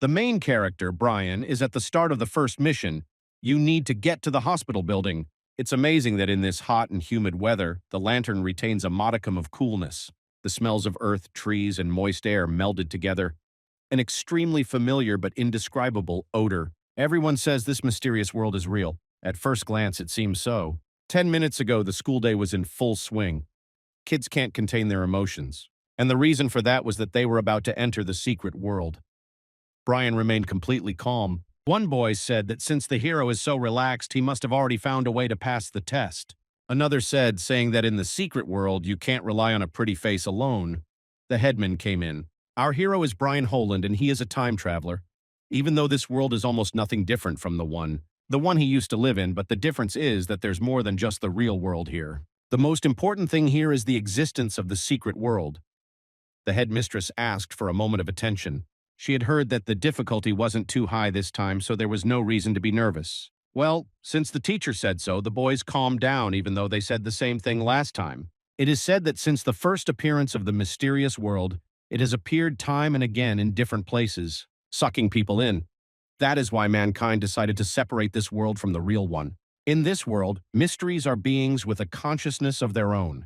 The main character, Brian, is at the start of the first mission. You need to get to the hospital building. It's amazing that in this hot and humid weather, the lantern retains a modicum of coolness. The smells of earth, trees, and moist air melded together. An extremely familiar but indescribable odor. Everyone says this mysterious world is real. At first glance, it seems so. 10 minutes ago, the school day was in full swing. Kids can't contain their emotions. And the reason for that was that they were about to enter the secret world. Brian remained completely calm. One boy said that since the hero is so relaxed, he must have already found a way to pass the test. Another said, saying that in the secret world, you can't rely on a pretty face alone. The headman came in. Our hero is Brian Holland, and he is a time traveler. Even though this world is almost nothing different from the one he used to live in, but the difference is that there's more than just the real world here. The most important thing here is the existence of the secret world. The headmistress asked for a moment of attention. She had heard that the difficulty wasn't too high this time, so there was no reason to be nervous. Well, since the teacher said so, the boys calmed down even though they said the same thing last time. It is said that since the first appearance of the mysterious world, it has appeared time and again in different places, sucking people in. That is why mankind decided to separate this world from the real one. In this world, mysteries are beings with a consciousness of their own.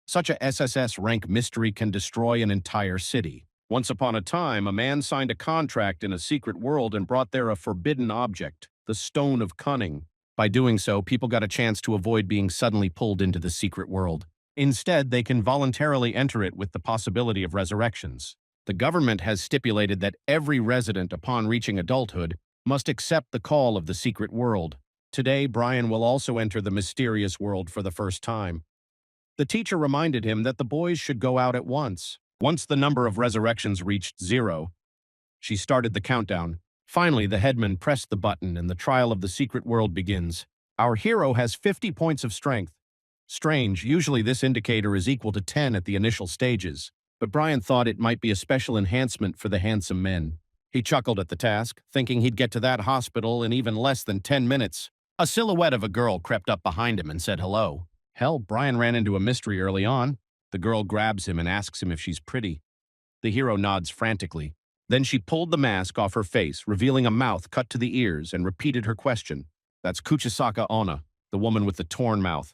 Such a SSS-Rank mystery can destroy an entire city. Once upon a time, a man signed a contract in a secret world and brought there a forbidden object, the Stone of Cunning. By doing so, people got a chance to avoid being suddenly pulled into the secret world. Instead, they can voluntarily enter it with the possibility of resurrections. The government has stipulated that every resident, upon reaching adulthood, must accept the call of the secret world. Today, Brian will also enter the mysterious world for the first time. The teacher reminded him that the boys should go out at once. Once the number of resurrections reached 0, she started the countdown. Finally, the headman pressed the button and the trial of the secret world begins. Our hero has 50 points of strength. Strange, usually this indicator is equal to 10 at the initial stages, but Brian thought it might be a special enhancement for the handsome men. He chuckled at the task, thinking he'd get to that hospital in even less than 10 minutes. A silhouette of a girl crept up behind him and said hello. Hell, Brian ran into a mystery early on. The girl grabs him and asks him if she's pretty. The hero nods frantically. Then she pulled the mask off her face, revealing a mouth cut to the ears, and repeated her question. That's Kuchisaka Onna, the woman with the torn mouth.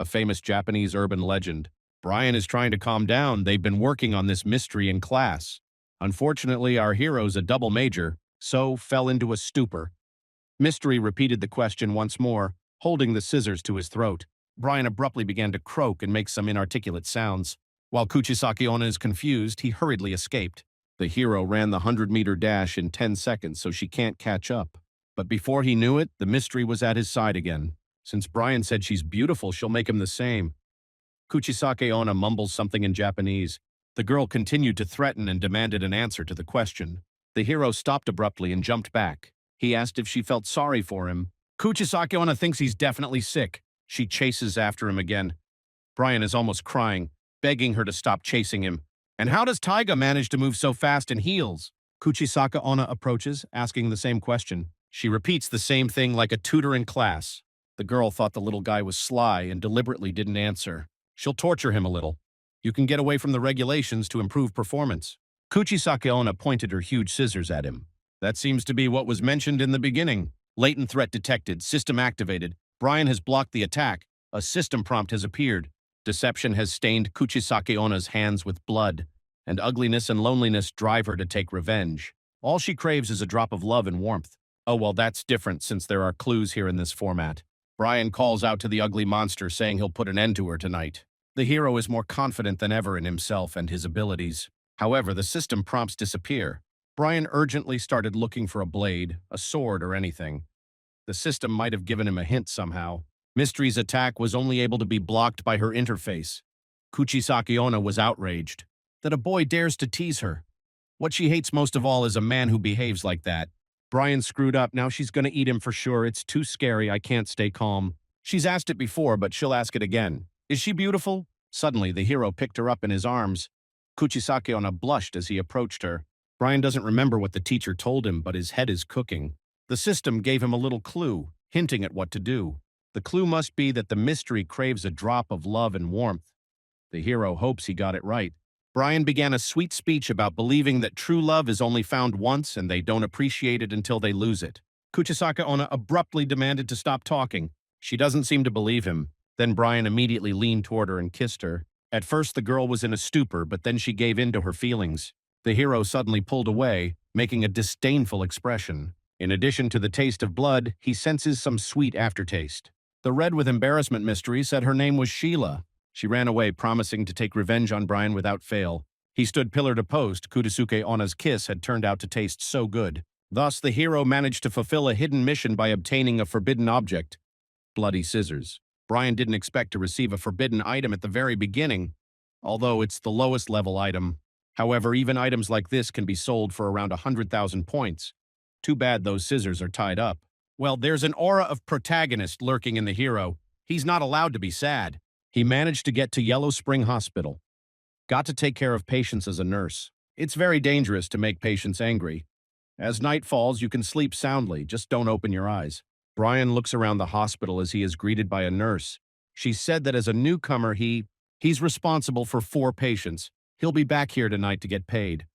A famous Japanese urban legend. Brian is trying to calm down. They've been working on this mystery in class. Unfortunately, our hero's a double major, so fell into a stupor. Mystery repeated the question once more, holding the scissors to his throat. Brian abruptly began to croak and make some inarticulate sounds. While Kuchisaki Onna is confused, he hurriedly escaped. The hero ran the 100-meter dash in 10 seconds, so she can't catch up. But before he knew it, the mystery was at his side again. Since Brian said she's beautiful, she'll make him the same. Kuchisake Onna mumbles something in Japanese. The girl continued to threaten and demanded an answer to the question. The hero stopped abruptly and jumped back. He asked if she felt sorry for him. Kuchisake Onna thinks he's definitely sick. She chases after him again. Brian is almost crying, begging her to stop chasing him. And how does Taiga manage to move so fast in heels? Kuchisaka Onna approaches, asking the same question. She repeats the same thing like a tutor in class. The girl thought the little guy was sly and deliberately didn't answer. She'll torture him a little. You can get away from the regulations to improve performance. Kuchisaka Onna pointed her huge scissors at him. That seems to be what was mentioned in the beginning. Latent threat detected, system activated. Brian has blocked the attack. A system prompt has appeared. Deception has stained Kuchisake Onna's hands with blood, and ugliness and loneliness drive her to take revenge. All she craves is a drop of love and warmth. Oh, well, that's different since there are clues here in this format. Brian calls out to the ugly monster, saying he'll put an end to her tonight. The hero is more confident than ever in himself and his abilities. However, the system prompts disappear. Brian urgently started looking for a blade, a sword, or anything. The system might have given him a hint somehow. Mystery's attack was only able to be blocked by her interface. Kuchisake Onna was outraged that a boy dares to tease her. What she hates most of all is a man who behaves like that. Brian screwed up. Now she's gonna eat him for sure. It's too scary. I can't stay calm. She's asked it before, but she'll ask it again. Is she beautiful? Suddenly, the hero picked her up in his arms. Kuchisake Onna blushed as he approached her. Brian doesn't remember what the teacher told him, but his head is cooking. The system gave him a little clue, hinting at what to do. The clue must be that the mystery craves a drop of love and warmth. The hero hopes he got it right. Brian began a sweet speech about believing that true love is only found once and they don't appreciate it until they lose it. Kuchisaka Onna abruptly demanded to stop talking. She doesn't seem to believe him. Then Brian immediately leaned toward her and kissed her. At first, the girl was in a stupor, but then she gave in to her feelings. The hero suddenly pulled away, making a disdainful expression. In addition to the taste of blood, he senses some sweet aftertaste. The red with embarrassment mystery said her name was Sheila. She ran away, promising to take revenge on Brian without fail. He stood pillar to post. Kurisuke Onna's kiss had turned out to taste so good. Thus, the hero managed to fulfill a hidden mission by obtaining a forbidden object: bloody scissors. Brian didn't expect to receive a forbidden item at the very beginning, although it's the lowest level item. However, even items like this can be sold for around 100,000 points. Too bad those scissors are tied up. Well, there's an aura of protagonist lurking in the hero. He's not allowed to be sad. He managed to get to Yellow Spring Hospital. Got to take care of patients as a nurse. It's very dangerous to make patients angry. As night falls, you can sleep soundly, just don't open your eyes. Brian looks around the hospital as he is greeted by a nurse. She said that as a newcomer, he's responsible for 4 patients. He'll be back here tonight to get paid.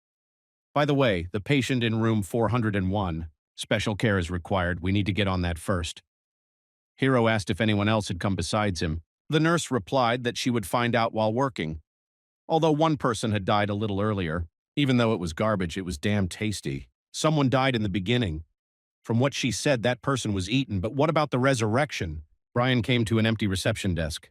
By the way, the patient in room 401. Special care is required. We need to get on that first. Hero asked if anyone else had come besides him. The nurse replied that she would find out while working. Although one person had died a little earlier, even though it was garbage, it was damn tasty. Someone died in the beginning. From what she said, that person was eaten, but what about the resurrection? Brian came to an empty reception desk.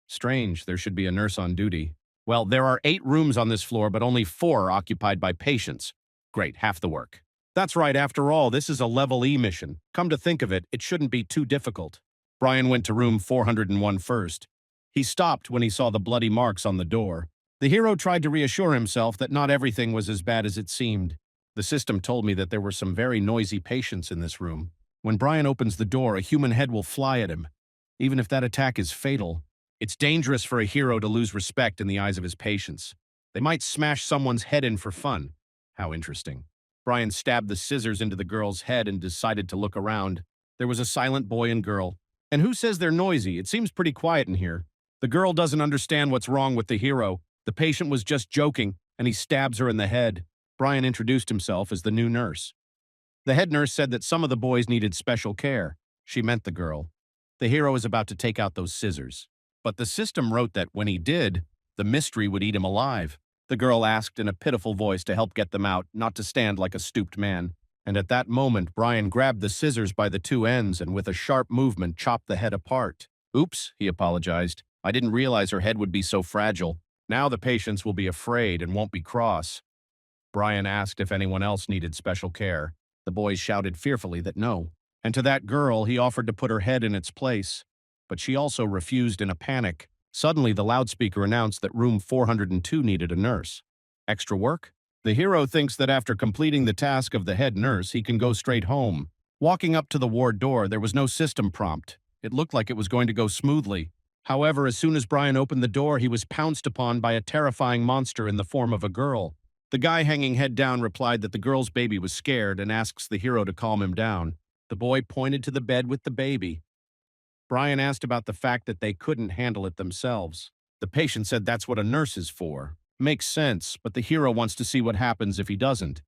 Strange, there should be a nurse on duty. Well, there are 8 rooms on this floor, but only 4 are occupied by patients. Great, half the work. That's right, after all, this is a level E mission. Come to think of it, it shouldn't be too difficult. Brian went to room 401 first. He stopped when he saw the bloody marks on the door. The hero tried to reassure himself that not everything was as bad as it seemed. The system told me that there were some very noisy patients in this room. When Brian opens the door, a human head will fly at him. Even if that attack is fatal, it's dangerous for a hero to lose respect in the eyes of his patients. They might smash someone's head in for fun. How interesting. Brian stabbed the scissors into the girl's head and decided to look around. There was a silent boy and girl. And who says they're noisy? It seems pretty quiet in here. The girl doesn't understand what's wrong with the hero. The patient was just joking, and he stabs her in the head. Brian introduced himself as the new nurse. The head nurse said that some of the boys needed special care. She meant the girl. The hero is about to take out those scissors. But the system wrote that when he did, the mystery would eat him alive. The girl asked in a pitiful voice to help get them out, not to stand like a stooped man. And at that moment, Brian grabbed the scissors by the 2 ends and with a sharp movement chopped the head apart. Oops, he apologized. I didn't realize her head would be so fragile. Now the patients will be afraid and won't be cross. Brian asked if anyone else needed special care. The boys shouted fearfully that no. And to that girl, he offered to put her head in its place. But she also refused in a panic. Suddenly, the loudspeaker announced that room 402 needed a nurse. Extra work? The hero thinks that after completing the task of the head nurse, he can go straight home. Walking up to the ward door, there was no system prompt. It looked like it was going to go smoothly. However, as soon as Brian opened the door, he was pounced upon by a terrifying monster in the form of a girl. The guy hanging head down replied that the girl's baby was scared and asks the hero to calm him down. The boy pointed to the bed with the baby. Brian asked about the fact that they couldn't handle it themselves. The patient said that's what a nurse is for. Makes sense, but the hero wants to see what happens if he doesn't.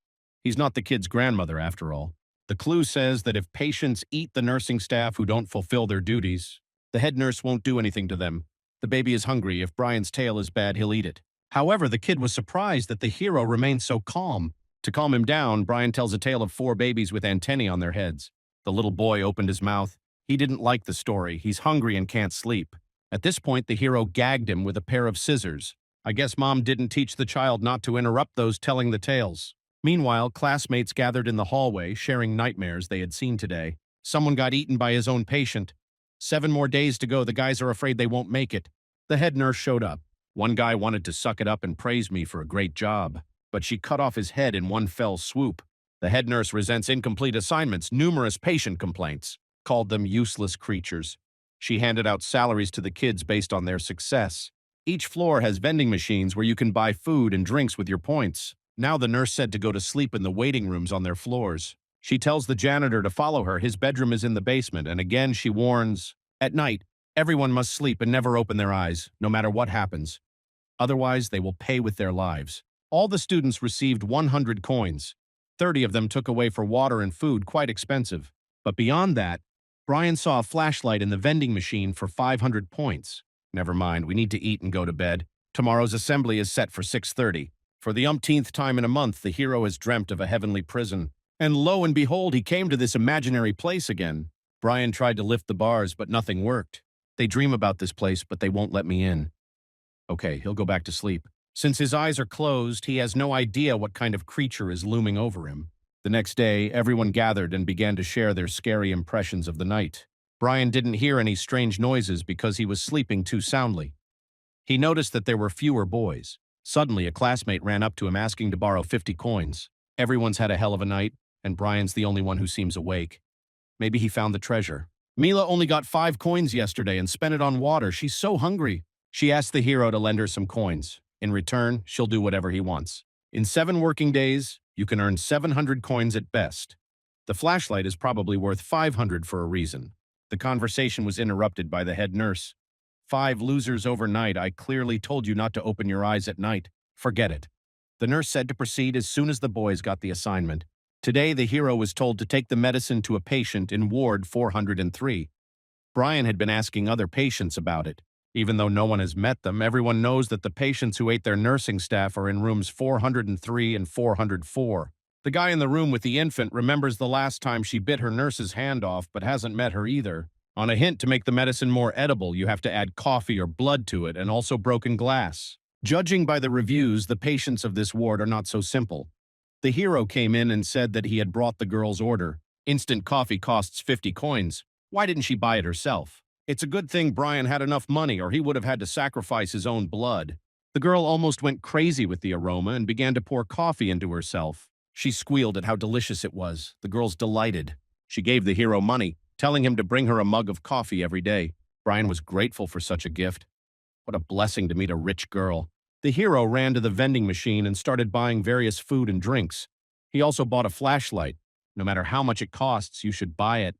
He's not the kid's grandmother, after all. The clue says that if patients eat the nursing staff who don't fulfill their duties, the head nurse won't do anything to them. The baby is hungry. If Brian's tail is bad, he'll eat it. However, the kid was surprised that the hero remained so calm. To calm him down, Brian tells a tale of 4 babies with antennae on their heads. The little boy opened his mouth. He didn't like the story. He's hungry and can't sleep. At this point, the hero gagged him with a pair of scissors. I guess mom didn't teach the child not to interrupt those telling the tales. Meanwhile, classmates gathered in the hallway, sharing nightmares they had seen today. Someone got eaten by his own patient. 7 more days to go. The guys are afraid they won't make it. The head nurse showed up. One guy wanted to suck it up and praise me for a great job, but she cut off his head in one fell swoop. The head nurse resents incomplete assignments, numerous patient complaints, called them useless creatures. She handed out salaries to the kids based on their success. Each floor has vending machines where you can buy food and drinks with your points. Now the nurse said to go to sleep in the waiting rooms on their floors. She tells the janitor to follow her. His bedroom is in the basement, and again she warns, at night, everyone must sleep and never open their eyes, no matter what happens. Otherwise, they will pay with their lives. All the students received 100 coins. 30 of them took away for water and food, quite expensive. But beyond that, Brian saw a flashlight in the vending machine for 500 points. Never mind, we need to eat and go to bed. Tomorrow's assembly is set for 6:30. For the umpteenth time in a month, the hero has dreamt of a heavenly prison. And lo and behold, he came to this imaginary place again. Brian tried to lift the bars, but nothing worked. They dream about this place, but they won't let me in. Okay, he'll go back to sleep. Since his eyes are closed, he has no idea what kind of creature is looming over him. The next day, everyone gathered and began to share their scary impressions of the night. Brian didn't hear any strange noises because he was sleeping too soundly. He noticed that there were fewer boys. Suddenly, a classmate ran up to him asking to borrow 50 coins. Everyone's had a hell of a night, and Brian's the only one who seems awake. Maybe he found the treasure. Mila only got 5 coins yesterday and spent it on water. She's so hungry. She asked the hero to lend her some coins. In return, she'll do whatever he wants. In 7 working days, you can earn 700 coins at best. The flashlight is probably worth 500 for a reason. The conversation was interrupted by the head nurse. 5 losers overnight. I clearly told you not to open your eyes at night. Forget it. The nurse said to proceed as soon as the boys got the assignment. Today, the hero was told to take the medicine to a patient in Ward 403. Brian had been asking other patients about it. Even though no one has met them, everyone knows that the patients who ate their nursing staff are in rooms 403 and 404. The guy in the room with the infant remembers the last time she bit her nurse's hand off but hasn't met her either. On a hint to make the medicine more edible, you have to add coffee or blood to it and also broken glass. Judging by the reviews, the patients of this ward are not so simple. The hero came in and said that he had brought the girl's order. Instant coffee costs 50 coins. Why didn't she buy it herself? It's a good thing Brian had enough money or he would have had to sacrifice his own blood. The girl almost went crazy with the aroma and began to pour coffee into herself. She squealed at how delicious it was. The girl's delighted. She gave the hero money, telling him to bring her a mug of coffee every day. Brian was grateful for such a gift. What a blessing to meet a rich girl. The hero ran to the vending machine and started buying various food and drinks. He also bought a flashlight. No matter how much it costs, you should buy it.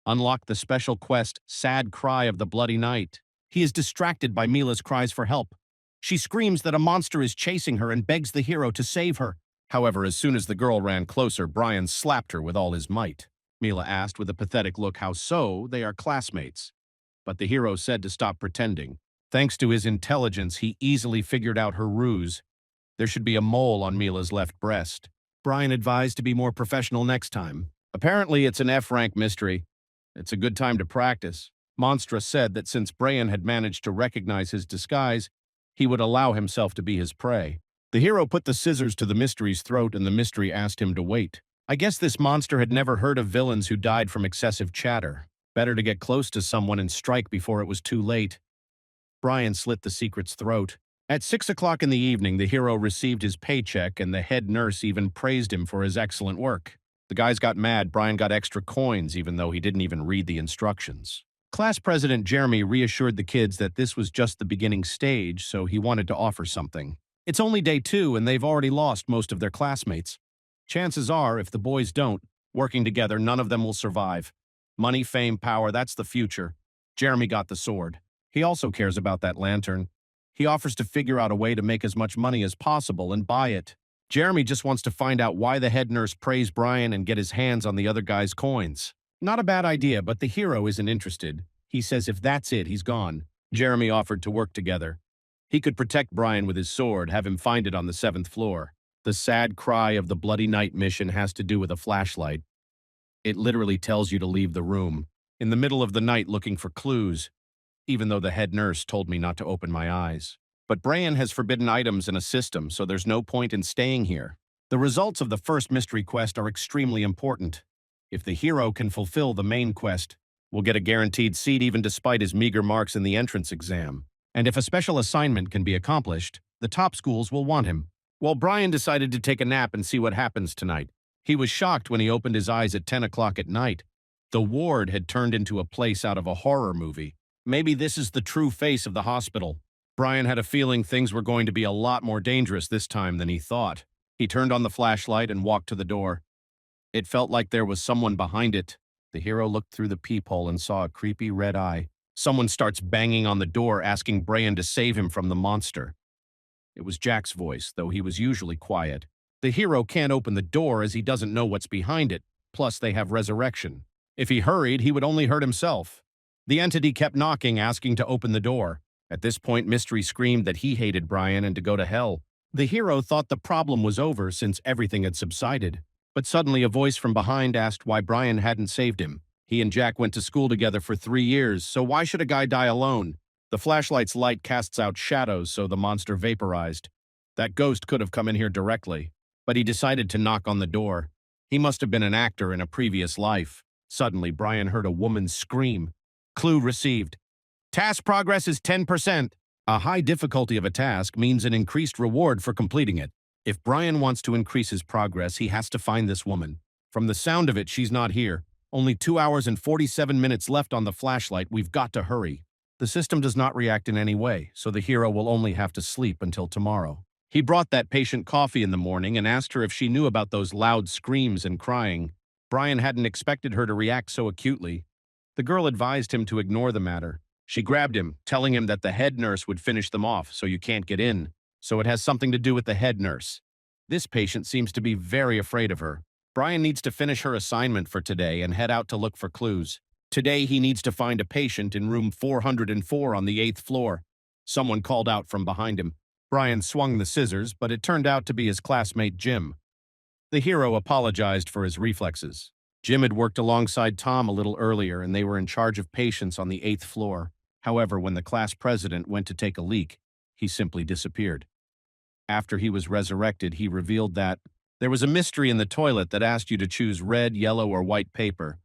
Unlock the special quest, Sad Cry of the Bloody Night. He is distracted by Mila's cries for help. She screams that a monster is chasing her and begs the hero to save her. However, as soon as the girl ran closer, Brian slapped her with all his might. Mila asked with a pathetic look how so, they are classmates. But the hero said to stop pretending. Thanks to his intelligence, he easily figured out her ruse. There should be a mole on Mila's left breast. Brian advised to be more professional next time. Apparently, it's an F-rank mystery. It's a good time to practice. Monstra said that since Brian had managed to recognize his disguise, he would allow himself to be his prey. The hero put the scissors to the mystery's throat and the mystery asked him to wait. I guess this monster had never heard of villains who died from excessive chatter. Better to get close to someone and strike before it was too late. Brian slit the secret's throat. At 6 o'clock in the evening, the hero received his paycheck and the head nurse even praised him for his excellent work. The guys got mad. Brian got extra coins even though he didn't even read the instructions. Class President Jeremy reassured the kids that this was just the beginning stage, so he wanted to offer something. It's only day 2 and they've already lost most of their classmates. Chances are, if the boys don't, working together, none of them will survive. Money, fame, power, that's the future. Jeremy got the sword. He also cares about that lantern. He offers to figure out a way to make as much money as possible and buy it. Jeremy just wants to find out why the head nurse praised Brian and get his hands on the other guy's coins. Not a bad idea, but the hero isn't interested. He says if that's it, he's gone. Jeremy offered to work together. He could protect Brian with his sword, have him find it on the 7th floor. The Sad Cry of the Bloody Night mission has to do with a flashlight. It literally tells you to leave the room, in the middle of the night looking for clues, even though the head nurse told me not to open my eyes. But Brian has forbidden items in a system, so there's no point in staying here. The results of the first mystery quest are extremely important. If the hero can fulfill the main quest, we'll get a guaranteed seat even despite his meager marks in the entrance exam. And if a special assignment can be accomplished, the top schools will want him. Well, Brian decided to take a nap and see what happens tonight. He was shocked when he opened his eyes at 10 o'clock at night. The ward had turned into a place out of a horror movie. Maybe this is the true face of the hospital. Brian had a feeling things were going to be a lot more dangerous this time than he thought. He turned on the flashlight and walked to the door. It felt like there was someone behind it. The hero looked through the peephole and saw a creepy red eye. Someone starts banging on the door asking Brian to save him from the monster. It was Jack's voice, though he was usually quiet. The hero can't open the door as he doesn't know what's behind it, plus they have resurrection. If he hurried, he would only hurt himself. The entity kept knocking, asking to open the door. At this point, Mystery screamed that he hated Brian and to go to hell. The hero thought the problem was over since everything had subsided. But suddenly a voice from behind asked why Brian hadn't saved him. He and Jack went to school together for 3 years, so why should a guy die alone? The flashlight's light casts out shadows, so the monster vaporized. That ghost could have come in here directly, but he decided to knock on the door. He must have been an actor in a previous life. Suddenly, Brian heard a woman's scream. Clue received. Task progress is 10%. A high difficulty of a task means an increased reward for completing it. If Brian wants to increase his progress, he has to find this woman. From the sound of it, she's not here. Only 2 hours and 47 minutes left on the flashlight. We've got to hurry. The system does not react in any way, so the hero will only have to sleep until tomorrow. He brought that patient coffee in the morning and asked her if she knew about those loud screams and crying. Brian hadn't expected her to react so acutely. The girl advised him to ignore the matter. She grabbed him, telling him that the head nurse would finish them off so you can't get in. So it has something to do with the head nurse. This patient seems to be very afraid of her. Brian needs to finish her assignment for today and head out to look for clues. Today he needs to find a patient in room 404 on the 8th floor. Someone called out from behind him. Brian swung the scissors, but it turned out to be his classmate Jim. The hero apologized for his reflexes. Jim had worked alongside Tom a little earlier and they were in charge of patients on the 8th floor. However, when the class president went to take a leak, he simply disappeared. After he was resurrected, he revealed that there was a mystery in the toilet that asked you to choose red, yellow, or white paper.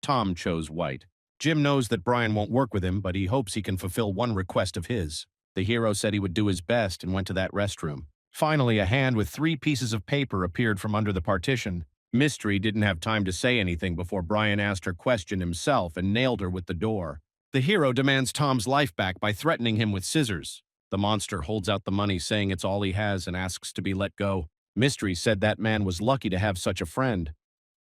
Tom chose white. Jim knows that Brian won't work with him, but he hopes he can fulfill one request of his. The hero said he would do his best and went to that restroom. Finally, a hand with 3 pieces of paper appeared from under the partition. Mystery didn't have time to say anything before Brian asked her question himself and nailed her with the door. The hero demands Tom's life back by threatening him with scissors. The monster holds out the money, saying it's all he has, and asks to be let go. Mystery said that man was lucky to have such a friend.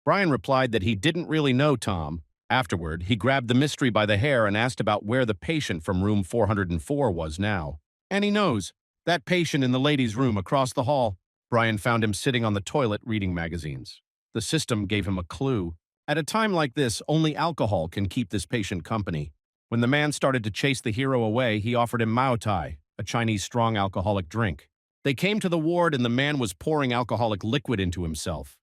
Brian replied that he didn't really know Tom. Afterward, he grabbed the mystery by the hair and asked about where the patient from room 404 was now. And he knows. That patient in the ladies' room across the hall. Brian found him sitting on the toilet reading magazines. The system gave him a clue. At a time like this, only alcohol can keep this patient company. When the man started to chase the hero away, he offered him Mao Tai, a Chinese strong alcoholic drink. They came to the ward and the man was pouring alcoholic liquid into himself.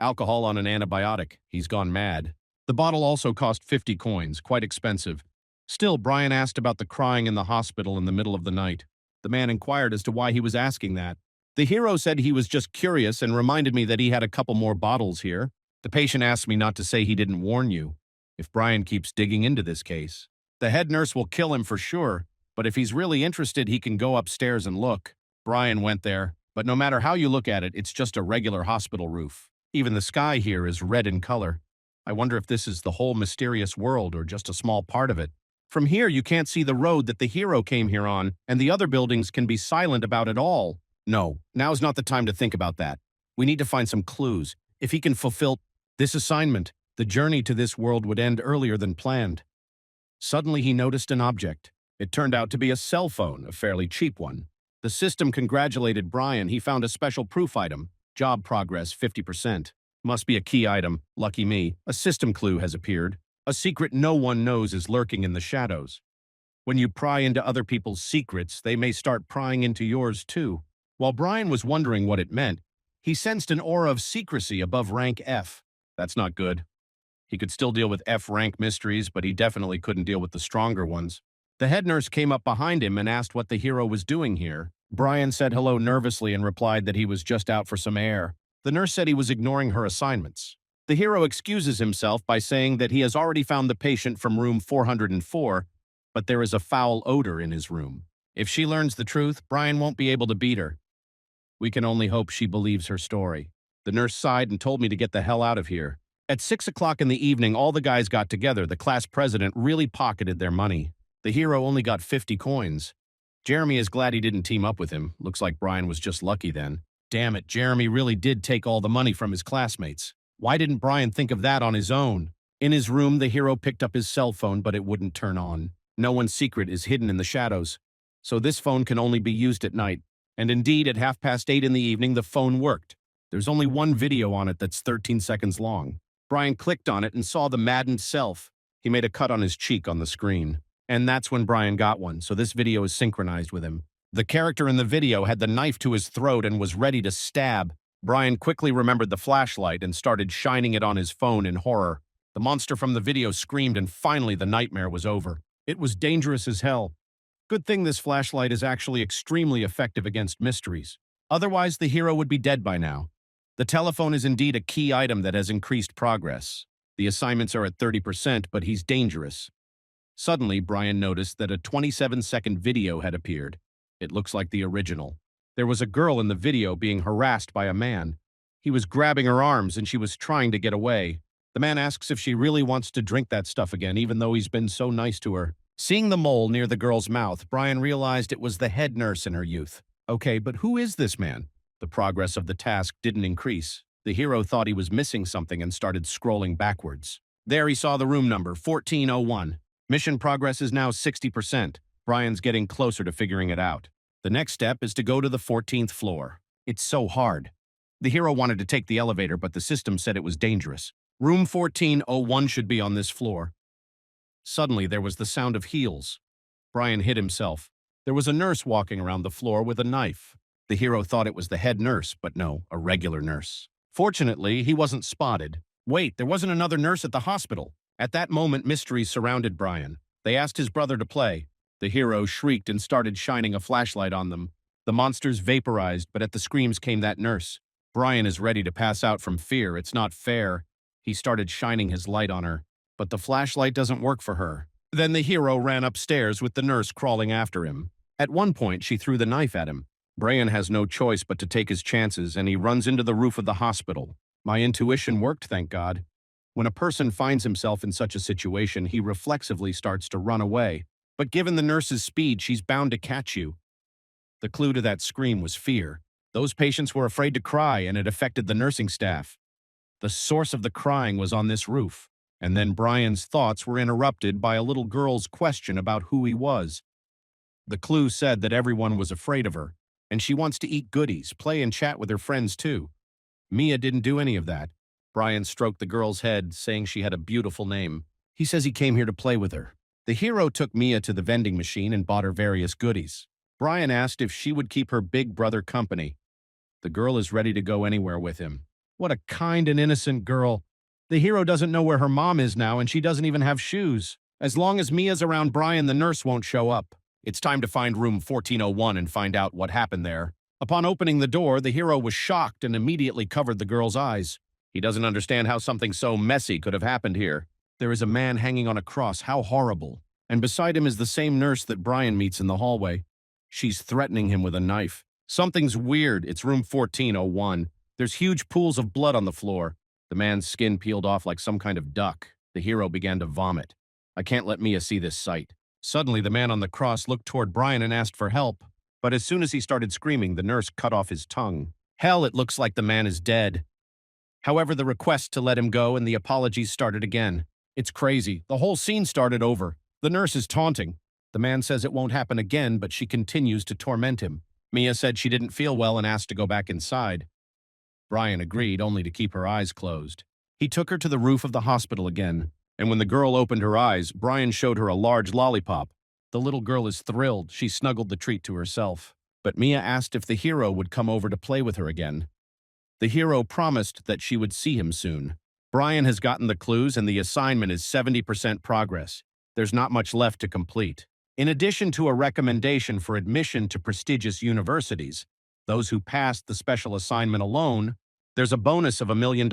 Alcohol on an antibiotic. He's gone mad. The bottle also cost 50 coins, quite expensive. Still, Brian asked about the crying in the hospital in the middle of the night. The man inquired as to why he was asking that. The hero said he was just curious and reminded me that he had a couple more bottles here. The patient asked me not to say he didn't warn you. If Brian keeps digging into this case, the head nurse will kill him for sure, but if he's really interested, he can go upstairs and look. Brian went there, but no matter how you look at it, it's just a regular hospital roof. Even the sky here is red in color. I wonder if this is the whole mysterious world or just a small part of it. From here, you can't see the road that the hero came here on, and the other buildings can be silent about it all. No, now's not the time to think about that. We need to find some clues. If he can fulfill this assignment, the journey to this world would end earlier than planned. Suddenly, he noticed an object. It turned out to be a cell phone, a fairly cheap one. The system congratulated Brian. He found a special proof item. Job progress 50%. Must be a key item. Lucky me. A system clue has appeared. A secret no one knows is lurking in the shadows. When you pry into other people's secrets, they may start prying into yours too. While Brian was wondering what it meant, he sensed an aura of secrecy above rank F. That's not good. He could still deal with F-rank mysteries, but he definitely couldn't deal with the stronger ones. The head nurse came up behind him and asked what the hero was doing here. Brian said hello nervously and replied that he was just out for some air. The nurse said he was ignoring her assignments. The hero excuses himself by saying that he has already found the patient from room 404, but there is a foul odor in his room. If she learns the truth, Brian won't be able to beat her. We can only hope she believes her story. The nurse sighed and told me to get the hell out of here. At 6 o'clock in the evening, all the guys got together. The class president really pocketed their money. The hero only got 50 coins. Jeremy is glad he didn't team up with him. Looks like Brian was just lucky then. Damn it, Jeremy really did take all the money from his classmates. Why didn't Brian think of that on his own? In his room, the hero picked up his cell phone, but it wouldn't turn on. No one's secret is hidden in the shadows, so this phone can only be used at night. And indeed, at 8:30 in the evening, the phone worked. There's only one video on it that's 13 seconds long. Brian clicked on it and saw the maddened self. He made a cut on his cheek on the screen. And that's when Brian got one, so this video is synchronized with him. The character in the video had the knife to his throat and was ready to stab. Brian quickly remembered the flashlight and started shining it on his phone in horror. The monster from the video screamed and finally the nightmare was over. It was dangerous as hell. Good thing this flashlight is actually extremely effective against mysteries. Otherwise, the hero would be dead by now. The telephone is indeed a key item that has increased progress. The assignments are at 30%, but he's dangerous. Suddenly, Brian noticed that a 27-second video had appeared. It looks like the original. There was a girl in the video being harassed by a man. He was grabbing her arms and she was trying to get away. The man asks if she really wants to drink that stuff again, even though he's been so nice to her. Seeing the mole near the girl's mouth, Brian realized it was the head nurse in her youth. Okay, but who is this man? The progress of the task didn't increase. The hero thought he was missing something and started scrolling backwards. There he saw the room number, 1401. Mission progress is now 60%. Brian's getting closer to figuring it out. The next step is to go to the 14th floor. It's so hard. The hero wanted to take the elevator, but the system said it was dangerous. Room 1401 should be on this floor. Suddenly, there was the sound of heels. Brian hit himself. There was a nurse walking around the floor with a knife. The hero thought it was the head nurse, but no, a regular nurse. Fortunately, he wasn't spotted. Wait, there wasn't another nurse at the hospital. At that moment, mysteries surrounded Brian. They asked his brother to play. The hero shrieked and started shining a flashlight on them. The monsters vaporized, but at the screams came that nurse. Brian is ready to pass out from fear. It's not fair. He started shining his light on her, but the flashlight doesn't work for her. Then the hero ran upstairs with the nurse crawling after him. At one point, she threw the knife at him. Brian has no choice but to take his chances, and he runs into the roof of the hospital. My intuition worked, thank God. When a person finds himself in such a situation, he reflexively starts to run away. But given the nurse's speed, she's bound to catch you. The clue to that scream was fear. Those patients were afraid to cry, and it affected the nursing staff. The source of the crying was on this roof. And then Brian's thoughts were interrupted by a little girl's question about who he was. The clue said that everyone was afraid of her, and she wants to eat goodies, play and chat with her friends too. Mia didn't do any of that. Brian stroked the girl's head, saying she had a beautiful name. He says he came here to play with her. The hero took Mia to the vending machine and bought her various goodies. Brian asked if she would keep her big brother company. The girl is ready to go anywhere with him. What a kind and innocent girl. The hero doesn't know where her mom is now, and she doesn't even have shoes. As long as Mia's around Brian, the nurse won't show up. It's time to find room 1401 and find out what happened there. Upon opening the door, the hero was shocked and immediately covered the girl's eyes. He doesn't understand how something so messy could have happened here. There is a man hanging on a cross. How horrible. And beside him is the same nurse that Brian meets in the hallway. She's threatening him with a knife. Something's weird. It's room 1401. There's huge pools of blood on the floor. The man's skin peeled off like some kind of duck. The hero began to vomit. I can't let Mia see this sight. Suddenly, the man on the cross looked toward Brian and asked for help. But as soon as he started screaming, the nurse cut off his tongue. Hell, it looks like the man is dead. However, the request to let him go and the apologies started again. It's crazy. The whole scene started over. The nurse is taunting. The man says it won't happen again, but she continues to torment him. Mia said she didn't feel well and asked to go back inside. Brian agreed, only to keep her eyes closed. He took her to the roof of the hospital again, and when the girl opened her eyes, Brian showed her a large lollipop. The little girl is thrilled. She snuggled the treat to herself. But Mia asked if the hero would come over to play with her again. The hero promised that she would see him soon. Brian has gotten the clues and the assignment is 70% progress. There's not much left to complete. In addition to a recommendation for admission to prestigious universities, those who passed the special assignment alone, there's a bonus of $1 million.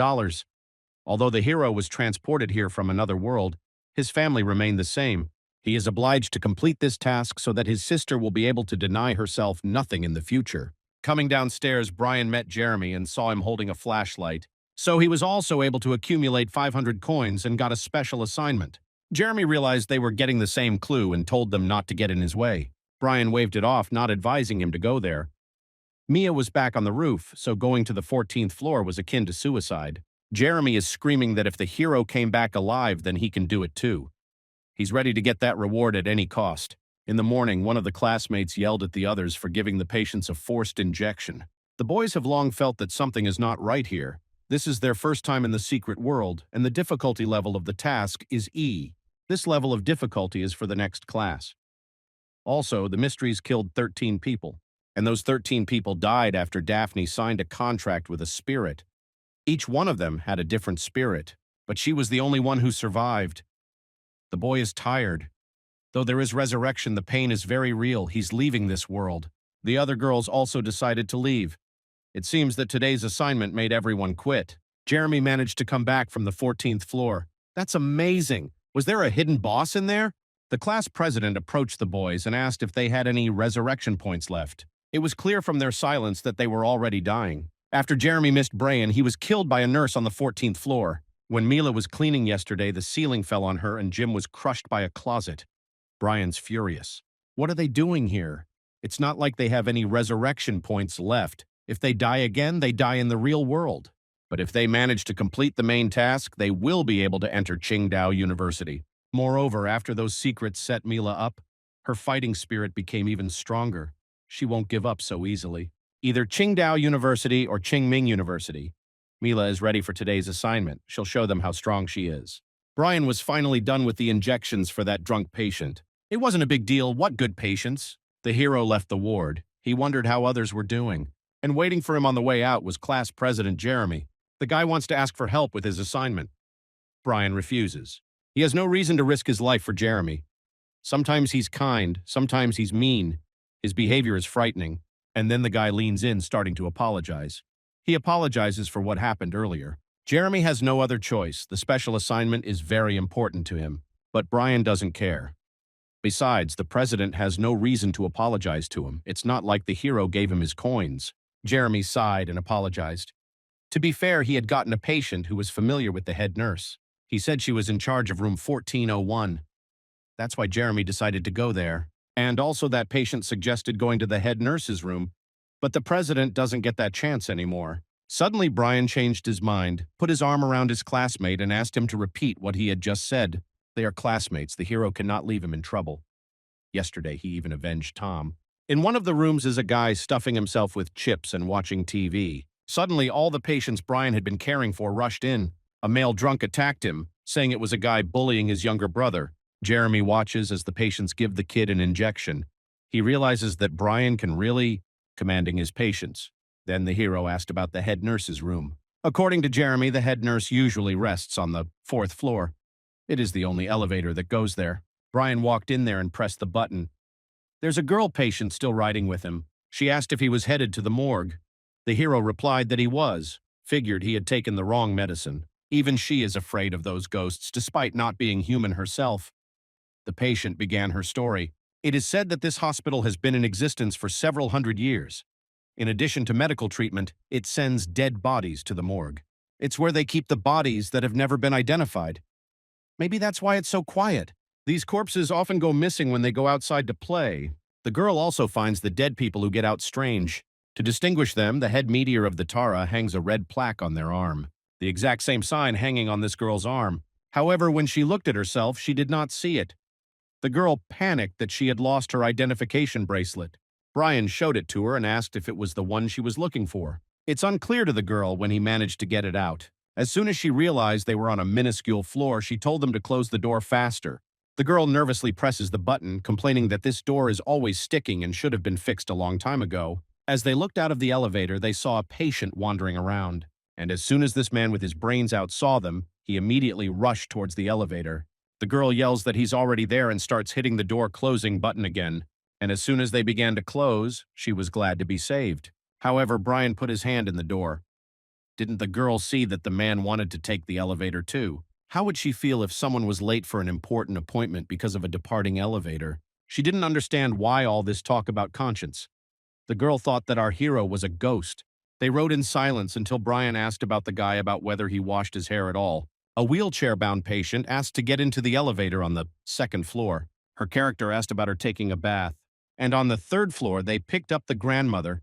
Although the hero was transported here from another world, his family remained the same. He is obliged to complete this task so that his sister will be able to deny herself nothing in the future. Coming downstairs, Brian met Jeremy and saw him holding a flashlight. So he was also able to accumulate 500 coins and got a special assignment. Jeremy realized they were getting the same clue and told them not to get in his way. Brian waved it off, not advising him to go there. Mia was back on the roof, so going to the 14th floor was akin to suicide. Jeremy is screaming that if the hero came back alive, then he can do it too. He's ready to get that reward at any cost. In the morning, one of the classmates yelled at the others for giving the patients a forced injection. The boys have long felt that something is not right here. This is their first time in the secret world, and the difficulty level of the task is E. This level of difficulty is for the next class. Also, the mysteries killed 13 people, and those 13 people died after Daphne signed a contract with a spirit. Each one of them had a different spirit, but she was the only one who survived. The boy is tired. Though there is resurrection, the pain is very real. He's leaving this world. The other girls also decided to leave. It seems that today's assignment made everyone quit. Jeremy managed to come back from the 14th floor. That's amazing. Was there a hidden boss in there? The class president approached the boys and asked if they had any resurrection points left. It was clear from their silence that they were already dying. After Jeremy missed Brian, he was killed by a nurse on the 14th floor. When Mila was cleaning yesterday, the ceiling fell on her and Jim was crushed by a closet. Brian's furious. What are they doing here? It's not like they have any resurrection points left. If they die again, they die in the real world. But if they manage to complete the main task, they will be able to enter Qingdao University. Moreover, after those secrets set Mila up, her fighting spirit became even stronger. She won't give up so easily. Either Qingdao University or Qingming University. Mila is ready for today's assignment. She'll show them how strong she is. Brian was finally done with the injections for that drunk patient. It wasn't a big deal. What good patients? The hero left the ward. He wondered how others were doing. And waiting for him on the way out was class president Jeremy. The guy wants to ask for help with his assignment. Brian refuses. He has no reason to risk his life for Jeremy. Sometimes he's kind, sometimes he's mean. His behavior is frightening. And then the guy leans in, starting to apologize. He apologizes for what happened earlier. Jeremy has no other choice. The special assignment is very important to him. But Brian doesn't care. Besides, the president has no reason to apologize to him. It's not like the hero gave him his coins. Jeremy sighed and apologized. To be fair, he had gotten a patient who was familiar with the head nurse. He said she was in charge of room 1401. That's why Jeremy decided to go there. And also that patient suggested going to the head nurse's room. But the president doesn't get that chance anymore. Suddenly, Brian changed his mind, put his arm around his classmate, and asked him to repeat what he had just said. They are classmates. The hero cannot leave him in trouble. Yesterday, he even avenged Tom. In one of the rooms is a guy stuffing himself with chips and watching TV. Suddenly, all the patients Brian had been caring for rushed in. A male drunk attacked him, saying it was a guy bullying his younger brother. Jeremy watches as the patients give the kid an injection. He realizes that Brian can really commanding his patients. Then the hero asked about the head nurse's room. According to Jeremy, the head nurse usually rests on the 4th floor. It is the only elevator that goes there. Brian walked in there and pressed the button. There's a girl patient still riding with him. She asked if he was headed to the morgue. The hero replied that he was, figured he had taken the wrong medicine. Even she is afraid of those ghosts, despite not being human herself. The patient began her story. It is said that this hospital has been in existence for several hundred years. In addition to medical treatment, it sends dead bodies to the morgue. It's where they keep the bodies that have never been identified. Maybe that's why it's so quiet. These corpses often go missing when they go outside to play. The girl also finds the dead people who get out strange. To distinguish them, the head meteor of the Tara hangs a red plaque on their arm. The exact same sign hanging on this girl's arm. However, when she looked at herself, she did not see it. The girl panicked that she had lost her identification bracelet. Brian showed it to her and asked if it was the one she was looking for. It's unclear to the girl when he managed to get it out. As soon as she realized they were on a minuscule floor, she told them to close the door faster. The girl nervously presses the button, complaining that this door is always sticking and should have been fixed a long time ago. As they looked out of the elevator, they saw a patient wandering around. And as soon as this man with his brains out saw them, he immediately rushed towards the elevator. The girl yells that he's already there and starts hitting the door closing button again. And as soon as they began to close, she was glad to be saved. However, Brian put his hand in the door. Didn't the girl see that the man wanted to take the elevator too? How would she feel if someone was late for an important appointment because of a departing elevator? She didn't understand why all this talk about conscience. The girl thought that our hero was a ghost. They rode in silence until Brian asked about the guy about whether he washed his hair at all. A wheelchair-bound patient asked to get into the elevator on the 2nd floor. Her character asked about her taking a bath. And on the 3rd floor, they picked up the grandmother.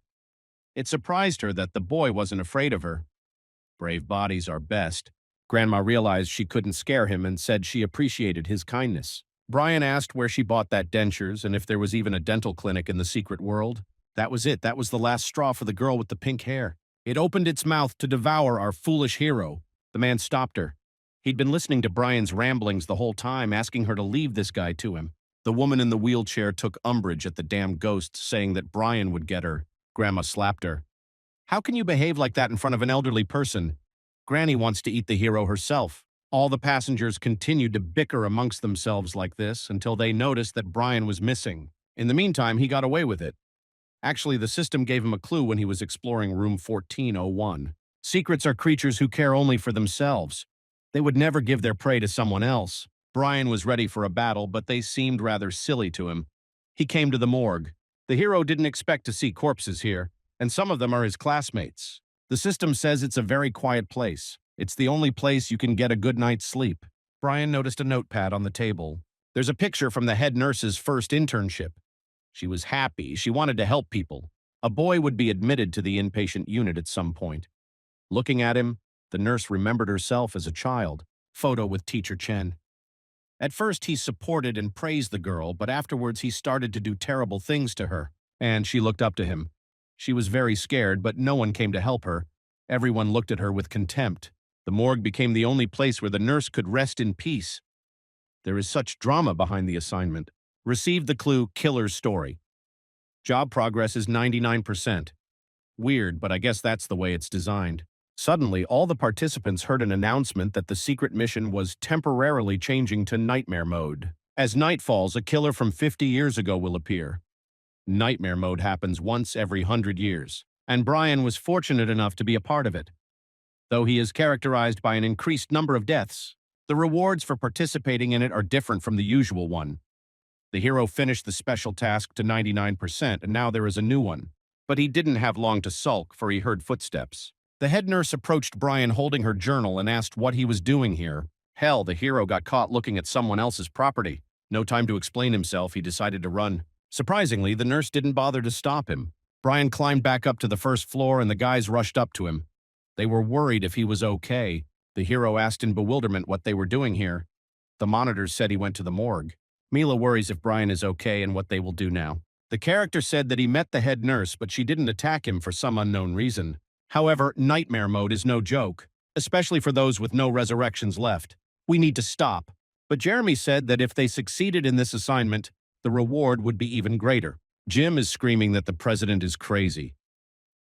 It surprised her that the boy wasn't afraid of her. Brave bodies are best. Grandma realized she couldn't scare him and said she appreciated his kindness. Brian asked where she bought that dentures and if there was even a dental clinic in the secret world. That was it. That was the last straw for the girl with the pink hair. It opened its mouth to devour our foolish hero. The man stopped her. He'd been listening to Brian's ramblings the whole time, asking her to leave this guy to him. The woman in the wheelchair took umbrage at the damn ghost, saying that Brian would get her. Grandma slapped her. How can you behave like that in front of an elderly person? Granny wants to eat the hero herself. All the passengers continued to bicker amongst themselves like this until they noticed that Brian was missing. In the meantime, he got away with it. Actually, the system gave him a clue when he was exploring room 1401. Secrets are creatures who care only for themselves. They would never give their prey to someone else. Brian was ready for a battle, but they seemed rather silly to him. He came to the morgue. The hero didn't expect to see corpses here, and some of them are his classmates. The system says it's a very quiet place. It's the only place you can get a good night's sleep. Brian noticed a notepad on the table. There's a picture from the head nurse's first internship. She was happy. She wanted to help people. A boy would be admitted to the inpatient unit at some point. Looking at him, the nurse remembered herself as a child. Photo with Teacher Chen. At first, he supported and praised the girl, but afterwards he started to do terrible things to her, and she looked up to him. She was very scared, but no one came to help her. Everyone looked at her with contempt. The morgue became the only place where the nurse could rest in peace. There is such drama behind the assignment. Received the clue, killer's story. Job progress is 99%. Weird, but I guess that's the way it's designed. Suddenly, all the participants heard an announcement that the secret mission was temporarily changing to nightmare mode. As night falls, a killer from 50 years ago will appear. Nightmare mode happens once every 100 years, and Brian was fortunate enough to be a part of it. Though he is characterized by an increased number of deaths, the rewards for participating in it are different from the usual one. The hero finished the special task to 99%, and now there is a new one. But he didn't have long to sulk, for he heard footsteps. The head nurse approached Brian holding her journal and asked what he was doing here. Hell, the hero got caught looking at someone else's property. No time to explain himself, he decided to run. Surprisingly, the nurse didn't bother to stop him. Brian climbed back up to the first floor and the guys rushed up to him. They were worried if he was okay. The hero asked in bewilderment what they were doing here. The monitors said he went to the morgue. Mila worries if Brian is okay and what they will do now. The character said that he met the head nurse, but she didn't attack him for some unknown reason. However, nightmare mode is no joke, especially for those with no resurrections left. We need to stop. But Jeremy said that if they succeeded in this assignment, the reward would be even greater. Jim is screaming that the president is crazy.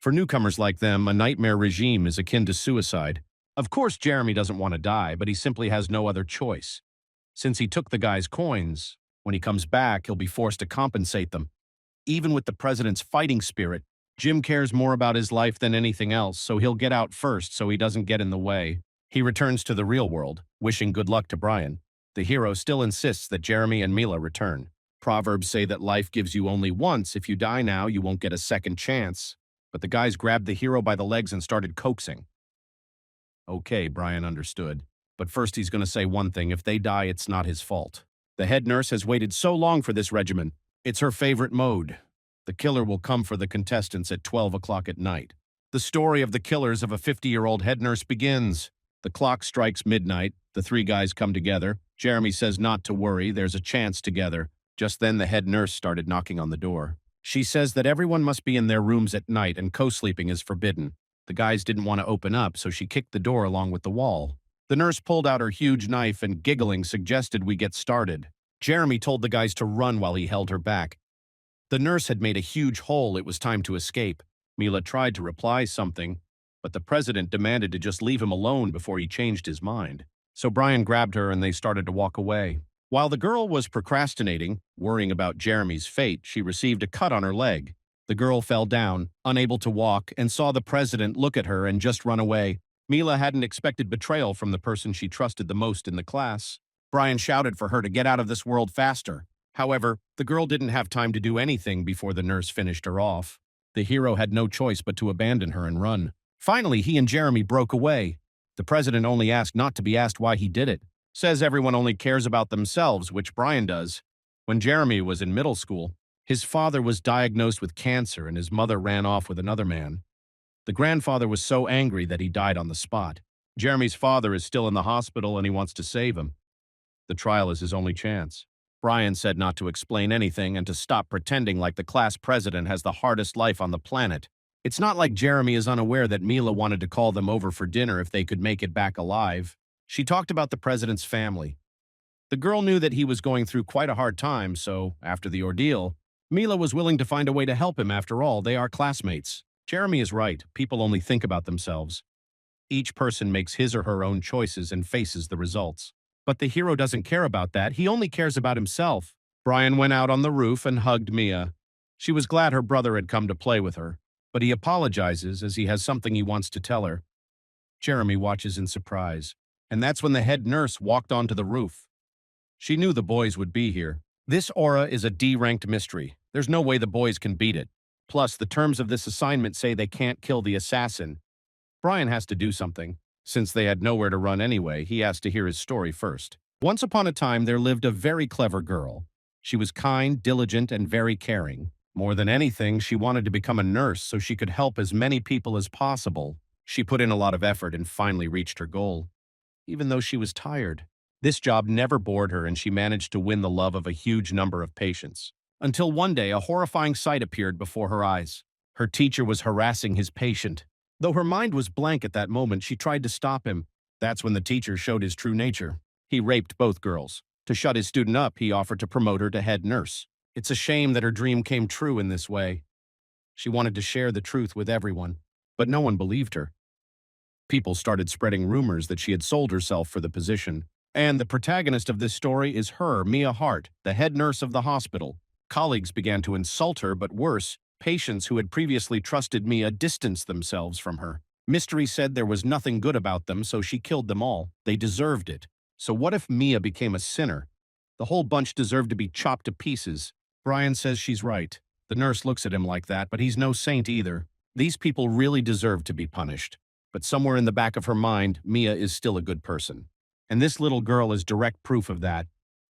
For newcomers like them, a nightmare regime is akin to suicide. Of course, Jeremy doesn't want to die, but he simply has no other choice. Since he took the guy's coins, when he comes back, he'll be forced to compensate them. Even with the president's fighting spirit, Jim cares more about his life than anything else, so he'll get out first so he doesn't get in the way. He returns to the real world, wishing good luck to Brian. The hero still insists that Jeremy and Mila return. Proverbs say that life gives you only once. If you die now, you won't get a second chance. But the guys grabbed the hero by the legs and started coaxing. Okay, Brian understood. But first he's going to say one thing. If they die, it's not his fault. The head nurse has waited so long for this regimen. It's her favorite mode. The killer will come for the contestants at 12 o'clock at night. The story of the killers of a 50-year-old head nurse begins. The clock strikes midnight. The three guys come together. Jeremy says not to worry, there's a chance together. Just then the head nurse started knocking on the door. She says that everyone must be in their rooms at night and co-sleeping is forbidden. The guys didn't want to open up, so she kicked the door along with the wall. The nurse pulled out her huge knife and, giggling, suggested we get started. Jeremy told the guys to run while he held her back. The nurse had made a huge hole. It was time to escape. Mila tried to reply something, but the president demanded to just leave him alone before he changed his mind. So Brian grabbed her and they started to walk away. While the girl was procrastinating, worrying about Jeremy's fate, she received a cut on her leg. The girl fell down, unable to walk, and saw the president look at her and just run away. Mila hadn't expected betrayal from the person she trusted the most in the class. Brian shouted for her to get out of this world faster. However, the girl didn't have time to do anything before the nurse finished her off. The hero had no choice but to abandon her and run. Finally, he and Jeremy broke away. The president only asked not to be asked why he did it. Says everyone only cares about themselves, which Brian does. When Jeremy was in middle school, his father was diagnosed with cancer and his mother ran off with another man. The grandfather was so angry that he died on the spot. Jeremy's father is still in the hospital and he wants to save him. The trial is his only chance. Brian said not to explain anything and to stop pretending like the class president has the hardest life on the planet. It's not like Jeremy is unaware that Mila wanted to call them over for dinner if they could make it back alive. She talked about the president's family. The girl knew that he was going through quite a hard time, so, after the ordeal, Mila was willing to find a way to help him. After all, they are classmates. Jeremy is right. People only think about themselves. Each person makes his or her own choices and faces the results. But the hero doesn't care about that. He only cares about himself. Brian went out on the roof and hugged Mia. She was glad her brother had come to play with her, but he apologizes as he has something he wants to tell her. Jeremy watches in surprise, and that's when the head nurse walked onto the roof. She knew the boys would be here. This aura is a D-ranked mystery. There's no way the boys can beat it. Plus, the terms of this assignment say they can't kill the assassin. Brian has to do something. Since they had nowhere to run anyway, he asked to hear his story first. Once upon a time, there lived a very clever girl. She was kind, diligent, and very caring. More than anything, she wanted to become a nurse so she could help as many people as possible. She put in a lot of effort and finally reached her goal, even though she was tired. This job never bored her, and she managed to win the love of a huge number of patients. Until one day, a horrifying sight appeared before her eyes. Her teacher was harassing his patient. Though her mind was blank at that moment, she tried to stop him. That's when the teacher showed his true nature. He raped both girls. To shut his student up, he offered to promote her to head nurse. It's a shame that her dream came true in this way. She wanted to share the truth with everyone, but no one believed her. People started spreading rumors that she had sold herself for the position. And the protagonist of this story is her, Mia Hart, the head nurse of the hospital. Colleagues began to insult her, but worse, patients who had previously trusted Mia distanced themselves from her. Mystery said there was nothing good about them, so she killed them all. They deserved it. So what if Mia became a sinner? The whole bunch deserved to be chopped to pieces. Brian says she's right. The nurse looks at him like that, but he's no saint either. These people really deserve to be punished. But somewhere in the back of her mind, Mia is still a good person. And this little girl is direct proof of that.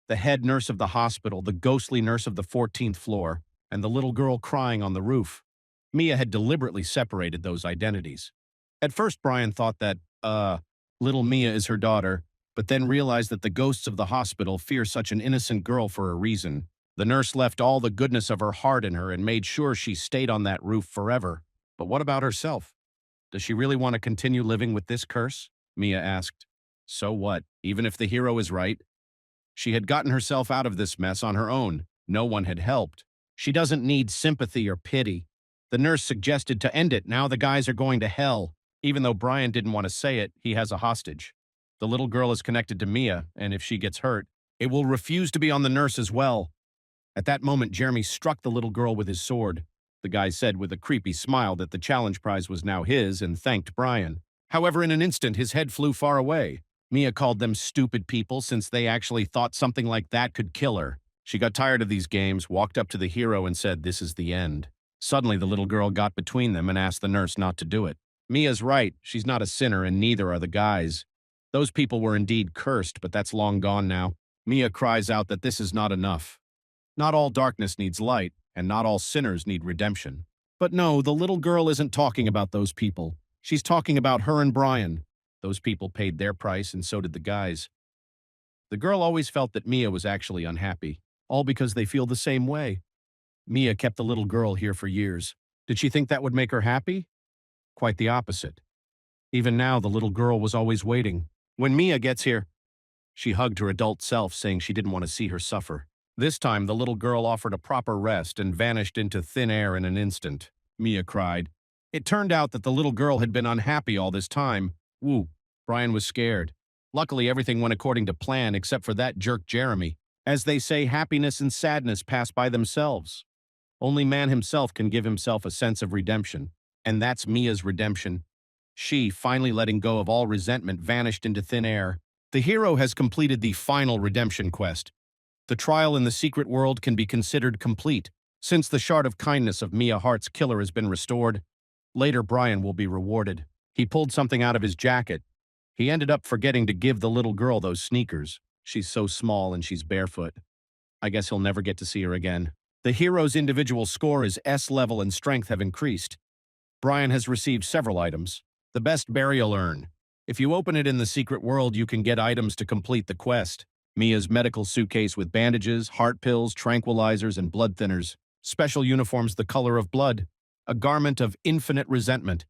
The head nurse of the hospital, the ghostly nurse of the 14th floor, and the little girl crying on the roof. Mia had deliberately separated those identities. At first, Brian thought that, little Mia is her daughter, but then realized that the ghosts of the hospital fear such an innocent girl for a reason. The nurse left all the goodness of her heart in her and made sure she stayed on that roof forever. But what about herself? Does she really want to continue living with this curse? Mia asked. So what, even if the hero is right? She had gotten herself out of this mess on her own. No one had helped. She doesn't need sympathy or pity. The nurse suggested to end it. Now the guys are going to hell. Even though Brian didn't want to say it, he has a hostage. The little girl is connected to Mia, and if she gets hurt, it will refuse to be on the nurse as well. At that moment, Jeremy struck the little girl with his sword. The guy said with a creepy smile that the challenge prize was now his and thanked Brian. However, in an instant, his head flew far away. Mia called them stupid people since they actually thought something like that could kill her. She got tired of these games, walked up to the hero and said, "This is the end." Suddenly, the little girl got between them and asked the nurse not to do it. Mia's right. She's not a sinner, and neither are the guys. Those people were indeed cursed, but that's long gone now. Mia cries out that this is not enough. Not all darkness needs light, and not all sinners need redemption. But no, the little girl isn't talking about those people. She's talking about her and Brian. Those people paid their price, and so did the guys. The girl always felt that Mia was actually unhappy, all because they feel the same way. Mia kept the little girl here for years. Did she think that would make her happy? Quite the opposite. Even now, the little girl was always waiting. When Mia gets here, she hugged her adult self, saying she didn't want to see her suffer. This time, the little girl offered a proper rest and vanished into thin air in an instant. Mia cried. It turned out that the little girl had been unhappy all this time. Woo. Brian was scared. Luckily, everything went according to plan except for that jerk Jeremy. As they say, happiness and sadness pass by themselves. Only man himself can give himself a sense of redemption. And that's Mia's redemption. She, finally letting go of all resentment, vanished into thin air. The hero has completed the final redemption quest. The trial in the secret world can be considered complete, since the shard of kindness of Mia Hart's killer has been restored. Later, Brian will be rewarded. He pulled something out of his jacket. He ended up forgetting to give the little girl those sneakers. She's so small and she's barefoot. I guess he'll never get to see her again. The hero's individual score is S level and strength have increased. Brian has received several items. The best burial urn. If you open it in the secret world, you can get items to complete the quest. Mia's medical suitcase with bandages, heart pills, tranquilizers, and blood thinners. Special uniforms the color of blood. A garment of infinite resentment.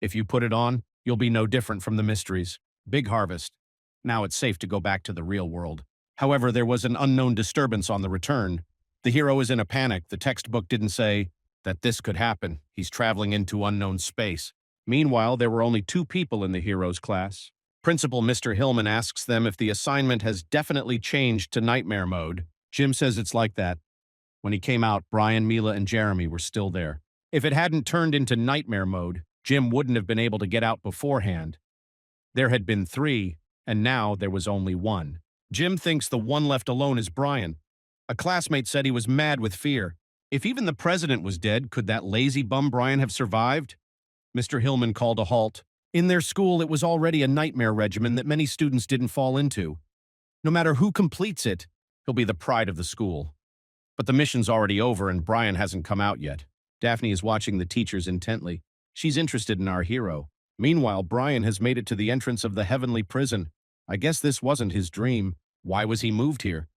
If you put it on, you'll be no different from the mysteries. Big harvest. Now it's safe to go back to the real world. However, there was an unknown disturbance on the return. The hero is in a panic. The textbook didn't say that this could happen. He's traveling into unknown space. Meanwhile, there were only 2 people in the hero's class. Principal Mr. Hillman asks them if the assignment has definitely changed to nightmare mode. Jim says it's like that. When he came out, Brian, Mila, and Jeremy were still there. If it hadn't turned into nightmare mode, Jim wouldn't have been able to get out beforehand. There had been 3, and now there was only 1. Jim thinks the one left alone is Brian. A classmate said he was mad with fear. If even the president was dead, could that lazy bum Brian have survived? Mr. Hillman called a halt. In their school, it was already a nightmare regimen that many students didn't fall into. No matter who completes it, he'll be the pride of the school. But the mission's already over and Brian hasn't come out yet. Daphne is watching the teachers intently. She's interested in our hero. Meanwhile, Brian has made it to the entrance of the heavenly prison. I guess this wasn't his dream. Why was he moved here?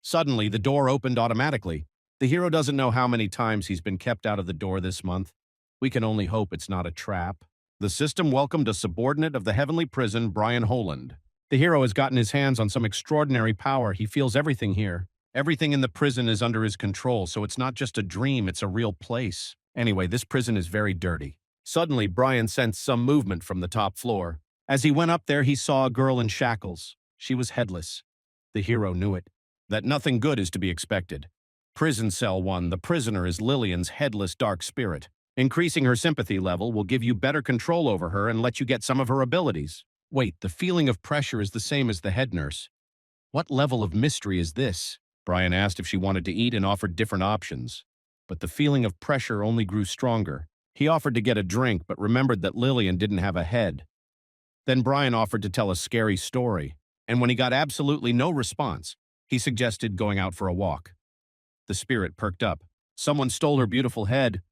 Suddenly, the door opened automatically. The hero doesn't know how many times he's been kept out of the door this month. We can only hope it's not a trap. The system welcomed a subordinate of the heavenly prison, Brian Holland. The hero has gotten his hands on some extraordinary power. He feels everything here. Everything in the prison is under his control, so it's not just a dream, it's a real place. Anyway, this prison is very dirty. Suddenly, Brian sensed some movement from the top floor. As he went up there, he saw a girl in shackles. She was headless. The hero knew it. That nothing good is to be expected. Prison Cell 1, the prisoner is Lillian's headless dark spirit. Increasing her sympathy level will give you better control over her and let you get some of her abilities. Wait, the feeling of pressure is the same as the head nurse. What level of mystery is this? Brian asked if she wanted to eat and offered different options. But the feeling of pressure only grew stronger. He offered to get a drink, but remembered that Lillian didn't have a head. Then Brian offered to tell a scary story, and when he got absolutely no response, he suggested going out for a walk. The spirit perked up. Someone stole her beautiful head,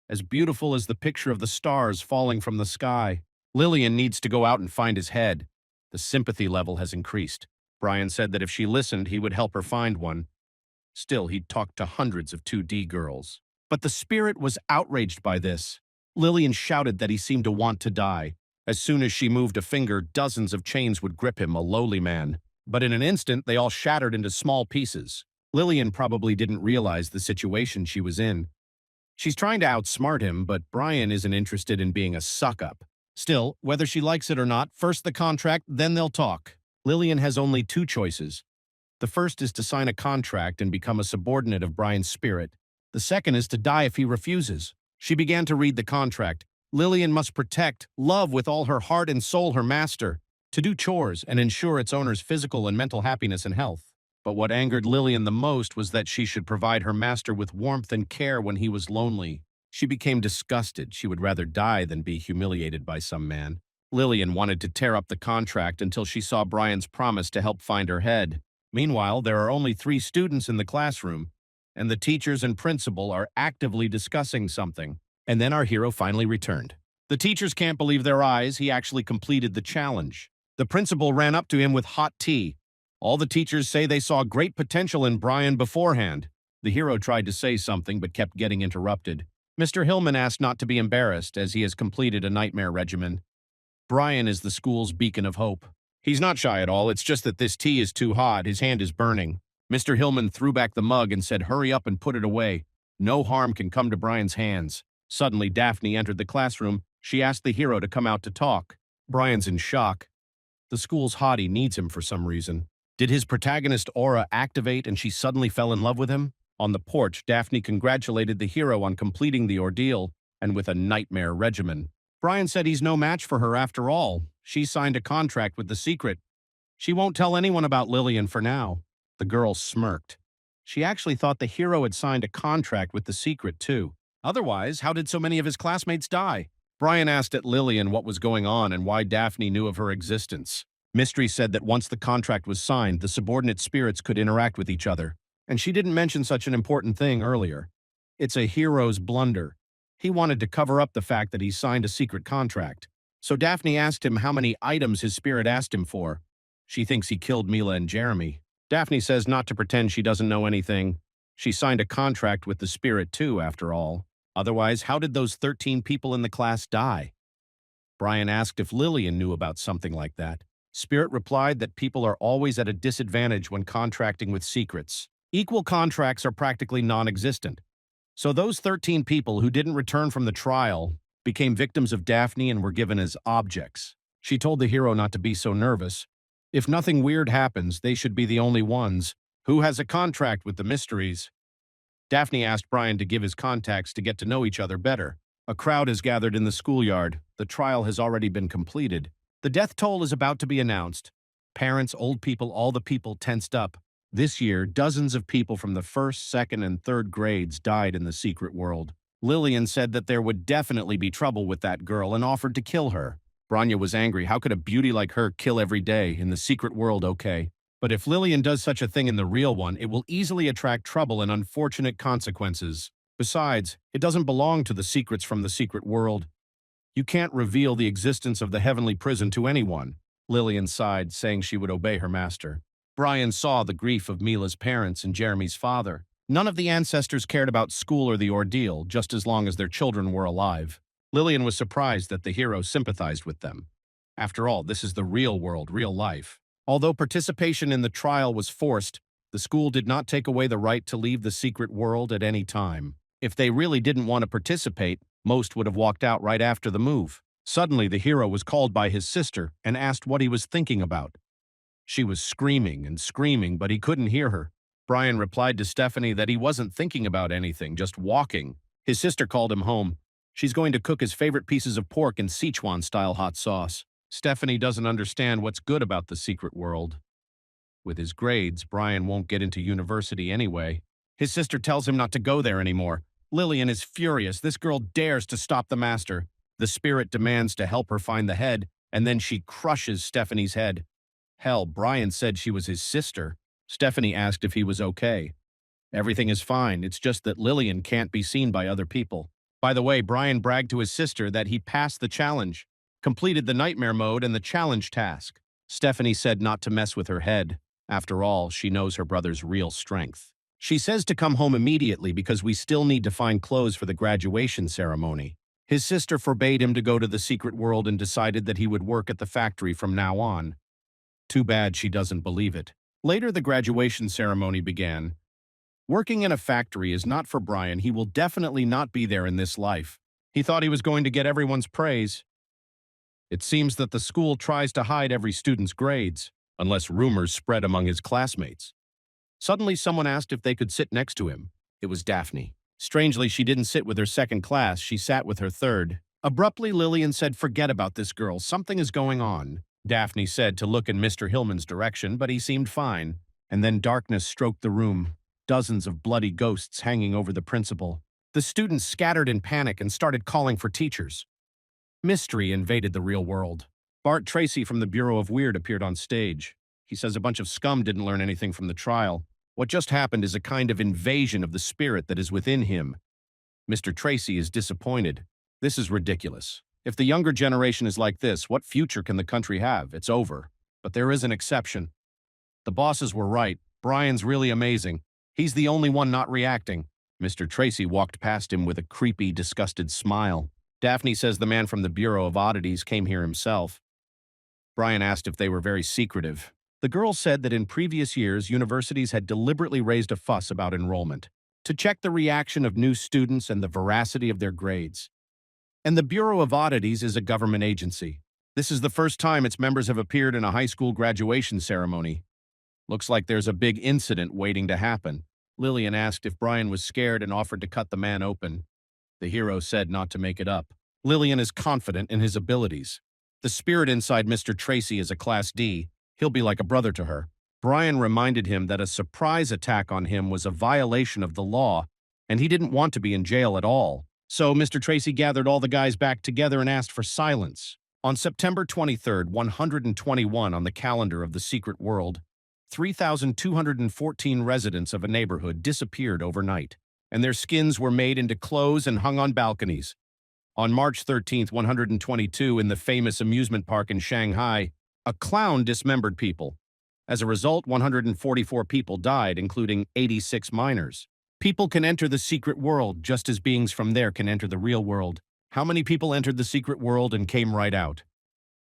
as beautiful as the picture of the stars falling from the sky. Lillian needs to go out and find his head. The sympathy level has increased. Brian said that if she listened, he would help her find one. Still, he'd talked to hundreds of 2D girls. But the spirit was outraged by this. Lillian shouted that he seemed to want to die. As soon as she moved a finger, dozens of chains would grip him, a lowly man. But in an instant, they all shattered into small pieces. Lillian probably didn't realize the situation she was in. She's trying to outsmart him, but Brian isn't interested in being a suck-up. Still, whether she likes it or not, first the contract, then they'll talk. Lillian has only 2 choices. The first is to sign a contract and become a subordinate of Brian's spirit. The second is to die if he refuses. She began to read the contract. Lillian must protect, love with all her heart and soul her master, to do chores and ensure its owner's physical and mental happiness and health. But what angered Lillian the most was that she should provide her master with warmth and care when he was lonely. She became disgusted. She would rather die than be humiliated by some man. Lillian wanted to tear up the contract until she saw Brian's promise to help find her head. Meanwhile, there are only 3 students in the classroom, and the teachers and principal are actively discussing something. And then our hero finally returned. The teachers can't believe their eyes. He actually completed the challenge. The principal ran up to him with hot tea. All the teachers say they saw great potential in Brian beforehand. The hero tried to say something but kept getting interrupted. Mr. Hillman asked not to be embarrassed as he has completed a nightmare regimen. Brian is the school's beacon of hope. He's not shy at all, it's just that this tea is too hot, his hand is burning. Mr. Hillman threw back the mug and said, "Hurry up and put it away. No harm can come to Brian's hands." Suddenly, Daphne entered the classroom. She asked the hero to come out to talk. Brian's in shock. The school's hottie needs him for some reason. Did his protagonist aura activate and she suddenly fell in love with him? On the porch, Daphne congratulated the hero on completing the ordeal and with a nightmare regimen. Brian said he's no match for her after all. She signed a contract with the secret. She won't tell anyone about Lillian for now. The girl smirked. She actually thought the hero had signed a contract with the secret too. Otherwise, how did so many of his classmates die? Brian asked at Lillian what was going on and why Daphne knew of her existence. Mystery said that once the contract was signed, the subordinate spirits could interact with each other. And she didn't mention such an important thing earlier. It's a hero's blunder. He wanted to cover up the fact that he signed a secret contract. So Daphne asked him how many items his spirit asked him for. She thinks he killed Mila and Jeremy. Daphne says not to pretend she doesn't know anything. She signed a contract with the spirit too, after all. Otherwise, how did those 13 people in the class die? Brian asked if Lillian knew about something like that. Spirit replied that people are always at a disadvantage when contracting with secrets. Equal contracts are practically non-existent. So those 13 people who didn't return from the trial became victims of Daphne and were given as objects. She told the hero not to be so nervous. If nothing weird happens, they should be the only ones. Who has a contract with the mysteries? Daphne asked Brian to give his contacts to get to know each other better. A crowd has gathered in the schoolyard. The trial has already been completed. The death toll is about to be announced. Parents, old people, all the people tensed up. This year, dozens of people from the first, second, and third grades died in the secret world. Lillian said that there would definitely be trouble with that girl and offered to kill her. Branya was angry. How could a beauty like her kill every day? In the secret world, okay. But if Lillian does such a thing in the real one, it will easily attract trouble and unfortunate consequences. Besides, it doesn't belong to the secrets from the secret world. You can't reveal the existence of the heavenly prison to anyone. Lillian sighed, saying she would obey her master. Brian saw the grief of Mila's parents and Jeremy's father. None of the ancestors cared about school or the ordeal, just as long as their children were alive. Lillian was surprised that the hero sympathized with them. After all, this is the real world, real life. Although participation in the trial was forced, the school did not take away the right to leave the secret world at any time. If they really didn't want to participate, most would have walked out right after the move. Suddenly, the hero was called by his sister and asked what he was thinking about. She was screaming and screaming, but he couldn't hear her. Brian replied to Stephanie that he wasn't thinking about anything, just walking. His sister called him home. She's going to cook his favorite pieces of pork in Sichuan-style hot sauce. Stephanie doesn't understand what's good about the secret world. With his grades, Brian won't get into university anyway. His sister tells him not to go there anymore. Lillian is furious. This girl dares to stop the master. The spirit demands to help her find the head, and then she crushes Stephanie's head. Hell, Brian said she was his sister. Stephanie asked if he was okay. Everything is fine, it's just that Lillian can't be seen by other people. By the way, Brian bragged to his sister that he passed the challenge, completed the nightmare mode and the challenge task. Stephanie said not to mess with her head. After all, she knows her brother's real strength. She says to come home immediately because we still need to find clothes for the graduation ceremony. His sister forbade him to go to the secret world and decided that he would work at the factory from now on. Too bad she doesn't believe it. Later, the graduation ceremony began. Working in a factory is not for Brian. He will definitely not be there in this life. He thought he was going to get everyone's praise. It seems that the school tries to hide every student's grades, unless rumors spread among his classmates. Suddenly, someone asked if they could sit next to him. It was Daphne. Strangely, she didn't sit with her second class. She sat with her third. Abruptly, Lillian said, "Forget about this girl. Something is going on." Daphne said to look in Mr. Hillman's direction, but he seemed fine. And then darkness stroked the room, dozens of bloody ghosts hanging over the principal. The students scattered in panic and started calling for teachers. Mystery invaded the real world. Bart Tracy from the Bureau of Weird appeared on stage. He says a bunch of scum didn't learn anything from the trial. What just happened is a kind of invasion of the spirit that is within him. Mr. Tracy is disappointed. This is ridiculous. If the younger generation is like this, what future can the country have? It's over. But there is an exception. The bosses were right. Brian's really amazing. He's the only one not reacting. Mr. Tracy walked past him with a creepy, disgusted smile. Daphne says the man from the Bureau of Oddities came here himself. Brian asked if they were very secretive. The girl said that in previous years, universities had deliberately raised a fuss about enrollment to check the reaction of new students and the veracity of their grades. And the Bureau of Oddities is a government agency. This is the first time its members have appeared in a high school graduation ceremony. Looks like there's a big incident waiting to happen. Lillian asked if Brian was scared and offered to cut the man open. The hero said not to make it up. Lillian is confident in his abilities. The spirit inside Mr. Tracy is a Class D. He'll be like a brother to her. Brian reminded him that a surprise attack on him was a violation of the law, and he didn't want to be in jail at all. So Mr. Tracy gathered all the guys back together and asked for silence. On September 23rd, 121 on the calendar of the secret world, 3,214 residents of a neighborhood disappeared overnight, and their skins were made into clothes and hung on balconies. On March 13th, 122, in the famous amusement park in Shanghai, a clown dismembered people. As a result, 144 people died, including 86 minors. People can enter the secret world just as beings from there can enter the real world. How many people entered the secret world and came right out?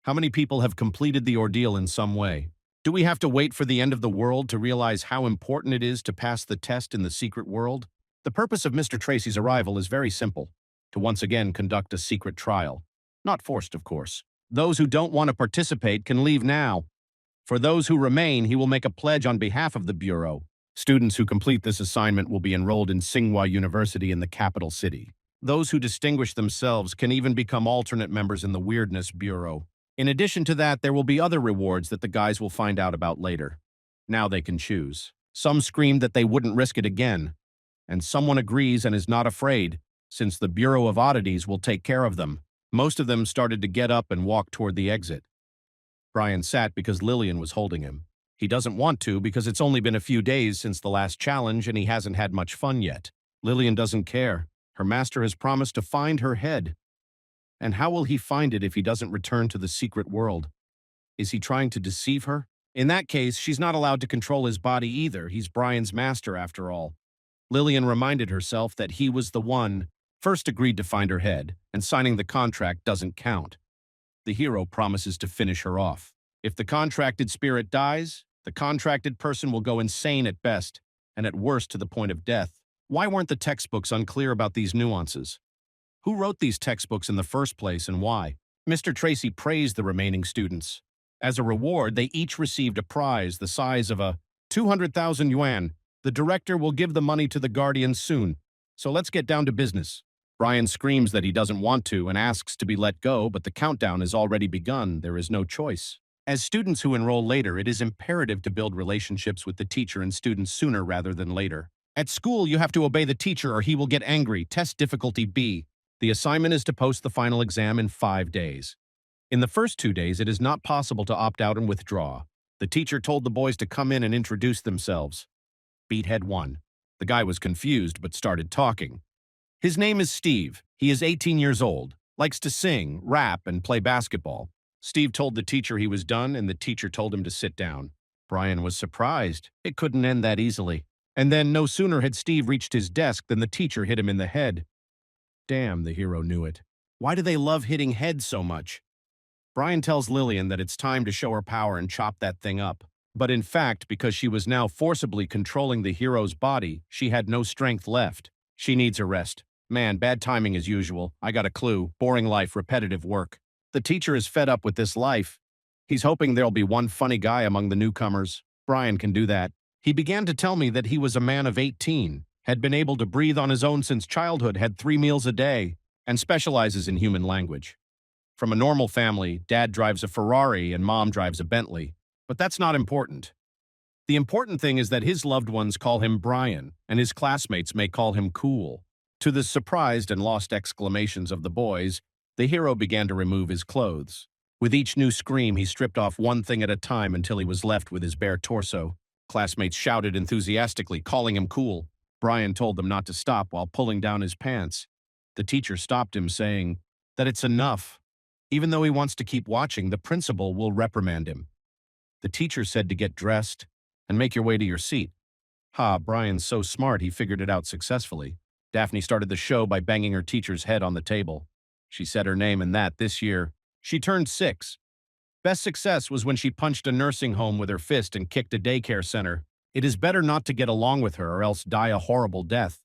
How many people have completed the ordeal in some way? Do we have to wait for the end of the world to realize how important it is to pass the test in the secret world? The purpose of Mr. Tracy's arrival is very simple: to once again conduct a secret trial. Not forced, of course. Those who don't want to participate can leave now. For those who remain, he will make a pledge on behalf of the Bureau. Students who complete this assignment will be enrolled in Tsinghua University in the capital city. Those who distinguish themselves can even become alternate members in the Weirdness Bureau. In addition to that, there will be other rewards that the guys will find out about later. Now they can choose. Some screamed that they wouldn't risk it again, and someone agrees and is not afraid, since the Bureau of Oddities will take care of them. Most of them started to get up and walk toward the exit. Brian sat because Lillian was holding him. He doesn't want to because it's only been a few days since the last challenge and he hasn't had much fun yet. Lillian doesn't care. Her master has promised to find her head. And how will he find it if he doesn't return to the secret world? Is he trying to deceive her? In that case, she's not allowed to control his body either. He's Brian's master after all. Lillian reminded herself that he was the one first agreed to find her head, and signing the contract doesn't count. The hero promises to finish her off. If the contracted spirit dies, the contracted person will go insane at best, and at worst to the point of death. Why weren't the textbooks unclear about these nuances? Who wrote these textbooks in the first place and why? Mr. Tracy praised the remaining students. As a reward, they each received a prize the size of a 200,000 yuan. The director will give the money to the guardians soon, so let's get down to business. Brian screams that he doesn't want to and asks to be let go, but the countdown has already begun. There is no choice. As students who enroll later, it is imperative to build relationships with the teacher and students sooner rather than later. At school, you have to obey the teacher or he will get angry. Test difficulty B. The assignment is to post the final exam in 5 days. In the first 2 days, it is not possible to opt out and withdraw. The teacher told the boys to come in and introduce themselves. Beathead 1. The guy was confused but started talking. His name is Steve. He is 18 years old, likes to sing, rap, and play basketball. Steve told the teacher he was done, and the teacher told him to sit down. Brian was surprised. It couldn't end that easily. And then, no sooner had Steve reached his desk than the teacher hit him in the head. Damn, the hero knew it. Why do they love hitting heads so much? Brian tells Lillian that it's time to show her power and chop that thing up. But in fact, because she was now forcibly controlling the hero's body, she had no strength left. She needs a rest. Man, bad timing as usual. I got a clue. Boring life, repetitive work. The teacher is fed up with this life. He's hoping there'll be one funny guy among the newcomers. Brian can do that. He began to tell me that he was a man of 18, had been able to breathe on his own since childhood, had 3 meals a day, and specializes in human language. From a normal family, dad drives a Ferrari and mom drives a Bentley. But that's not important. The important thing is that his loved ones call him Brian, and his classmates may call him cool. To the surprised and lost exclamations of the boys, the hero began to remove his clothes. With each new scream, he stripped off one thing at a time until he was left with his bare torso. Classmates shouted enthusiastically, calling him cool. Brian told them not to stop while pulling down his pants. The teacher stopped him, saying that it's enough. Even though he wants to keep watching, the principal will reprimand him. The teacher said to get dressed and make your way to your seat. Brian's so smart he figured it out successfully. Daphne started the show by banging her teacher's head on the table. She said her name and that this year. She turned 6. Best success was when she punched a nursing home with her fist and kicked a daycare center. It is better not to get along with her or else die a horrible death.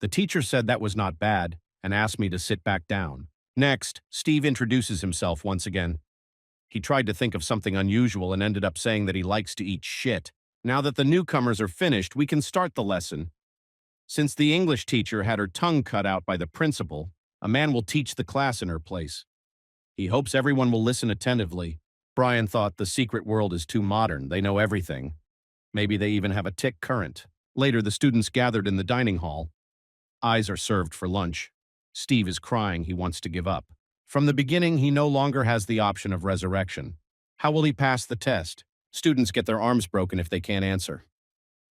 The teacher said that was not bad and asked me to sit back down. Next, Steve introduces himself once again. He tried to think of something unusual and ended up saying that he likes to eat shit. Now that the newcomers are finished, we can start the lesson. Since the English teacher had her tongue cut out by the principal, a man will teach the class in her place. He hopes everyone will listen attentively. Brian thought the secret world is too modern. They know everything. Maybe they even have a tick current. Later, the students gathered in the dining hall. Eyes are served for lunch. Steve is crying. He wants to give up. From the beginning, he no longer has the option of resurrection. How will he pass the test? Students get their arms broken if they can't answer.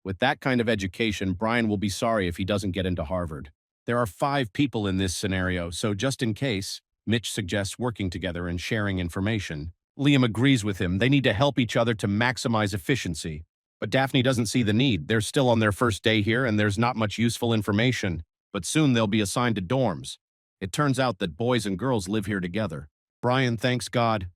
With that kind of education, Brian will be sorry if he doesn't get into Harvard. There are 5 people in this scenario, so just in case, Mitch suggests working together and sharing information. Liam agrees with him. They need to help each other to maximize efficiency. But Daphne doesn't see the need. They're still on their first day here, and there's not much useful information. But soon they'll be assigned to dorms. It turns out that boys and girls live here together. Brian thanks God.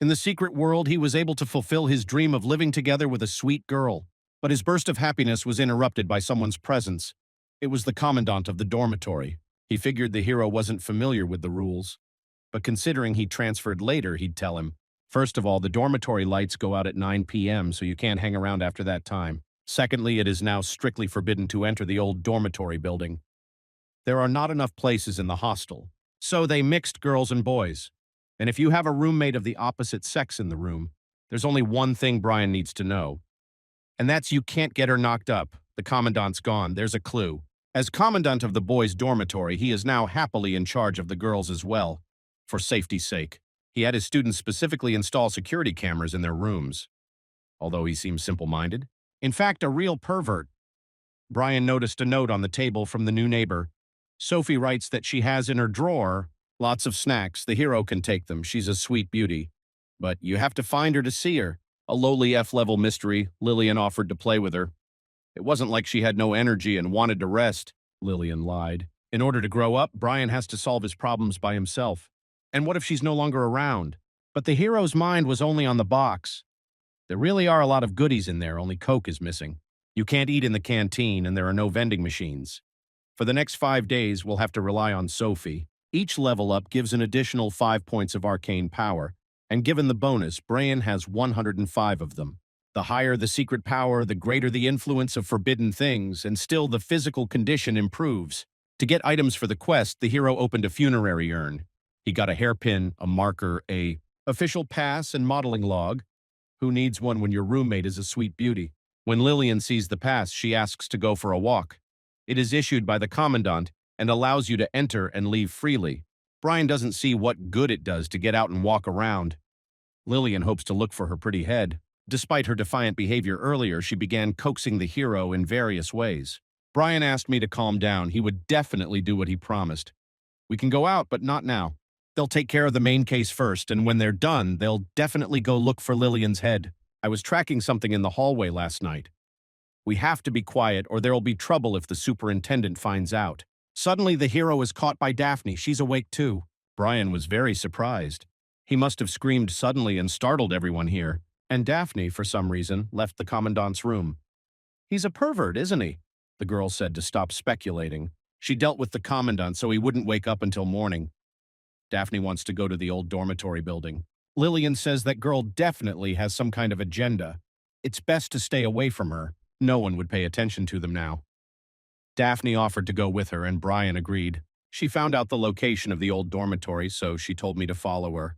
In the secret world, he was able to fulfill his dream of living together with a sweet girl. But his burst of happiness was interrupted by someone's presence. It was the commandant of the dormitory. He figured the hero wasn't familiar with the rules. But considering he transferred later, he'd tell him. First of all, the dormitory lights go out at 9 p.m., so you can't hang around after that time. Secondly, it is now strictly forbidden to enter the old dormitory building. There are not enough places in the hostel, so they mixed girls and boys. And if you have a roommate of the opposite sex in the room, there's only one thing Brian needs to know. And that's you can't get her knocked up. The commandant's gone. There's a clue. As commandant of the boys' dormitory, he is now happily in charge of the girls as well, for safety's sake. He had his students specifically install security cameras in their rooms, although he seems simple-minded. In fact, a real pervert. Brian noticed a note on the table from the new neighbor. Sophie writes that she has in her drawer lots of snacks. The hero can take them. She's a sweet beauty. But you have to find her to see her. A lowly F-level mystery. Lillian offered to play with her. It wasn't like she had no energy and wanted to rest, Lillian lied. In order to grow up, Brian has to solve his problems by himself. And what if she's no longer around? But the hero's mind was only on the box. There really are a lot of goodies in there, only Coke is missing. You can't eat in the canteen, and there are no vending machines. For the next 5 days, we'll have to rely on Sophie. Each level up gives an additional 5 points of arcane power, and given the bonus, Brian has 105 of them. The higher the secret power, the greater the influence of forbidden things, and still the physical condition improves. To get items for the quest, the hero opened a funerary urn. He got a hairpin, a marker, a official pass, and modeling log. Who needs one when your roommate is a sweet beauty? When Lillian sees the pass, she asks to go for a walk. It is issued by the commandant and allows you to enter and leave freely. Brian doesn't see what good it does to get out and walk around. Lillian hopes to look for her pretty head. Despite her defiant behavior earlier, she began coaxing the hero in various ways. Brian asked me to calm down. He would definitely do what he promised. We can go out, but not now. They'll take care of the main case first, and when they're done, they'll definitely go look for Lillian's head. I was tracking something in the hallway last night. We have to be quiet, or there'll be trouble if the superintendent finds out. Suddenly, the hero is caught by Daphne. She's awake too. Brian was very surprised. He must have screamed suddenly and startled everyone here. And Daphne, for some reason, left the commandant's room. He's a pervert, isn't he? The girl said to stop speculating. She dealt with the commandant so he wouldn't wake up until morning. Daphne wants to go to the old dormitory building. Lillian says that girl definitely has some kind of agenda. It's best to stay away from her. No one would pay attention to them now. Daphne offered to go with her, and Brian agreed. She found out the location of the old dormitory, so she told me to follow her.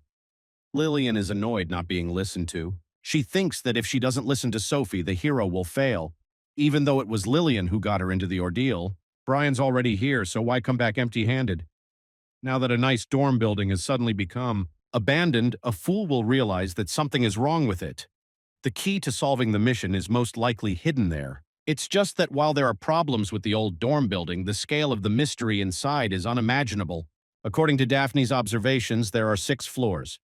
Lillian is annoyed not being listened to. She thinks that if she doesn't listen to Sophie, the hero will fail. Even though it was Lillian who got her into the ordeal, Brian's already here, so why come back empty-handed? Now that a nice dorm building has suddenly become abandoned, a fool will realize that something is wrong with it. The key to solving the mission is most likely hidden there. It's just that while there are problems with the old dorm building, the scale of the mystery inside is unimaginable. According to Daphne's observations, there are 6 floors.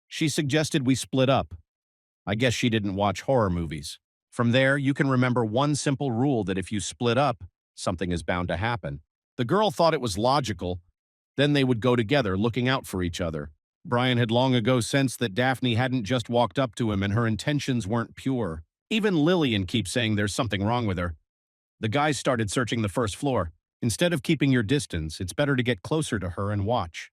She suggested we split up. I guess she didn't watch horror movies. From there, you can remember one simple rule that if you split up, something is bound to happen. The girl thought it was logical. Then they would go together, looking out for each other. Brian had long ago sensed that Daphne hadn't just walked up to him and her intentions weren't pure. Even Lillian keeps saying there's something wrong with her. The guys started searching the first floor. Instead of keeping your distance, it's better to get closer to her and watch.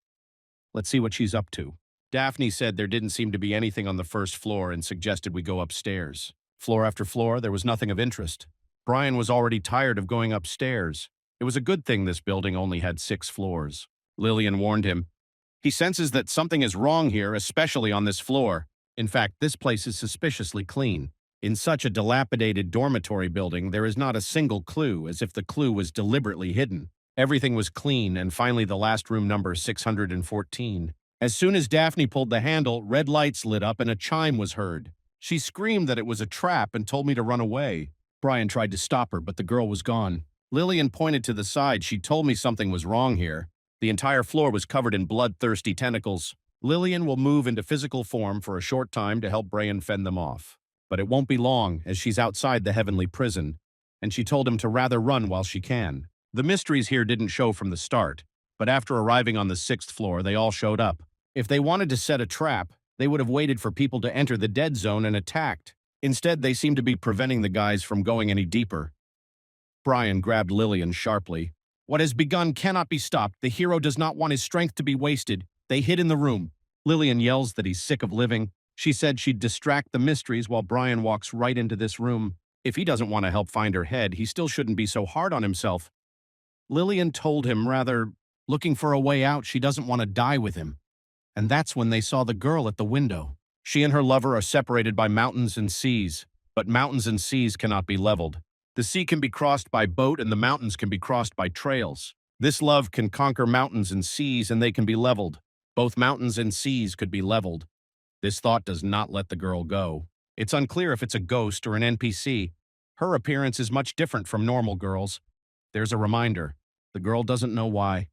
Let's see what she's up to. Daphne said there didn't seem to be anything on the first floor and suggested we go upstairs. Floor after floor, there was nothing of interest. Brian was already tired of going upstairs. It was a good thing this building only had 6 floors. Lillian warned him. He senses that something is wrong here, especially on this floor. In fact, this place is suspiciously clean. In such a dilapidated dormitory building, there is not a single clue, as if the clue was deliberately hidden. Everything was clean, and finally the last room, number 614. As soon as Daphne pulled the handle, red lights lit up and a chime was heard. She screamed that it was a trap and told me to run away. Brian tried to stop her, but the girl was gone. Lillian pointed to the side. She told me something was wrong here. The entire floor was covered in bloodthirsty tentacles. Lillian will move into physical form for a short time to help Brian fend them off. But it won't be long, as she's outside the heavenly prison, and she told him to rather run while she can. The mysteries here didn't show from the start, but after arriving on the 6th floor, they all showed up. If they wanted to set a trap, they would have waited for people to enter the dead zone and attacked. Instead, they seemed to be preventing the guys from going any deeper. Brian grabbed Lillian sharply. What has begun cannot be stopped. The hero does not want his strength to be wasted. They hid in the room. Lillian yells that he's sick of living. She said she'd distract the mysteries while Brian walks right into this room. If he doesn't want to help find her head, he still shouldn't be so hard on himself. Lillian told him, rather, looking for a way out, she doesn't want to die with him. And that's when they saw the girl at the window. She and her lover are separated by mountains and seas, but mountains and seas cannot be leveled. The sea can be crossed by boat and the mountains can be crossed by trails. This love can conquer mountains and seas and they can be leveled. Both mountains and seas could be leveled. This thought does not let the girl go. It's unclear if it's a ghost or an NPC. Her appearance is much different from normal girls. There's a reminder. The girl doesn't know why.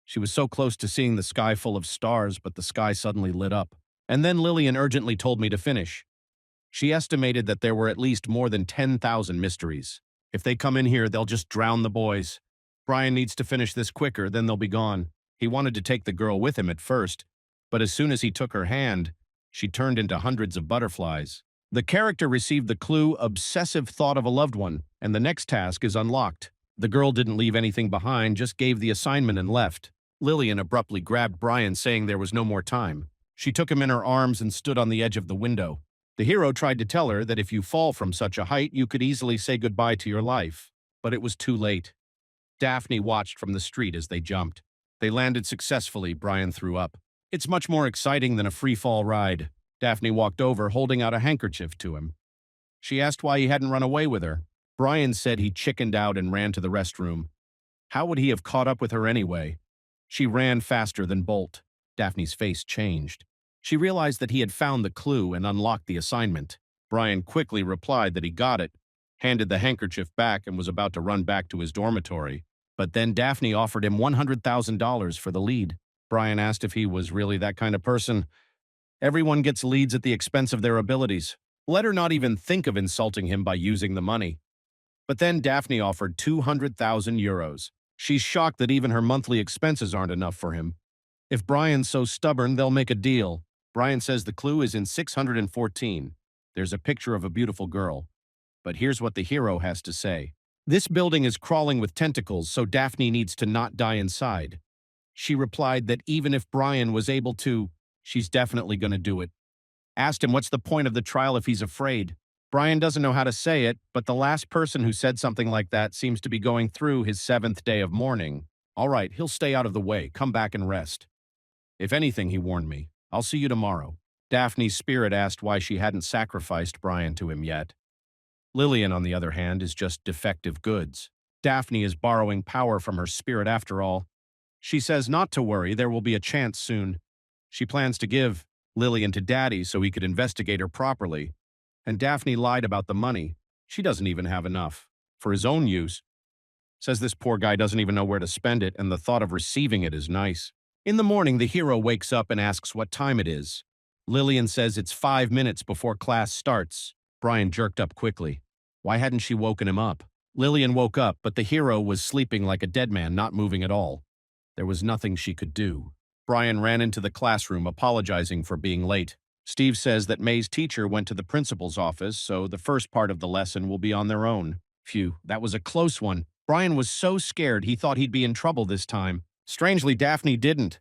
She was so close to seeing the sky full of stars, but the sky suddenly lit up. And then Lillian urgently told me to finish. She estimated that there were at least more than 10,000 mysteries. If they come in here, they'll just drown the boys. Brian needs to finish this quicker, then they'll be gone. He wanted to take the girl with him at first, but as soon as he took her hand, she turned into hundreds of butterflies. The character received the clue, obsessive thought of a loved one, and the next task is unlocked. The girl didn't leave anything behind, just gave the assignment and left. Lillian abruptly grabbed Brian, saying there was no more time. She took him in her arms and stood on the edge of the window. The hero tried to tell her that if you fall from such a height, you could easily say goodbye to your life. But it was too late. Daphne watched from the street as they jumped. They landed successfully. Brian threw up. It's much more exciting than a free-fall ride. Daphne walked over, holding out a handkerchief to him. She asked why he hadn't run away with her. Brian said he chickened out and ran to the restroom. How would he have caught up with her anyway? She ran faster than Bolt. Daphne's face changed. She realized that he had found the clue and unlocked the assignment. Brian quickly replied that he got it, handed the handkerchief back, and was about to run back to his dormitory. But then Daphne offered him $100,000 for the lead. Brian asked if he was really that kind of person. Everyone gets leads at the expense of their abilities. Let her not even think of insulting him by using the money. But then Daphne offered 200,000 euros. She's shocked that even her monthly expenses aren't enough for him. If Brian's so stubborn, they'll make a deal. Brian says the clue is in 614. There's a picture of a beautiful girl. But here's what the hero has to say. This building is crawling with tentacles, so Daphne needs to not die inside. She replied that even if Brian was able to, she's definitely going to do it. Asked him what's the point of the trial if he's afraid. Brian doesn't know how to say it, but the last person who said something like that seems to be going through his 7th day of mourning. All right, he'll stay out of the way. Come back and rest. If anything, he warned me, I'll see you tomorrow. Daphne's spirit asked why she hadn't sacrificed Brian to him yet. Lillian, on the other hand, is just defective goods. Daphne is borrowing power from her spirit after all. She says not to worry, there will be a chance soon. She plans to give Lillian to Daddy so he could investigate her properly. And Daphne lied about the money. She doesn't even have enough. For his own use. Says this poor guy doesn't even know where to spend it, and the thought of receiving it is nice. In the morning, the hero wakes up and asks what time it is. Lillian says it's 5 minutes before class starts. Brian jerked up quickly. Why hadn't she woken him up? Lillian woke up, but the hero was sleeping like a dead man, not moving at all. There was nothing she could do. Brian ran into the classroom, apologizing for being late. Steve says that May's teacher went to the principal's office, so the first part of the lesson will be on their own. Phew, that was a close one. Brian was so scared he thought he'd be in trouble this time. Strangely, Daphne didn't.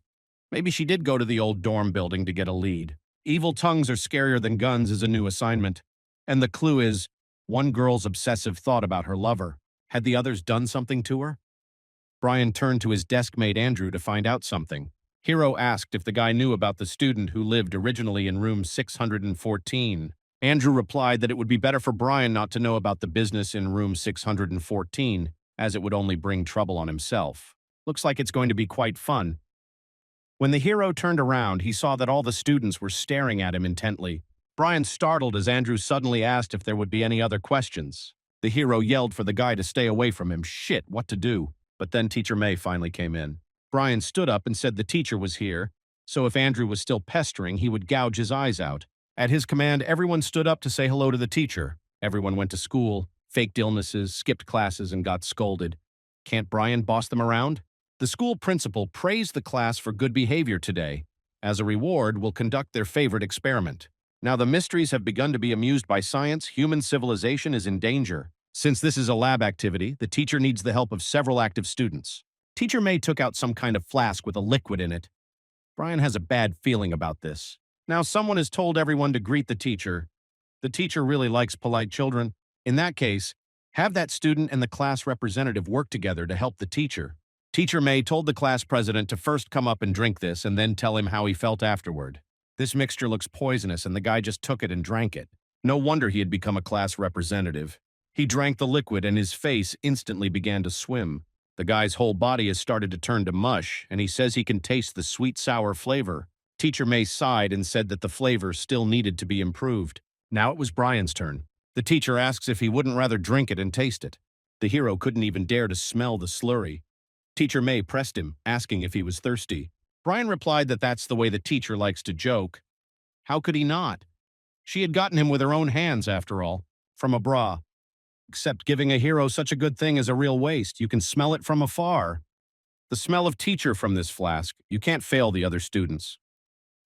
Maybe she did go to the old dorm building to get a lead. Evil tongues are scarier than guns is a new assignment. And the clue is, one girl's obsessive thought about her lover. Had the others done something to her? Brian turned to his desk mate Andrew to find out something. Hero asked if the guy knew about the student who lived originally in room 614. Andrew replied that it would be better for Brian not to know about the business in room 614, as it would only bring trouble on himself. Looks like it's going to be quite fun. When the hero turned around, he saw that all the students were staring at him intently. Brian startled as Andrew suddenly asked if there would be any other questions. The hero yelled for the guy to stay away from him. Shit, what to do? But then Teacher May finally came in. Brian stood up and said the teacher was here, so if Andrew was still pestering, he would gouge his eyes out. At his command, everyone stood up to say hello to the teacher. Everyone went to school, faked illnesses, skipped classes, and got scolded. Can't Brian boss them around? The school principal praised the class for good behavior today. As a reward, we'll conduct their favorite experiment. Now the mysteries have begun to be amused by science. Human civilization is in danger. Since this is a lab activity, the teacher needs the help of several active students. Teacher May took out some kind of flask with a liquid in it. Brian has a bad feeling about this. Now someone has told everyone to greet the teacher. The teacher really likes polite children. In that case, have that student and the class representative work together to help the teacher. Teacher May told the class president to first come up and drink this and then tell him how he felt afterward. This mixture looks poisonous and the guy just took it and drank it. No wonder he had become a class representative. He drank the liquid and his face instantly began to swim. The guy's whole body has started to turn to mush, and he says he can taste the sweet-sour flavor. Teacher May sighed and said that the flavor still needed to be improved. Now it was Brian's turn. The teacher asks if he wouldn't rather drink it and taste it. The hero couldn't even dare to smell the slurry. Teacher May pressed him, asking if he was thirsty. Brian replied that that's the way the teacher likes to joke. How could he not? She had gotten him with her own hands, after all, from a bra. Except giving a hero such a good thing is a real waste. You can smell it from afar. The smell of teacher from this flask. You can't fail the other students.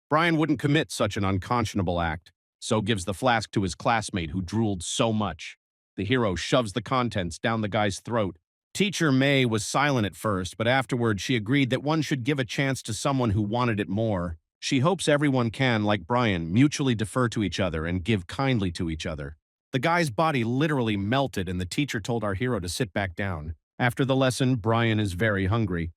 Brian wouldn't commit such an unconscionable act, so gives the flask to his classmate who drooled so much. The hero shoves the contents down the guy's throat. Teacher May was silent at first, but afterward she agreed that one should give a chance to someone who wanted it more. She hopes everyone can, like Brian, mutually defer to each other and give kindly to each other. The guy's body literally melted and the teacher told our hero to sit back down. After the lesson, Brian is very hungry.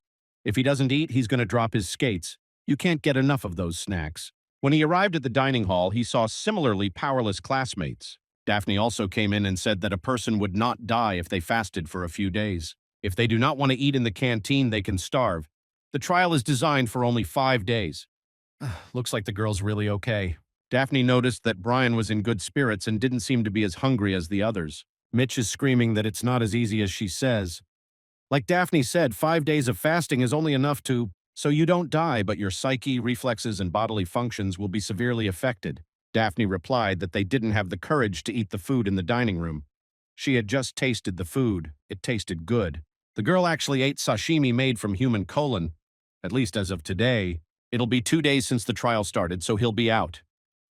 If he doesn't eat, he's going to drop his skates. You can't get enough of those snacks. When he arrived at the dining hall, he saw similarly powerless classmates. Daphne also came in and said that a person would not die if they fasted for a few days. If they do not want to eat in the canteen, they can starve. The trial is designed for only 5 days. Looks like the girl's really okay. Daphne noticed that Brian was in good spirits and didn't seem to be as hungry as the others. Mitch is screaming that it's not as easy as she says. Like Daphne said, 5 days of fasting is only enough so you don't die, but your psyche, reflexes, and bodily functions will be severely affected. Daphne replied that they didn't have the courage to eat the food in the dining room. She had just tasted the food. It tasted good. The girl actually ate sashimi made from human colon. At least as of today. It'll be 2 days since the trial started, so he'll be out.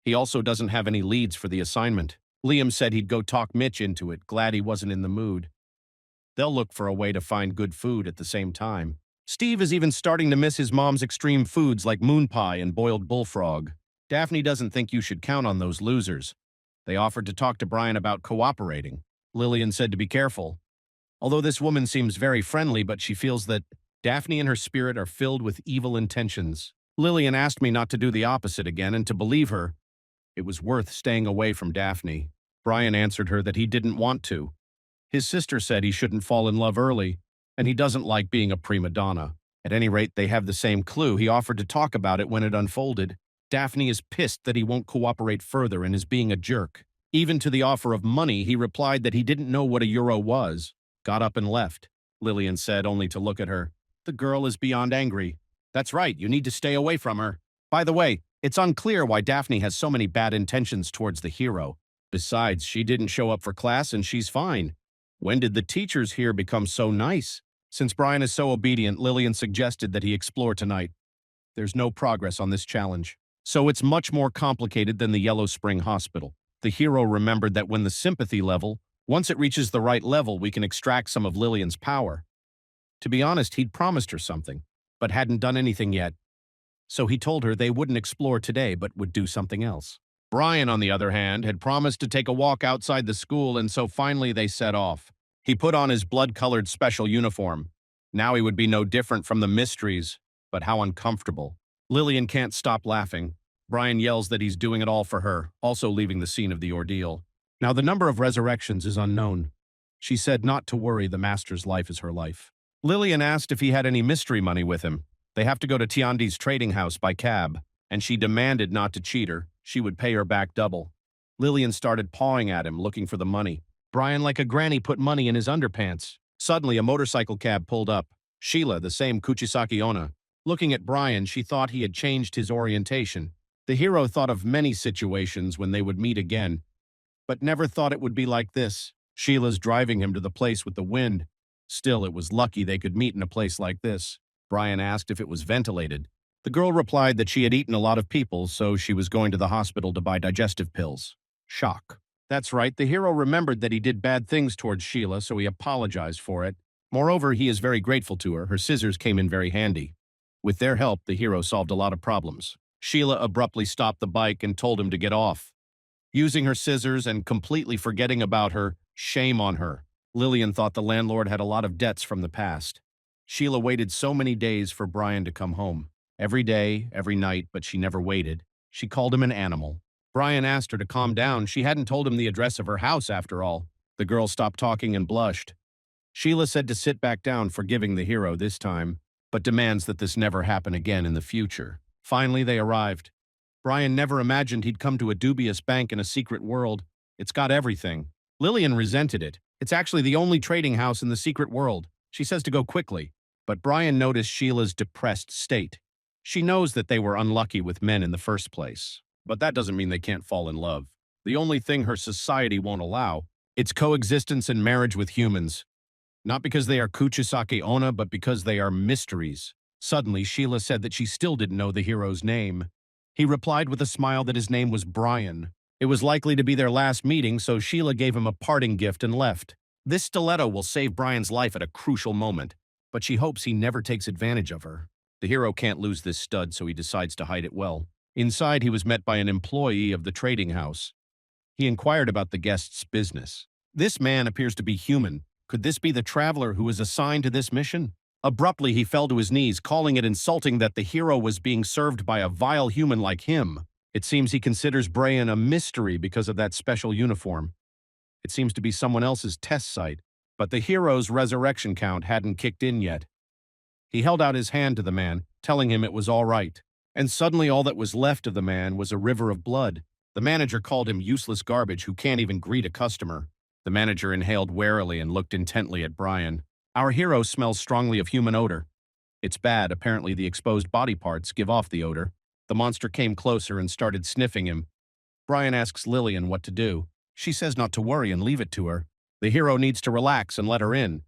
He also doesn't have any leads for the assignment. Liam said he'd go talk Mitch into it, glad he wasn't in the mood. They'll look for a way to find good food at the same time. Steve is even starting to miss his mom's extreme foods like moon pie and boiled bullfrog. Daphne doesn't think you should count on those losers. They offered to talk to Brian about cooperating. Lillian said to be careful. Although this woman seems very friendly, but she feels that Daphne and her spirit are filled with evil intentions. Lillian asked me not to do the opposite again and to believe her. It was worth staying away from Daphne. Brian answered her that he didn't want to. His sister said he shouldn't fall in love early, and he doesn't like being a prima donna. At any rate, they have the same clue. He offered to talk about it when it unfolded. Daphne is pissed that he won't cooperate further and is being a jerk. Even to the offer of money, he replied that he didn't know what a euro was. Got up and left. Lillian said, only to look at her. The girl is beyond angry. That's right, you need to stay away from her. By the way, it's unclear why Daphne has so many bad intentions towards the hero. Besides, she didn't show up for class and she's fine. When did the teachers here become so nice? Since Brian is so obedient, Lillian suggested that he explore tonight. There's no progress on this challenge. So it's much more complicated than the Yellow Spring Hospital. The hero remembered that when the sympathy level, once it reaches the right level, we can extract some of Lillian's power. To be honest, he'd promised her something, but hadn't done anything yet. So he told her they wouldn't explore today, but would do something else. Brian, on the other hand, had promised to take a walk outside the school, and so finally they set off. He put on his blood-colored special uniform. Now he would be no different from the mysteries, but how uncomfortable. Lillian can't stop laughing. Brian yells that he's doing it all for her, also leaving the scene of the ordeal. Now the number of resurrections is unknown. She said not to worry, the master's life is her life. Lillian asked if he had any mystery money with him. They have to go to Tiandi's trading house by cab, and she demanded not to cheat her. She would pay her back double. Lillian started pawing at him, looking for the money. Brian, like a granny, put money in his underpants. Suddenly, a motorcycle cab pulled up. Sheila, the same Kuchisaki Onna. Looking at Brian, she thought he had changed his orientation. The hero thought of many situations when they would meet again, but never thought it would be like this. Sheila's driving him to the place with the wind. Still, it was lucky they could meet in a place like this. Brian asked if it was ventilated. The girl replied that she had eaten a lot of people, so she was going to the hospital to buy digestive pills. Shock. That's right, the hero remembered that he did bad things towards Sheila, so he apologized for it. Moreover, he is very grateful to her. Her scissors came in very handy. With their help, the hero solved a lot of problems. Sheila abruptly stopped the bike and told him to get off. Using her scissors and completely forgetting about her, shame on her. Lillian thought the landlord had a lot of debts from the past. Sheila waited so many days for Brian to come home. Every day, every night, but she never waited. She called him an animal. Brian asked her to calm down. She hadn't told him the address of her house after all. The girl stopped talking and blushed. Sheila said to sit back down, forgiving the hero this time, but demands that this never happen again in the future. Finally, they arrived. Brian never imagined he'd come to a dubious bank in a secret world. It's got everything. Lillian resented it. It's actually the only trading house in the secret world. She says to go quickly. But Brian noticed Sheila's depressed state. She knows that they were unlucky with men in the first place. But that doesn't mean they can't fall in love. The only thing her society won't allow, it's coexistence and marriage with humans. Not because they are Kuchisake Onna, but because they are mysteries. Suddenly, Sheila said that she still didn't know the hero's name. He replied with a smile that his name was Brian. It was likely to be their last meeting, so Sheila gave him a parting gift and left. This stiletto will save Brian's life at a crucial moment, but she hopes he never takes advantage of her. The hero can't lose this stud, so he decides to hide it well. Inside, he was met by an employee of the trading house. He inquired about the guest's business. This man appears to be human. Could this be the traveler who was assigned to this mission? Abruptly, he fell to his knees, calling it insulting that the hero was being served by a vile human like him. It seems he considers Brian a mystery because of that special uniform. It seems to be someone else's test site, but the hero's resurrection count hadn't kicked in yet. He held out his hand to the man, telling him it was all right. And suddenly all that was left of the man was a river of blood. The manager called him useless garbage who can't even greet a customer. The manager inhaled warily and looked intently at Brian. Our hero smells strongly of human odor. It's bad. Apparently the exposed body parts give off the odor. The monster came closer and started sniffing him. Brian asks Lillian what to do. She says not to worry and leave it to her. The hero needs to relax and let her in.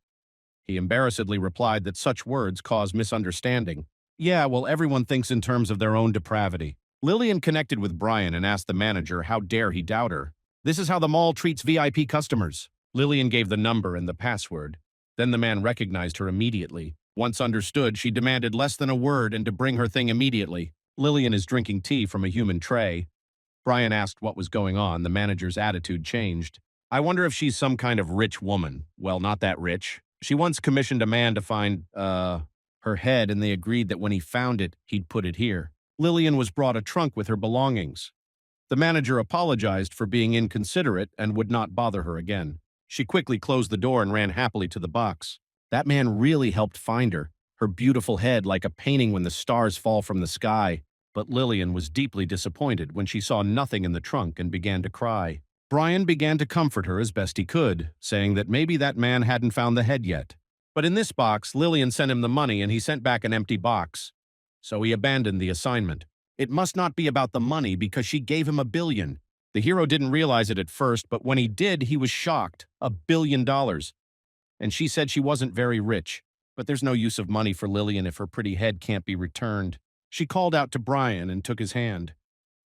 He embarrassedly replied that such words cause misunderstanding. Yeah, well, everyone thinks in terms of their own depravity. Lillian connected with Brian and asked the manager how dare he doubt her. This is how the mall treats VIP customers. Lillian gave the number and the password. Then the man recognized her immediately. Once understood, she demanded less than a word and to bring her thing immediately. Lillian is drinking tea from a human tray. Brian asked what was going on. The manager's attitude changed. I wonder if she's some kind of rich woman. Well, not that rich. She once commissioned a man to find, her head, and they agreed that when he found it, he'd put it here. Lillian was brought a trunk with her belongings. The manager apologized for being inconsiderate and would not bother her again. She quickly closed the door and ran happily to the box. That man really helped find her, her beautiful head like a painting when the stars fall from the sky. But Lillian was deeply disappointed when she saw nothing in the trunk and began to cry. Brian began to comfort her as best he could, saying that maybe that man hadn't found the head yet. But in this box, Lillian sent him the money and he sent back an empty box. So he abandoned the assignment. It must not be about the money because she gave him $1 billion. The hero didn't realize it at first, but when he did, he was shocked. $1 billion. And she said she wasn't very rich. But there's no use of money for Lillian if her pretty head can't be returned. She called out to Brian and took his hand.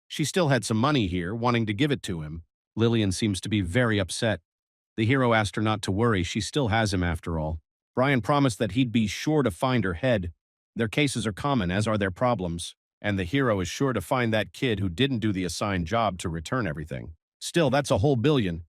She still had some money here, wanting to give it to him. Lillian seems to be very upset. The hero asked her not to worry, she still has him after all. Brian promised that he'd be sure to find her head. Their cases are common, as are their problems. And the hero is sure to find that kid who didn't do the assigned job to return everything. Still, that's a whole $1 billion.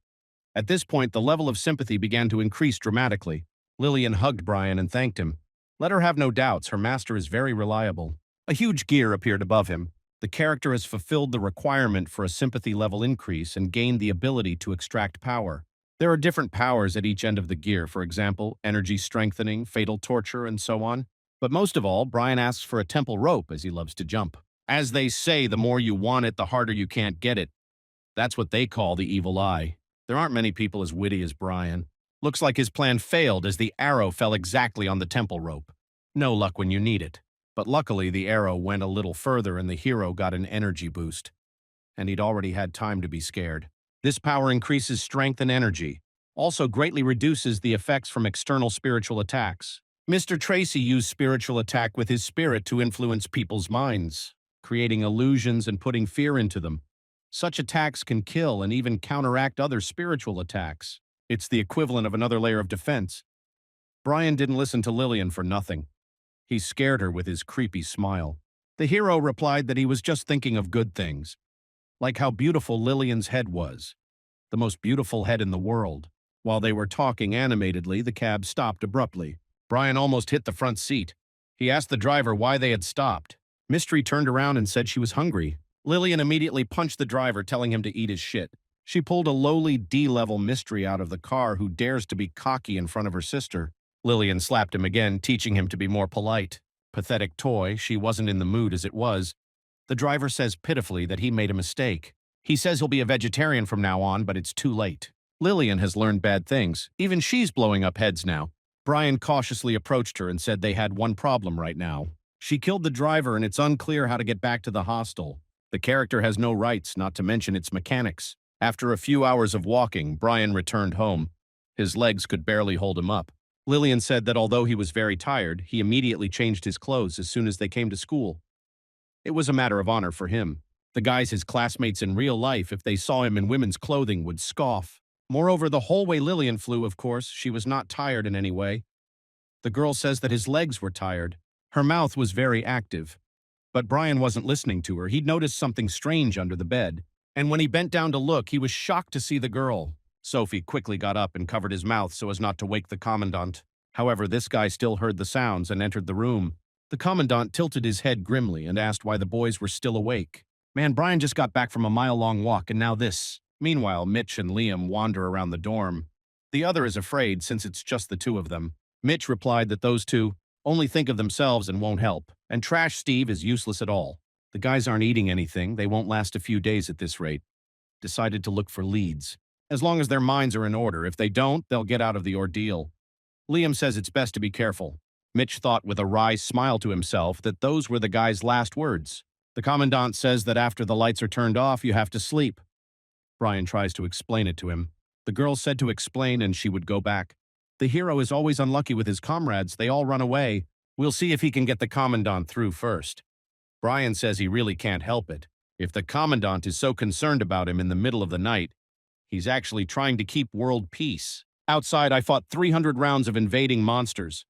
At this point, the level of sympathy began to increase dramatically. Lillian hugged Brian and thanked him. Let her have no doubts, her master is very reliable. A huge gear appeared above him. The character has fulfilled the requirement for a sympathy level increase and gained the ability to extract power. There are different powers at each end of the gear, for example, energy strengthening, fatal torture, and so on. But most of all, Brian asks for a temple rope as he loves to jump. As they say, the more you want it, the harder you can't get it. That's what they call the evil eye. There aren't many people as witty as Brian. Looks like his plan failed as the arrow fell exactly on the temple rope. No luck when you need it. But luckily, the arrow went a little further and the hero got an energy boost. And he'd already had time to be scared. This power increases strength and energy, also greatly reduces the effects from external spiritual attacks. Mr. Tracy used spiritual attack with his spirit to influence people's minds, creating illusions and putting fear into them. Such attacks can kill and even counteract other spiritual attacks. It's the equivalent of another layer of defense. Brian didn't listen to Lillian for nothing. He scared her with his creepy smile. The hero replied that he was just thinking of good things, like how beautiful Lillian's head was, the most beautiful head in the world. While they were talking animatedly, the cab stopped abruptly. Brian almost hit the front seat. He asked the driver why they had stopped. Mystery turned around and said she was hungry. Lillian immediately punched the driver, telling him to eat his shit. She pulled a lowly D-level Mystery out of the car who dares to be cocky in front of her sister. Lillian slapped him again, teaching him to be more polite. Pathetic toy, she wasn't in the mood as it was. The driver says pitifully that he made a mistake. He says he'll be a vegetarian from now on, but it's too late. Lillian has learned bad things. Even she's blowing up heads now. Brian cautiously approached her and said they had one problem right now. She killed the driver and it's unclear how to get back to the hostel. The character has no rights, not to mention its mechanics. After a few hours of walking, Brian returned home. His legs could barely hold him up. Lillian said that although he was very tired, he immediately changed his clothes as soon as they came to school. It was a matter of honor for him. The guys his classmates in real life, if they saw him in women's clothing, would scoff. Moreover, the whole way Lillian flew, of course, she was not tired in any way. The girl says that his legs were tired. Her mouth was very active. But Brian wasn't listening to her. He'd noticed something strange under the bed. And when he bent down to look, he was shocked to see the girl. Sophie quickly got up and covered his mouth so as not to wake the commandant. However, this guy still heard the sounds and entered the room. The commandant tilted his head grimly and asked why the boys were still awake. Man, Brian just got back from a mile-long walk and now this. Meanwhile, Mitch and Liam wander around the dorm. The other is afraid since it's just the two of them. Mitch replied that those two only think of themselves and won't help, and Trash Steve is useless at all. The guys aren't eating anything, they won't last a few days at this rate. Decided to look for leads. As long as their minds are in order, if they don't, they'll get out of the ordeal. Liam says it's best to be careful. Mitch thought with a wry smile to himself that those were the guy's last words. The commandant says that after the lights are turned off, you have to sleep. Brian tries to explain it to him. The girl said to explain and she would go back. The hero is always unlucky with his comrades. They all run away. We'll see if he can get the commandant through first. Brian says he really can't help it. If the commandant is so concerned about him in the middle of the night, he's actually trying to keep world peace. Outside, I fought 300 rounds of invading monsters.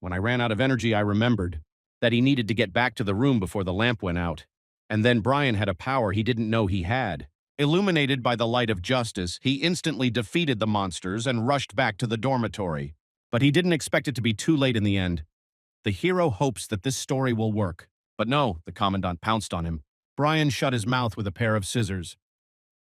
When I ran out of energy, I remembered that he needed to get back to the room before the lamp went out. And then Brian had a power he didn't know he had. Illuminated by the light of justice, he instantly defeated the monsters and rushed back to the dormitory. But he didn't expect it to be too late in the end. The hero hopes that this story will work. But no, the commandant pounced on him. Brian shut his mouth with a pair of scissors.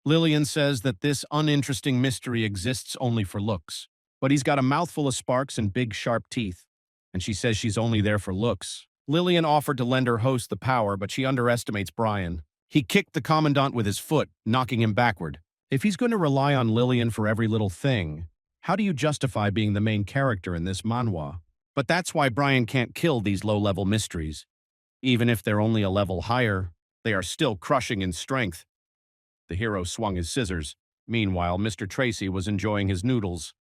Lillian says that this uninteresting mystery exists only for looks. But he's got a mouthful of sparks and big sharp teeth. And she says she's only there for looks. Lillian offered to lend her host the power, but she underestimates Brian. He kicked the commandant with his foot, knocking him backward. If he's going to rely on Lillian for every little thing, how do you justify being the main character in this manhwa? But that's why Brian can't kill these low-level mysteries. Even if they're only a level higher, they are still crushing in strength. The hero swung his scissors. Meanwhile, Mr. Tracy was enjoying his noodles.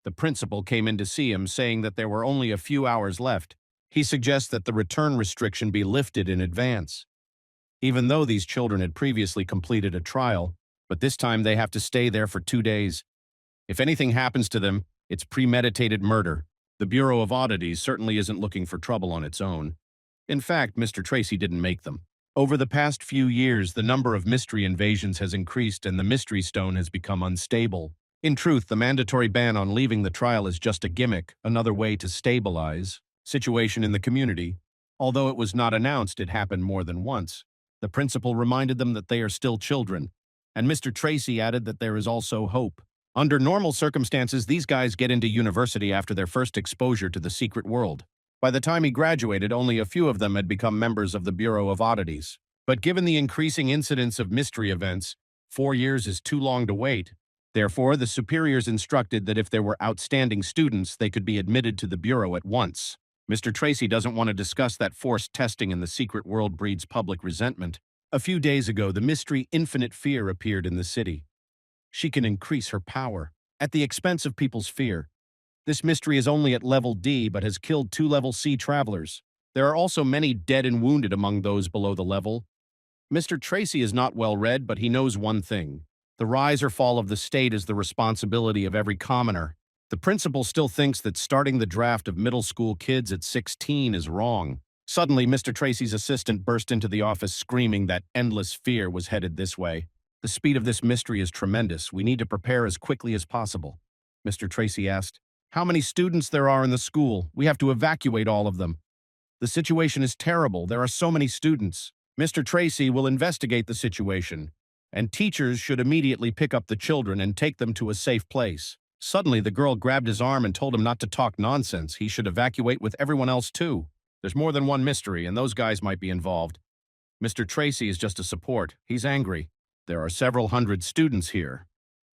The principal came in to see him, saying that there were only a few hours left. He suggests that the return restriction be lifted in advance. Even though these children had previously completed a trial, but this time they have to stay there for 2 days. If anything happens to them, it's premeditated murder. The Bureau of Oddities certainly isn't looking for trouble on its own. In fact, Mr. Tracy didn't make them. Over the past few years, the number of mystery invasions has increased and the Mystery Stone has become unstable. In truth, the mandatory ban on leaving the trial is just a gimmick, another way to stabilize situation in the community. Although it was not announced, it happened more than once. The principal reminded them that they are still children, and Mr. Tracy added that there is also hope. Under normal circumstances, these guys get into university after their first exposure to the secret world. By the time he graduated, only a few of them had become members of the Bureau of Oddities. But given the increasing incidence of mystery events, 4 years is too long to wait. Therefore, the superiors instructed that if there were outstanding students, they could be admitted to the Bureau at once. Mr. Tracy doesn't want to discuss that forced testing in the secret world breeds public resentment. A few days ago, the mystery Infinite Fear appeared in the city. She can increase her power at the expense of people's fear. This mystery is only at level D but has killed 2 level C travelers. There are also many dead and wounded among those below the level. Mr. Tracy is not well read, but he knows one thing. The rise or fall of the state is the responsibility of every commoner. The principal still thinks that starting the draft of middle school kids at 16 is wrong. Suddenly, Mr. Tracy's assistant burst into the office screaming that endless fear was headed this way. The speed of this mystery is tremendous. We need to prepare as quickly as possible. Mr. Tracy asked, "How many students there are in the school? We have to evacuate all of them. The situation is terrible. There are so many students." Mr. Tracy will investigate the situation, and teachers should immediately pick up the children and take them to a safe place. Suddenly, the girl grabbed his arm and told him not to talk nonsense. He should evacuate with everyone else too. There's more than one mystery, and those guys might be involved. Mr. Tracy is just a support. He's angry. There are several hundred students here.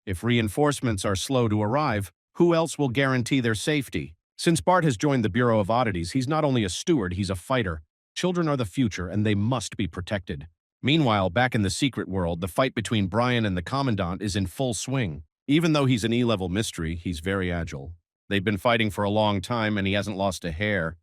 If reinforcements are slow to arrive, who else will guarantee their safety? Since Bart has joined the Bureau of Oddities, he's not only a steward, he's a fighter. Children are the future, and they must be protected. Meanwhile, back in the secret world, the fight between Brian and the Commandant is in full swing. Even though he's an E-level mystery, he's very agile. They've been fighting for a long time, and he hasn't lost a hair.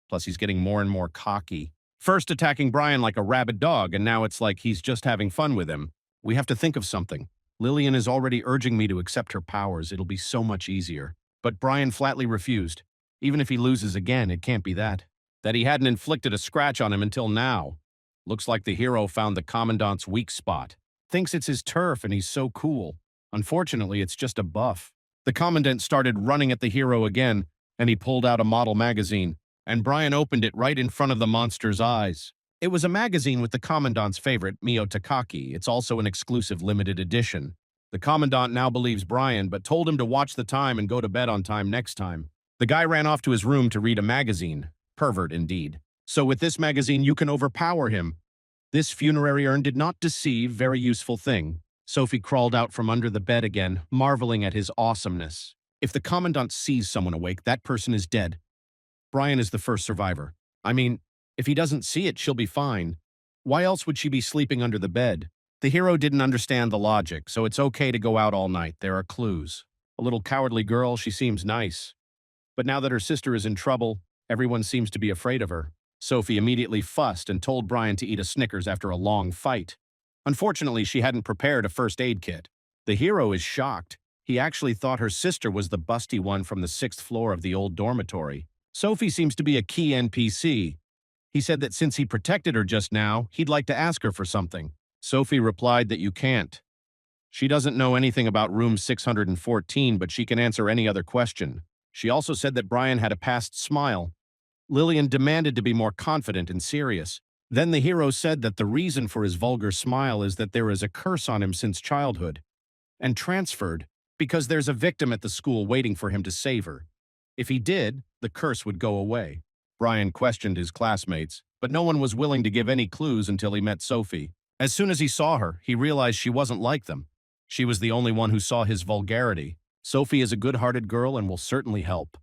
Plus, he's getting more and more cocky. First attacking Brian like a rabid dog, and now it's like he's just having fun with him. We have to think of something. Lillian is already urging me to accept her powers. It'll be so much easier. But Brian flatly refused. Even if he loses again, it can't be that he hadn't inflicted a scratch on him until now. Looks like the hero found the Commandant's weak spot. Thinks it's his turf and he's so cool. Unfortunately, it's just a buff. The Commandant started running at the hero again, and he pulled out a model magazine, and Brian opened it right in front of the monster's eyes. It was a magazine with the Commandant's favorite, Mio Takaki. It's also an exclusive limited edition. The Commandant now believes Brian, but told him to watch the time and go to bed on time next time. The guy ran off to his room to read a magazine. Pervert indeed. So with this magazine, you can overpower him. This funerary urn did not deceive, very useful thing. Sophie crawled out from under the bed again, marveling at his awesomeness. If the Commandant sees someone awake, that person is dead. Brian is the first survivor. I mean, if he doesn't see it, she'll be fine. Why else would she be sleeping under the bed? The hero didn't understand the logic, so it's okay to go out all night. There are clues. A little cowardly girl, she seems nice. But now that her sister is in trouble, everyone seems to be afraid of her. Sophie immediately fussed and told Brian to eat a Snickers after a long fight. Unfortunately, she hadn't prepared a first aid kit. The hero is shocked. He actually thought her sister was the busty one from the 6th floor of the old dormitory. Sophie seems to be a key NPC. He said that since he protected her just now, he'd like to ask her for something. Sophie replied that you can't. She doesn't know anything about room 614, but she can answer any other question. She also said that Brian had a past smile. Lillian demanded to be more confident and serious. Then the hero said that the reason for his vulgar smile is that there is a curse on him since childhood, and transferred, because there's a victim at the school waiting for him to save her. If he did, the curse would go away. Brian questioned his classmates, but no one was willing to give any clues until he met Sophie. As soon as he saw her, he realized she wasn't like them. She was the only one who saw his vulgarity. Sophie is a good-hearted girl and will certainly help.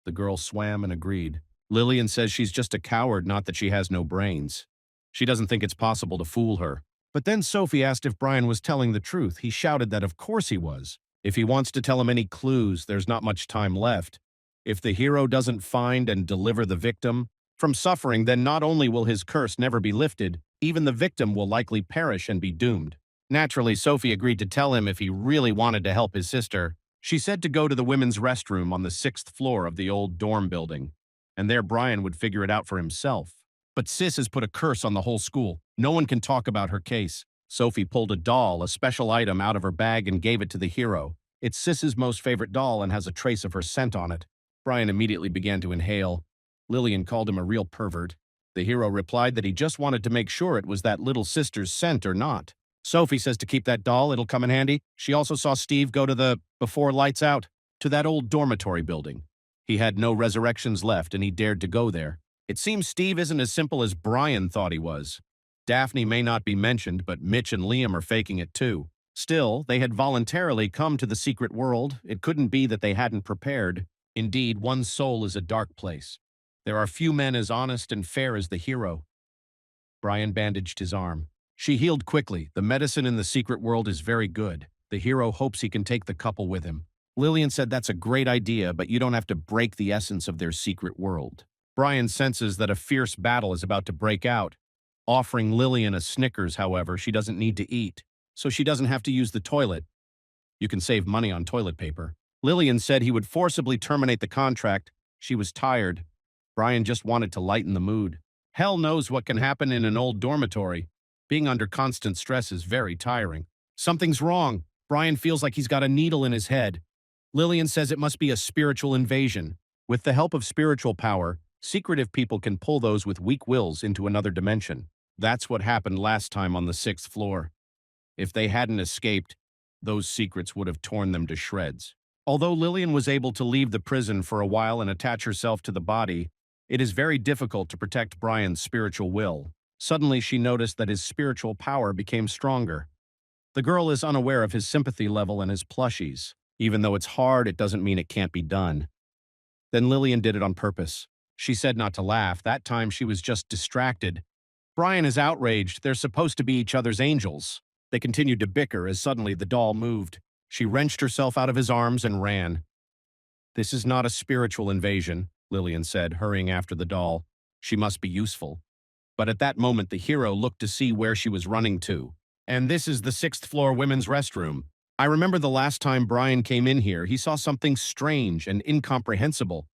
The girl swam and agreed. Lillian says she's just a coward, not that she has no brains. She doesn't think it's possible to fool her. But then Sophie asked if Brian was telling the truth. He shouted that of course he was. If he wants to tell him any clues, there's not much time left. If the hero doesn't find and deliver the victim from suffering, then not only will his curse never be lifted, even the victim will likely perish and be doomed. Naturally, Sophie agreed to tell him if he really wanted to help his sister. She said to go to the women's restroom on the 6th floor of the old dorm building, and there Brian would figure it out for himself. But Sis has put a curse on the whole school. No one can talk about her case. Sophie pulled a doll, a special item, out of her bag and gave it to the hero. It's Sis's most favorite doll and has a trace of her scent on it. Brian immediately began to inhale. Lillian called him a real pervert. The hero replied that he just wanted to make sure it was that little sister's scent or not. Sophie says to keep that doll, it'll come in handy. She also saw Steve go to before lights out, to that old dormitory building. He had no resurrections left and he dared to go there. It seems Steve isn't as simple as Brian thought he was. Daphne may not be mentioned, but Mitch and Liam are faking it too. Still, they had voluntarily come to the secret world. It couldn't be that they hadn't prepared. Indeed, one's soul is a dark place. There are few men as honest and fair as the hero. Brian bandaged his arm. She healed quickly. The medicine in the secret world is very good. The hero hopes he can take the couple with him. Lillian said that's a great idea, but you don't have to break the essence of their secret world. Brian senses that a fierce battle is about to break out. Offering Lillian a Snickers, however, she doesn't need to eat, so she doesn't have to use the toilet. You can save money on toilet paper. Lillian said he would forcibly terminate the contract. She was tired. Brian just wanted to lighten the mood. Hell knows what can happen in an old dormitory. Being under constant stress is very tiring. Something's wrong. Brian feels like he's got a needle in his head. Lillian says it must be a spiritual invasion. With the help of spiritual power, secretive people can pull those with weak wills into another dimension. That's what happened last time on the 6th floor. If they hadn't escaped, those secrets would have torn them to shreds. Although Lillian was able to leave the prison for a while and attach herself to the body, it is very difficult to protect Brian's spiritual will. Suddenly, she noticed that his spiritual power became stronger. The girl is unaware of his sympathy level and his plushies. Even though it's hard, it doesn't mean it can't be done. Then Lillian did it on purpose. She said not to laugh. That time she was just distracted. Brian is outraged. They're supposed to be each other's angels. They continued to bicker as suddenly the doll moved. She wrenched herself out of his arms and ran. "This is not a spiritual invasion," Lillian said, hurrying after the doll. "She must be useful." But at that moment, the hero looked to see where she was running to. "And this is the 6th floor women's restroom. I remember the last time Brian came in here, he saw something strange and incomprehensible.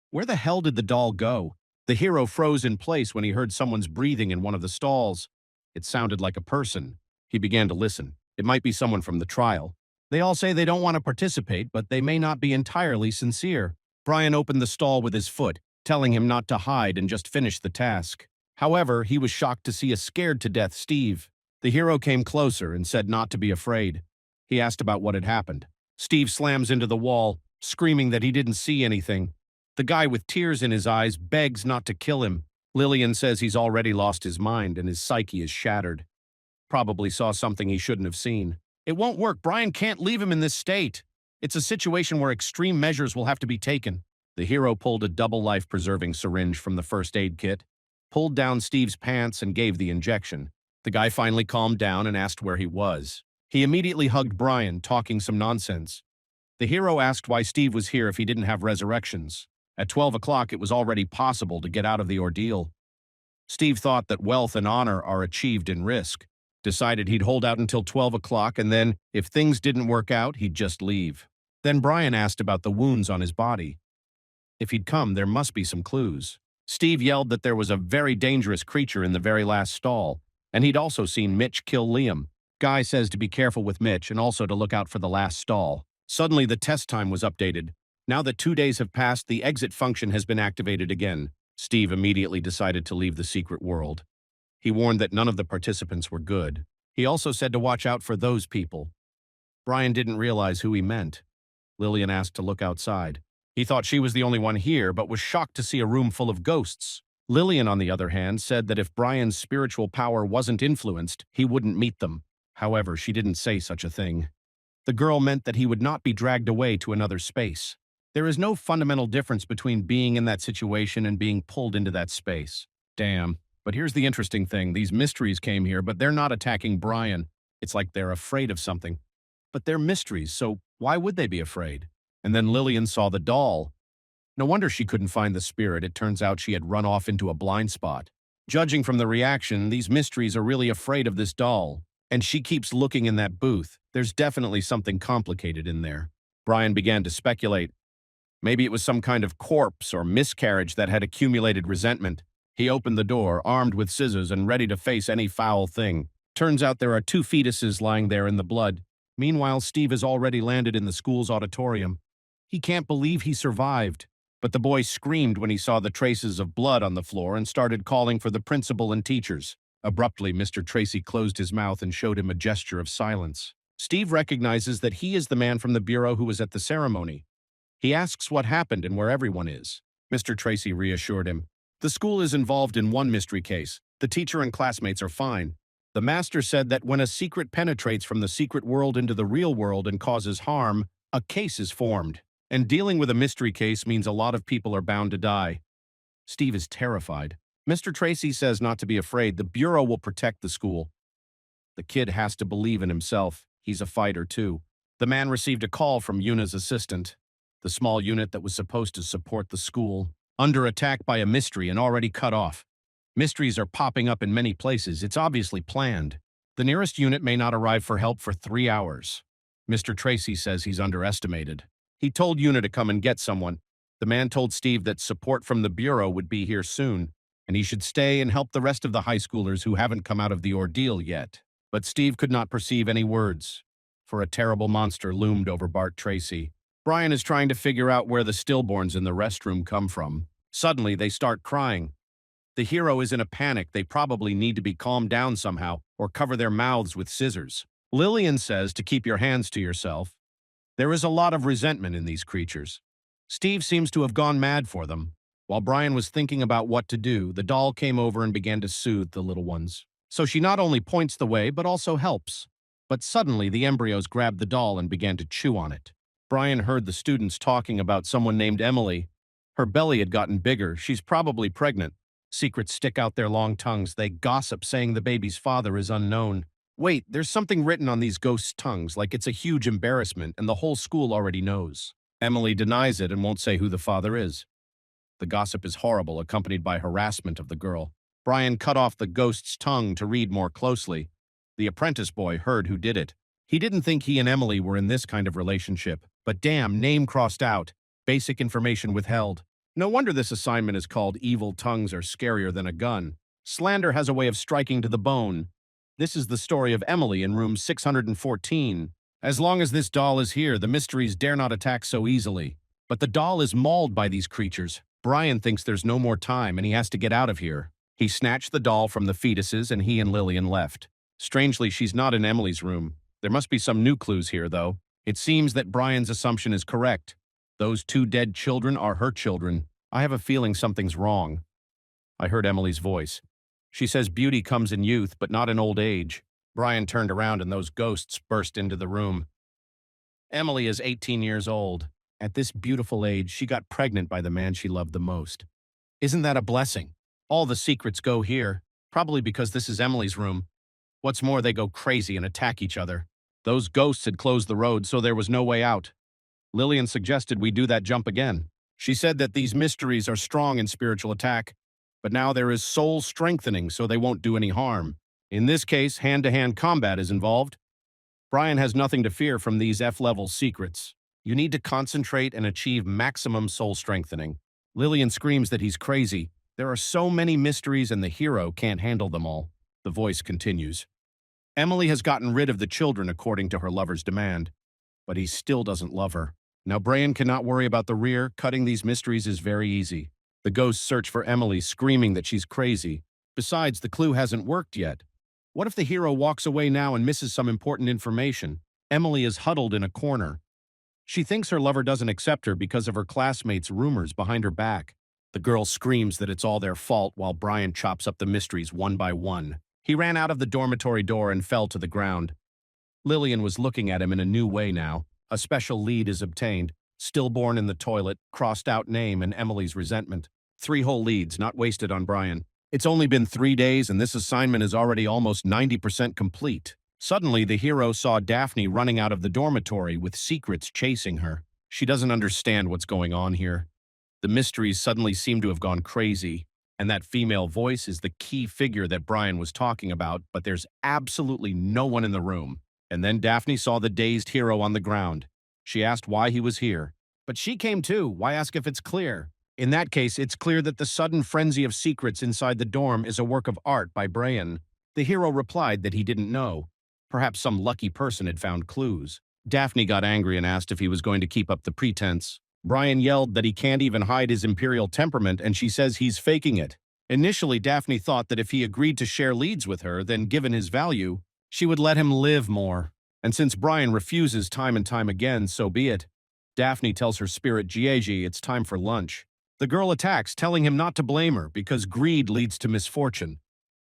Where the hell did the doll go?" The hero froze in place when he heard someone's breathing in one of the stalls. It sounded like a person. He began to listen. It might be someone from the trial. They all say they don't want to participate, but they may not be entirely sincere. Brian opened the stall with his foot, telling him not to hide and just finish the task. However, he was shocked to see a scared-to-death Steve. The hero came closer and said not to be afraid. He asked about what had happened. Steve slams into the wall, screaming that he didn't see anything. The guy with tears in his eyes begs not to kill him. Lillian says he's already lost his mind and his psyche is shattered. Probably saw something he shouldn't have seen. It won't work. Brian can't leave him in this state. It's a situation where extreme measures will have to be taken. The hero pulled a double life-preserving syringe from the first aid kit, pulled down Steve's pants and gave the injection. The guy finally calmed down and asked where he was. He immediately hugged Brian, talking some nonsense. The hero asked why Steve was here if he didn't have resurrections. At 12 o'clock, it was already possible to get out of the ordeal. Steve thought that wealth and honor are achieved in risk, decided he'd hold out until 12 o'clock, and then, if things didn't work out, he'd just leave. Then Brian asked about the wounds on his body. If he'd come, there must be some clues. Steve yelled that there was a very dangerous creature in the very last stall, and he'd also seen Mitch kill Liam. Guy says to be careful with Mitch and also to look out for the last stall. Suddenly, the test time was updated. Now that 2 days have passed, the exit function has been activated again. Steve immediately decided to leave the secret world. He warned that none of the participants were good. He also said to watch out for those people. Brian didn't realize who he meant. Lillian asked to look outside. He thought she was the only one here, but was shocked to see a room full of ghosts. Lillian, on the other hand, said that if Brian's spiritual power wasn't influenced, he wouldn't meet them. However, she didn't say such a thing. The girl meant that he would not be dragged away to another space. There is no fundamental difference between being in that situation and being pulled into that space. Damn. But here's the interesting thing. These mysteries came here, but they're not attacking Brian. It's like they're afraid of something. But they're mysteries, so why would they be afraid? And then Lillian saw the doll. No wonder she couldn't find the spirit. It turns out she had run off into a blind spot. Judging from the reaction, these mysteries are really afraid of this doll. And she keeps looking in that booth. There's definitely something complicated in there. Brian began to speculate. Maybe it was some kind of corpse or miscarriage that had accumulated resentment. He opened the door, armed with scissors and ready to face any foul thing. Turns out there are 2 fetuses lying there in the blood. Meanwhile, Steve has already landed in the school's auditorium. He can't believe he survived. But the boy screamed when he saw the traces of blood on the floor and started calling for the principal and teachers. Abruptly, Mr. Tracy closed his mouth and showed him a gesture of silence. Steve recognizes that he is the man from the bureau who was at the ceremony. He asks what happened and where everyone is. Mr. Tracy reassured him. The school is involved in one mystery case. The teacher and classmates are fine. The master said that when a secret penetrates from the secret world into the real world and causes harm, a case is formed. And dealing with a mystery case means a lot of people are bound to die. Steve is terrified. Mr. Tracy says not to be afraid. The Bureau will protect the school. The kid has to believe in himself. He's a fighter, too. The man received a call from Yuna's assistant, the small unit that was supposed to support the school, under attack by a mystery and already cut off. Mysteries are popping up in many places. It's obviously planned. The nearest unit may not arrive for help for 3 hours. Mr. Tracy says he's underestimated. He told Yuna to come and get someone. The man told Steve that support from the Bureau would be here soon, and he should stay and help the rest of the high schoolers who haven't come out of the ordeal yet. But Steve could not perceive any words, for a terrible monster loomed over Bart Tracy. Brian is trying to figure out where the stillborns in the restroom come from. Suddenly, they start crying. The hero is in a panic. They probably need to be calmed down somehow or cover their mouths with scissors. Lillian says to keep your hands to yourself. There is a lot of resentment in these creatures. Steve seems to have gone mad for them. While Brian was thinking about what to do, the doll came over and began to soothe the little ones. So she not only points the way, but also helps. But suddenly, the embryos grabbed the doll and began to chew on it. Brian heard the students talking about someone named Emily. Her belly had gotten bigger. She's probably pregnant. Secrets stick out their long tongues. They gossip, saying the baby's father is unknown. Wait, there's something written on these ghosts' tongues, like it's a huge embarrassment, and the whole school already knows. Emily denies it and won't say who the father is. The gossip is horrible, accompanied by harassment of the girl. Brian cut off the ghost's tongue to read more closely. The apprentice boy heard who did it. He didn't think he and Emily were in this kind of relationship, but damn, name crossed out, basic information withheld. No wonder this assignment is called Evil Tongues Are Scarier Than a Gun. Slander has a way of striking to the bone. This is the story of Emily in room 614. As long as this doll is here, the mysteries dare not attack so easily. But the doll is mauled by these creatures. Brian thinks there's no more time and he has to get out of here. He snatched the doll from the fetuses and he and Lillian left. Strangely, she's not in Emily's room. There must be some new clues here, though. It seems that Brian's assumption is correct. Those 2 dead children are her children. I have a feeling something's wrong. I heard Emily's voice. She says beauty comes in youth, but not in old age. Brian turned around and those ghosts burst into the room. Emily is 18 years old. At this beautiful age, she got pregnant by the man she loved the most. Isn't that a blessing? All the secrets go here, probably because this is Emily's room. What's more, they go crazy and attack each other. Those ghosts had closed the road, so there was no way out. Lillian suggested we do that jump again. She said that these mysteries are strong in spiritual attack, but now there is soul strengthening, so they won't do any harm. In this case, hand-to-hand combat is involved. Brian has nothing to fear from these F-level secrets. You need to concentrate and achieve maximum soul strengthening. Lillian screams that he's crazy. There are so many mysteries and the hero can't handle them all. The voice continues. Emily has gotten rid of the children according to her lover's demand, but he still doesn't love her. Now Brian cannot worry about the rear. Cutting these mysteries is very easy. The ghosts search for Emily, screaming that she's crazy. Besides, the clue hasn't worked yet. What if the hero walks away now and misses some important information? Emily is huddled in a corner. She thinks her lover doesn't accept her because of her classmates' rumors behind her back. The girl screams that it's all their fault while Brian chops up the mysteries one by one. He ran out of the dormitory door and fell to the ground. Lillian was looking at him in a new way now. A special lead is obtained. Stillborn in the toilet, crossed out name, and Emily's resentment. 3 whole leads, not wasted on Brian. It's only been 3 days and this assignment is already almost 90% complete. Suddenly, the hero saw Daphne running out of the dormitory with secrets chasing her. She doesn't understand what's going on here. The mysteries suddenly seem to have gone crazy, and that female voice is the key figure that Brian was talking about, but there's absolutely no one in the room. And then Daphne saw the dazed hero on the ground. She asked why he was here. But she came too. Why ask if it's clear? In that case, it's clear that the sudden frenzy of secrets inside the dorm is a work of art by Brian. The hero replied that he didn't know. Perhaps some lucky person had found clues. Daphne got angry and asked if he was going to keep up the pretense. Brian yelled that he can't even hide his imperial temperament, and she says he's faking it. Initially, Daphne thought that if he agreed to share leads with her, then given his value, she would let him live more. And since Brian refuses time and time again, so be it. Daphne tells her spirit Gigi it's time for lunch. The girl attacks, telling him not to blame her because greed leads to misfortune.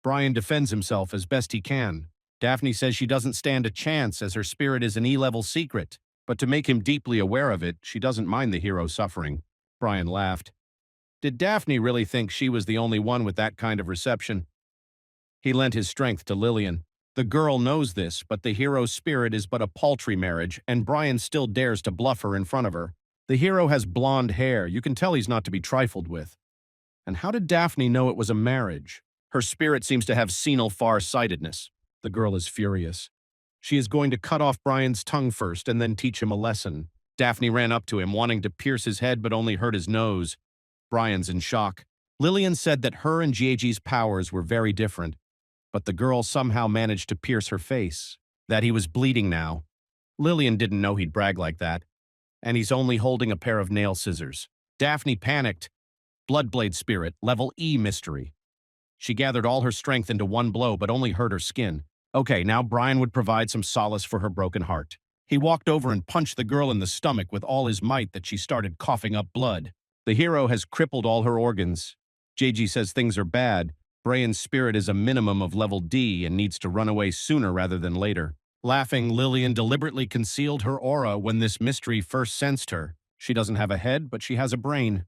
Brian defends himself as best he can. Daphne says she doesn't stand a chance as her spirit is an E-level secret, but to make him deeply aware of it, she doesn't mind the hero suffering. Brian laughed. Did Daphne really think she was the only one with that kind of reception? He lent his strength to Lillian. The girl knows this, but the hero's spirit is but a paltry marriage, and Brian still dares to bluff her in front of her. The hero has blonde hair. You can tell he's not to be trifled with. And how did Daphne know it was a marriage? Her spirit seems to have senile far-sightedness. The girl is furious. She is going to cut off Brian's tongue first and then teach him a lesson. Daphne ran up to him, wanting to pierce his head but only hurt his nose. Brian's in shock. Lillian said that her and Giegi's powers were very different, but the girl somehow managed to pierce her face, that he was bleeding now. Lillian didn't know he'd brag like that, and he's only holding a pair of nail scissors. Daphne panicked. Bloodblade spirit, level E mystery. She gathered all her strength into one blow, but only hurt her skin. Okay, now Brian would provide some solace for her broken heart. He walked over and punched the girl in the stomach with all his might that she started coughing up blood. The hero has crippled all her organs. Gigi says things are bad. Brian's spirit is a minimum of level D and needs to run away sooner rather than later. Laughing, Lillian deliberately concealed her aura when this mystery first sensed her. She doesn't have a head, but she has a brain.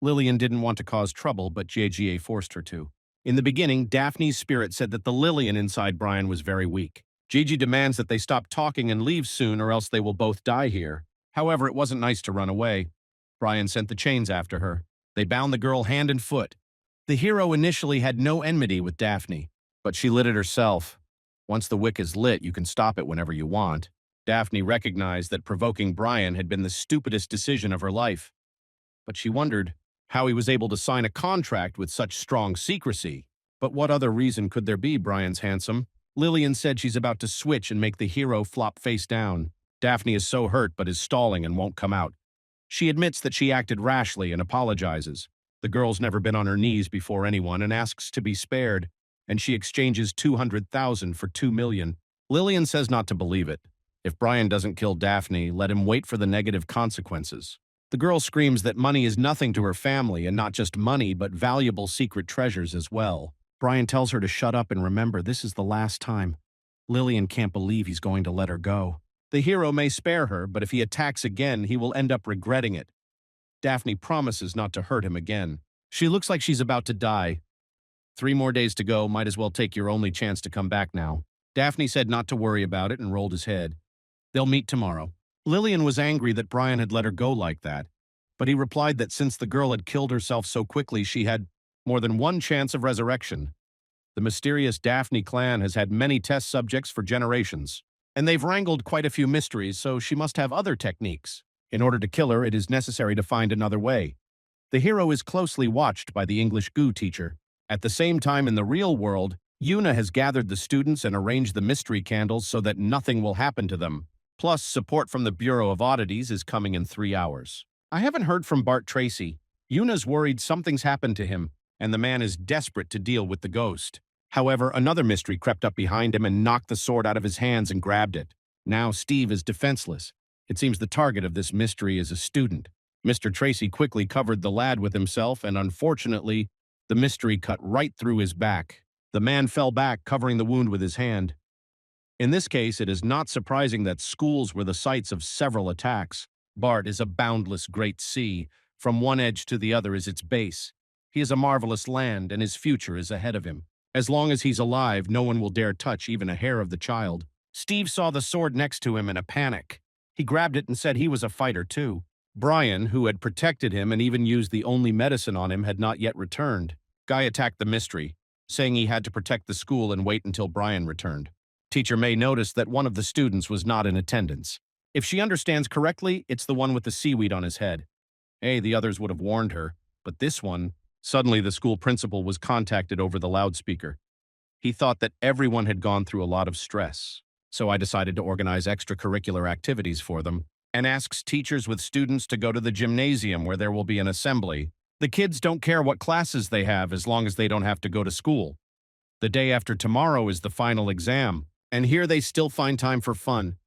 Lillian didn't want to cause trouble, but JGA forced her to. In the beginning, Daphne's spirit said that the Lillian inside Brian was very weak. Gigi demands that they stop talking and leave soon or else they will both die here. However, it wasn't nice to run away. Brian sent the chains after her. They bound the girl hand and foot. The hero initially had no enmity with Daphne, but she lit it herself. Once the wick is lit, you can stop it whenever you want. Daphne recognized that provoking Brian had been the stupidest decision of her life. But she wondered how he was able to sign a contract with such strong secrecy. But what other reason could there be? Brian's handsome. Lillian said she's about to switch and make the hero flop face down. Daphne is so hurt but is stalling and won't come out. She admits that she acted rashly and apologizes. The girl's never been on her knees before anyone and asks to be spared, and she exchanges 200,000 for 2 million. Lillian says not to believe it. If Brian doesn't kill Daphne, let him wait for the negative consequences. The girl screams that money is nothing to her family, and not just money, but valuable secret treasures as well. Brian tells her to shut up and remember this is the last time. Lillian can't believe he's going to let her go. The hero may spare her, but if he attacks again, he will end up regretting it. Daphne promises not to hurt him again. She looks like she's about to die. 3 more days to go, might as well take your only chance to come back now. Daphne said not to worry about it and rolled his head. They'll meet tomorrow. Lillian was angry that Brian had let her go like that, but he replied that since the girl had killed herself so quickly, she had more than one chance of resurrection. The mysterious Daphne clan has had many test subjects for generations, and they've wrangled quite a few mysteries, so she must have other techniques. In order to kill her, it is necessary to find another way. The hero is closely watched by the English goo teacher. At the same time, in the real world, Yuna has gathered the students and arranged the mystery candles so that nothing will happen to them. Plus, support from the Bureau of Oddities is coming in 3 hours. I haven't heard from Bart Tracy. Yuna's worried something's happened to him, and the man is desperate to deal with the ghost. However, another mystery crept up behind him and knocked the sword out of his hands and grabbed it. Now Steve is defenseless. It seems the target of this mystery is a student. Mr. Tracy quickly covered the lad with himself, and unfortunately, the mystery cut right through his back. The man fell back, covering the wound with his hand. In this case, it is not surprising that schools were the sites of several attacks. Bart is a boundless great sea. From one edge to the other is its base. He is a marvelous land, and his future is ahead of him. As long as he's alive, no one will dare touch even a hair of the child. Steve saw the sword next to him in a panic. He grabbed it and said he was a fighter too. Brian, who had protected him and even used the only medicine on him, had not yet returned. Guy attacked the mystery, saying he had to protect the school and wait until Brian returned. Teacher May noticed that one of the students was not in attendance. If she understands correctly, it's the one with the seaweed on his head. Hey, the others would have warned her, but this one... Suddenly, the school principal was contacted over the loudspeaker. He thought that everyone had gone through a lot of stress, so I decided to organize extracurricular activities for them and asks teachers with students to go to the gymnasium where there will be an assembly. The kids don't care what classes they have as long as they don't have to go to school. The day after tomorrow is the final exam, and here they still find time for fun.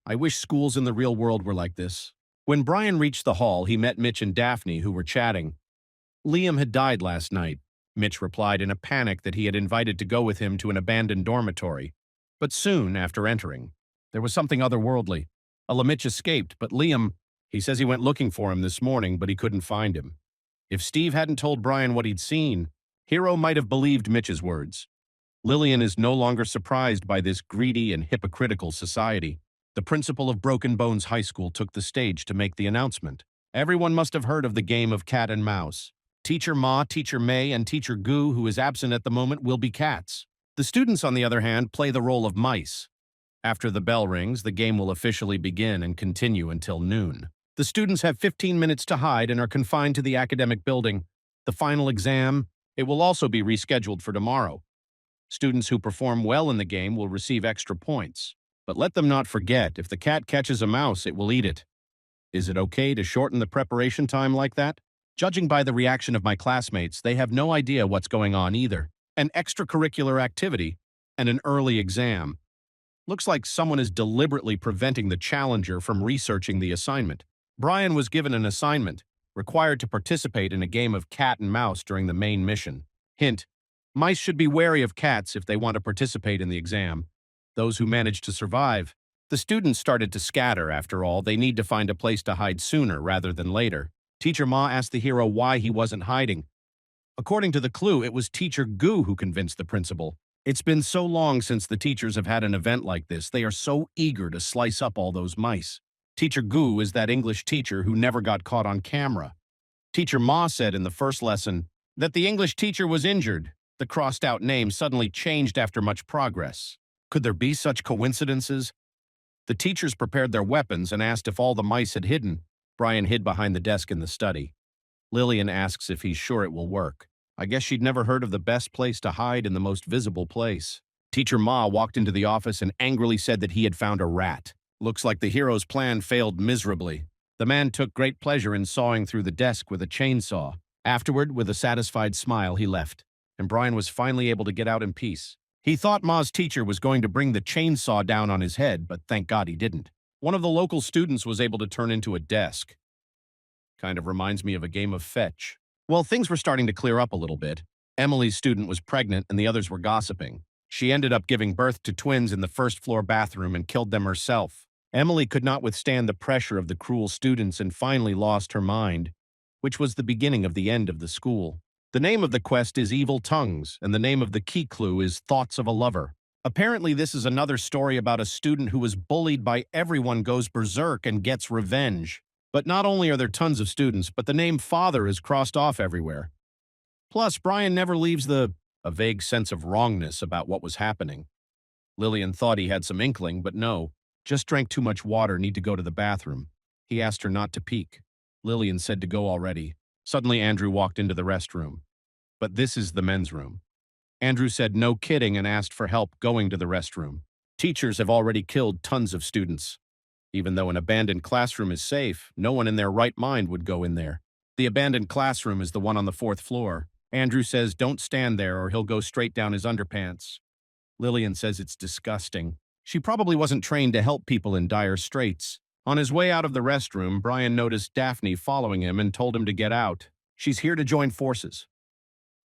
I wish schools in the real world were like this. When Brian reached the hall, he met Mitch and Daphne, who were chatting. Liam had died last night. Mitch replied in a panic that he had invited to go with him to an abandoned dormitory. But soon after entering, there was something otherworldly. Mitch escaped, but Liam, he says he went looking for him this morning, but he couldn't find him. If Steve hadn't told Brian what he'd seen, Hero might have believed Mitch's words. Lillian is no longer surprised by this greedy and hypocritical society. The principal of Broken Bones High School took the stage to make the announcement. Everyone must have heard of the game of cat and mouse. Teacher Ma, Teacher May, and Teacher Gu, who is absent at the moment, will be cats. The students, on the other hand, play the role of mice. After the bell rings, the game will officially begin and continue until noon. The students have 15 minutes to hide and are confined to the academic building. The final exam, it will also be rescheduled for tomorrow. Students who perform well in the game will receive extra points. But let them not forget, if the cat catches a mouse, it will eat it. Is it okay to shorten the preparation time like that? Judging by the reaction of my classmates, they have no idea what's going on either. An extracurricular activity and an early exam. Looks like someone is deliberately preventing the challenger from researching the assignment. Brian was given an assignment, required to participate in a game of cat and mouse during the main mission. Hint: mice should be wary of cats if they want to participate in the exam. Those who manage to survive. The students started to scatter. After all, they need to find a place to hide sooner rather than later. Teacher Ma asked the hero why he wasn't hiding. According to the clue, it was Teacher Gu who convinced the principal. It's been so long since the teachers have had an event like this. They are so eager to slice up all those mice. Teacher Gu is that English teacher who never got caught on camera. Teacher Ma said in the first lesson that the English teacher was injured. The crossed-out name suddenly changed after much progress. Could there be such coincidences? The teachers prepared their weapons and asked if all the mice had hidden. Brian hid behind the desk in the study. Lillian asks if he's sure it will work. I guess she'd never heard of the best place to hide in the most visible place. Teacher Ma walked into the office and angrily said that he had found a rat. Looks like the hero's plan failed miserably. The man took great pleasure in sawing through the desk with a chainsaw. Afterward, with a satisfied smile, he left, and Brian was finally able to get out in peace. He thought Ma's teacher was going to bring the chainsaw down on his head, but thank God he didn't. One of the local students was able to turn into a desk. Kind of reminds me of a game of fetch. Well, things were starting to clear up a little bit. Emily's student was pregnant and the others were gossiping. She ended up giving birth to twins in the first-floor bathroom and killed them herself. Emily could not withstand the pressure of the cruel students and finally lost her mind, which was the beginning of the end of the school. The name of the quest is Evil Tongues, and the name of the key clue is Thoughts of a Lover. Apparently, this is another story about a student who was bullied by everyone, goes berserk, and gets revenge. But not only are there tons of students, but the name Father is crossed off everywhere. Plus, Brian never leaves a vague sense of wrongness about what was happening. Lillian thought he had some inkling, but no. Just drank too much water, need to go to the bathroom. He asked her not to peek. Lillian said to go already. Suddenly, Andrew walked into the restroom. But this is the men's room. Andrew said no kidding and asked for help going to the restroom. Teachers have already killed tons of students. Even though an abandoned classroom is safe, no one in their right mind would go in there. The abandoned classroom is the one on the 4th floor. Andrew says don't stand there or he'll go straight down his underpants. Lillian says it's disgusting. She probably wasn't trained to help people in dire straits. On his way out of the restroom, Brian noticed Daphne following him and told him to get out. She's here to join forces.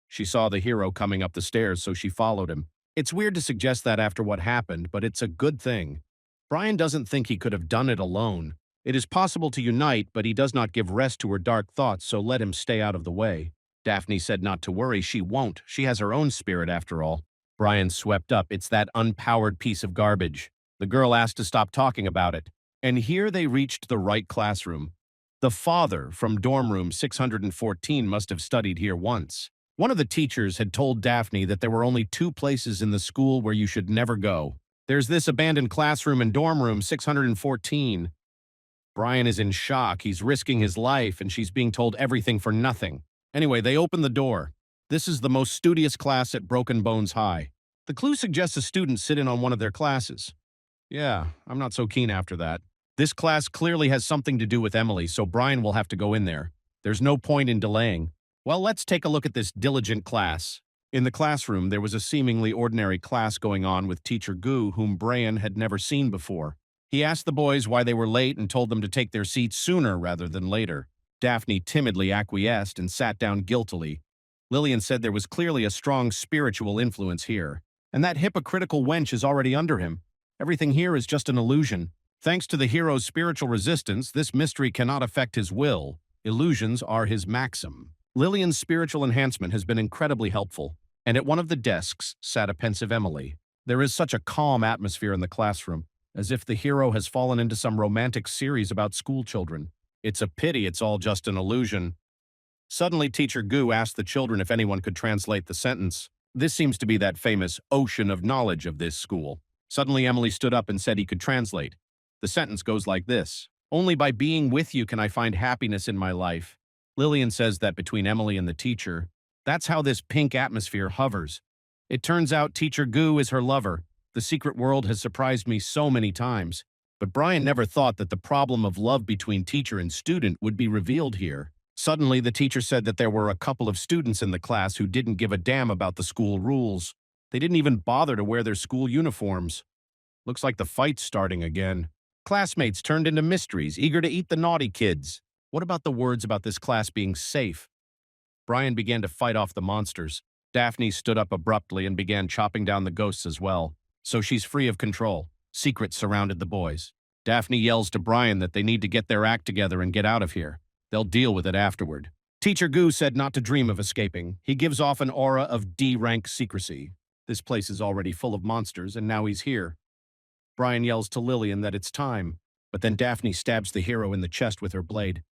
She saw the hero coming up the stairs, so she followed him. It's weird to suggest that after what happened, but it's a good thing. Brian doesn't think he could have done it alone. It is possible to unite, but he does not give rest to her dark thoughts, so let him stay out of the way. Daphne said not to worry. She won't. She has her own spirit after all. Brian swept up. It's that unpowered piece of garbage. The girl asked to stop talking about it. And here they reached the right classroom. The father from dorm room 614 must have studied here once. One of the teachers had told Daphne that there were only 2 places in the school where you should never go. There's this abandoned classroom in dorm room 614. Brian is in shock. He's risking his life, and she's being told everything for nothing. Anyway, they open the door. This is the most studious class at Broken Bones High. The clue suggests a student sit in on one of their classes. Yeah, I'm not so keen after that. This class clearly has something to do with Emily, so Brian will have to go in there. There's no point in delaying. Well, let's take a look at this diligent class. In the classroom, there was a seemingly ordinary class going on with Teacher Gu, whom Brian had never seen before. He asked the boys why they were late and told them to take their seats sooner rather than later. Daphne timidly acquiesced and sat down guiltily. Lillian said there was clearly a strong spiritual influence here, and that hypocritical wench is already under him. Everything here is just an illusion. Thanks to the hero's spiritual resistance, this mystery cannot affect his will. Illusions are his maxim. Lillian's spiritual enhancement has been incredibly helpful, and at one of the desks sat a pensive Emily. There is such a calm atmosphere in the classroom, as if the hero has fallen into some romantic series about school children. It's a pity it's all just an illusion. Suddenly, Teacher Gu asked the children if anyone could translate the sentence. This seems to be that famous ocean of knowledge of this school. Suddenly, Emily stood up and said he could translate. The sentence goes like this: "Only by being with you can I find happiness in my life." Lillian says that between Emily and the teacher, that's how this pink atmosphere hovers. It turns out Teacher Gu is her lover. The secret world has surprised me so many times, but Brian never thought that the problem of love between teacher and student would be revealed here. Suddenly, the teacher said that there were a couple of students in the class who didn't give a damn about the school rules. They didn't even bother to wear their school uniforms. Looks like the fight's starting again. Classmates turned into mysteries, eager to eat the naughty kids. What about the words about this class being safe? Brian began to fight off the monsters. Daphne stood up abruptly and began chopping down the ghosts as well. So she's free of control. Secrets surrounded the boys. Daphne yells to Brian that they need to get their act together and get out of here. They'll deal with it afterward. Teacher Gu said not to dream of escaping. He gives off an aura of D-rank secrecy. This place is already full of monsters, and now he's here. Brian yells to Lillian that it's time, but then Daphne stabs the hero in the chest with her blade.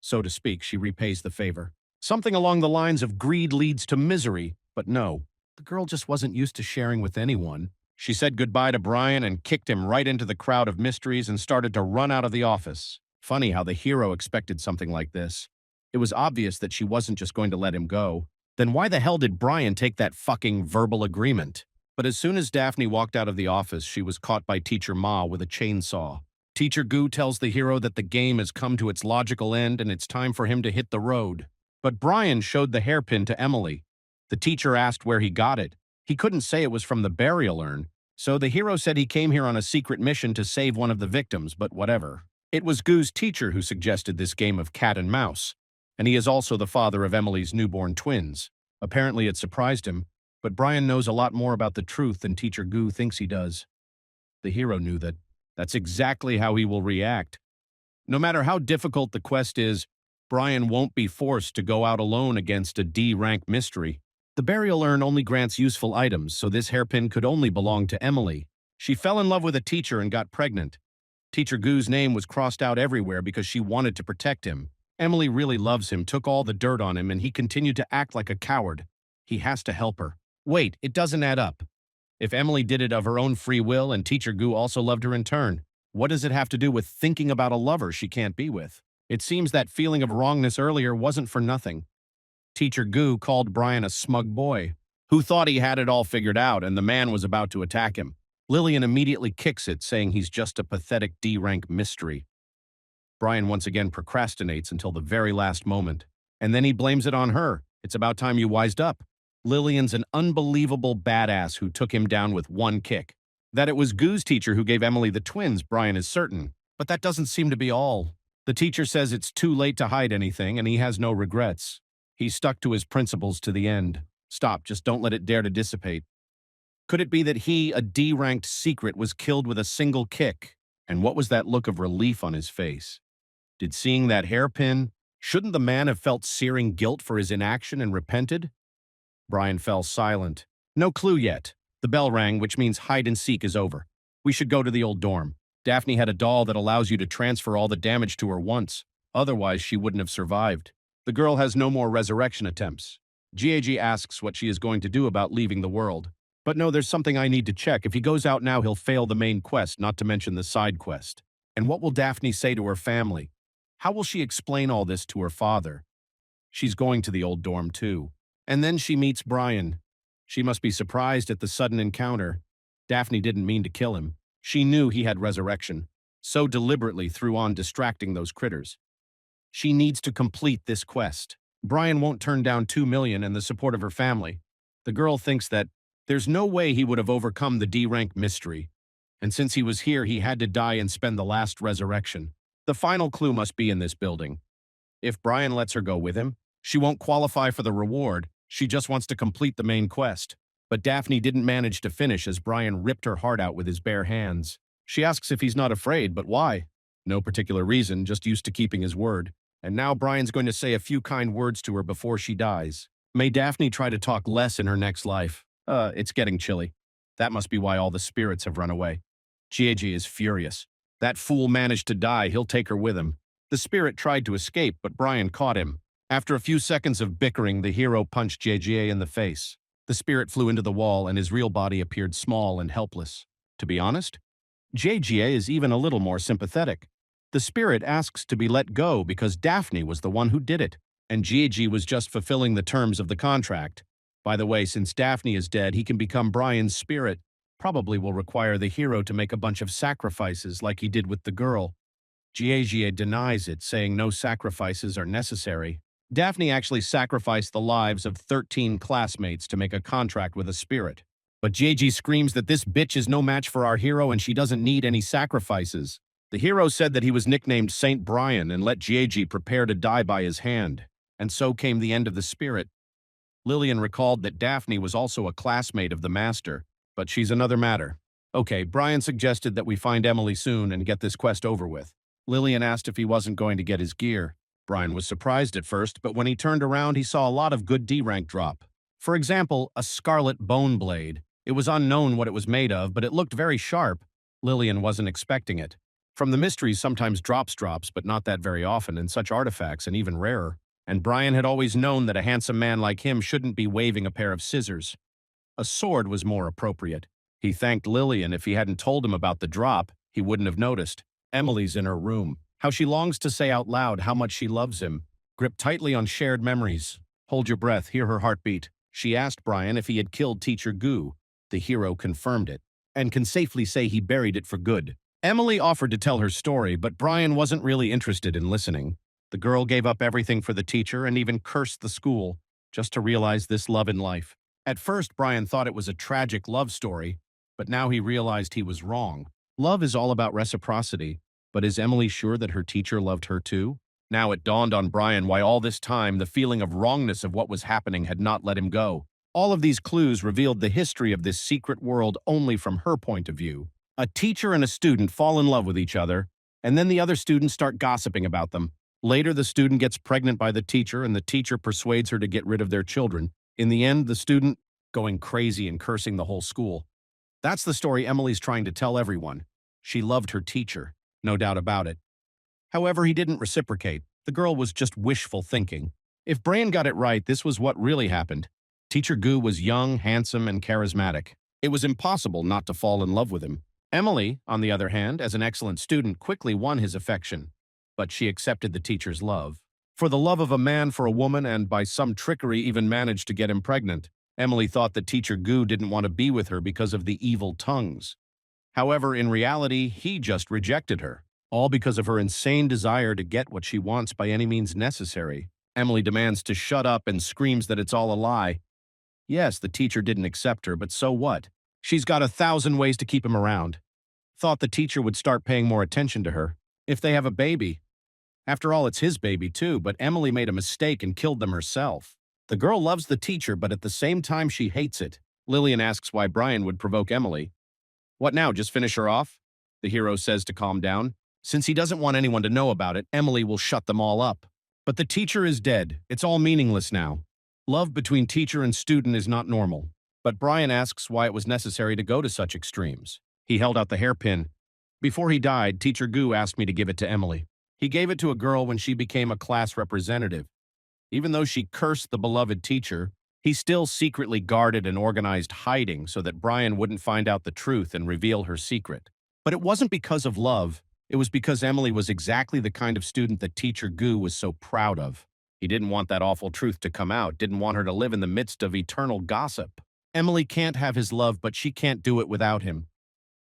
So to speak, she repays the favor. Something along the lines of greed leads to misery, but no, the girl just wasn't used to sharing with anyone. She said goodbye to Brian and kicked him right into the crowd of mysteries and started to run out of the office. Funny how the hero expected something like this. It was obvious that she wasn't just going to let him go. Then why the hell did Brian take that fucking verbal agreement? But as soon as Daphne walked out of the office, she was caught by Teacher Ma with a chainsaw. Teacher Gu tells the hero that the game has come to its logical end and it's time for him to hit the road. But Brian showed the hairpin to Emily. The teacher asked where he got it. He couldn't say it was from the burial urn, so the hero said he came here on a secret mission to save one of the victims, but whatever. It was Gu's teacher who suggested this game of cat and mouse, and he is also the father of Emily's newborn twins. Apparently it surprised him, but Brian knows a lot more about the truth than Teacher Gu thinks he does. The hero knew that. That's exactly how he will react. No matter how difficult the quest is, Brian won't be forced to go out alone against a D-rank mystery. The burial urn only grants useful items, so this hairpin could only belong to Emily. She fell in love with a teacher and got pregnant. Teacher Gu's name was crossed out everywhere because she wanted to protect him. Emily really loves him, took all the dirt on him, and he continued to act like a coward. He has to help her. Wait, it doesn't add up. If Emily did it of her own free will and Teacher Gu also loved her in turn, what does it have to do with thinking about a lover she can't be with? It seems that feeling of wrongness earlier wasn't for nothing. Teacher Gu called Brian a smug boy, who thought he had it all figured out and the man was about to attack him. Lillian immediately kicks it, saying he's just a pathetic D-rank mystery. Brian once again procrastinates until the very last moment, and then he blames it on her. It's about time you wised up. Lillian's an unbelievable badass who took him down with one kick. That it was Gu's teacher who gave Emily the twins, Brian is certain, but that doesn't seem to be all. The teacher says it's too late to hide anything and he has no regrets. He stuck to his principles to the end. Stop, just don't let it dare to dissipate. Could it be that he, a D-ranked secret, was killed with a single kick? And what was that look of relief on his face? Did seeing that hairpin, shouldn't the man have felt searing guilt for his inaction and repented? Brian fell silent. No clue yet. The bell rang, which means hide and seek is over. We should go to the old dorm. Daphne had a doll that allows you to transfer all the damage to her once. Otherwise, she wouldn't have survived. The girl has no more resurrection attempts. GAG asks what she is going to do about leaving the world. But no, there's something I need to check. If he goes out now, he'll fail the main quest, not to mention the side quest. And what will Daphne say to her family? How will she explain all this to her father? She's going to the old dorm too. And then she meets Brian. She must be surprised at the sudden encounter. Daphne didn't mean to kill him. She knew he had resurrection, so deliberately threw on distracting those critters. She needs to complete this quest. Brian won't turn down 2 million and the support of her family. The girl thinks that there's no way he would have overcome the D-rank mystery. And since he was here, he had to die and spend the last resurrection. The final clue must be in this building. If Brian lets her go with him, she won't qualify for the reward. She just wants to complete the main quest. But Daphne didn't manage to finish as Brian ripped her heart out with his bare hands. She asks if he's not afraid, but why? No particular reason, just used to keeping his word. And now Brian's going to say a few kind words to her before she dies. May Daphne try to talk less in her next life. It's getting chilly. That must be why all the spirits have run away. Gigi is furious. That fool managed to die, he'll take her with him. The spirit tried to escape, but Brian caught him. After a few seconds of bickering, the hero punched Gigi in the face. The spirit flew into the wall, and his real body appeared small and helpless. To be honest, Gigi is even a little more sympathetic. The spirit asks to be let go because Daphne was the one who did it, and Gigi was just fulfilling the terms of the contract. By the way, since Daphne is dead, he can become Brian's spirit. Probably will require the hero to make a bunch of sacrifices like he did with the girl. Gigi denies it, saying no sacrifices are necessary. Daphne actually sacrificed the lives of 13 classmates to make a contract with a spirit. But Gigi screams that this bitch is no match for our hero and she doesn't need any sacrifices. The hero said that he was nicknamed Saint Brian and let Gigi prepare to die by his hand. And so came the end of the spirit. Lillian recalled that Daphne was also a classmate of the master, but she's another matter. Okay, Brian suggested that we find Emily soon and get this quest over with. Lillian asked if he wasn't going to get his gear. Brian was surprised at first, but when he turned around, he saw a lot of good D-rank drop. For example, a scarlet bone blade. It was unknown what it was made of, but it looked very sharp. Lillian wasn't expecting it. From the mysteries, sometimes drops, but not that very often, and such artifacts, and even rarer. And Brian had always known that a handsome man like him shouldn't be waving a pair of scissors. A sword was more appropriate. He thanked Lillian. If he hadn't told him about the drop, he wouldn't have noticed. Emily's in her room. How she longs to say out loud how much she loves him. Grip tightly on shared memories. Hold your breath, hear her heartbeat. She asked Brian if he had killed Teacher Gu. The hero confirmed it, and can safely say he buried it for good. Emily offered to tell her story, but Brian wasn't really interested in listening. The girl gave up everything for the teacher and even cursed the school, just to realize this love in life. At first, Brian thought it was a tragic love story, but now he realized he was wrong. Love is all about reciprocity, but is Emily sure that her teacher loved her too? Now it dawned on Brian why all this time the feeling of wrongness of what was happening had not let him go. All of these clues revealed the history of this secret world only from her point of view. A teacher and a student fall in love with each other, and then the other students start gossiping about them. Later, the student gets pregnant by the teacher, and the teacher persuades her to get rid of their children. In the end, the student going crazy and cursing the whole school. That's the story Emily's trying to tell everyone. She loved her teacher, no doubt about it. However, he didn't reciprocate. The girl was just wishful thinking. If Brian got it right, this was what really happened. Teacher Gu was young, handsome, and charismatic. It was impossible not to fall in love with him. Emily, on the other hand, as an excellent student, quickly won his affection. But she accepted the teacher's love. For the love of a man for a woman, and by some trickery even managed to get him pregnant. Emily thought that Teacher Gu didn't want to be with her because of the evil tongues. However, in reality, he just rejected her. All because of her insane desire to get what she wants by any means necessary. Emily demands to shut up and screams that it's all a lie. Yes, the teacher didn't accept her, but so what? She's got 1,000 ways to keep him around. Thought the teacher would start paying more attention to her. If they have a baby. After all, it's his baby too, but Emily made a mistake and killed them herself. The girl loves the teacher, but at the same time she hates it. Lillian asks why Brian would provoke Emily. What now, just finish her off? The hero says to calm down. Since he doesn't want anyone to know about it, Emily will shut them all up. But the teacher is dead. It's all meaningless now. Love between teacher and student is not normal. But Brian asks why it was necessary to go to such extremes. He held out the hairpin. Before he died, Teacher Gu asked me to give it to Emily. He gave it to a girl when she became a class representative. Even though she cursed the beloved teacher, he still secretly guarded and organized hiding so that Brian wouldn't find out the truth and reveal her secret. But it wasn't because of love. It was because Emily was exactly the kind of student that Teacher Gu was so proud of. He didn't want that awful truth to come out, didn't want her to live in the midst of eternal gossip. Emily can't have his love, but she can't do it without him.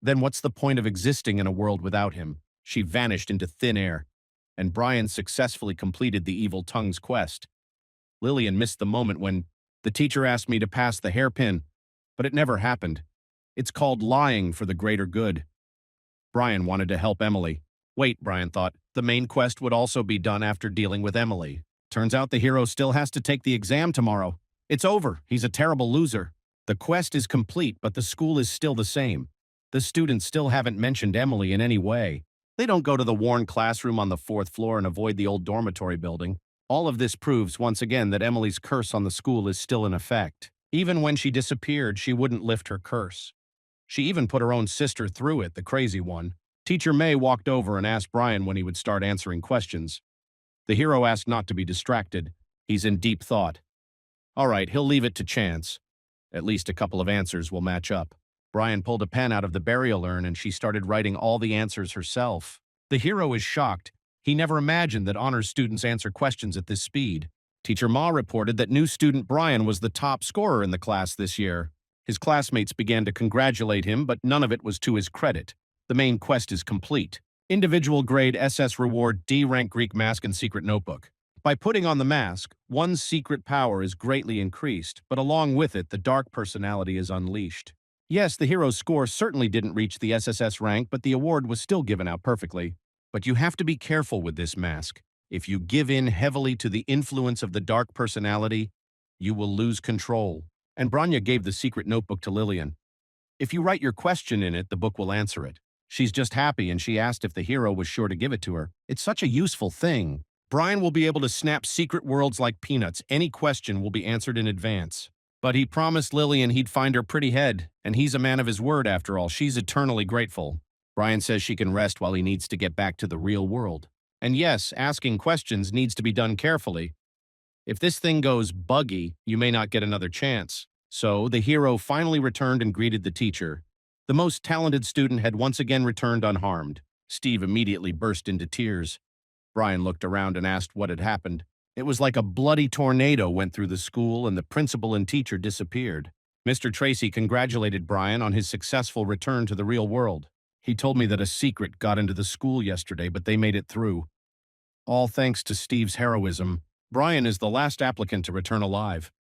Then what's the point of existing in a world without him? She vanished into thin air, and Brian successfully completed the evil tongue's quest. Lillian missed the moment when the teacher asked me to pass the hairpin, but it never happened. It's called lying for the greater good. Brian wanted to help Emily. Wait, Brian thought, the main quest would also be done after dealing with Emily. Turns out the hero still has to take the exam tomorrow. It's over. He's a terrible loser. The quest is complete, but the school is still the same. The students still haven't mentioned Emily in any way. They don't go to the worn classroom on the fourth floor and avoid the old dormitory building. All of this proves once again that Emily's curse on the school is still in effect. Even when she disappeared, she wouldn't lift her curse. She even put her own sister through it, the crazy one. Teacher May walked over and asked Brian when he would start answering questions. The hero asked not to be distracted. He's in deep thought. All right, he'll leave it to chance. At least a couple of answers will match up. Brian pulled a pen out of the burial urn and she started writing all the answers herself. The hero is shocked. He never imagined that honors students answer questions at this speed. Teacher Ma reported that new student Brian was the top scorer in the class this year. His classmates began to congratulate him, but none of it was to his credit. The main quest is complete. Individual grade SS reward D rank Greek mask and secret notebook. By putting on the mask, one's secret power is greatly increased, but along with it, the dark personality is unleashed. Yes, the hero's score certainly didn't reach the SSS rank, but the award was still given out perfectly. But you have to be careful with this mask. If you give in heavily to the influence of the dark personality, you will lose control. And Branya gave the secret notebook to Lillian. If you write your question in it, the book will answer it. She's just happy and she asked if the hero was sure to give it to her. It's such a useful thing. Brian will be able to snap secret worlds like peanuts. Any question will be answered in advance. But he promised Lillian he'd find her pretty head, and he's a man of his word after all. She's eternally grateful. Brian says she can rest while he needs to get back to the real world. And yes, asking questions needs to be done carefully. If this thing goes buggy, you may not get another chance. So the hero finally returned and greeted the teacher. The most talented student had once again returned unharmed. Steve immediately burst into tears. Brian looked around and asked what had happened. It was like a bloody tornado went through the school and the principal and teacher disappeared. Mr. Tracy congratulated Brian on his successful return to the real world. He told me that a secret got into the school yesterday, but they made it through. All thanks to Steve's heroism. Brian is the last applicant to return alive.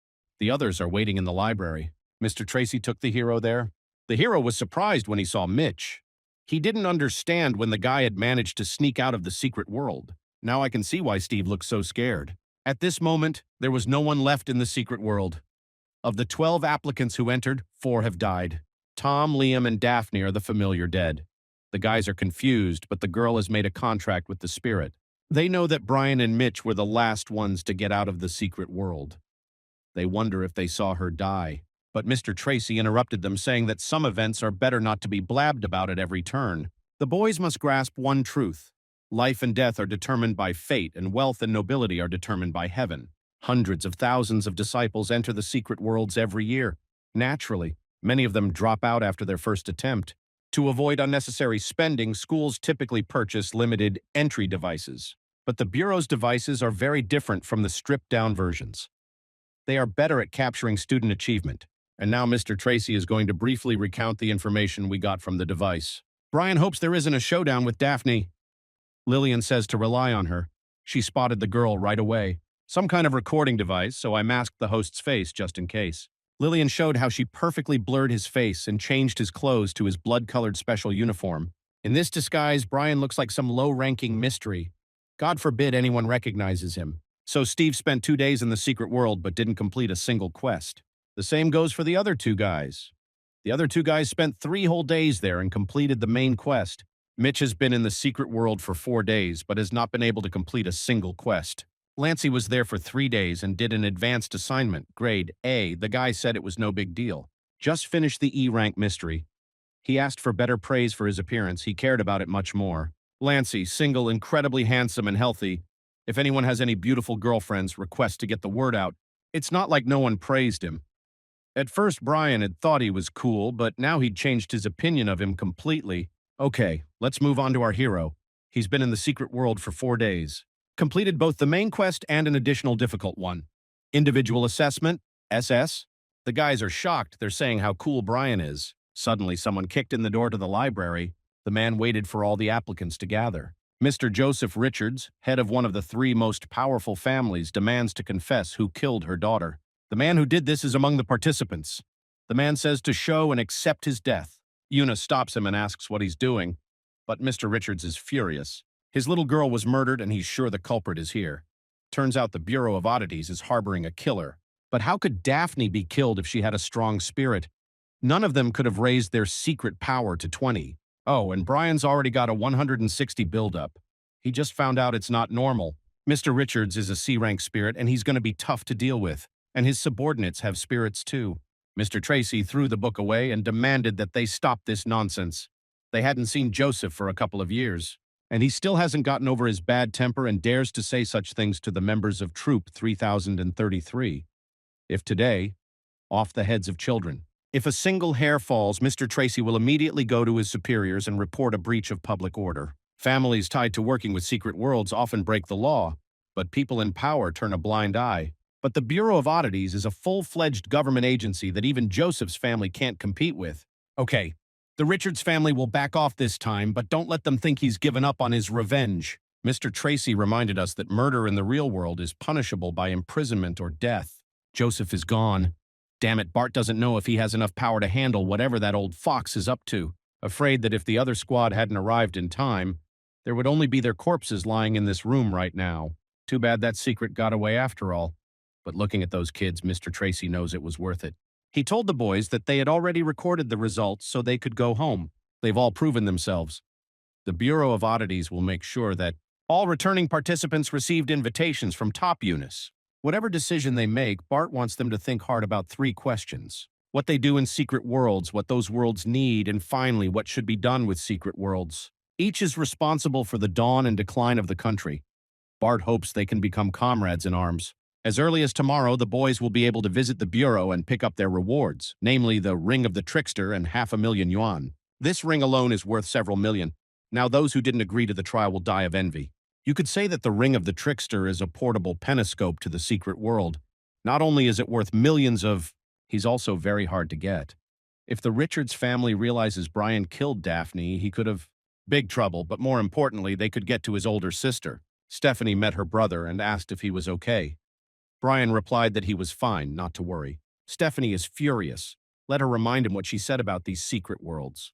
The others are waiting in the library. Mr. Tracy took the hero there. The hero was surprised when he saw Mitch. He didn't understand when the guy had managed to sneak out of the secret world. Now I can see why Steve looked so scared. At this moment, there was no one left in the secret world. Of the 12 applicants who entered, 4 have died. Tom, Liam, and Daphne are the familiar dead. The guys are confused, but the girl has made a contract with the spirit. They know that Brian and Mitch were the last ones to get out of the secret world. They wonder if they saw her die. But Mr. Tracy interrupted them, saying that some events are better not to be blabbed about at every turn. The boys must grasp one truth. Life and death are determined by fate, and wealth and nobility are determined by heaven. Hundreds of thousands of disciples enter the secret worlds every year. Naturally, many of them drop out after their first attempt. To avoid unnecessary spending, schools typically purchase limited entry devices. But the Bureau's devices are very different from the stripped-down versions. They are better at capturing student achievement. And now Mr. Tracy is going to briefly recount the information we got from the device. Brian hopes there isn't a showdown with Daphne. Lillian says to rely on her. She spotted the girl right away. Some kind of recording device, so I masked the host's face just in case. Lillian showed how she perfectly blurred his face and changed his clothes to his blood-colored special uniform. In this disguise, Brian looks like some low-ranking mystery. God forbid anyone recognizes him. So Steve spent 2 days in the secret world but didn't complete a single quest. The same goes for the other 2 guys. The other 2 guys spent 3 whole days there and completed the main quest. Mitch has been in the secret world for 4 days but has not been able to complete a single quest. Lancey was there for 3 days and did an advanced assignment, grade A. The guy said it was no big deal. Just finished the E-rank mystery. He asked for better praise for his appearance. He cared about it much more. Lancey, single, incredibly handsome and healthy. If anyone has any beautiful girlfriends, request to get the word out. It's not like no one praised him. At first, Brian had thought he was cool, but now he'd changed his opinion of him completely. Okay, let's move on to our hero. He's been in the secret world for 4 days. Completed both the main quest and an additional difficult one. Individual assessment, SS. The guys are shocked. They're saying how cool Brian is. Suddenly, someone kicked in the door to the library. The man waited for all the applicants to gather. Mr. Joseph Richards, head of one of the 3 most powerful families, demands to confess who killed her daughter. The man who did this is among the participants. The man says to show and accept his death. Una stops him and asks what he's doing, but Mr. Richards is furious. His little girl was murdered and he's sure the culprit is here. Turns out the Bureau of Oddities is harboring a killer. But how could Daphne be killed if she had a strong spirit? None of them could have raised their secret power to 20. Oh, and Brian's already got a 160 buildup. He just found out it's not normal. Mr. Richards is a C-rank spirit, and he's going to be tough to deal with. And his subordinates have spirits too. Mr. Tracy threw the book away and demanded that they stop this nonsense. They hadn't seen Joseph for a couple of years, and he still hasn't gotten over his bad temper and dares to say such things to the members of Troop 3033. If today, off the heads of children. If a single hair falls, Mr. Tracy will immediately go to his superiors and report a breach of public order. Families tied to working with secret worlds often break the law, but people in power turn a blind eye. But the Bureau of Oddities is a full-fledged government agency that even Joseph's family can't compete with. Okay, the Richards family will back off this time, but don't let them think he's given up on his revenge. Mr. Tracy reminded us that murder in the real world is punishable by imprisonment or death. Joseph is gone. Damn it, Bart doesn't know if he has enough power to handle whatever that old fox is up to. Afraid that if the other squad hadn't arrived in time, there would only be their corpses lying in this room right now. Too bad that secret got away after all. But looking at those kids, Mr. Tracy knows it was worth it. He told the boys that they had already recorded the results so they could go home. They've all proven themselves. The Bureau of Oddities will make sure that all returning participants received invitations from top units. Whatever decision they make, Bart wants them to think hard about 3 questions. What they do in secret worlds, what those worlds need, and finally, what should be done with secret worlds. Each is responsible for the dawn and decline of the country. Bart hopes they can become comrades in arms. As early as tomorrow, the boys will be able to visit the Bureau and pick up their rewards, namely the Ring of the Trickster and 500,000 yuan. This ring alone is worth several million. Now those who didn't agree to the trial will die of envy. You could say that the Ring of the Trickster is a portable peniscope to the secret world. Not only is it worth millions of, he's also very hard to get. If the Richards family realizes Brian killed Daphne, he could have big trouble, but more importantly, they could get to his older sister. Stephanie met her brother and asked if he was okay. Brian replied that he was fine, not to worry. Stephanie is furious. Let her remind him what she said about these secret worlds.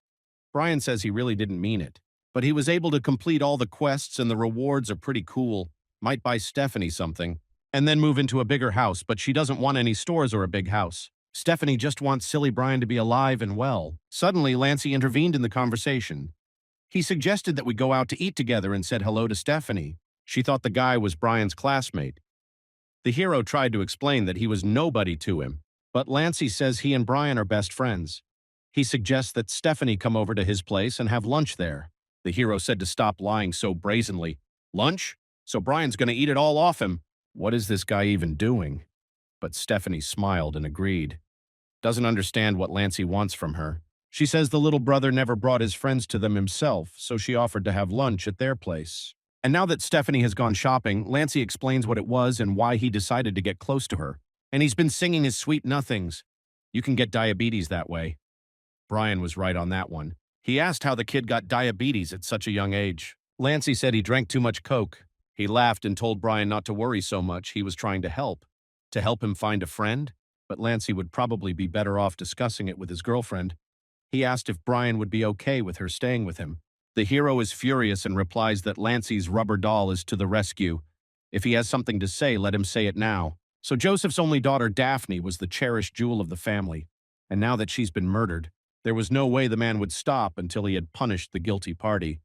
Brian says he really didn't mean it. But he was able to complete all the quests and the rewards are pretty cool. Might buy Stephanie something. And then move into a bigger house, but she doesn't want any stores or a big house. Stephanie just wants silly Brian to be alive and well. Suddenly, Lancey intervened in the conversation. He suggested that we go out to eat together and said hello to Stephanie. She thought the guy was Brian's classmate. The hero tried to explain that he was nobody to him, but Lancey says he and Brian are best friends. He suggests that Stephanie come over to his place and have lunch there. The hero said to stop lying so brazenly. Lunch? So Brian's going to eat it all off him. What is this guy even doing? But Stephanie smiled and agreed. Doesn't understand what Lancey wants from her. She says the little brother never brought his friends to them himself, so she offered to have lunch at their place. And now that Stephanie has gone shopping, Lancey explains what it was and why he decided to get close to her. And he's been singing his sweet nothings. You can get diabetes that way. Brian was right on that one. He asked how the kid got diabetes at such a young age. Lancey said he drank too much Coke. He laughed and told Brian not to worry so much. He was trying to help. To help him find a friend? But Lancey would probably be better off discussing it with his girlfriend. He asked if Brian would be okay with her staying with him. The hero is furious and replies that Lancey's rubber doll is to the rescue. If he has something to say, let him say it now. So Joseph's only daughter, Daphne, was the cherished jewel of the family. And now that she's been murdered, there was no way the man would stop until he had punished the guilty party.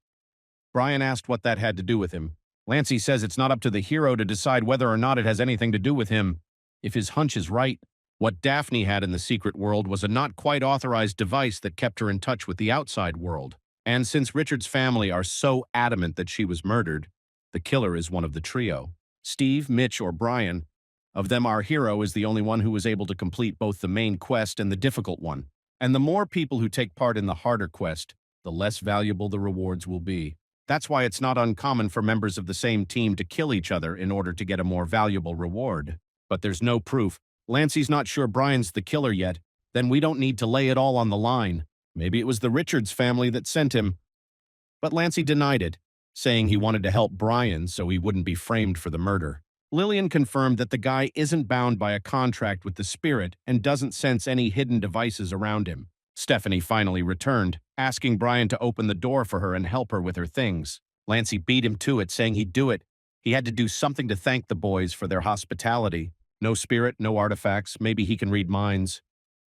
Brian asked what that had to do with him. Lancey says it's not up to the hero to decide whether or not it has anything to do with him. If his hunch is right, what Daphne had in the secret world was a not quite authorized device that kept her in touch with the outside world. And since Richard's family are so adamant that she was murdered, the killer is one of the trio. Steve, Mitch, or Brian. Of them, our hero is the only one who was able to complete both the main quest and the difficult one. And the more people who take part in the harder quest, the less valuable the rewards will be. That's why it's not uncommon for members of the same team to kill each other in order to get a more valuable reward. But there's no proof. Lancey's not sure Brian's the killer yet. Then we don't need to lay it all on the line. Maybe it was the Richards family that sent him. But Lancey denied it, saying he wanted to help Brian so he wouldn't be framed for the murder. Lillian confirmed that the guy isn't bound by a contract with the spirit and doesn't sense any hidden devices around him. Stephanie finally returned, asking Brian to open the door for her and help her with her things. Lancey beat him to it, saying he'd do it. He had to do something to thank the boys for their hospitality. No spirit, no artifacts, maybe he can read minds.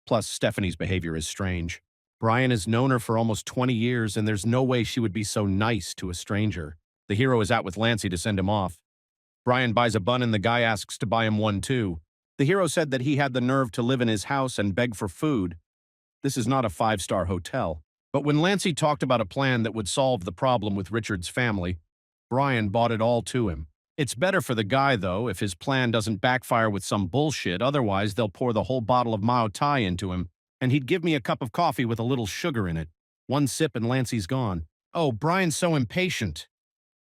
Plus, Stephanie's behavior is strange. Brian has known her for almost 20 years, and there's no way she would be so nice to a stranger. The hero is out with Lancey to send him off. Brian buys a bun and the guy asks to buy him one too. The hero said that he had the nerve to live in his house and beg for food. This is not a five-star hotel. But when Lancey talked about a plan that would solve the problem with Richard's family, Brian bought it all to him. It's better for the guy, though, if his plan doesn't backfire with some bullshit, otherwise they'll pour the whole bottle of Mao Tai into him, and he'd give me a cup of coffee with a little sugar in it. One sip and Lancey's gone. Oh, Brian's so impatient.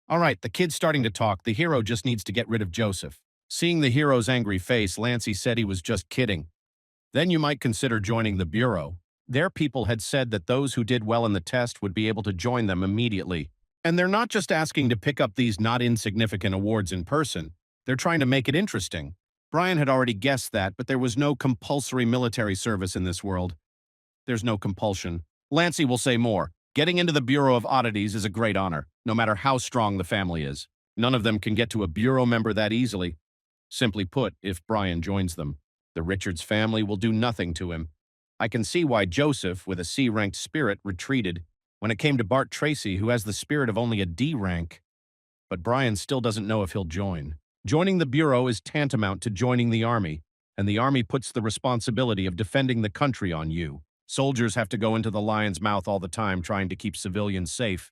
All right, the kid's starting to talk. The hero just needs to get rid of Joseph. Seeing the hero's angry face, Lancey said he was just kidding. Then you might consider joining the Bureau. Their people had said that those who did well in the test would be able to join them immediately. And they're not just asking to pick up these not insignificant awards in person. They're trying to make it interesting. Brian had already guessed that, but there was no compulsory military service in this world. There's no compulsion. Lancey will say more. Getting into the Bureau of Oddities is a great honor, no matter how strong the family is. None of them can get to a Bureau member that easily. Simply put, if Brian joins them, the Richards family will do nothing to him. I can see why Joseph, with a C-ranked spirit, retreated when it came to Bart Tracy, who has the spirit of only a D rank. But Brian still doesn't know if he'll join. Joining the Bureau is tantamount to joining the Army, and the Army puts the responsibility of defending the country on you. Soldiers have to go into the lion's mouth all the time trying to keep civilians safe.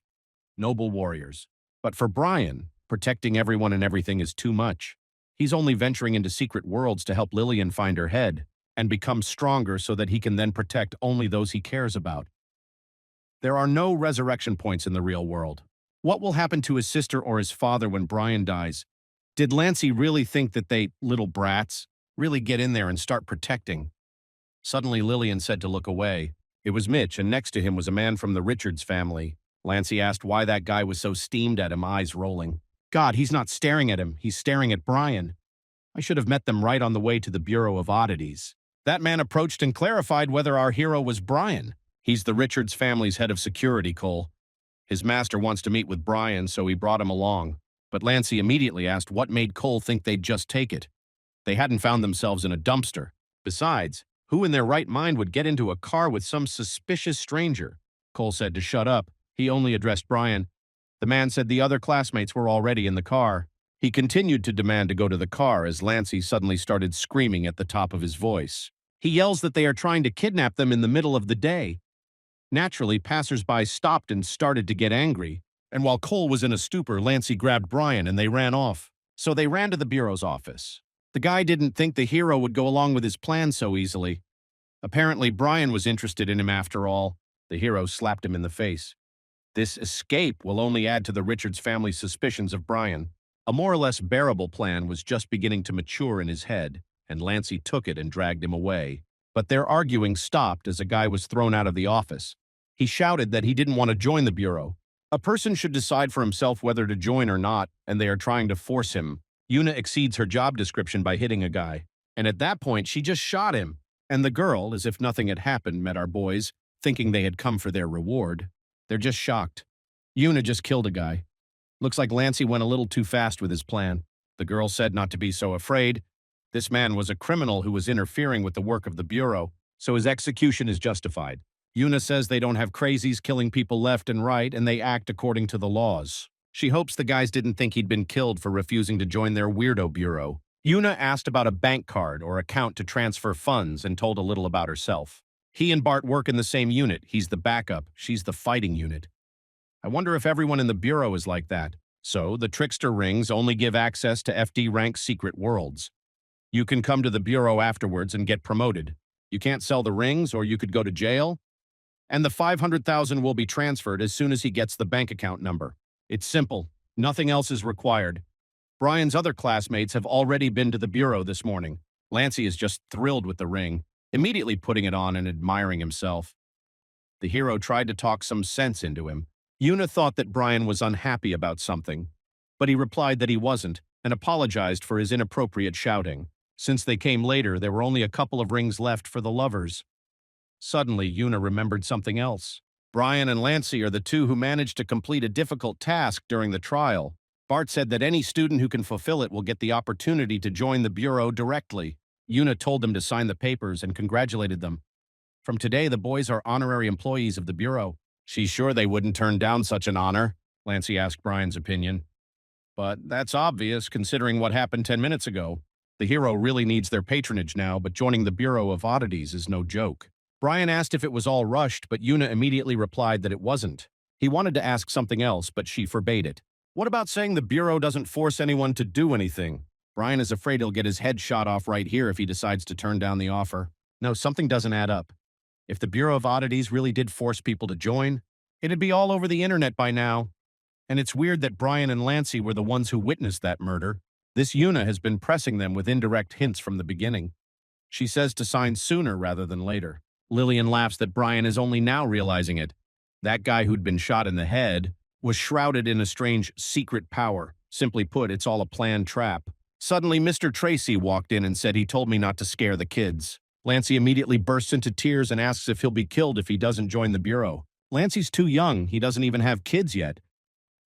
Noble warriors. But for Brian, protecting everyone and everything is too much. He's only venturing into secret worlds to help Lillian find her head and become stronger so that he can then protect only those he cares about. There are no resurrection points in the real world. What will happen to his sister or his father when Brian dies? Did Lancey really think that they, little brats, really get in there and start protecting? Suddenly Lillian said to look away. It was Mitch, and next to him was a man from the Richards family. Lancey asked why that guy was so steamed at him, eyes rolling. God, he's not staring at him, he's staring at Brian. I should have met them right on the way to the Bureau of Oddities. That man approached and clarified whether our hero was Brian. He's the Richards family's head of security, Cole. His master wants to meet with Brian, so he brought him along. But Lancey immediately asked what made Cole think they'd just take it. They hadn't found themselves in a dumpster. Besides, who in their right mind would get into a car with some suspicious stranger? Cole said to shut up. He only addressed Brian. The man said the other classmates were already in the car. He continued to demand to go to the car as Lancey suddenly started screaming at the top of his voice. He yells that they are trying to kidnap them in the middle of the day. Naturally, passers-by stopped and started to get angry. And while Cole was in a stupor, Lancey grabbed Brian and they ran off. So they ran to the Bureau's office. The guy didn't think the hero would go along with his plan so easily. Apparently, Brian was interested in him after all. The hero slapped him in the face. This escape will only add to the Richards family's suspicions of Brian. A more or less bearable plan was just beginning to mature in his head, and Lancey took it and dragged him away. But their arguing stopped as a guy was thrown out of the office. He shouted that he didn't want to join the Bureau. A person should decide for himself whether to join or not, and they are trying to force him. Una exceeds her job description by hitting a guy. And at that point, she just shot him. And the girl, as if nothing had happened, met our boys, thinking they had come for their reward. They're just shocked. Una just killed a guy. Looks like Lancey went a little too fast with his plan. The girl said not to be so afraid. This man was a criminal who was interfering with the work of the Bureau, so his execution is justified. Una says they don't have crazies killing people left and right, and they act according to the laws. She hopes the guys didn't think he'd been killed for refusing to join their weirdo bureau. Una asked about a bank card or account to transfer funds and told a little about herself. He and Bart work in the same unit. He's the backup. She's the fighting unit. I wonder if everyone in the Bureau is like that. So, the trickster rings only give access to FD rank secret worlds. You can come to the Bureau afterwards and get promoted. You can't sell the rings or you could go to jail. And the $500,000 will be transferred as soon as he gets the bank account number. It's simple. Nothing else is required. Brian's other classmates have already been to the Bureau this morning. Lancey is just thrilled with the ring, immediately putting it on and admiring himself. The hero tried to talk some sense into him. Una thought that Brian was unhappy about something, but he replied that he wasn't and apologized for his inappropriate shouting. Since they came later, there were only a couple of rings left for the lovers. Suddenly, Una remembered something else. Brian and Lancey are the two who managed to complete a difficult task during the trial. Bart said that any student who can fulfill it will get the opportunity to join the Bureau directly. Una told them to sign the papers and congratulated them. From today, the boys are honorary employees of the Bureau. She's sure they wouldn't turn down such an honor, Lancy asked Brian's opinion. But that's obvious, considering what happened 10 minutes ago. The hero really needs their patronage now, but joining the Bureau of Oddities is no joke. Brian asked if it was all rushed, but Yuna immediately replied that it wasn't. He wanted to ask something else, but she forbade it. What about saying the Bureau doesn't force anyone to do anything? Brian is afraid he'll get his head shot off right here if he decides to turn down the offer. No, something doesn't add up. If the Bureau of Oddities really did force people to join, it'd be all over the internet by now. And it's weird that Brian and Lancy were the ones who witnessed that murder. This Yuna has been pressing them with indirect hints from the beginning. She says to sign sooner rather than later. Lillian laughs that Brian is only now realizing it. That guy who'd been shot in the head was shrouded in a strange secret power. Simply put, it's all a planned trap. Suddenly, Mr. Tracy walked in and said he told me not to scare the kids. Lancy immediately bursts into tears and asks if he'll be killed if he doesn't join the Bureau. Lancy's too young, he doesn't even have kids yet.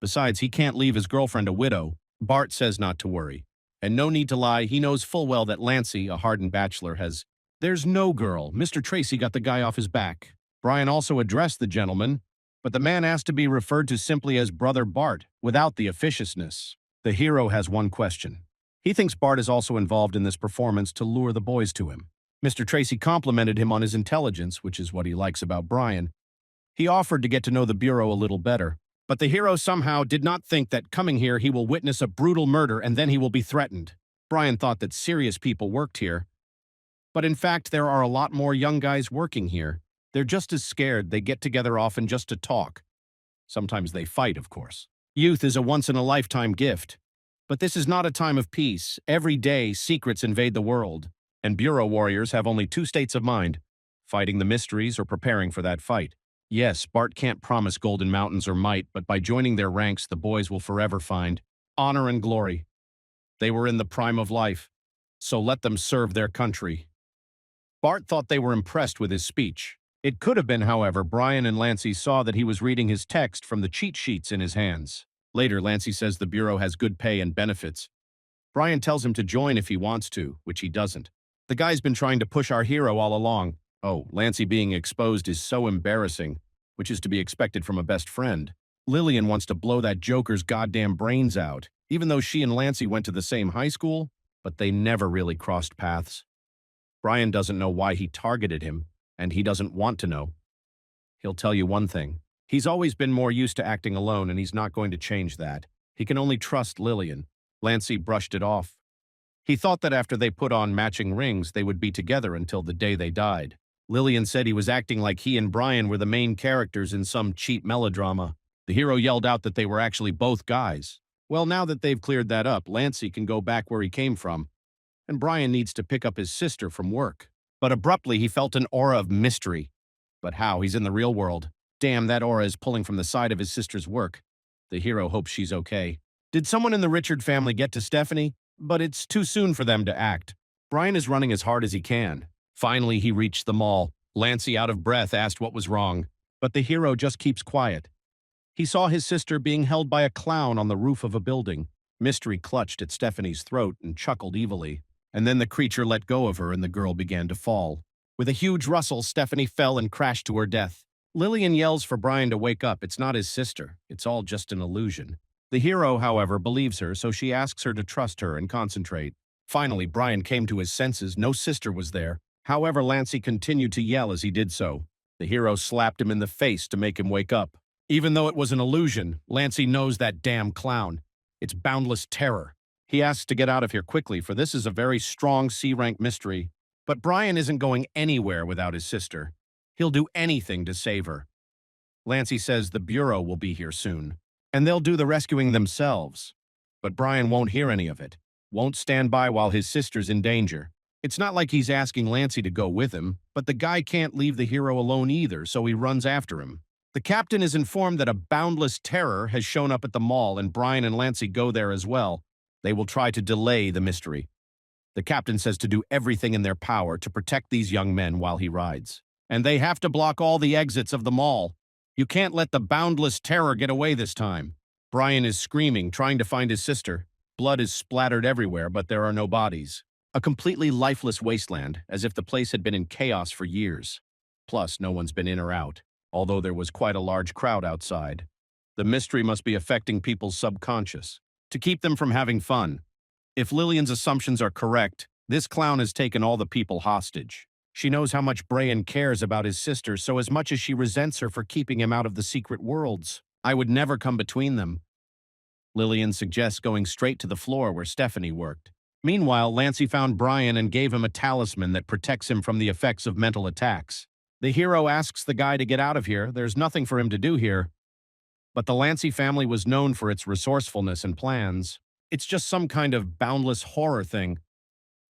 Besides, he can't leave his girlfriend a widow. Bart says not to worry. And no need to lie, he knows full well that Lancy, a hardened bachelor, has... There's no girl. Mr. Tracy got the guy off his back. Brian also addressed the gentleman, but the man asked to be referred to simply as Brother Bart, without the officiousness. The hero has one question. He thinks Bart is also involved in this performance to lure the boys to him. Mr. Tracy complimented him on his intelligence, which is what he likes about Brian. He offered to get to know the Bureau a little better, but the hero somehow did not think that coming here he will witness a brutal murder and then he will be threatened. Brian thought that serious people worked here, but in fact there are a lot more young guys working here. They're just as scared. They get together often just to talk. Sometimes they fight, of course. Youth is a once-in-a-lifetime gift. But this is not a time of peace. Every day, secrets invade the world, and Bureau warriors have only two states of mind: fighting the mysteries or preparing for that fight. Yes, Bart can't promise golden mountains or might, but by joining their ranks, the boys will forever find honor and glory. They were in the prime of life, so let them serve their country. Bart thought they were impressed with his speech. It could have been, however, Brian and Lancy saw that he was reading his text from the cheat sheets in his hands. Later, Lancy says the Bureau has good pay and benefits. Brian tells him to join if he wants to, which he doesn't. The guy's been trying to push our hero all along. Oh, Lancy being exposed is so embarrassing, which is to be expected from a best friend. Lillian wants to blow that joker's goddamn brains out, even though she and Lancy went to the same high school, but they never really crossed paths. Brian doesn't know why he targeted him, and he doesn't want to know. He'll tell you one thing. He's always been more used to acting alone, and he's not going to change that. He can only trust Lillian. Lancy brushed it off. He thought that after they put on matching rings, they would be together until the day they died. Lillian said he was acting like he and Brian were the main characters in some cheap melodrama. The hero yelled out that they were actually both guys. Well, now that they've cleared that up, Lancy can go back where he came from, and Brian needs to pick up his sister from work. But abruptly, he felt an aura of mystery. But how? He's in the real world. Damn, that aura is pulling from the side of his sister's work. The hero hopes she's okay. Did someone in the Richard family get to Stephanie? But it's too soon for them to act. Brian is running as hard as he can. Finally, he reached the mall. Lancy, out of breath, asked what was wrong. But the hero just keeps quiet. He saw his sister being held by a clown on the roof of a building. Mystery clutched at Stephanie's throat and chuckled evilly. And then the creature let go of her and the girl began to fall. With a huge rustle, Stephanie fell and crashed to her death. Lillian yells for Brian to wake up. It's not his sister. It's all just an illusion. The hero, however, believes her, so she asks her to trust her and concentrate. Finally, Brian came to his senses. No sister was there. However, Lancy continued to yell as he did so. The hero slapped him in the face to make him wake up. Even though it was an illusion, Lancy knows that damn clown. It's boundless terror. He asks to get out of here quickly, for this is a very strong C-rank mystery. But Brian isn't going anywhere without his sister. He'll do anything to save her. Lancy says the Bureau will be here soon, and they'll do the rescuing themselves. But Brian won't hear any of it, won't stand by while his sister's in danger. It's not like he's asking Lancy to go with him, but the guy can't leave the hero alone either, so he runs after him. The captain is informed that a boundless terror has shown up at the mall, and Brian and Lancy go there as well. They will try to delay the mystery. The captain says to do everything in their power to protect these young men while he rides. And they have to block all the exits of the mall. You can't let the boundless terror get away this time. Brian is screaming, trying to find his sister. Blood is splattered everywhere, but there are no bodies. A completely lifeless wasteland, as if the place had been in chaos for years. Plus, no one's been in or out, although there was quite a large crowd outside. The mystery must be affecting people's subconscious, to keep them from having fun. If Lillian's assumptions are correct, this clown has taken all the people hostage. She knows how much Brian cares about his sister, so as much as she resents her for keeping him out of the secret worlds, I would never come between them. Lillian suggests going straight to the floor where Stephanie worked. Meanwhile, Lancey found Brian and gave him a talisman that protects him from the effects of mental attacks. The hero asks the guy to get out of here. There's nothing for him to do here. But the Lancey family was known for its resourcefulness and plans. It's just some kind of boundless horror thing.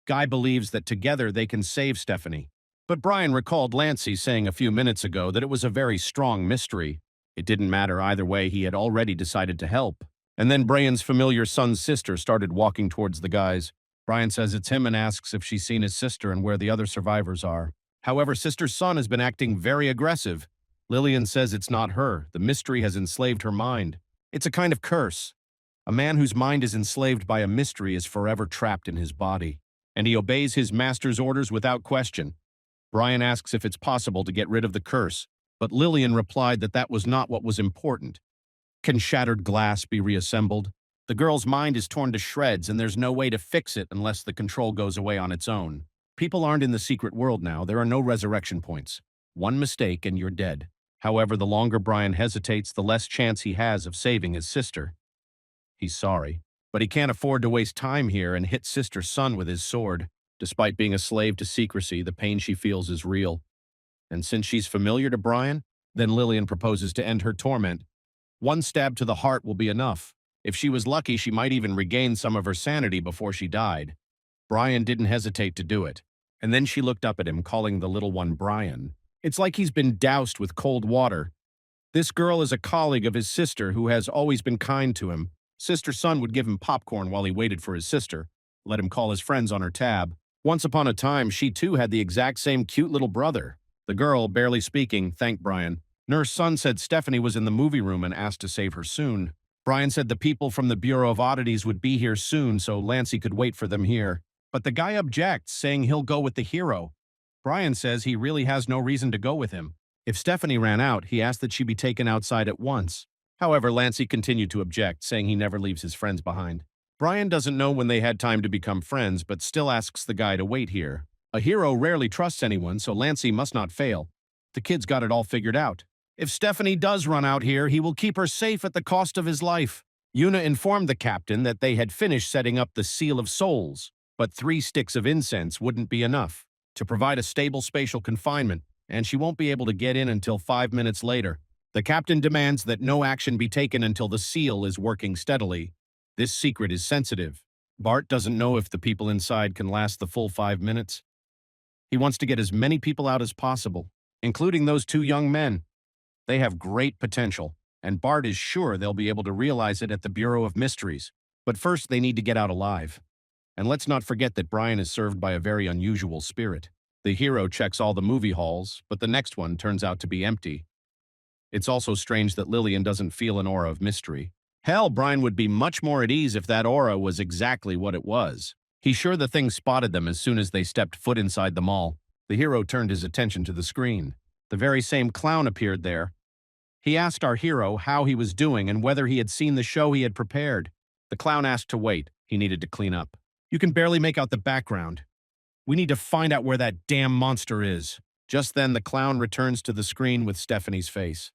Guy believes that together they can save Stephanie. But Brian recalled Lancey saying a few minutes ago that it was a very strong mystery. It didn't matter either way, he had already decided to help. And then Brian's familiar son's sister started walking towards the guys. Brian says it's him and asks if she's seen his sister and where the other survivors are. However, sister's son has been acting very aggressive. Lillian says it's not her. The mystery has enslaved her mind. It's a kind of curse. A man whose mind is enslaved by a mystery is forever trapped in his body, and he obeys his master's orders without question. Brian asks if it's possible to get rid of the curse, but Lillian replied that that was not what was important. Can shattered glass be reassembled? The girl's mind is torn to shreds, and there's no way to fix it unless the control goes away on its own. People aren't in the secret world now. There are no resurrection points. One mistake and you're dead. However, the longer Brian hesitates, the less chance he has of saving his sister. He's sorry, but he can't afford to waste time here and hit sister's son with his sword. Despite being a slave to secrecy, the pain she feels is real. And since she's familiar to Brian, then Lillian proposes to end her torment. One stab to the heart will be enough. If she was lucky, she might even regain some of her sanity before she died. Brian didn't hesitate to do it. And then she looked up at him, calling the little one Brian. It's like he's been doused with cold water. This girl is a colleague of his sister who has always been kind to him. Sister's son would give him popcorn while he waited for his sister, let him call his friends on her tab. Once upon a time, she too had the exact same cute little brother. The girl, barely speaking, thanked Brian. Nurse Sun said Stephanie was in the movie room and asked to save her soon. Brian said the people from the Bureau of Oddities would be here soon, so Lancey could wait for them here. But the guy objects, saying he'll go with the hero. Brian says he really has no reason to go with him. If Stephanie ran out, he asked that she be taken outside at once. However, Lancey continued to object, saying he never leaves his friends behind. Brian doesn't know when they had time to become friends, but still asks the guy to wait here. A hero rarely trusts anyone, so Lancey must not fail. The kid's got it all figured out. If Stephanie does run out here, he will keep her safe at the cost of his life. Yuna informed the captain that they had finished setting up the Seal of Souls, but 3 sticks of incense wouldn't be enough to provide a stable spatial confinement, and she won't be able to get in until 5 minutes later. The captain demands that no action be taken until the seal is working steadily. This secret is sensitive. Bart doesn't know if the people inside can last the full 5 minutes. He wants to get as many people out as possible, including those 2 young men. They have great potential, and Bart is sure they'll be able to realize it at the Bureau of Mysteries. But first, they need to get out alive. And let's not forget that Brian is served by a very unusual spirit. The hero checks all the movie halls, but the next one turns out to be empty. It's also strange that Lillian doesn't feel an aura of mystery. Hell, Brian would be much more at ease if that aura was exactly what it was. He's sure the thing spotted them as soon as they stepped foot inside the mall. The hero turned his attention to the screen. The very same clown appeared there. He asked our hero how he was doing and whether he had seen the show he had prepared. The clown asked to wait. He needed to clean up. You can barely make out the background. We need to find out where that damn monster is. Just then, the clown returns to the screen with Stephanie's face.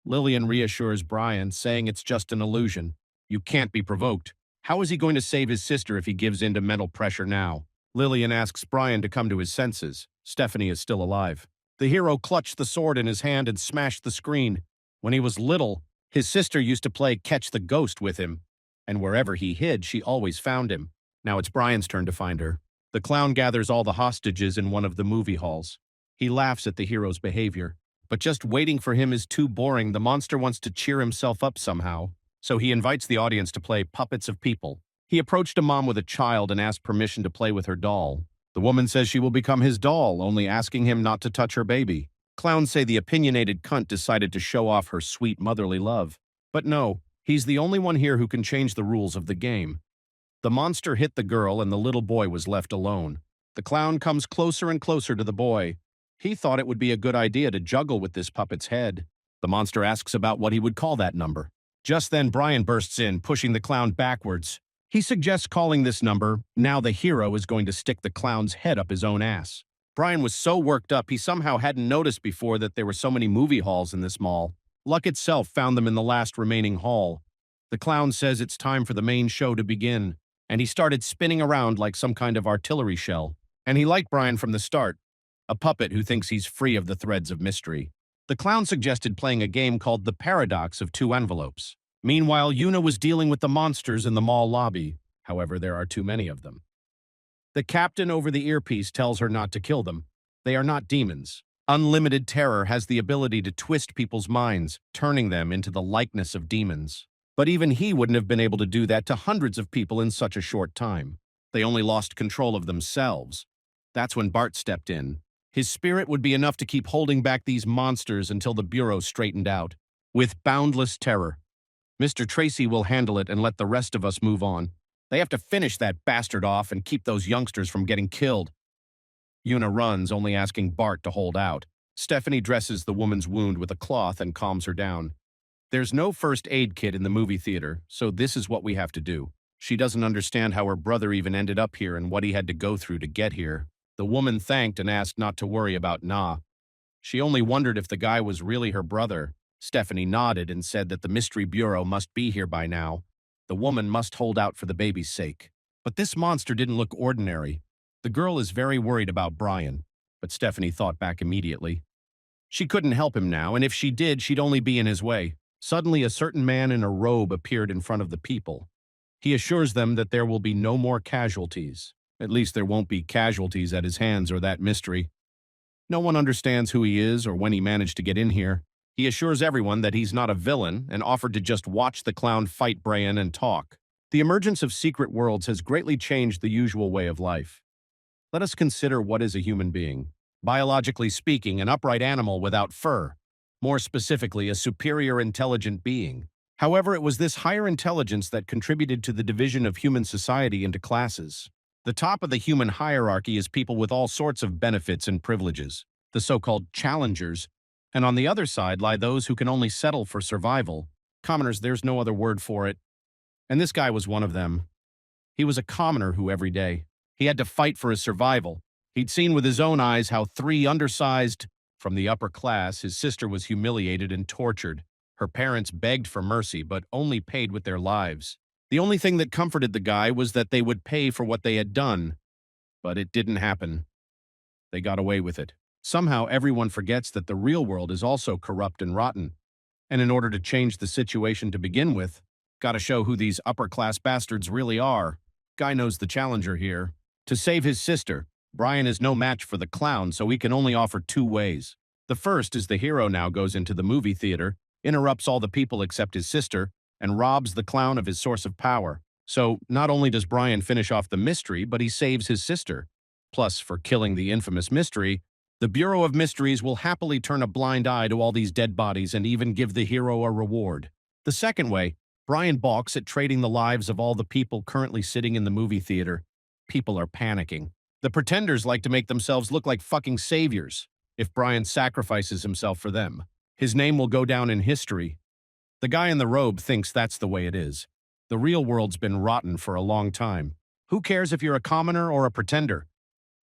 Lillian reassures Brian, saying it's just an illusion. You can't be provoked. How is he going to save his sister if he gives in to mental pressure now? Lillian asks Brian to come to his senses. Stephanie is still alive. The hero clutched the sword in his hand and smashed the screen. When he was little, his sister used to play catch the ghost with him, and wherever he hid, she always found him. Now it's Brian's turn to find her. The clown gathers all the hostages in one of the movie halls. He laughs at the hero's behavior, but just waiting for him is too boring. The monster wants to cheer himself up somehow, so he invites the audience to play puppets of people. He approached a mom with a child and asked permission to play with her doll. The woman says she will become his doll, only asking him not to touch her baby. Clowns say the opinionated cunt decided to show off her sweet motherly love. But no, he's the only one here who can change the rules of the game. The monster hit the girl and the little boy was left alone. The clown comes closer and closer to the boy. He thought it would be a good idea to juggle with this puppet's head. The monster asks about what he would call that number. Just then, Brian bursts in, pushing the clown backwards. He suggests calling this number, now the hero is going to stick the clown's head up his own ass. Brian was so worked up he somehow hadn't noticed before that there were so many movie halls in this mall. Luck itself found them in the last remaining hall. The clown says it's time for the main show to begin, and he started spinning around like some kind of artillery shell. And he liked Brian from the start, a puppet who thinks he's free of the threads of mystery. The clown suggested playing a game called The Paradox of Two Envelopes. Meanwhile, Yuna was dealing with the monsters in the mall lobby. However, there are too many of them. The captain over the earpiece tells her not to kill them. They are not demons. Unlimited terror has the ability to twist people's minds, turning them into the likeness of demons. But even he wouldn't have been able to do that to hundreds of people in such a short time. They only lost control of themselves. That's when Bart stepped in. His spirit would be enough to keep holding back these monsters until the Bureau straightened out. With boundless terror. Mr. Tracy will handle it and let the rest of us move on. They have to finish that bastard off and keep those youngsters from getting killed. Yuna runs, only asking Bart to hold out. Stephanie dresses the woman's wound with a cloth and calms her down. There's no first aid kit in the movie theater, so this is what we have to do. She doesn't understand how her brother even ended up here and what he had to go through to get here. The woman thanked and asked not to worry about Na. She only wondered if the guy was really her brother. Stephanie nodded and said that the Mystery Bureau must be here by now. The woman must hold out for the baby's sake. But this monster didn't look ordinary. The girl is very worried about Brian, but Stephanie thought back immediately. She couldn't help him now, and if she did, she'd only be in his way. Suddenly, a certain man in a robe appeared in front of the people. He assures them that there will be no more casualties. At least there won't be casualties at his hands or that mystery. No one understands who he is or when he managed to get in here. He assures everyone that he's not a villain and offered to just watch the clown fight Brian and talk. The emergence of secret worlds has greatly changed the usual way of life. Let us consider what is a human being. Biologically speaking, an upright animal without fur. More specifically, a superior intelligent being. However, it was this higher intelligence that contributed to the division of human society into classes. The top of the human hierarchy is people with all sorts of benefits and privileges, the so-called challengers, and on the other side lie those who can only settle for survival. Commoners, there's no other word for it. And this guy was one of them. He was a commoner who every day, he had to fight for his survival. He'd seen with his own eyes how three undersized, from the upper class, his sister was humiliated and tortured. Her parents begged for mercy, but only paid with their lives. The only thing that comforted the guy was that they would pay for what they had done. But it didn't happen. They got away with it. Somehow everyone forgets that the real world is also corrupt and rotten. And in order to change the situation to begin with, gotta show who these upper-class bastards really are. Guy knows the challenger here. To save his sister, Brian is no match for the clown, so he can only offer two ways. The first is the hero now goes into the movie theater, interrupts all the people except his sister, and robs the clown of his source of power. So, not only does Brian finish off the mystery, but he saves his sister. Plus, for killing the infamous mystery, the Bureau of Mysteries will happily turn a blind eye to all these dead bodies and even give the hero a reward. The second way, Brian balks at trading the lives of all the people currently sitting in the movie theater. People are panicking. The pretenders like to make themselves look like fucking saviors. If Brian sacrifices himself for them, his name will go down in history. The guy in the robe thinks that's the way it is. The real world's been rotten for a long time. Who cares if you're a commoner or a pretender?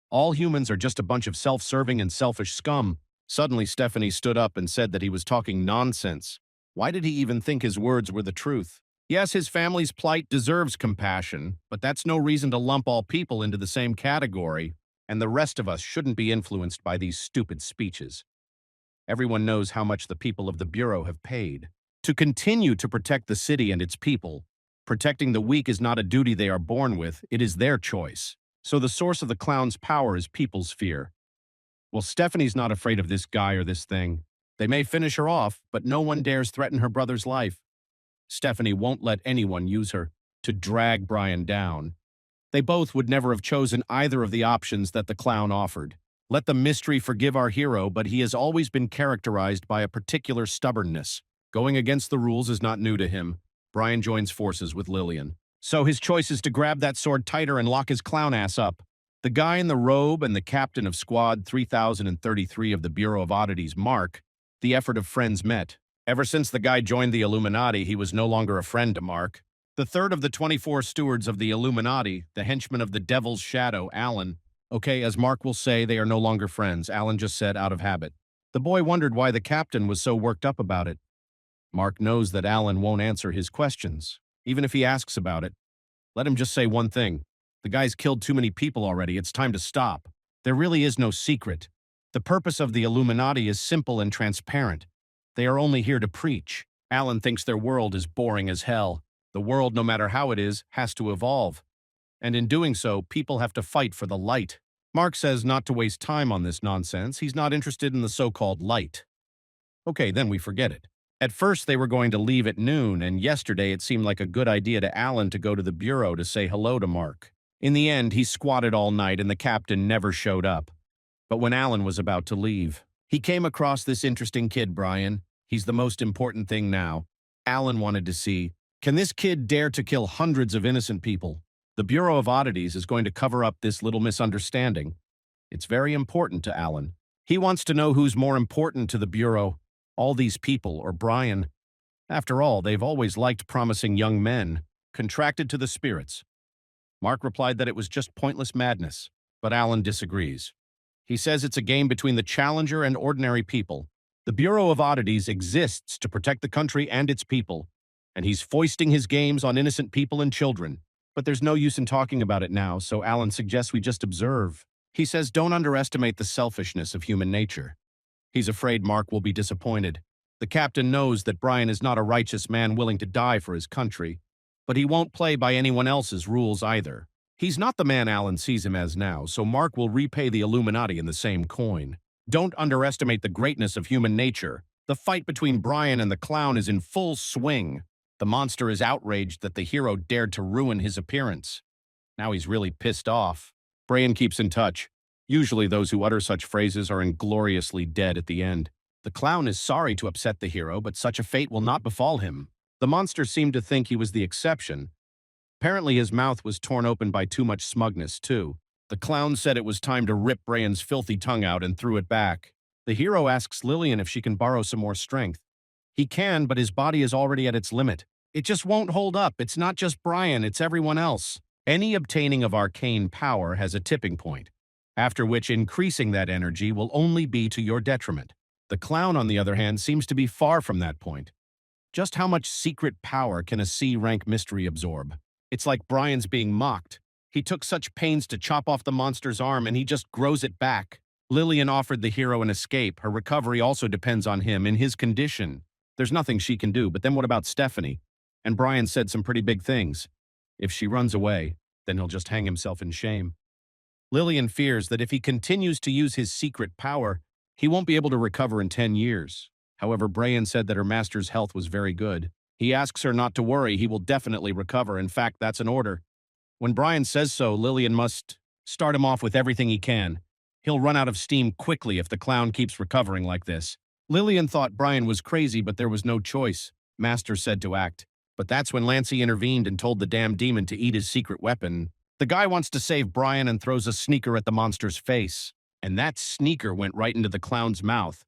All humans are just a bunch of self-serving and selfish scum. Suddenly, Stephanie stood up and said that he was talking nonsense. Why did he even think his words were the truth? Yes, his family's plight deserves compassion, but that's no reason to lump all people into the same category, and the rest of us shouldn't be influenced by these stupid speeches. Everyone knows how much the people of the Bureau have paid. To continue to protect the city and its people, protecting the weak is not a duty they are born with, it is their choice. So the source of the clown's power is people's fear. Well, Stephanie's not afraid of this guy or this thing. They may finish her off, but no one dares threaten her brother's life. Stephanie won't let anyone use her to drag Brian down. They both would never have chosen either of the options that the clown offered. Let the mystery forgive our hero, but he has always been characterized by a particular stubbornness. Going against the rules is not new to him. Brian joins forces with Lillian. So his choice is to grab that sword tighter and lock his clown ass up. The guy in the robe and the captain of Squad 3033 of the Bureau of Oddities, Mark, the effort of friends met. Ever since the guy joined the Illuminati, he was no longer a friend to Mark. The third of the 24 stewards of the Illuminati, the henchman of the Devil's Shadow, Alan. Okay, as Mark will say, they are no longer friends, Alan just said out of habit. The boy wondered why the captain was so worked up about it. Mark knows that Alan won't answer his questions, even if he asks about it. Let him just say one thing. The guy's killed too many people already, it's time to stop. There really is no secret. The purpose of the Illuminati is simple and transparent. They are only here to preach. Alan thinks their world is boring as hell. The world, no matter how it is, has to evolve. And in doing so, people have to fight for the light. Mark says not to waste time on this nonsense. He's not interested in the so-called light. Okay, then we forget it. At first, they were going to leave at noon, and yesterday it seemed like a good idea to Alan to go to the bureau to say hello to Mark. In the end, he squatted all night and the captain never showed up. But when Alan was about to leave, he came across this interesting kid, Brian. He's the most important thing now. Alan wanted to see, can this kid dare to kill hundreds of innocent people? The Bureau of Oddities is going to cover up this little misunderstanding. It's very important to Alan. He wants to know who's more important to the Bureau, all these people or Brian. After all, they've always liked promising young men, contracted to the spirits. Mark replied that it was just pointless madness, but Alan disagrees. He says it's a game between the challenger and ordinary people. The Bureau of Oddities exists to protect the country and its people, and he's foisting his games on innocent people and children. But there's no use in talking about it now, so Alan suggests we just observe. He says don't underestimate the selfishness of human nature. He's afraid Mark will be disappointed. The captain knows that Brian is not a righteous man willing to die for his country, but he won't play by anyone else's rules either. He's not the man Alan sees him as now, so Mark will repay the Illuminati in the same coin. Don't underestimate the greatness of human nature. The fight between Brian and the clown is in full swing. The monster is outraged that the hero dared to ruin his appearance. Now he's really pissed off. Brian keeps in touch. Usually those who utter such phrases are ingloriously dead at the end. The clown is sorry to upset the hero, but such a fate will not befall him. The monster seemed to think he was the exception. Apparently his mouth was torn open by too much smugness, too. The clown said it was time to rip Brian's filthy tongue out and threw it back. The hero asks Lillian if she can borrow some more strength. He can, but his body is already at its limit. It just won't hold up. It's not just Brian, it's everyone else. Any obtaining of arcane power has a tipping point, after which increasing that energy will only be to your detriment. The clown, on the other hand, seems to be far from that point. Just how much secret power can a C-rank mystery absorb? It's like Brian's being mocked. He took such pains to chop off the monster's arm and he just grows it back. Lillian offered the hero an escape. Her recovery also depends on him in his condition. There's nothing she can do, but then what about Stephanie? And Brian said some pretty big things. If she runs away, then he'll just hang himself in shame. Lillian fears that if he continues to use his secret power, he won't be able to recover in 10 years. However, Brian said that her master's health was very good. He asks her not to worry, he will definitely recover. In fact, that's an order. When Brian says so, Lillian must start him off with everything he can. He'll run out of steam quickly if the clown keeps recovering like this. Lillian thought Brian was crazy, but there was no choice. Master said to act. But that's when Lancey intervened and told the damn demon to eat his secret weapon. The guy wants to save Brian and throws a sneaker at the monster's face. And that sneaker went right into the clown's mouth.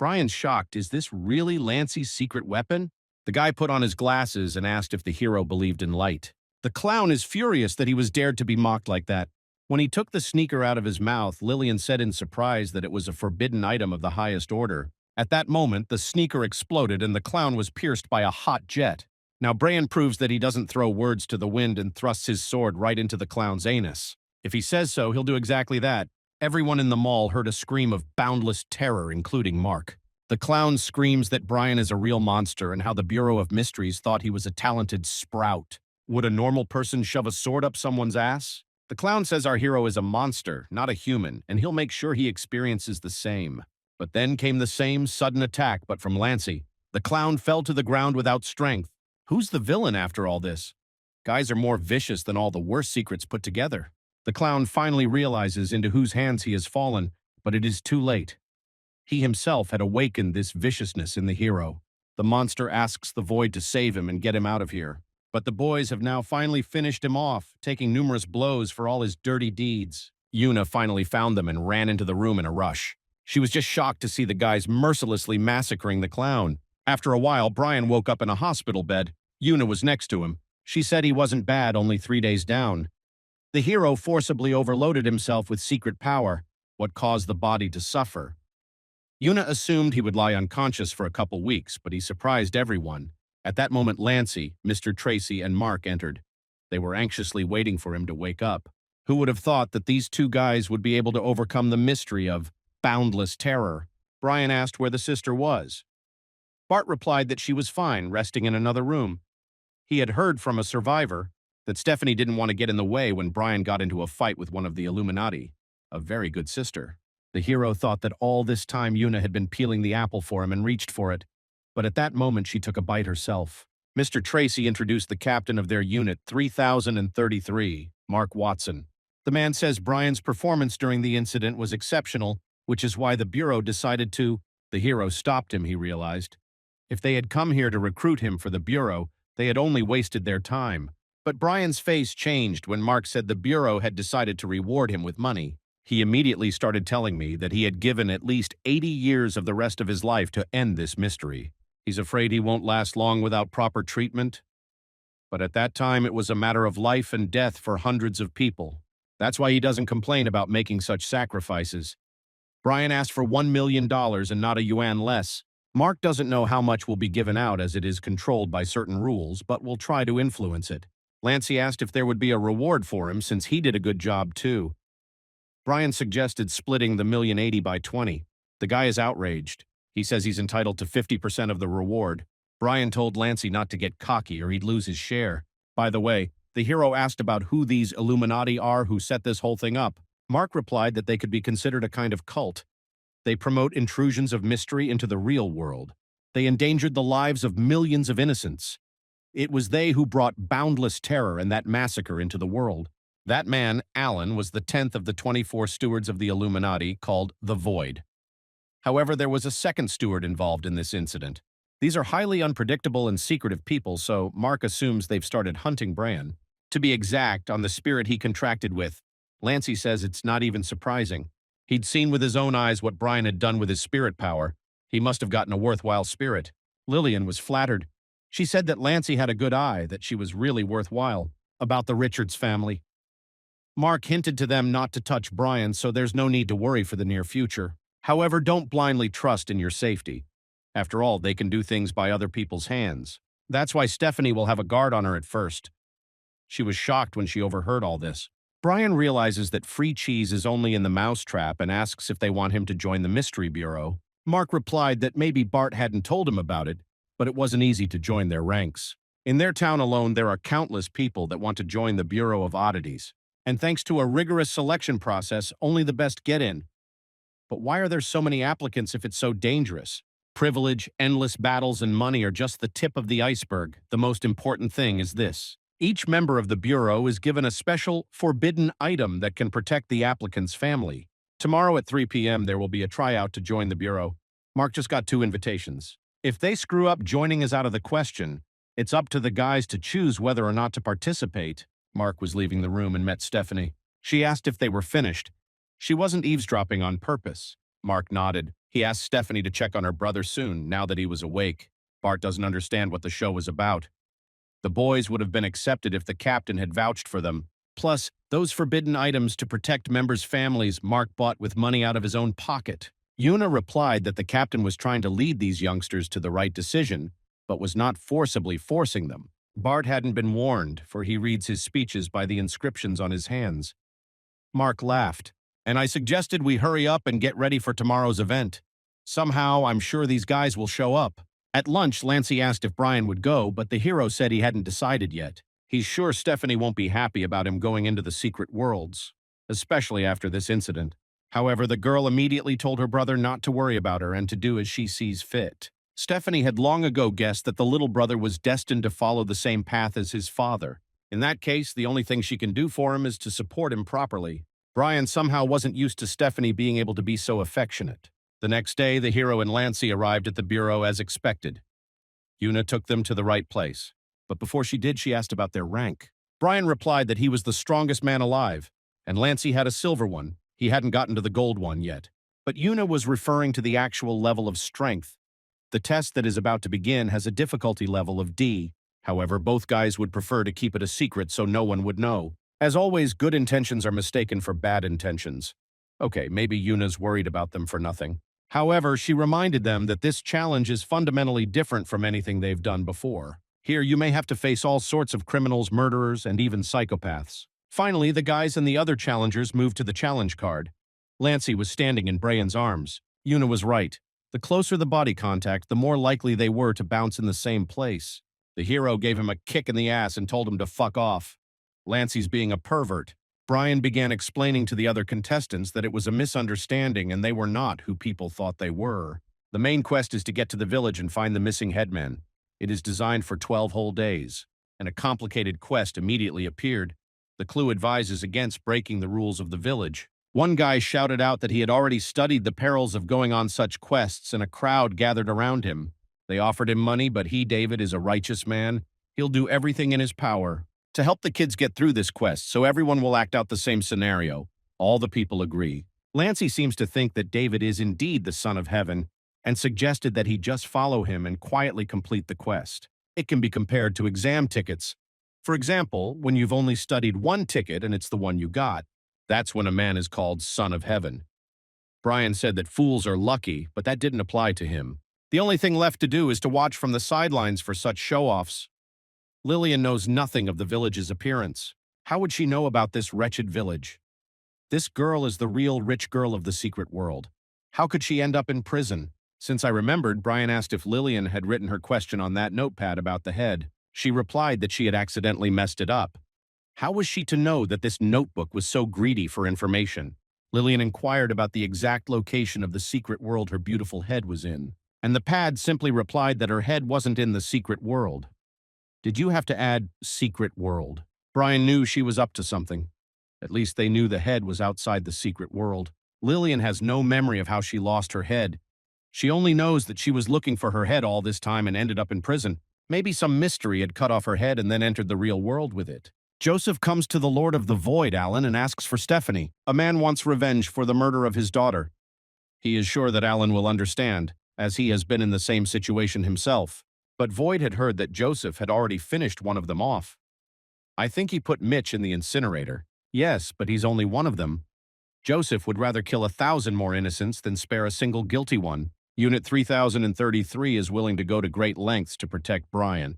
Brian's shocked. Is this really Lancey's secret weapon? The guy put on his glasses and asked if the hero believed in light. The clown is furious that he was dared to be mocked like that. When he took the sneaker out of his mouth, Lillian said in surprise that it was a forbidden item of the highest order. At that moment, the sneaker exploded and the clown was pierced by a hot jet. Now Brian proves that he doesn't throw words to the wind and thrusts his sword right into the clown's anus. If he says so, he'll do exactly that. Everyone in the mall heard a scream of boundless terror, including Mark. The clown screams that Brian is a real monster and how the Bureau of Mysteries thought he was a talented sprout. Would a normal person shove a sword up someone's ass? The clown says our hero is a monster, not a human, and he'll make sure he experiences the same. But then came the same sudden attack, but from Lancey. The clown fell to the ground without strength. Who's the villain after all this? Guys are more vicious than all the worst secrets put together. The clown finally realizes into whose hands he has fallen, but it is too late. He himself had awakened this viciousness in the hero. The monster asks the void to save him and get him out of here. But the boys have now finally finished him off, taking numerous blows for all his dirty deeds. Yuna finally found them and ran into the room in a rush. She was just shocked to see the guys mercilessly massacring the clown. After a while, Brian woke up in a hospital bed. Yuna was next to him. She said he wasn't bad, only 3 days down. The hero forcibly overloaded himself with secret power, what caused the body to suffer. Yuna assumed he would lie unconscious for a couple weeks, but he surprised everyone. At that moment, Lancey, Mr. Tracy, and Mark entered. They were anxiously waiting for him to wake up. Who would have thought that these two guys would be able to overcome the mystery of boundless terror? Brian asked where the sister was. Bart replied that she was fine, resting in another room. He had heard from a survivor that Stephanie didn't want to get in the way when Brian got into a fight with one of the Illuminati. A very good sister. The hero thought that all this time Yuna had been peeling the apple for him and reached for it. But at that moment, she took a bite herself. Mr. Tracy introduced the captain of their unit 3033, Mark Watson. The man says Brian's performance during the incident was exceptional, which is why the Bureau decided to. The hero stopped him, he realized. If they had come here to recruit him for the Bureau, they had only wasted their time. But Brian's face changed when Mark said the Bureau had decided to reward him with money. He immediately started telling me that he had given at least 80 years of the rest of his life to end this mystery. He's afraid he won't last long without proper treatment. But at that time, it was a matter of life and death for hundreds of people. That's why he doesn't complain about making such sacrifices. Brian asked for $1 million and not a yuan less. Mark doesn't know how much will be given out as it is controlled by certain rules, but will try to influence it. Lancey asked if there would be a reward for him since he did a good job too. Brian suggested splitting the $1,080,000 by 20. The guy is outraged. He says he's entitled to 50% of the reward. Brian told Lancey not to get cocky or he'd lose his share. By the way, the hero asked about who these Illuminati are who set this whole thing up. Mark replied that they could be considered a kind of cult. They promote intrusions of mystery into the real world. They endangered the lives of millions of innocents. It was they who brought boundless terror and that massacre into the world. That man, Alan, was the 10th of the 24 stewards of the Illuminati, called the Void. However, there was a second steward involved in this incident. These are highly unpredictable and secretive people, so Mark assumes they've started hunting Brian. To be exact, on the spirit he contracted with, Lancey says it's not even surprising. He'd seen with his own eyes what Brian had done with his spirit power. He must have gotten a worthwhile spirit. Lillian was flattered. She said that Lancey had a good eye, that she was really worthwhile. About the Richards family. Mark hinted to them not to touch Brian, so there's no need to worry for the near future. However, don't blindly trust in your safety. After all, they can do things by other people's hands. That's why Stephanie will have a guard on her at first. She was shocked when she overheard all this. Brian realizes that free cheese is only in the mousetrap and asks if they want him to join the Mystery Bureau. Mark replied that maybe Bart hadn't told him about it, but it wasn't easy to join their ranks. In their town alone, there are countless people that want to join the Bureau of Oddities. And thanks to a rigorous selection process, only the best get in. But why are there so many applicants if it's so dangerous? Privilege, endless battles, and money are just the tip of the iceberg. The most important thing is this. Each member of the Bureau is given a special, forbidden item that can protect the applicant's family. Tomorrow at 3 p.m. there will be a tryout to join the Bureau. Mark just got 2 invitations. If they screw up, joining is out of the question. It's up to the guys to choose whether or not to participate. Mark was leaving the room and met Stephanie. She asked if they were finished. She wasn't eavesdropping on purpose. Mark nodded. He asked Stephanie to check on her brother soon, now that he was awake. Bart doesn't understand what the show was about. The boys would have been accepted if the captain had vouched for them. Plus, those forbidden items to protect members' families Mark bought with money out of his own pocket. Yuna replied that the captain was trying to lead these youngsters to the right decision, but was not forcibly forcing them. Bart hadn't been warned, for he reads his speeches by the inscriptions on his hands. Mark laughed, and I suggested we hurry up and get ready for tomorrow's event. Somehow, I'm sure these guys will show up. At lunch, Lancey asked if Brian would go, but the hero said he hadn't decided yet. He's sure Stephanie won't be happy about him going into the secret worlds, especially after this incident. However, the girl immediately told her brother not to worry about her and to do as she sees fit. Stephanie had long ago guessed that the little brother was destined to follow the same path as his father. In that case, the only thing she can do for him is to support him properly. Brian somehow wasn't used to Stephanie being able to be so affectionate. The next day, the hero and Lancey arrived at the Bureau as expected. Yuna took them to the right place. but before she did, she asked about their rank. Brian replied that he was the strongest man alive, and Lancey had a silver one. He hadn't gotten to the gold one yet. But Yuna was referring to the actual level of strength. The test that is about to begin has a difficulty level of D. However, both guys would prefer to keep it a secret so no one would know. As always, good intentions are mistaken for bad intentions. Okay, maybe Yuna's worried about them for nothing. However, she reminded them that this challenge is fundamentally different from anything they've done before. Here, you may have to face all sorts of criminals, murderers, and even psychopaths. Finally, the guys and the other challengers moved to the challenge card. Lancey was standing in Brian's arms. Yuna was right. The closer the body contact, the more likely they were to bounce in the same place. The hero gave him a kick in the ass and told him to fuck off. Lancey's being a pervert. Brian began explaining to the other contestants that it was a misunderstanding and they were not who people thought they were. The main quest is to get to the village and find the missing headmen. It is designed for 12 whole days, and a complicated quest immediately appeared. The clue advises against breaking the rules of the village. One guy shouted out that he had already studied the perils of going on such quests, and a crowd gathered around him. They offered him money, but he, David, is a righteous man. He'll do everything in his power to help the kids get through this quest, so everyone will act out the same scenario. All the people agree. Lancey seems to think that David is indeed the son of heaven, and suggested that he just follow him and quietly complete the quest. It can be compared to exam tickets. For example, when you've only studied one ticket and it's the one you got, that's when a man is called son of heaven. Brian said that fools are lucky, but that didn't apply to him. The only thing left to do is to watch from the sidelines for such show-offs. Lillian knows nothing of the village's appearance. How would she know about this wretched village? This girl is the real rich girl of the secret world. How could she end up in prison? Since I remembered, Brian asked if Lillian had written her question on that notepad about the head. She replied that she had accidentally messed it up. How was she to know that this notebook was so greedy for information? Lillian inquired about the exact location of the secret world her beautiful head was in, and the pad simply replied that her head wasn't in the secret world. Did you have to add secret world? Brian knew she was up to something. At least they knew the head was outside the secret world. Lillian has no memory of how she lost her head. She only knows that she was looking for her head all this time and ended up in prison. Maybe some mystery had cut off her head and then entered the real world with it. Joseph comes to the Lord of the Void, Alan, and asks for Stephanie. A man wants revenge for the murder of his daughter. He is sure that Alan will understand, as he has been in the same situation himself. But Void had heard that Joseph had already finished one of them off. I think he put Mitch in the incinerator. Yes, but he's only one of them. Joseph would rather kill 1,000 more innocents than spare a single guilty one. Unit 3033 is willing to go to great lengths to protect Brian.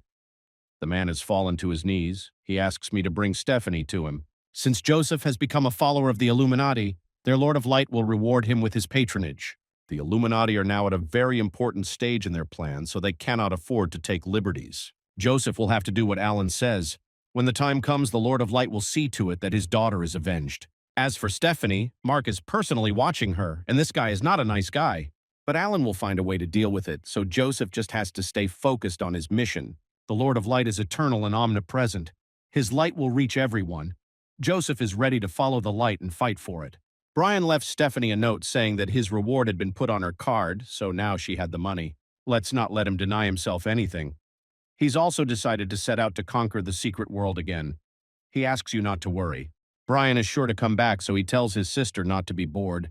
The man has fallen to his knees. He asks me to bring Stephanie to him. Since Joseph has become a follower of the Illuminati, their Lord of Light will reward him with his patronage. The Illuminati are now at a very important stage in their plan, so they cannot afford to take liberties. Joseph will have to do what Alan says. When the time comes, the Lord of Light will see to it that his daughter is avenged. As for Stephanie, Mark is personally watching her, and this guy is not a nice guy. But Alan will find a way to deal with it, so Joseph just has to stay focused on his mission. The Lord of Light is eternal and omnipresent. His light will reach everyone. Joseph is ready to follow the light and fight for it. Brian left Stephanie a note saying that his reward had been put on her card, so now she had the money. Let's not let him deny himself anything. He's also decided to set out to conquer the secret world again. He asks you not to worry. Brian is sure to come back, so he tells his sister not to be bored.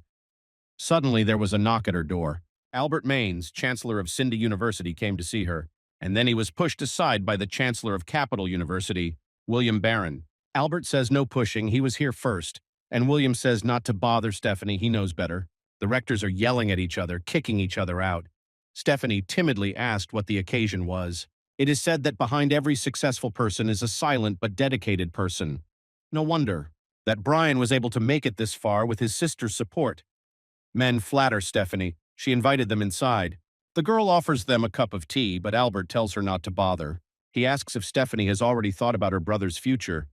Suddenly, there was a knock at her door. Albert Maines, Chancellor of Cindy University, came to see her, and then he was pushed aside by the Chancellor of Capital University, William Barron. Albert says no pushing, he was here first, and William says not to bother Stephanie, he knows better. The rectors are yelling at each other, kicking each other out. Stephanie timidly asked what the occasion was. It is said that behind every successful person is a silent but dedicated person. No wonder that Brian was able to make it this far with his sister's support. Men flatter Stephanie. She invited them inside. The girl offers them a cup of tea, but Albert tells her not to bother. He asks if Stephanie has already thought about her brother's future.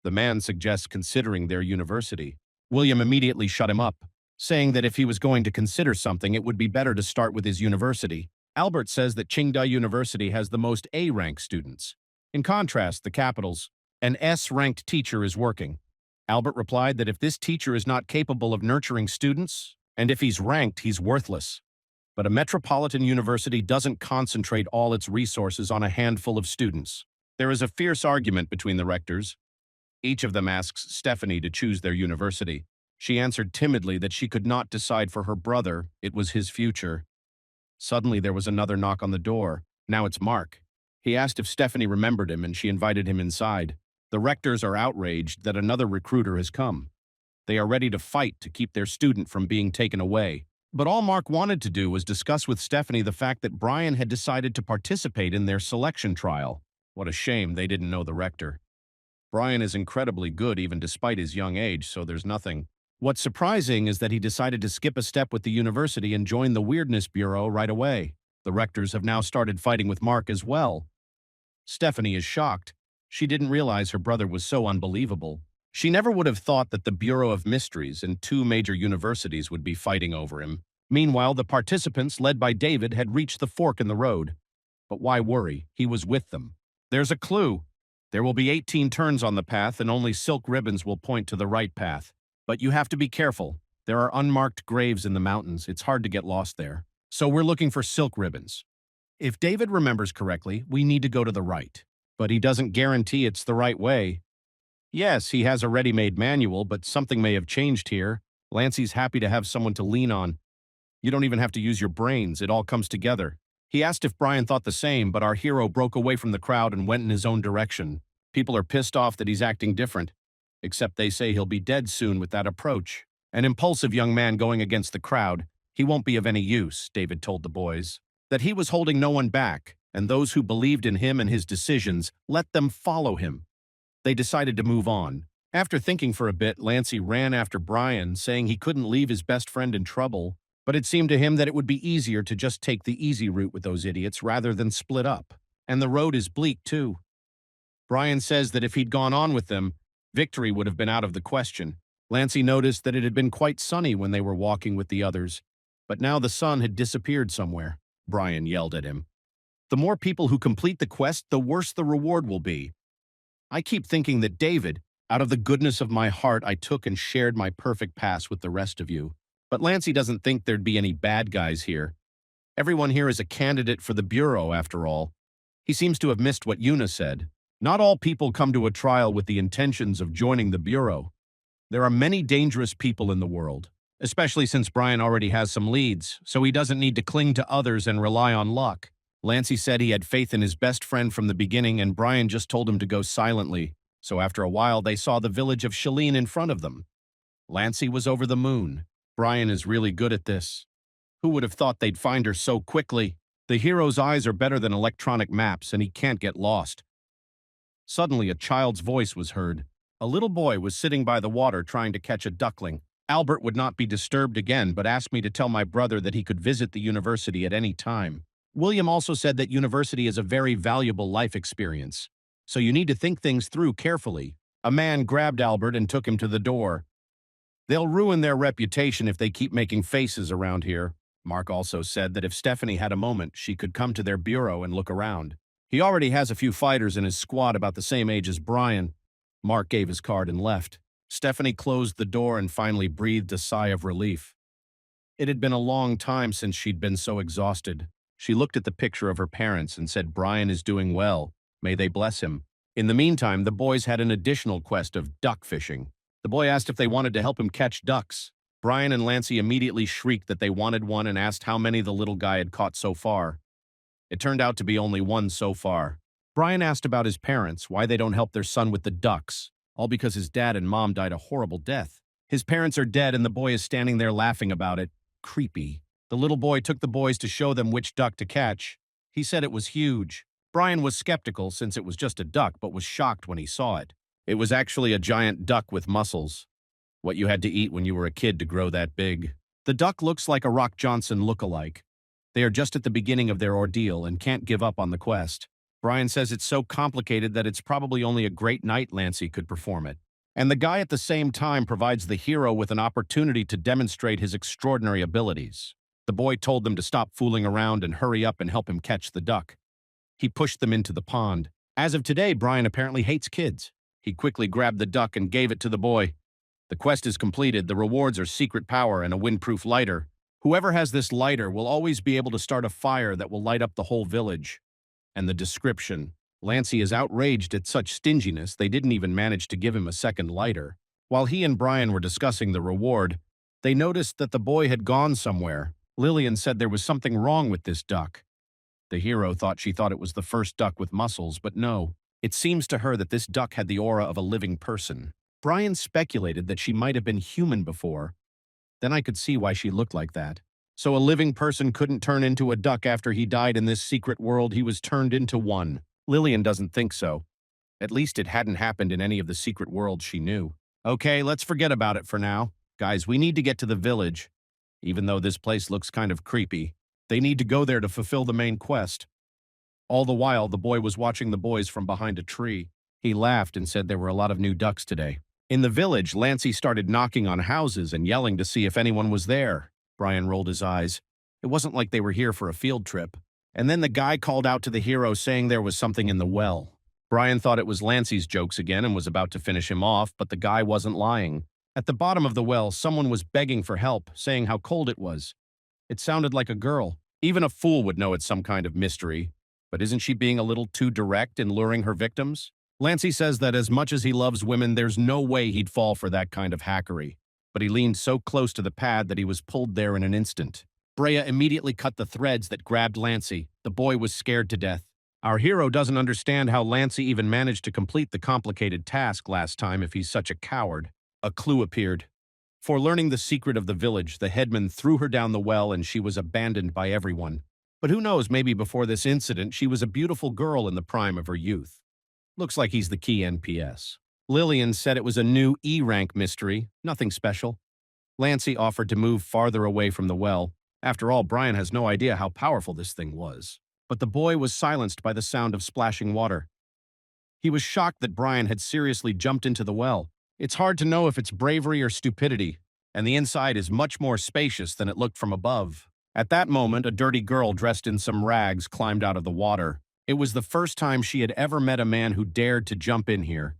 The man suggests considering their university. William immediately shut him up, saying that if he was going to consider something, it would be better to start with his university. Albert says that Qingda University has the most A-rank students. In contrast, the capital's an S-ranked teacher is working. Albert replied that if this teacher is not capable of nurturing students, and if he's ranked, he's worthless. But a metropolitan university doesn't concentrate all its resources on a handful of students. There is a fierce argument between the rectors. Each of them asks Stephanie to choose their university. She answered timidly that she could not decide for her brother, it was his future. Suddenly there was another knock on the door. Now it's Mark. He asked if Stephanie remembered him and she invited him inside. The rectors are outraged that another recruiter has come. They are ready to fight to keep their student from being taken away. But all Mark wanted to do was discuss with Stephanie the fact that Brian had decided to participate in their selection trial. What a shame they didn't know the rector. Brian is incredibly good even despite his young age, so there's nothing. What's surprising is that he decided to skip a step with the university and join the Weirdness Bureau right away. The rectors have now started fighting with Mark as well. Stephanie is shocked. She didn't realize her brother was so unbelievable. She never would have thought that the Bureau of Mysteries and two major universities would be fighting over him. Meanwhile, the participants, led by David, had reached the fork in the road. But why worry? He was with them. There's a clue. There will be 18 turns on the path and only silk ribbons will point to the right path. But you have to be careful. There are unmarked graves in the mountains. It's hard to get lost there. So we're looking for silk ribbons. If David remembers correctly, we need to go to the right. But he doesn't guarantee it's the right way. Yes, he has a ready-made manual, but something may have changed here. Lancey's happy to have someone to lean on. You don't even have to use your brains. It all comes together. He asked if Brian thought the same, but our hero broke away from the crowd and went in his own direction. People are pissed off that he's acting different. Except they say he'll be dead soon with that approach. An impulsive young man going against the crowd. He won't be of any use, David told the boys. That he was holding no one back, and those who believed in him and his decisions, let them follow him. They decided to move on. After thinking for a bit, Lancey ran after Brian, saying he couldn't leave his best friend in trouble, but it seemed to him that it would be easier to just take the easy route with those idiots rather than split up. And the road is bleak, too. Brian says that if he'd gone on with them, victory would have been out of the question. Lancey noticed that it had been quite sunny when they were walking with the others, but now the sun had disappeared somewhere. Brian yelled at him. The more people who complete the quest, the worse the reward will be. I keep thinking that David, out of the goodness of my heart, I took and shared my perfect pass with the rest of you. But Lancey doesn't think there'd be any bad guys here. Everyone here is a candidate for the Bureau, after all. He seems to have missed what Una said. Not all people come to a trial with the intentions of joining the Bureau. There are many dangerous people in the world, especially since Brian already has some leads, so he doesn't need to cling to others and rely on luck. Lancey said he had faith in his best friend from the beginning, and Brian just told him to go silently. So after a while, they saw the village of Shalene in front of them. Lancey was over the moon. Brian is really good at this. Who would have thought they'd find her so quickly? The hero's eyes are better than electronic maps, and he can't get lost. Suddenly, a child's voice was heard. A little boy was sitting by the water trying to catch a duckling. Albert would not be disturbed again, but asked me to tell my brother that he could visit the university at any time. William also said that university is a very valuable life experience, so you need to think things through carefully. A man grabbed Albert and took him to the door. They'll ruin their reputation if they keep making faces around here. Mark also said that if Stephanie had a moment, she could come to their bureau and look around. He already has a few fighters in his squad about the same age as Brian. Mark gave his card and left. Stephanie closed the door and finally breathed a sigh of relief. It had been a long time since she'd been so exhausted. She looked at the picture of her parents and said, Brian is doing well. May they bless him. In the meantime, the boys had an additional quest of duck fishing. The boy asked if they wanted to help him catch ducks. Brian and Lancey immediately shrieked that they wanted one and asked how many the little guy had caught so far. It turned out to be only one so far. Brian asked about his parents, why they don't help their son with the ducks, all because his dad and mom died a horrible death. His parents are dead and the boy is standing there laughing about it. Creepy. The little boy took the boys to show them which duck to catch. He said it was huge. Brian was skeptical since it was just a duck, but was shocked when he saw it. It was actually a giant duck with muscles. What you had to eat when you were a kid to grow that big. The duck looks like a Rock Johnson look-alike. They are just at the beginning of their ordeal and can't give up on the quest. Brian says it's so complicated that it's probably only a great night Lancey could perform it. And the guy at the same time provides the hero with an opportunity to demonstrate his extraordinary abilities. The boy told them to stop fooling around and hurry up and help him catch the duck. He pushed them into the pond. As of today, Brian apparently hates kids. He quickly grabbed the duck and gave it to the boy. The quest is completed. The rewards are secret power and a windproof lighter. Whoever has this lighter will always be able to start a fire that will light up the whole village. And the description. Lancey is outraged at such stinginess they didn't even manage to give him a second lighter. While he and Brian were discussing the reward, they noticed that the boy had gone somewhere. Lillian said there was something wrong with this duck. The hero thought it was the first duck with muscles, but no. It seems to her that this duck had the aura of a living person. Brian speculated that she might have been human before. Then I could see why she looked like that. So a living person couldn't turn into a duck after he died in this secret world. He was turned into one. Lillian doesn't think so. At least it hadn't happened in any of the secret worlds she knew. Okay, let's forget about it for now. Guys, we need to get to the village. Even though this place looks kind of creepy, they need to go there to fulfill the main quest. All the while, the boy was watching the boys from behind a tree. He laughed and said there were a lot of new ducks today. In the village, Lancey started knocking on houses and yelling to see if anyone was there. Brian rolled his eyes. It wasn't like they were here for a field trip. And then the guy called out to the hero saying there was something in the well. Brian thought it was Lancey's jokes again and was about to finish him off, but the guy wasn't lying. At the bottom of the well, someone was begging for help, saying how cold it was. It sounded like a girl. Even a fool would know it's some kind of mystery. But isn't she being a little too direct in luring her victims? Lancey says that as much as he loves women, there's no way he'd fall for that kind of hackery. But he leaned so close to the pad that he was pulled there in an instant. Brea immediately cut the threads that grabbed Lancey. The boy was scared to death. Our hero doesn't understand how Lancey even managed to complete the complicated task last time if he's such a coward. A clue appeared. For learning the secret of the village, the headman threw her down the well and she was abandoned by everyone. But who knows, maybe before this incident, she was a beautiful girl in the prime of her youth. Looks like he's the key NPS. Lillian said it was a new E-rank mystery, nothing special. Lancey offered to move farther away from the well. After all, Brian has no idea how powerful this thing was. But the boy was silenced by the sound of splashing water. He was shocked that Brian had seriously jumped into the well. It's hard to know if it's bravery or stupidity, and the inside is much more spacious than it looked from above. At that moment, a dirty girl dressed in some rags climbed out of the water. It was the first time she had ever met a man who dared to jump in here.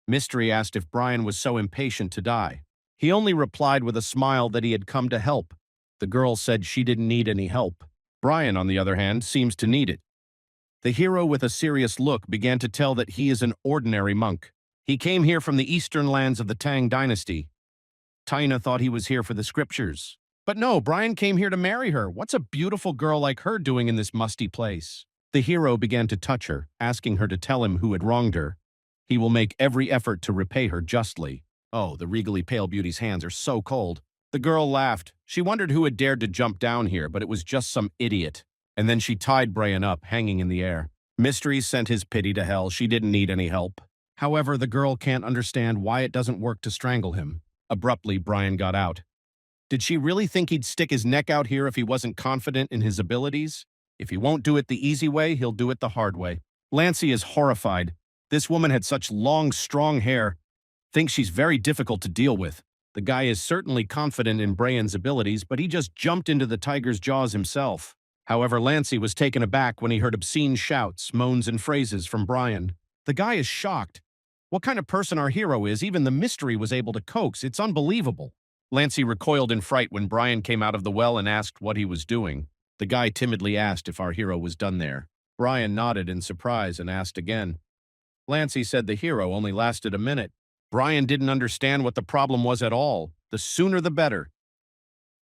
Mystery asked if Brian was so impatient to die. He only replied with a smile that he had come to help. The girl said she didn't need any help. Brian, on the other hand, seems to need it. The hero, with a serious look, began to tell that he is an ordinary monk. He came here from the eastern lands of the Tang dynasty. Taina thought he was here for the scriptures. But no, Brian came here to marry her. What's a beautiful girl like her doing in this musty place? The hero began to touch her, asking her to tell him who had wronged her. He will make every effort to repay her justly. Oh, the regally pale beauty's hands are so cold. The girl laughed. She wondered who had dared to jump down here, but it was just some idiot. And then she tied Brian up, hanging in the air. Mystery sent his pity to hell. She didn't need any help. However, the girl can't understand why it doesn't work to strangle him. Abruptly, Brian got out. Did she really think he'd stick his neck out here if he wasn't confident in his abilities? If he won't do it the easy way, he'll do it the hard way. Lancey is horrified. This woman had such long, strong hair. Thinks she's very difficult to deal with. The guy is certainly confident in Brian's abilities, but he just jumped into the tiger's jaws himself. However, Lancey was taken aback when he heard obscene shouts, moans, and phrases from Brian. The guy is shocked. What kind of person our hero is, even the mystery was able to coax. It's unbelievable. Lancey recoiled in fright when Brian came out of the well and asked what he was doing. The guy timidly asked if our hero was done there. Brian nodded in surprise and asked again. Lancey said the hero only lasted a minute. Brian didn't understand what the problem was at all. The sooner the better.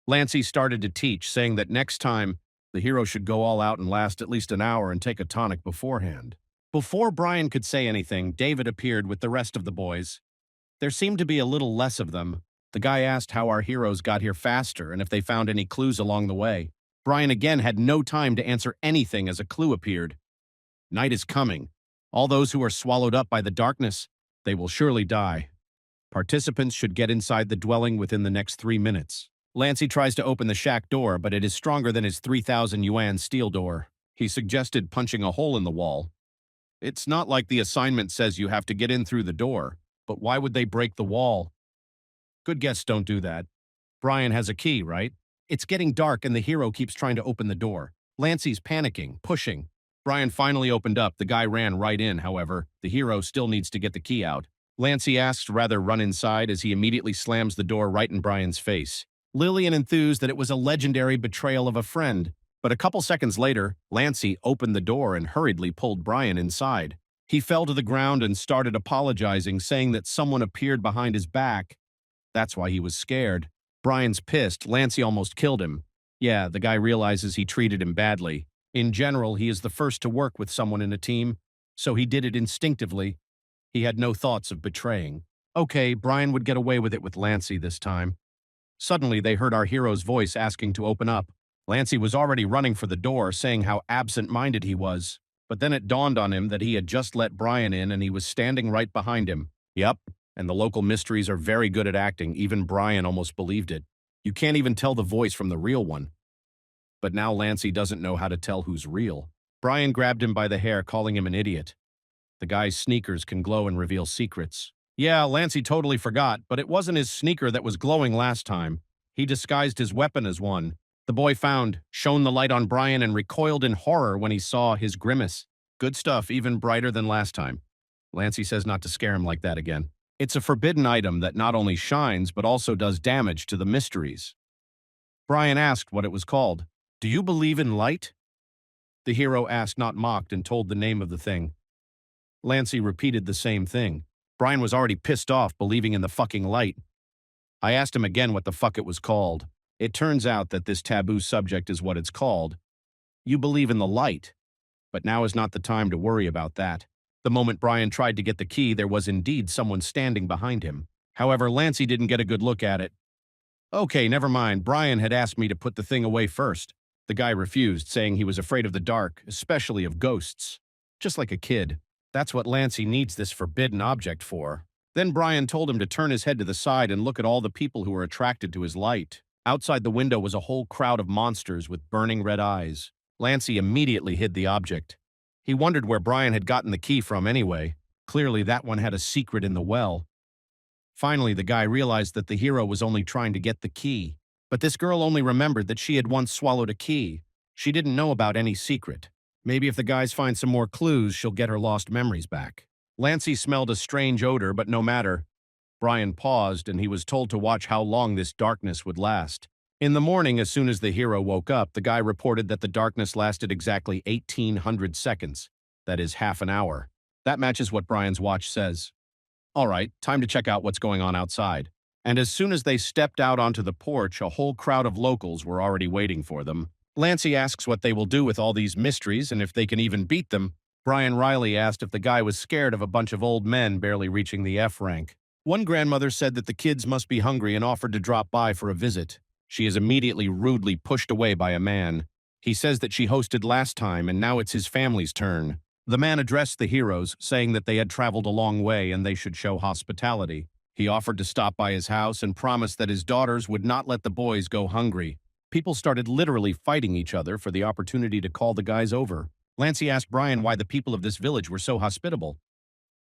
Lancey started to teach, saying that next time, the hero should go all out and last at least an hour and take a tonic beforehand. Before Brian could say anything, David appeared with the rest of the boys. There seemed to be a little less of them. The guy asked how our heroes got here faster and if they found any clues along the way. Brian again had no time to answer anything as a clue appeared. Night is coming. All those who are swallowed up by the darkness, they will surely die. Participants should get inside the dwelling within the next 3 minutes. Lancey tries to open the shack door, but it is stronger than his 3,000 yuan steel door. He suggested punching a hole in the wall. It's not like the assignment says you have to get in through the door, but why would they break the wall? Good guess, don't do that. Brian has a key, right? It's getting dark and the hero keeps trying to open the door. Lancey's panicking, pushing. Brian finally opened up. The guy ran right in, however. The hero still needs to get the key out. Lancey asks rather run inside as he immediately slams the door right in Brian's face. Lillian enthused that it was a legendary betrayal of a friend, But a couple seconds later, Lancey opened the door and hurriedly pulled Brian inside. He fell to the ground and started apologizing, saying that someone appeared behind his back. That's why he was scared. Brian's pissed. Lancey almost killed him. Yeah, the guy realizes he treated him badly. In general, he is the first to work with someone in a team, so he did it instinctively. He had no thoughts of betraying. Okay, Brian would get away with it with Lancey this time. Suddenly, they heard our hero's voice asking to open up. Lancey was already running for the door, saying how absent-minded he was. But then it dawned on him that he had just let Brian in and he was standing right behind him. Yep, and the local mysteries are very good at acting. Even Brian almost believed it. You can't even tell the voice from the real one. But now Lancey doesn't know how to tell who's real. Brian grabbed him by the hair, calling him an idiot. The guy's sneakers can glow and reveal secrets. Yeah, Lancey totally forgot, but it wasn't his sneaker that was glowing last time. He disguised his weapon as one. The boy shone the light on Brian and recoiled in horror when he saw his grimace. Good stuff, even brighter than last time. Lancey says not to scare him like that again. It's a forbidden item that not only shines but also does damage to the mysteries. Brian asked what it was called. Do you believe in light? The hero asked, not mocked, and told the name of the thing. Lancey repeated the same thing. Brian was already pissed off, believing in the fucking light. I asked him again what the fuck it was called. It turns out that this taboo subject is what it's called. You believe in the light. But now is not the time to worry about that. The moment Brian tried to get the key, there was indeed someone standing behind him. However, Lancey didn't get a good look at it. Okay, never mind. Brian had asked me to put the thing away first. The guy refused, saying he was afraid of the dark, especially of ghosts. Just like a kid. That's what Lancey needs this forbidden object for. Then Brian told him to turn his head to the side and look at all the people who were attracted to his light. Outside the window was a whole crowd of monsters with burning red eyes. Lancey immediately hid the object. He wondered where Brian had gotten the key from anyway. Clearly that one had a secret in the well. Finally, the guy realized that the hero was only trying to get the key. But this girl only remembered that she had once swallowed a key. She didn't know about any secret. Maybe if the guys find some more clues, she'll get her lost memories back. Lancey smelled a strange odor, but no matter. Brian paused, and he was told to watch how long this darkness would last. In the morning, as soon as the hero woke up, the guy reported that the darkness lasted exactly 1,800 seconds. That is half an hour. That matches what Brian's watch says. All right, time to check out what's going on outside. And as soon as they stepped out onto the porch, a whole crowd of locals were already waiting for them. Lancey asks what they will do with all these mysteries and if they can even beat them. Brian Riley asked if the guy was scared of a bunch of old men barely reaching the F rank. One grandmother said that the kids must be hungry and offered to drop by for a visit. She is immediately rudely pushed away by a man. He says that she hosted last time and now it's his family's turn. The man addressed the heroes, saying that they had traveled a long way and they should show hospitality. He offered to stop by his house and promised that his daughters would not let the boys go hungry. People started literally fighting each other for the opportunity to call the guys over. Lancey asked Brian why the people of this village were so hospitable.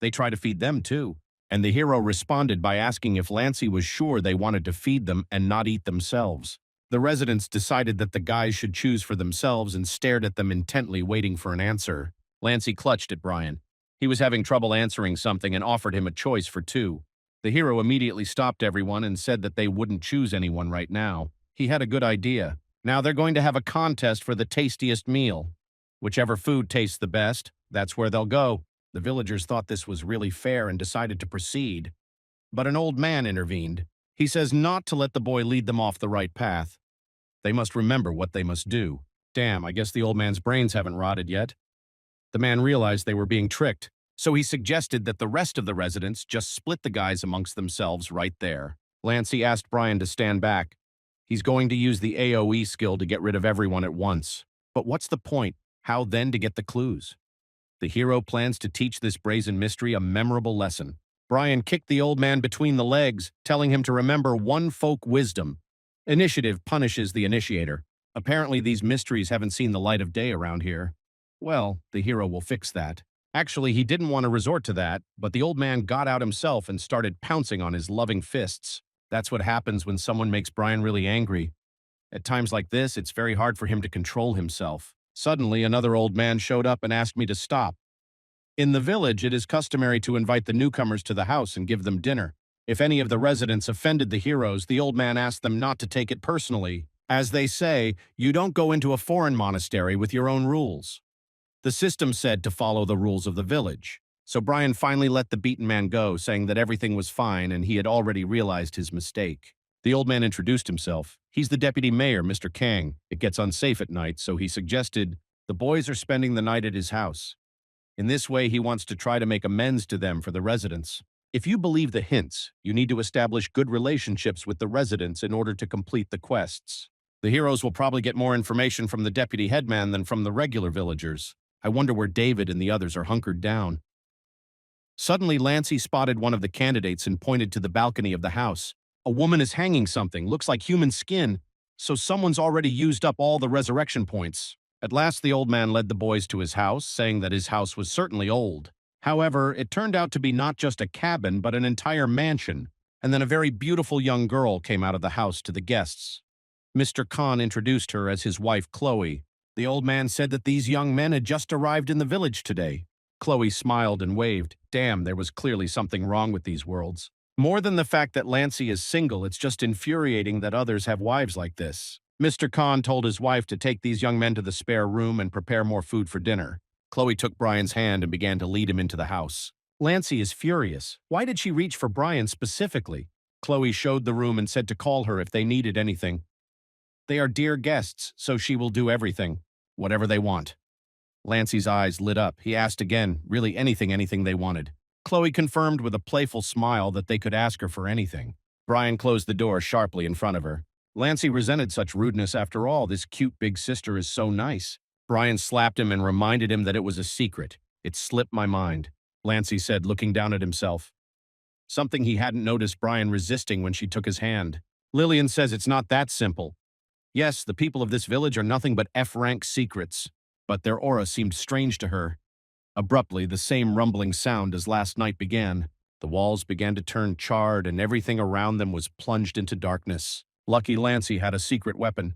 They try to feed them too. And the hero responded by asking if Lancey was sure they wanted to feed them and not eat themselves. The residents decided that the guys should choose for themselves and stared at them intently, waiting for an answer. Lancey clutched at Brian. He was having trouble answering something and offered him a choice for two. The hero immediately stopped everyone and said that they wouldn't choose anyone right now. He had a good idea. Now they're going to have a contest for the tastiest meal. Whichever food tastes the best, that's where they'll go. The villagers thought this was really fair and decided to proceed. But an old man intervened. He says not to let the boy lead them off the right path. They must remember what they must do. Damn, I guess the old man's brains haven't rotted yet. The man realized they were being tricked, so he suggested that the rest of the residents just split the guys amongst themselves right there. Lancey asked Brian to stand back. He's going to use the AoE skill to get rid of everyone at once. But what's the point? How then to get the clues? The hero plans to teach this brazen mystery a memorable lesson. Brian kicked the old man between the legs, telling him to remember one folk wisdom. Initiative punishes the initiator. Apparently these mysteries haven't seen the light of day around here. Well, the hero will fix that. Actually, he didn't want to resort to that, but the old man got out himself and started pouncing on his loving fists. That's what happens when someone makes Brian really angry. At times like this, it's very hard for him to control himself. Suddenly, another old man showed up and asked me to stop. In the village, it is customary to invite the newcomers to the house and give them dinner. If any of the residents offended the heroes, the old man asked them not to take it personally. As they say, you don't go into a foreign monastery with your own rules. The system said to follow the rules of the village. So Brian finally let the beaten man go, saying that everything was fine and he had already realized his mistake. The old man introduced himself. He's the deputy mayor, Mr. Kang. It gets unsafe at night, so he suggested the boys are spending the night at his house. In this way, he wants to try to make amends to them for the residents. If you believe the hints, you need to establish good relationships with the residents in order to complete the quests. The heroes will probably get more information from the deputy headman than from the regular villagers. I wonder where David and the others are hunkered down. Suddenly, Lancey spotted one of the candidates and pointed to the balcony of the house. A woman is hanging something, looks like human skin, so someone's already used up all the resurrection points. At last, the old man led the boys to his house, saying that his house was certainly old. However, it turned out to be not just a cabin, but an entire mansion, and then a very beautiful young girl came out of the house to the guests. Mr. Khan introduced her as his wife, Chloe. The old man said that these young men had just arrived in the village today. Chloe smiled and waved. Damn, there was clearly something wrong with these worlds. More than the fact that Lancey is single, it's just infuriating that others have wives like this. Mr. Khan told his wife to take these young men to the spare room and prepare more food for dinner. Chloe took Brian's hand and began to lead him into the house. Lancey is furious. Why did she reach for Brian specifically? Chloe showed the room and said to call her if they needed anything. They are dear guests, so she will do everything, whatever they want. Lancey's eyes lit up. He asked again, really anything they wanted. Chloe confirmed with a playful smile that they could ask her for anything. Brian closed the door sharply in front of her. Lancey resented such rudeness. After all, this cute big sister is so nice. Brian slapped him and reminded him that it was a secret. It slipped my mind, Lancey said, looking down at himself. Something he hadn't noticed Brian resisting when she took his hand. Lillian says it's not that simple. Yes, the people of this village are nothing but F-rank secrets, but their aura seemed strange to her. Abruptly, the same rumbling sound as last night began. The walls began to turn charred and everything around them was plunged into darkness. Lucky Lancey had a secret weapon.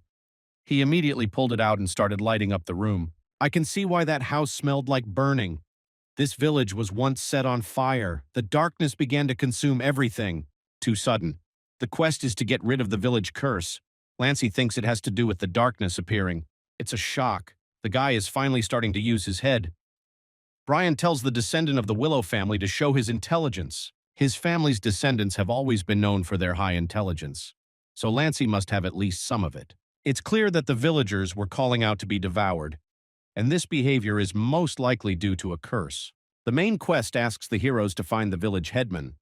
He immediately pulled it out and started lighting up the room. I can see why that house smelled like burning. This village was once set on fire. The darkness began to consume everything. Too sudden. The quest is to get rid of the village curse. Lancey thinks it has to do with the darkness appearing. It's a shock. The guy is finally starting to use his head. Brian tells the descendant of the Willow family to show his intelligence. His family's descendants have always been known for their high intelligence, so Lancey must have at least some of it. It's clear that the villagers were calling out to be devoured, and this behavior is most likely due to a curse. The main quest asks the heroes to find the village headman.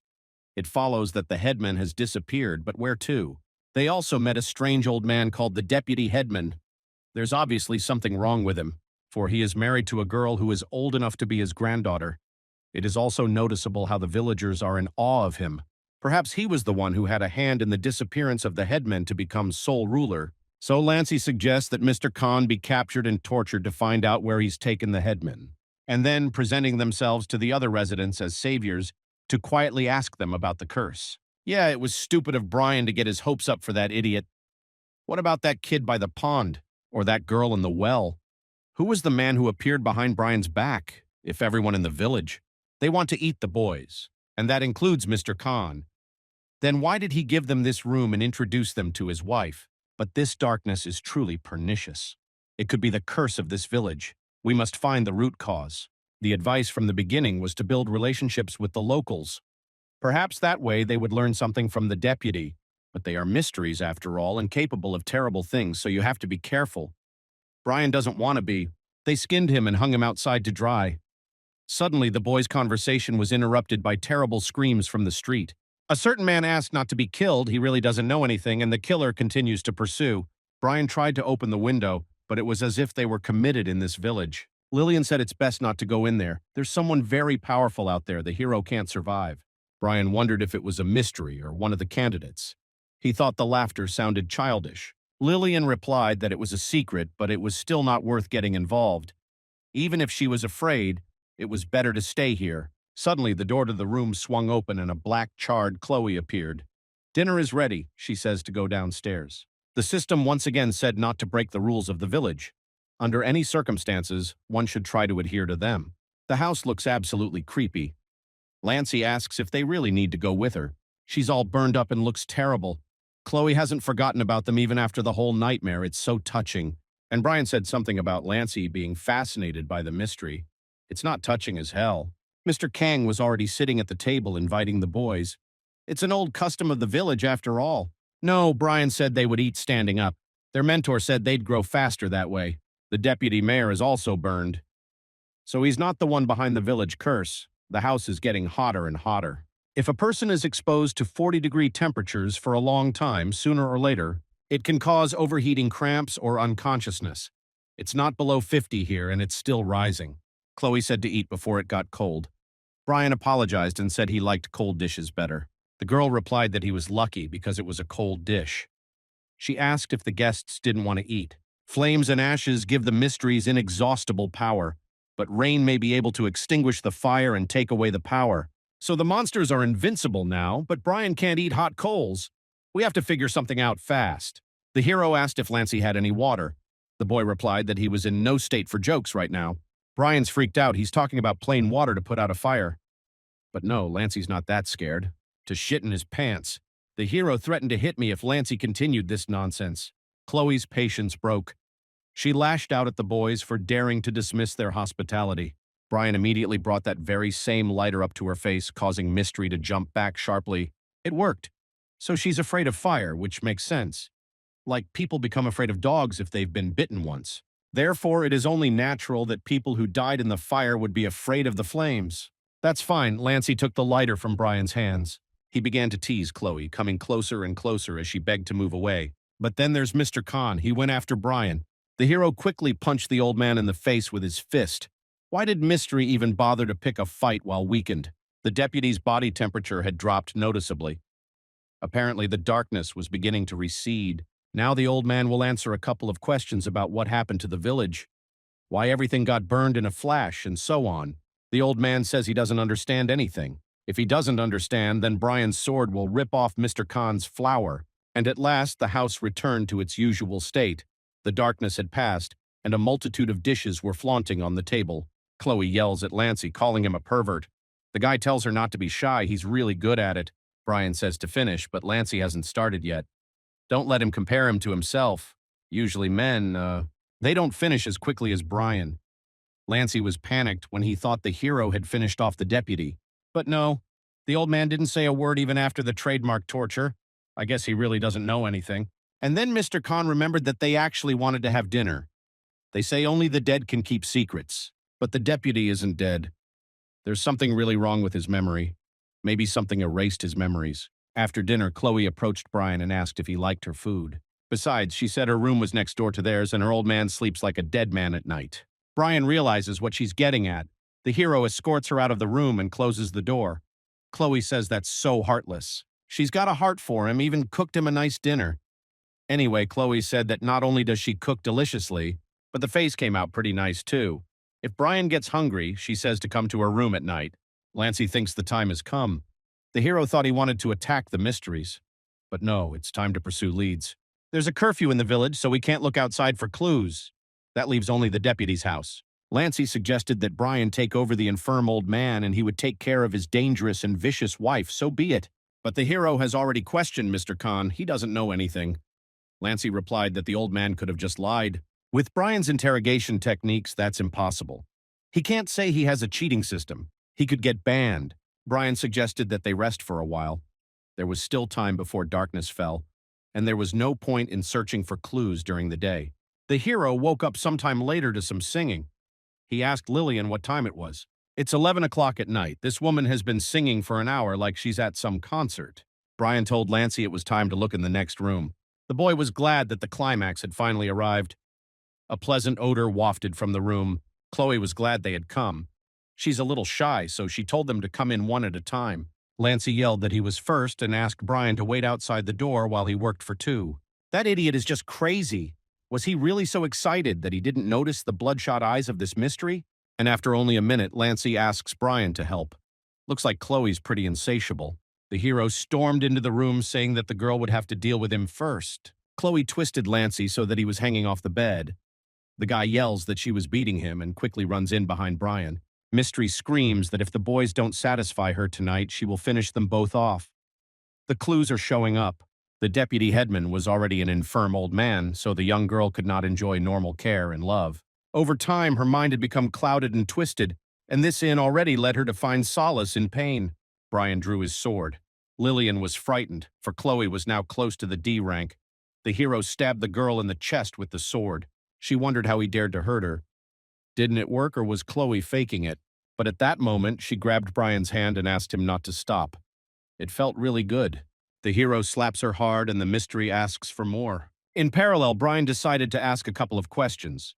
It follows that the headman has disappeared, but where to? They also met a strange old man called the deputy headman. There's obviously something wrong with him, for he is married to a girl who is old enough to be his granddaughter. It is also noticeable how the villagers are in awe of him. Perhaps he was the one who had a hand in the disappearance of the headman to become sole ruler. So Lancey suggests that Mr. Khan be captured and tortured to find out where he's taken the headman, and then presenting themselves to the other residents as saviors to quietly ask them about the curse. Yeah, it was stupid of Brian to get his hopes up for that idiot. What about that kid by the pond? Or that girl in the well? Who was the man who appeared behind Brian's back, if everyone in the village? They want to eat the boys, and that includes Mr. Khan. Then why did he give them this room and introduce them to his wife? But this darkness is truly pernicious. It could be the curse of this village. We must find the root cause. The advice from the beginning was to build relationships with the locals. Perhaps that way they would learn something from the deputy, but they are mysteries after all and capable of terrible things, so you have to be careful. Brian doesn't want to be. They skinned him and hung him outside to dry. Suddenly, the boys' conversation was interrupted by terrible screams from the street. A certain man asked not to be killed, he really doesn't know anything, and the killer continues to pursue. Brian tried to open the window, but it was as if they were committed in this village. Lillian said it's best not to go in there. There's someone very powerful out there. The hero can't survive. Brian wondered if it was a mystery or one of the candidates. He thought the laughter sounded childish. Lillian replied that it was a secret, but it was still not worth getting involved. Even if she was afraid, it was better to stay here. Suddenly, the door to the room swung open and a black, charred Chloe appeared. Dinner is ready, she says to go downstairs. The system once again said not to break the rules of the village. Under any circumstances, one should try to adhere to them. The house looks absolutely creepy. Lancey asks if they really need to go with her. She's all burned up and looks terrible. Chloe hasn't forgotten about them even after the whole nightmare. It's so touching. And Brian said something about Lancey being fascinated by the mystery. It's not touching as hell. Mr. Kang was already sitting at the table inviting the boys. It's an old custom of the village after all. No, Brian said they would eat standing up. Their mentor said they'd grow faster that way. The deputy mayor is also burned. So he's not the one behind the village curse. The house is getting hotter and hotter. If a person is exposed to 40-degree temperatures for a long time, sooner or later, it can cause overheating cramps or unconsciousness. It's not below 50 here, and it's still rising. Chloe said to eat before it got cold. Brian apologized and said he liked cold dishes better. The girl replied that he was lucky because it was a cold dish. She asked if the guests didn't want to eat. Flames and ashes give the mysteries inexhaustible power, but rain may be able to extinguish the fire and take away the power. So the monsters are invincible now, but Brian can't eat hot coals. We have to figure something out fast. The hero asked if Lancey had any water. The boy replied that he was in no state for jokes right now. Brian's freaked out. He's talking about plain water to put out a fire. But no, Lancey's not that scared. To shit in his pants. The hero threatened to hit me if Lancey continued this nonsense. Chloe's patience broke. She lashed out at the boys for daring to dismiss their hospitality. Brian immediately brought that very same lighter up to her face, causing Mystery to jump back sharply. It worked. So she's afraid of fire, which makes sense. Like people become afraid of dogs if they've been bitten once. Therefore, it is only natural that people who died in the fire would be afraid of the flames. That's fine. Lancey took the lighter from Brian's hands. He began to tease Chloe, coming closer and closer as she begged to move away. But then there's Mr. Khan. He went after Brian. The hero quickly punched the old man in the face with his fist. Why did Mystery even bother to pick a fight while weakened? The deputy's body temperature had dropped noticeably. Apparently, the darkness was beginning to recede. Now the old man will answer a couple of questions about what happened to the village, why everything got burned in a flash, and so on. The old man says he doesn't understand anything. If he doesn't understand, then Brian's sword will rip off Mr. Khan's flower. And at last, the house returned to its usual state. The darkness had passed, and a multitude of dishes were flaunting on the table. Chloe yells at Lancey, calling him a pervert. The guy tells her not to be shy. He's really good at it. Brian says to finish, but Lancey hasn't started yet. Don't let him compare him to himself. Usually men, they don't finish as quickly as Brian. Lancey was panicked when he thought the hero had finished off the deputy. But no, the old man didn't say a word even after the trademark torture. I guess he really doesn't know anything. And then Mr. Khan remembered that they actually wanted to have dinner. They say only the dead can keep secrets. But the deputy isn't dead. There's something really wrong with his memory. Maybe something erased his memories. After dinner, Chloe approached Brian and asked if he liked her food. Besides, she said her room was next door to theirs and her old man sleeps like a dead man at night. Brian realizes what she's getting at. The hero escorts her out of the room and closes the door. Chloe says that's so heartless. She's got a heart for him, even cooked him a nice dinner. Anyway, Chloe said that not only does she cook deliciously, but the face came out pretty nice too. If Brian gets hungry, she says to come to her room at night. Lancey thinks the time has come. The hero thought he wanted to attack the mysteries. But no, it's time to pursue leads. There's a curfew in the village, so we can't look outside for clues. That leaves only the deputy's house. Lancey suggested that Brian take over the infirm old man and he would take care of his dangerous and vicious wife, so be it. But the hero has already questioned Mr. Khan. He doesn't know anything. Lancey replied that the old man could have just lied. With Brian's interrogation techniques, that's impossible. He can't say he has a cheating system. He could get banned. Brian suggested that they rest for a while. There was still time before darkness fell, and there was no point in searching for clues during the day. The hero woke up sometime later to some singing. He asked Lillian what time it was. It's 11 o'clock at night. This woman has been singing for an hour like she's at some concert. Brian told Lancey it was time to look in the next room. The boy was glad that the climax had finally arrived. A pleasant odor wafted from the room. Chloe was glad they had come. She's a little shy, so she told them to come in one at a time. Lancey yelled that he was first and asked Brian to wait outside the door while he worked for two. That idiot is just crazy. Was he really so excited that he didn't notice the bloodshot eyes of this mystery? And after only a minute, Lancey asks Brian to help. Looks like Chloe's pretty insatiable. The hero stormed into the room saying that the girl would have to deal with him first. Chloe twisted Lancey so that he was hanging off the bed. The guy yells that she was beating him and quickly runs in behind Brian. Mystery screams that if the boys don't satisfy her tonight, she will finish them both off. The clues are showing up. The deputy headman was already an infirm old man, so the young girl could not enjoy normal care and love. Over time, her mind had become clouded and twisted, and this inn already led her to find solace in pain. Brian drew his sword. Lillian was frightened, for Chloe was now close to the D rank. The hero stabbed the girl in the chest with the sword. She wondered how he dared to hurt her. Didn't it work, or was Chloe faking it? But at that moment, she grabbed Brian's hand and asked him not to stop. It felt really good. The hero slaps her hard and the mystery asks for more. In parallel, Brian decided to ask a couple of questions.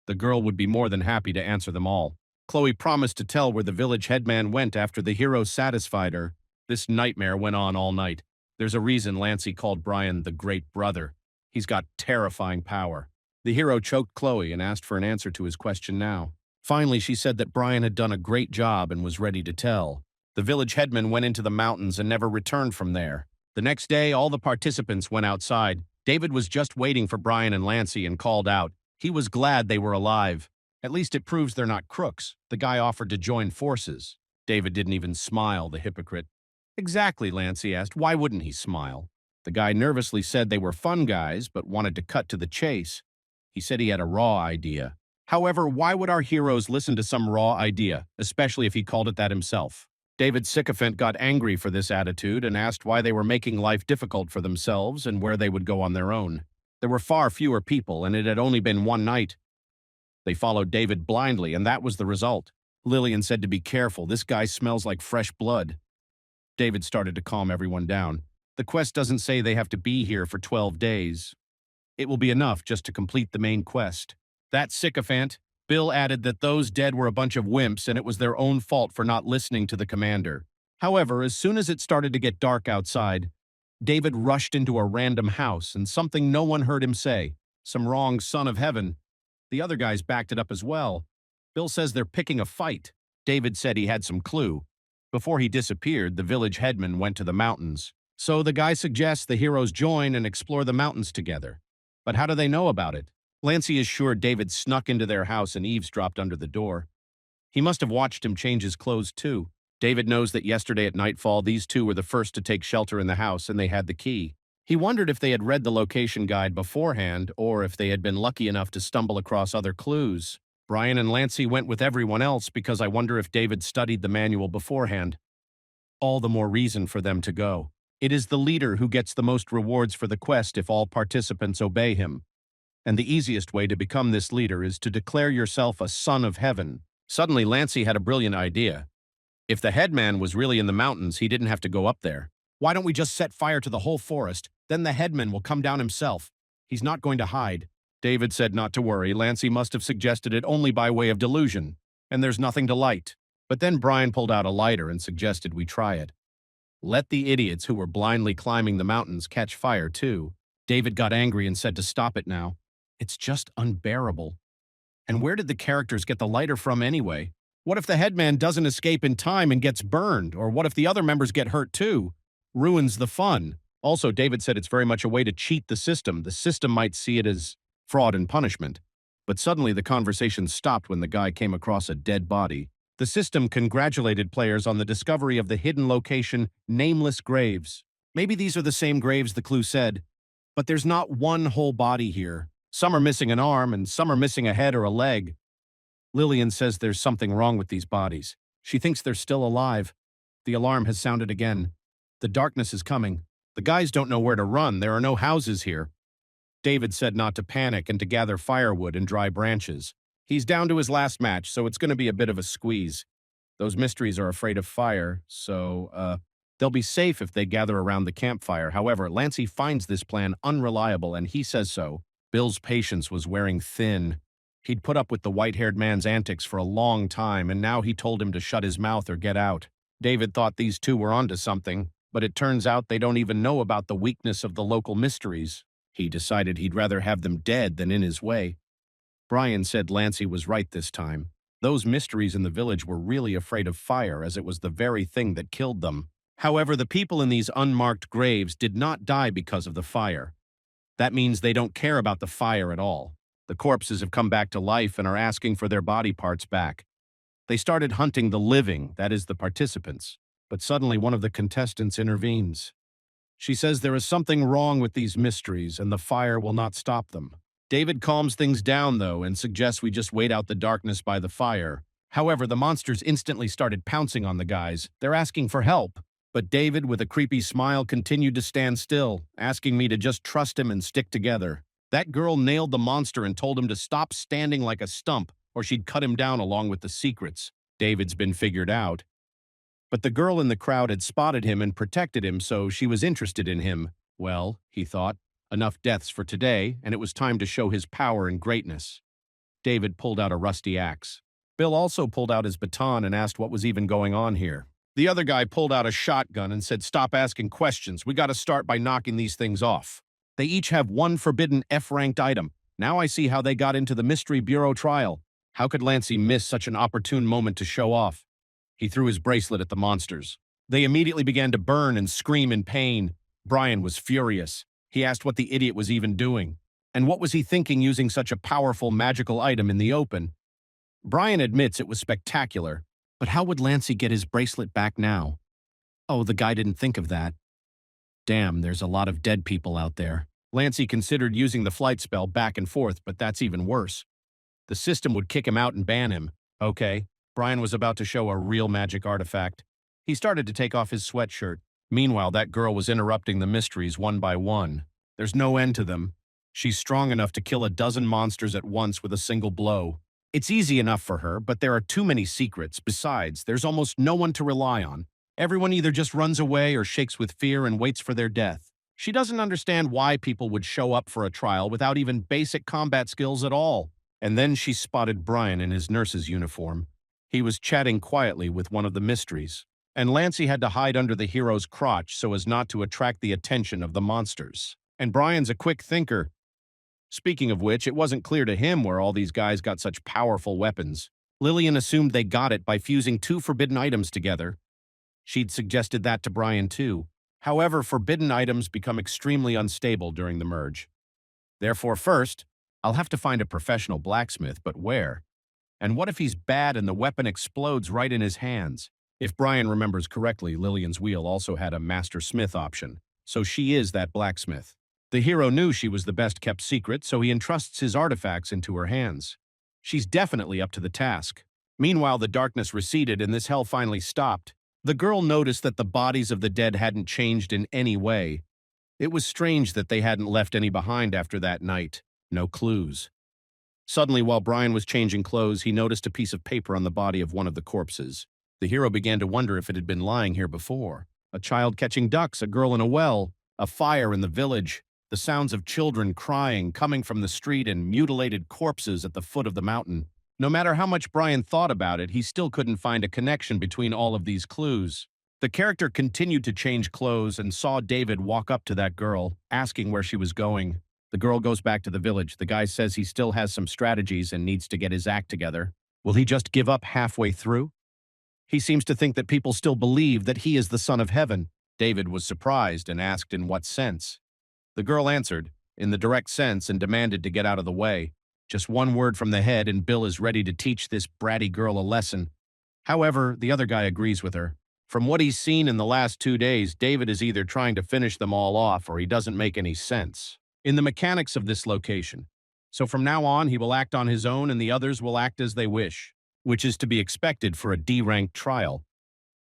The girl would be more than happy to answer them all. Chloe promised to tell where the village headman went after the hero satisfied her. This nightmare went on all night. There's a reason Lancey called Brian the Great Brother. He's got terrifying power. The hero choked Chloe and asked for an answer to his question now. Finally, she said that Brian had done a great job and was ready to tell. The village headman went into the mountains and never returned from there. The next day, all the participants went outside. David was just waiting for Brian and Lancey and called out. He was glad they were alive. At least it proves they're not crooks. The guy offered to join forces. David didn't even smile, the hypocrite. Exactly, Lancey asked. Why wouldn't he smile? The guy nervously said they were fun guys, but wanted to cut to the chase. He said he had a raw idea. However, why would our heroes listen to some raw idea, especially if he called it that himself? David Sycophant got angry for this attitude and asked why they were making life difficult for themselves and where they would go on their own. There were far fewer people, and it had only been one night. They followed David blindly, and that was the result. Lillian said to be careful. This guy smells like fresh blood. David started to calm everyone down. The quest doesn't say they have to be here for 12 days. It will be enough just to complete the main quest. That sycophant, Bill added that those dead were a bunch of wimps and it was their own fault for not listening to the commander. However, as soon as it started to get dark outside, David rushed into a random house and something no one heard him say. Some wrong son of heaven. The other guys backed it up as well. Bill says they're picking a fight. David said he had some clue. Before he disappeared, the village headman went to the mountains. So the guy suggests the heroes join and explore the mountains together. But how do they know about it? Lancey is sure David snuck into their house and eavesdropped under the door. He must have watched him change his clothes too. David knows that yesterday at nightfall, these two were the first to take shelter in the house and they had the key. He wondered if they had read the location guide beforehand or if they had been lucky enough to stumble across other clues. Brian and Lancey went with everyone else because I wonder if David studied the manual beforehand. All the more reason for them to go. It is the leader who gets the most rewards for the quest if all participants obey him. And the easiest way to become this leader is to declare yourself a son of heaven. Suddenly, Lancey had a brilliant idea. If the headman was really in the mountains, he didn't have to go up there. Why don't we just set fire to the whole forest? Then the headman will come down himself. He's not going to hide. David said not to worry. Lancey must have suggested it only by way of delusion. And there's nothing to light. But then Brian pulled out a lighter and suggested we try it. Let the idiots who were blindly climbing the mountains catch fire too. David got angry and said to stop it now. It's just unbearable. And where did the characters get the lighter from anyway? What if the headman doesn't escape in time and gets burned? Or what if the other members get hurt too? Ruins the fun. Also, David said it's very much a way to cheat the system. The system might see it as fraud and punishment. But suddenly the conversation stopped when the guy came across a dead body. The system congratulated players on the discovery of the hidden location, nameless graves. Maybe these are the same graves the clue said. But there's not one whole body here. Some are missing an arm, and some are missing a head or a leg. Lillian says there's something wrong with these bodies. She thinks they're still alive. The alarm has sounded again. The darkness is coming. The guys don't know where to run. There are no houses here. David said not to panic and to gather firewood and dry branches. He's down to his last match, so it's going to be a bit of a squeeze. Those mysteries are afraid of fire, so, they'll be safe if they gather around the campfire. However, Lancey finds this plan unreliable, and he says so. Bill's patience was wearing thin. He'd put up with the white-haired man's antics for a long time, and now he told him to shut his mouth or get out. David thought these two were onto something, but it turns out they don't even know about the weakness of the local mysteries. He decided he'd rather have them dead than in his way. Brian said Lancey was right this time. Those mysteries in the village were really afraid of fire, as it was the very thing that killed them. However, the people in these unmarked graves did not die because of the fire. That means they don't care about the fire at all. The corpses have come back to life and are asking for their body parts back. They started hunting the living, that is the participants. But suddenly one of the contestants intervenes. She says there is something wrong with these mysteries and the fire will not stop them. David calms things down, though, and suggests we just wait out the darkness by the fire. However, the monsters instantly started pouncing on the guys. They're asking for help. But David, with a creepy smile, continued to stand still, asking me to just trust him and stick together. That girl nailed the monster and told him to stop standing like a stump, or she'd cut him down along with the secrets. David's been figured out. But the girl in the crowd had spotted him and protected him, so she was interested in him. Well, he thought, enough deaths for today, and it was time to show his power and greatness. David pulled out a rusty axe. Bill also pulled out his baton and asked what was even going on here. The other guy pulled out a shotgun and said, "Stop asking questions. We gotta start by knocking these things off." They each have one forbidden F-ranked item. Now I see how they got into the Mystery Bureau trial. How could Lancey miss such an opportune moment to show off? He threw his bracelet at the monsters. They immediately began to burn and scream in pain. Brian was furious. He asked what the idiot was even doing. And what was he thinking using such a powerful magical item in the open? Brian admits it was spectacular, but how would Lancey get his bracelet back now? Oh, the guy didn't think of that. Damn, there's a lot of dead people out there. Lancey considered using the flight spell back and forth, but that's even worse. The system would kick him out and ban him. Okay. Brian was about to show a real magic artifact. He started to take off his sweatshirt. Meanwhile, that girl was interrupting the mysteries one by one. There's no end to them. She's strong enough to kill a dozen monsters at once with a single blow. It's easy enough for her, but there are too many secrets. Besides, there's almost no one to rely on. Everyone either just runs away or shakes with fear and waits for their death. She doesn't understand why people would show up for a trial without even basic combat skills at all. And then she spotted Brian in his nurse's uniform. He was chatting quietly with one of the mysteries, and Lancey had to hide under the hero's crotch so as not to attract the attention of the monsters. And Brian's a quick thinker. Speaking of which, it wasn't clear to him where all these guys got such powerful weapons. Lillian assumed they got it by fusing two forbidden items together. She'd suggested that to Brian too. However, forbidden items become extremely unstable during the merge. Therefore, first, I'll have to find a professional blacksmith, but where? And what if he's bad and the weapon explodes right in his hands? If Brian remembers correctly, Lillian's wheel also had a master smith option, so she is that blacksmith. The hero knew she was the best-kept secret, so he entrusts his artifacts into her hands. She's definitely up to the task. Meanwhile, the darkness receded and this hell finally stopped. The girl noticed that the bodies of the dead hadn't changed in any way. It was strange that they hadn't left any behind after that night. No clues. Suddenly, while Brian was changing clothes, he noticed a piece of paper on the body of one of the corpses. The hero began to wonder if it had been lying here before. A child catching ducks, a girl in a well, a fire in the village, the sounds of children crying coming from the street, and mutilated corpses at the foot of the mountain. No matter how much Brian thought about it, he still couldn't find a connection between all of these clues. The character continued to change clothes and saw David walk up to that girl, asking where she was going. The girl goes back to the village. The guy says he still has some strategies and needs to get his act together. Will he just give up halfway through? He seems to think that people still believe that he is the son of heaven. David was surprised and asked in what sense. The girl answered, in the direct sense, and demanded to get out of the way. Just one word from the head and Bill is ready to teach this bratty girl a lesson. However, the other guy agrees with her. From what he's seen in the last 2 days, David is either trying to finish them all off or he doesn't make any sense in the mechanics of this location. So from now on, he will act on his own and the others will act as they wish, which is to be expected for a D-ranked trial.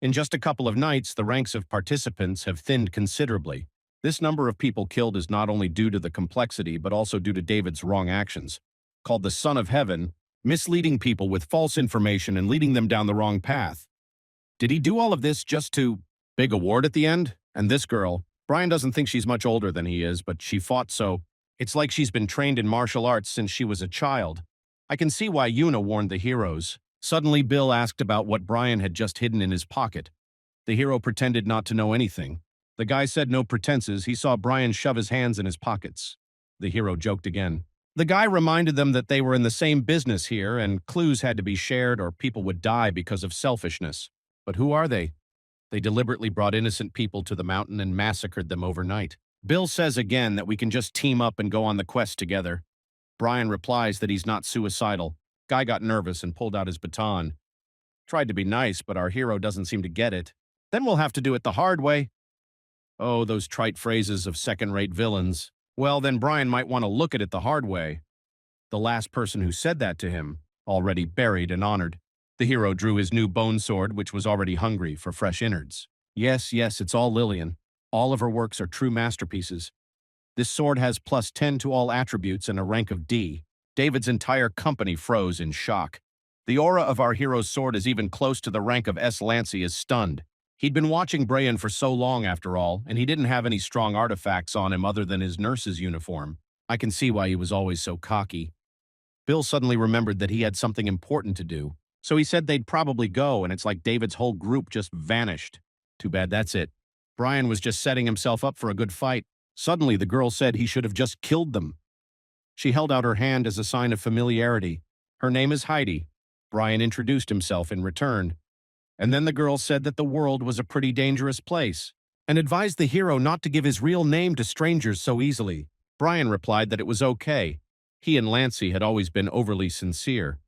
In just a couple of nights, the ranks of participants have thinned considerably. This number of people killed is not only due to the complexity, but also due to David's wrong actions. Called the Son of Heaven, misleading people with false information and leading them down the wrong path. Did he do all of this just to big award at the end? And this girl, Brian doesn't think she's much older than he is, but she fought so. It's like she's been trained in martial arts since she was a child. I can see why Yuna warned the heroes. Suddenly, Bill asked about what Brian had just hidden in his pocket. The hero pretended not to know anything. The guy said no pretenses. He saw Brian shove his hands in his pockets. The hero joked again. The guy reminded them that they were in the same business here and clues had to be shared or people would die because of selfishness. But who are they? They deliberately brought innocent people to the mountain and massacred them overnight. Bill says again that we can just team up and go on the quest together. Brian replies that he's not suicidal. Guy got nervous and pulled out his baton. Tried to be nice, but our hero doesn't seem to get it. Then we'll have to do it the hard way. Oh, those trite phrases of second-rate villains. Well, then Brian might want to look at it the hard way. The last person who said that to him, already buried and honored. The hero drew his new bone sword, which was already hungry for fresh innards. Yes, yes, it's all Lillian. All of her works are true masterpieces. This sword has +10 to all attributes and a rank of D. David's entire company froze in shock. The aura of our hero's sword is even close to the rank of S. Lancy is stunned. He'd been watching Brian for so long after all, and he didn't have any strong artifacts on him other than his nurse's uniform. I can see why he was always so cocky. Bill suddenly remembered that he had something important to do, so he said they'd probably go, and it's like David's whole group just vanished. Too bad that's it. Brian was just setting himself up for a good fight. Suddenly, the girl said he should have just killed them. She held out her hand as a sign of familiarity. Her name is Heidi. Brian introduced himself in return. And then the girl said that the world was a pretty dangerous place, and advised the hero not to give his real name to strangers so easily. Brian replied that it was okay. He and Lancy had always been overly sincere.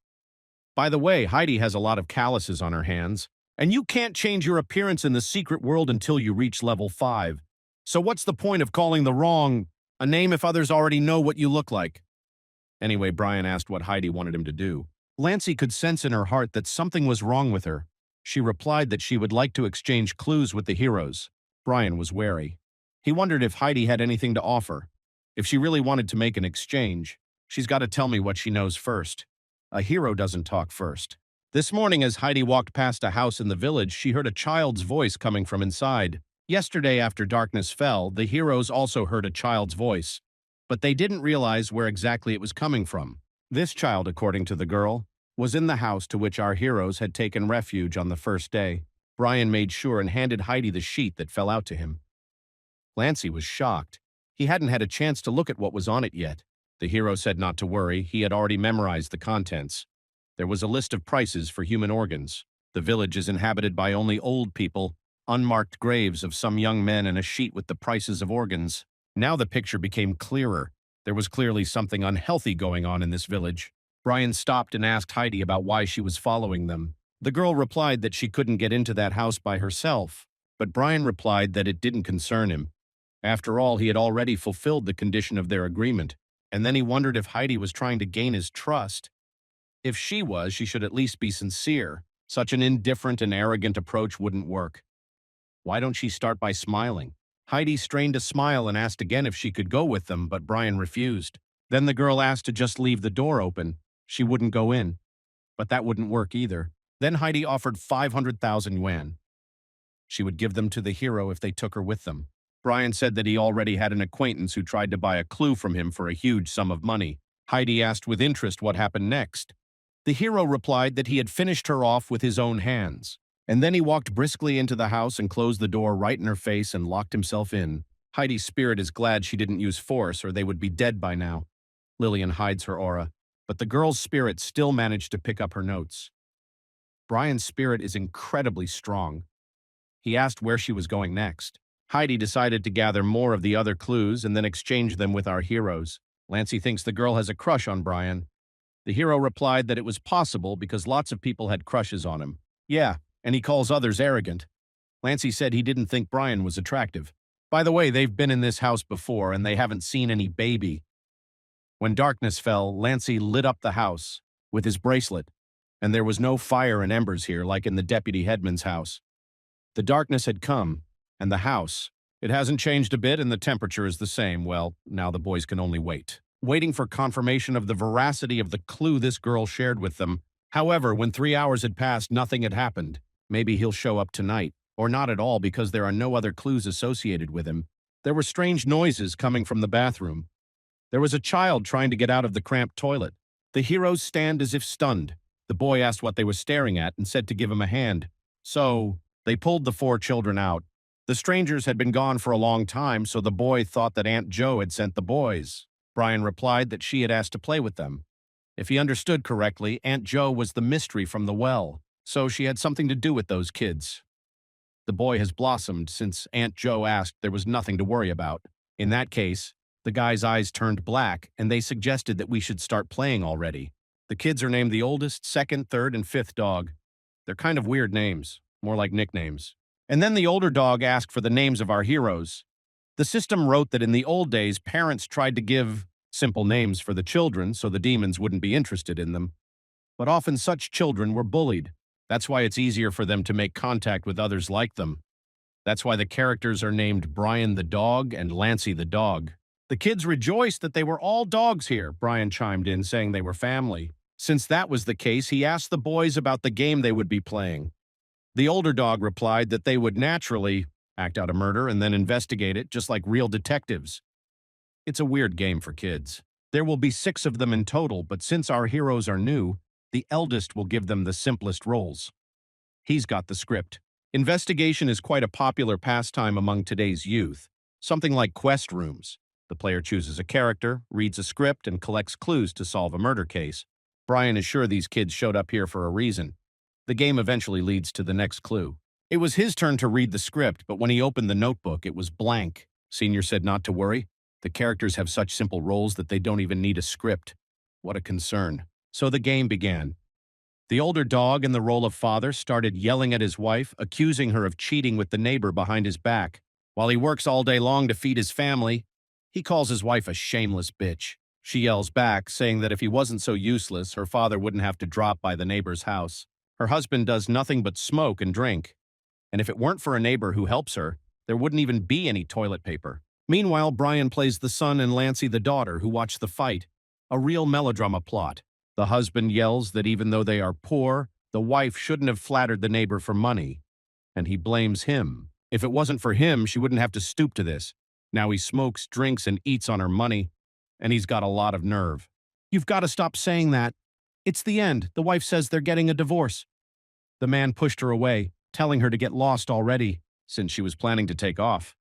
By the way, Heidi has a lot of calluses on her hands, and you can't change your appearance in the secret world until you reach level 5. So what's the point of calling a name if others already know what you look like? Anyway, Brian asked what Heidi wanted him to do. Lancy could sense in her heart that something was wrong with her. She replied that she would like to exchange clues with the heroes. Brian was wary. He wondered if Heidi had anything to offer. If she really wanted to make an exchange, she's got to tell me what she knows first. A hero doesn't talk first. This morning, as Heidi walked past a house in the village, she heard a child's voice coming from inside. Yesterday, after darkness fell, the heroes also heard a child's voice, but they didn't realize where exactly it was coming from. This child, according to the girl, was in the house to which our heroes had taken refuge on the first day. Brian made sure and handed Heidi the sheet that fell out to him. Lancy was shocked. He hadn't had a chance to look at what was on it yet. The hero said not to worry, he had already memorized the contents. There was a list of prices for human organs. The village is inhabited by only old people, unmarked graves of some young men, and a sheet with the prices of organs. Now the picture became clearer. There was clearly something unhealthy going on in this village. Brian stopped and asked Heidi about why she was following them. The girl replied that she couldn't get into that house by herself, but Brian replied that it didn't concern him. After all, he had already fulfilled the condition of their agreement, and then he wondered if Heidi was trying to gain his trust. If she was, she should at least be sincere. Such an indifferent and arrogant approach wouldn't work. Why don't she start by smiling? Heidi strained a smile and asked again if she could go with them, but Brian refused. Then the girl asked to just leave the door open. She wouldn't go in. But that wouldn't work either. Then Heidi offered 500,000 yuan. She would give them to the hero if they took her with them. Brian said that he already had an acquaintance who tried to buy a clue from him for a huge sum of money. Heidi asked with interest what happened next. The hero replied that he had finished her off with his own hands. And then he walked briskly into the house and closed the door right in her face and locked himself in. Heidi's spirit is glad she didn't use force, or they would be dead by now. Lillian hides her aura, but the girl's spirit still managed to pick up her notes. Brian's spirit is incredibly strong. He asked where she was going next. Heidi decided to gather more of the other clues and then exchange them with our heroes. Lancy thinks the girl has a crush on Brian. The hero replied that it was possible because lots of people had crushes on him. Yeah, and he calls others arrogant. Lancy said he didn't think Brian was attractive. By the way, they've been in this house before and they haven't seen any baby. When darkness fell, Lancy lit up the house with his bracelet, and there was no fire and embers here like in the deputy headman's house. The darkness had come, and the house, it hasn't changed a bit and the temperature is the same. Well, now the boys can only wait. Waiting for confirmation of the veracity of the clue this girl shared with them. However, when 3 hours had passed, nothing had happened. Maybe he'll show up tonight, or not at all because there are no other clues associated with him. There were strange noises coming from the bathroom. There was a child trying to get out of the cramped toilet. The heroes stand as if stunned. The boy asked what they were staring at and said to give him a hand. So, they pulled the 4 children out. The strangers had been gone for a long time, so the boy thought that Aunt Jo had sent the boys. Brian replied that she had asked to play with them. If he understood correctly, Aunt Jo was the mystery from the well, so she had something to do with those kids. The boy has blossomed since Aunt Jo asked there was nothing to worry about. In that case, the guy's eyes turned black, and they suggested that we should start playing already. The kids are named the oldest, second, third, and fifth dog. They're kind of weird names, more like nicknames. And then the older dog asked for the names of our heroes. The system wrote that in the old days, parents tried to give simple names for the children so the demons wouldn't be interested in them. But often such children were bullied. That's why it's easier for them to make contact with others like them. That's why the characters are named Brian the dog and Lancey the dog. The kids rejoiced that they were all dogs here, Brian chimed in, saying they were family. Since that was the case, he asked the boys about the game they would be playing. The older dog replied that they would naturally act out a murder and then investigate it, just like real detectives. It's a weird game for kids. There will be 6 of them in total, but since our heroes are new, the eldest will give them the simplest roles. He's got the script. Investigation is quite a popular pastime among today's youth, something like quest rooms. The player chooses a character, reads a script, and collects clues to solve a murder case. Brian is sure these kids showed up here for a reason. The game eventually leads to the next clue. It was his turn to read the script, but when he opened the notebook, it was blank. Senior said not to worry. The characters have such simple roles that they don't even need a script. What a concern. So the game began. The older dog in the role of father started yelling at his wife, accusing her of cheating with the neighbor behind his back. While he works all day long to feed his family, he calls his wife a shameless bitch. She yells back, saying that if he wasn't so useless, her father wouldn't have to drop by the neighbor's house. Her husband does nothing but smoke and drink. And if it weren't for a neighbor who helps her, there wouldn't even be any toilet paper. Meanwhile, Brian plays the son and Lancey the daughter who watch the fight. A real melodrama plot. The husband yells that even though they are poor, the wife shouldn't have flattered the neighbor for money. And he blames him. If it wasn't for him, she wouldn't have to stoop to this. Now he smokes, drinks, and eats on her money. And he's got a lot of nerve. You've got to stop saying that. It's the end. The wife says they're getting a divorce. The man pushed her away, telling her to get lost already, since she was planning to take off.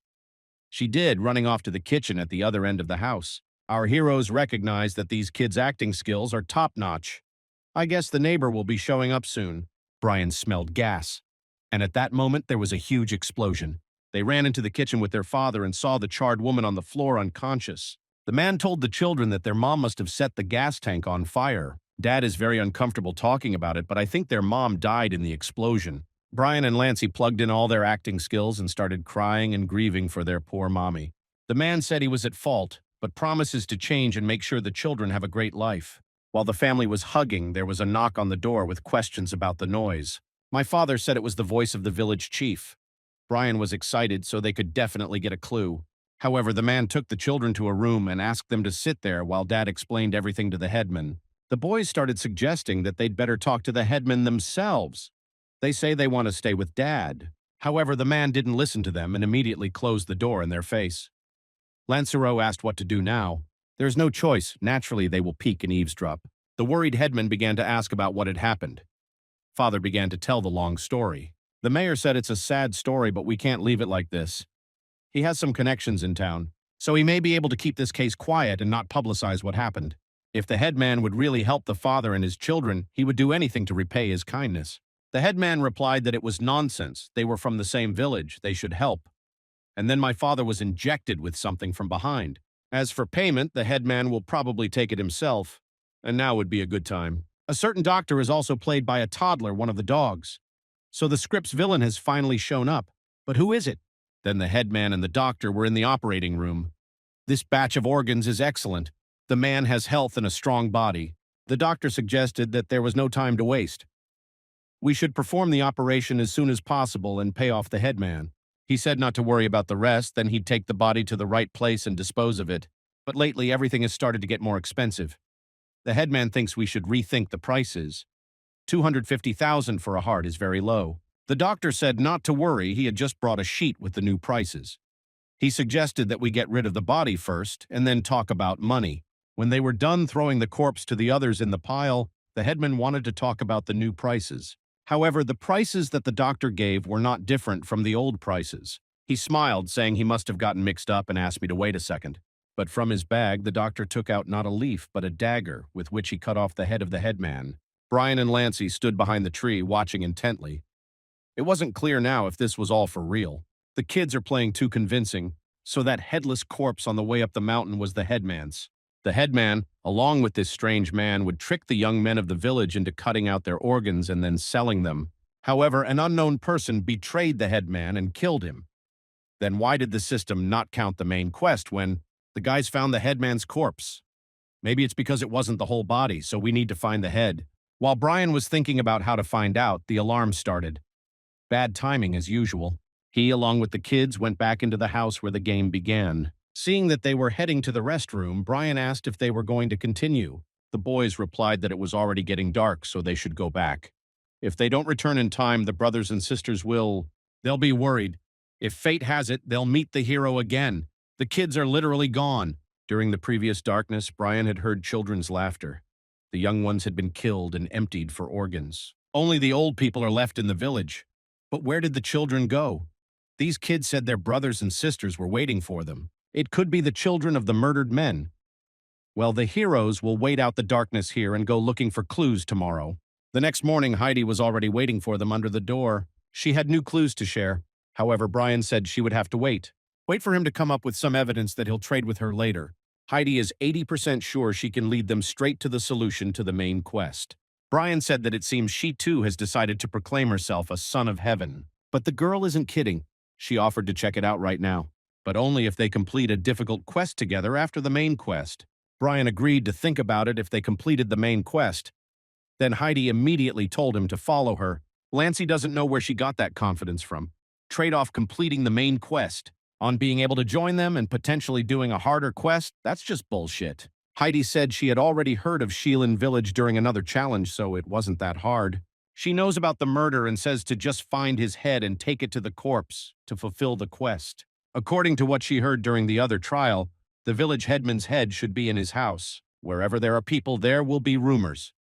She did, running off to the kitchen at the other end of the house. Our heroes recognize that these kids' acting skills are top-notch. I guess the neighbor will be showing up soon. Brian smelled gas. And at that moment, there was a huge explosion. They ran into the kitchen with their father and saw the charred woman on the floor unconscious. The man told the children that their mom must have set the gas tank on fire. Dad is very uncomfortable talking about it, but I think their mom died in the explosion. Brian and Lancey plugged in all their acting skills and started crying and grieving for their poor mommy. The man said he was at fault, but promises to change and make sure the children have a great life. While the family was hugging, there was a knock on the door with questions about the noise. My father said it was the voice of the village chief. Brian was excited, so they could definitely get a clue. However, the man took the children to a room and asked them to sit there while Dad explained everything to the headman. The boys started suggesting that they'd better talk to the headman themselves. They say they want to stay with Dad. However, the man didn't listen to them and immediately closed the door in their face. Lancereau asked what to do now. There's no choice. Naturally, they will peek and eavesdrop. The worried headman began to ask about what had happened. Father began to tell the long story. The mayor said it's a sad story, but we can't leave it like this. He has some connections in town, so he may be able to keep this case quiet and not publicize what happened. If the headman would really help the father and his children, he would do anything to repay his kindness. The headman replied that it was nonsense. They were from the same village. They should help. And then my father was injected with something from behind. As for payment, the headman will probably take it himself. And now would be a good time. A certain doctor is also played by a toddler, one of the dogs. So the script's villain has finally shown up. But who is it? Then the headman and the doctor were in the operating room. This batch of organs is excellent. The man has health and a strong body. The doctor suggested that there was no time to waste. We should perform the operation as soon as possible and pay off the headman. He said not to worry about the rest, then he'd take the body to the right place and dispose of it. But lately, everything has started to get more expensive. The headman thinks we should rethink the prices. $250,000 for a heart is very low. The doctor said not to worry, he had just brought a sheet with the new prices. He suggested that we get rid of the body first and then talk about money. When they were done throwing the corpse to the others in the pile, the headman wanted to talk about the new prices. However, the prices that the doctor gave were not different from the old prices. He smiled, saying he must have gotten mixed up and asked me to wait a second. But from his bag, the doctor took out not a leaf, but a dagger, with which he cut off the head of the headman. Brian and Lancey stood behind the tree, watching intently. It wasn't clear now if this was all for real. The kids are playing too convincing, so that headless corpse on the way up the mountain was the headman's. The headman, along with this strange man, would trick the young men of the village into cutting out their organs and then selling them. However, an unknown person betrayed the headman and killed him. Then why did the system not count the main quest when the guys found the headman's corpse? Maybe it's because it wasn't the whole body, so we need to find the head. While Brian was thinking about how to find out, the alarm started. Bad timing as usual. He, along with the kids, went back into the house where the game began. Seeing that they were heading to the restroom, Brian asked if they were going to continue. The boys replied that it was already getting dark, so they should go back. If they don't return in time, the brothers and sisters they'll be worried. If fate has it, they'll meet the hero again. The kids are literally gone. During the previous darkness, Brian had heard children's laughter. The young ones had been killed and emptied for organs. Only the old people are left in the village. But where did the children go? These kids said their brothers and sisters were waiting for them. It could be the children of the murdered men. Well, the heroes will wait out the darkness here and go looking for clues tomorrow. The next morning, Heidi was already waiting for them under the door. She had new clues to share. However, Brian said she would have to wait. Wait for him to come up with some evidence that he'll trade with her later. Heidi is 80% sure she can lead them straight to the solution to the main quest. Brian said that it seems she too has decided to proclaim herself a son of heaven. But the girl isn't kidding. She offered to check it out right now, but only if they complete a difficult quest together after the main quest. Brian agreed to think about it if they completed the main quest. Then Heidi immediately told him to follow her. Lancey doesn't know where she got that confidence from. Trade off completing the main quest on being able to join them and potentially doing a harder quest, that's just bullshit. Heidi said she had already heard of Shilin Village during another challenge, so it wasn't that hard. She knows about the murder and says to just find his head and take it to the corpse to fulfill the quest. According to what she heard during the other trial, the village headman's head should be in his house. Wherever there are people, there will be rumors.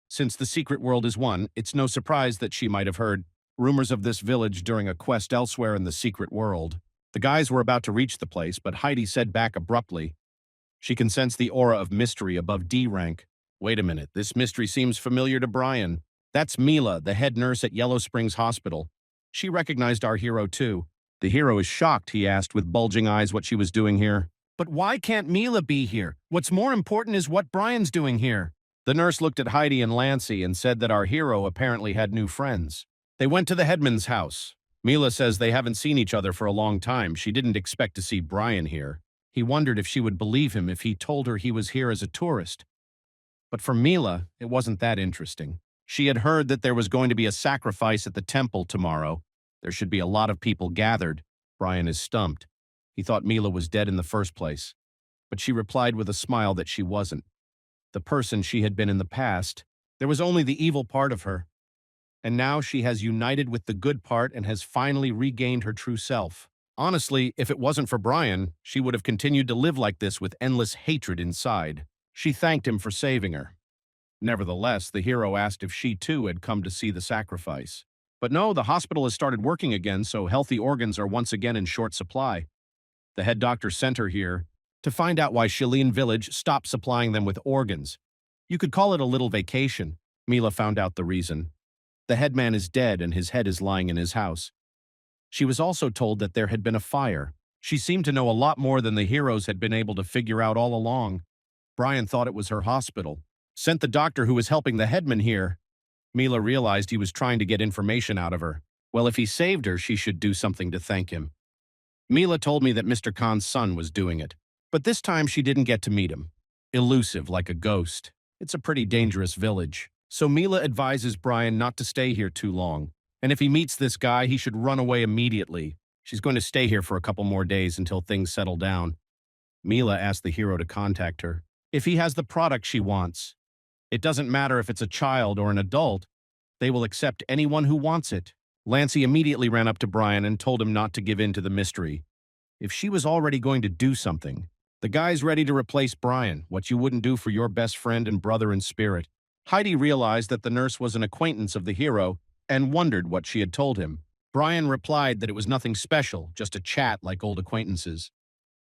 Since the secret world is one, it's no surprise that she might have heard rumors of this village during a quest elsewhere in the secret world. The guys were about to reach the place, but Heidi said back abruptly. She can sense the aura of mystery above D rank. Wait a minute, this mystery seems familiar to Brian. That's Mila, the head nurse at Yellow Springs Hospital. She recognized our hero too. The hero is shocked, he asked with bulging eyes what she was doing here. But why can't Mila be here? What's more important is what Brian's doing here. The nurse looked at Heidi and Lancey and said that our hero apparently had new friends. They went to the headman's house. Mila says they haven't seen each other for a long time. She didn't expect to see Brian here. He wondered if she would believe him if he told her he was here as a tourist. But for Mila, it wasn't that interesting. She had heard that there was going to be a sacrifice at the temple tomorrow. There should be a lot of people gathered. Brian is stumped. He thought Mila was dead in the first place. But she replied with a smile that she wasn't. The person she had been in the past, there was only the evil part of her. And now she has united with the good part and has finally regained her true self. Honestly, if it wasn't for Brian, she would have continued to live like this with endless hatred inside. She thanked him for saving her. Nevertheless, the hero asked if she too had come to see the sacrifice. But no, the hospital has started working again, so healthy organs are once again in short supply. The head doctor sent her here to find out why Shilin Village stopped supplying them with organs. You could call it a little vacation. Mila found out the reason. The headman is dead and his head is lying in his house. She was also told that there had been a fire. She seemed to know a lot more than the heroes had been able to figure out all along. Brian thought it was her hospital. Sent the doctor who was helping the headman here. Mila realized he was trying to get information out of her. Well, if he saved her, she should do something to thank him. Mila told me that Mr. Khan's son was doing it. But this time she didn't get to meet him. Elusive like a ghost. It's a pretty dangerous village. So Mila advises Brian not to stay here too long. And if he meets this guy, he should run away immediately. She's going to stay here for a couple more days until things settle down. Mila asked the hero to contact her. If he has the product she wants. It doesn't matter if it's a child or an adult. They will accept anyone who wants it. Lancey immediately ran up to Brian and told him not to give in to the mystery. If she was already going to do something, the guy's ready to replace Brian, what you wouldn't do for your best friend and brother in spirit. Heidi realized that the nurse was an acquaintance of the hero and wondered what she had told him. Brian replied that it was nothing special, just a chat like old acquaintances.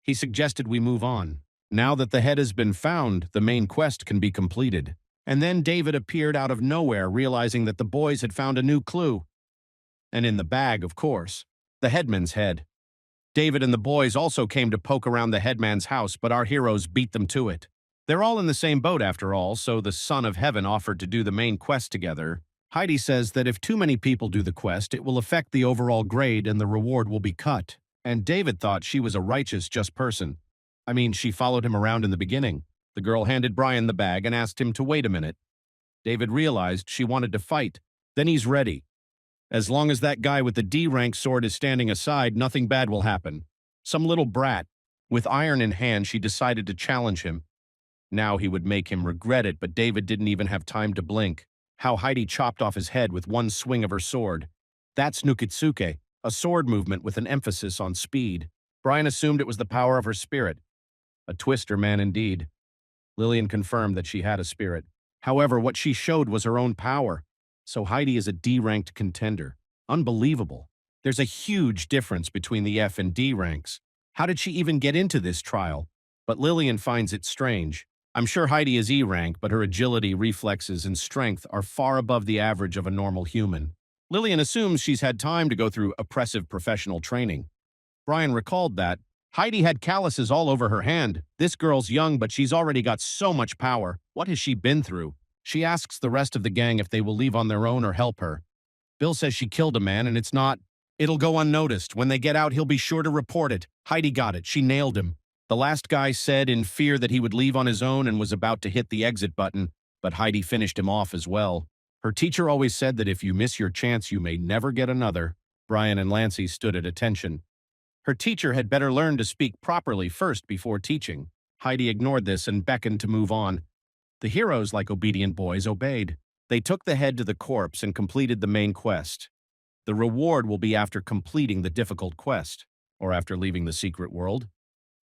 He suggested we move on. Now that the head has been found, the main quest can be completed. And then David appeared out of nowhere, realizing that the boys had found a new clue. And in the bag, of course, the headman's head. David and the boys also came to poke around the headman's house, but our heroes beat them to it. They're all in the same boat after all, so the Son of Heaven offered to do the main quest together. Heidi says that if too many people do the quest, it will affect the overall grade and the reward will be cut. And David thought she was a righteous, just person. I mean, she followed him around in the beginning. The girl handed Brian the bag and asked him to wait a minute. David realized she wanted to fight. Then he's ready. As long as that guy with the D-rank sword is standing aside, nothing bad will happen. Some little brat. With iron in hand, she decided to challenge him. Now he would make him regret it, but David didn't even have time to blink. How Heidi chopped off his head with one swing of her sword. That's Nukitsuke, a sword movement with an emphasis on speed. Brian assumed it was the power of her spirit. A twister man indeed. Lillian confirmed that she had a spirit. However, what she showed was her own power. So Heidi is a D-ranked contender. Unbelievable. There's a huge difference between the F and D ranks. How did she even get into this trial? But Lillian finds it strange. I'm sure Heidi is E-rank, but her agility, reflexes, and strength are far above the average of a normal human. Lillian assumes she's had time to go through oppressive professional training. Brian recalled that Heidi had calluses all over her hand. This girl's young, but she's already got so much power. What has she been through? She asks the rest of the gang if they will leave on their own or help her. Bill says she killed a man, and it's not. It'll go unnoticed. When they get out, he'll be sure to report it. Heidi got it. She nailed him. The last guy said in fear that he would leave on his own and was about to hit the exit button, but Heidi finished him off as well. Her teacher always said that if you miss your chance, you may never get another. Brian and Lancey stood at attention. Her teacher had better learn to speak properly first before teaching. Heidi ignored this and beckoned to move on. The heroes, like obedient boys, obeyed. They took the head to the corpse and completed the main quest. The reward will be after completing the difficult quest, or after leaving the secret world.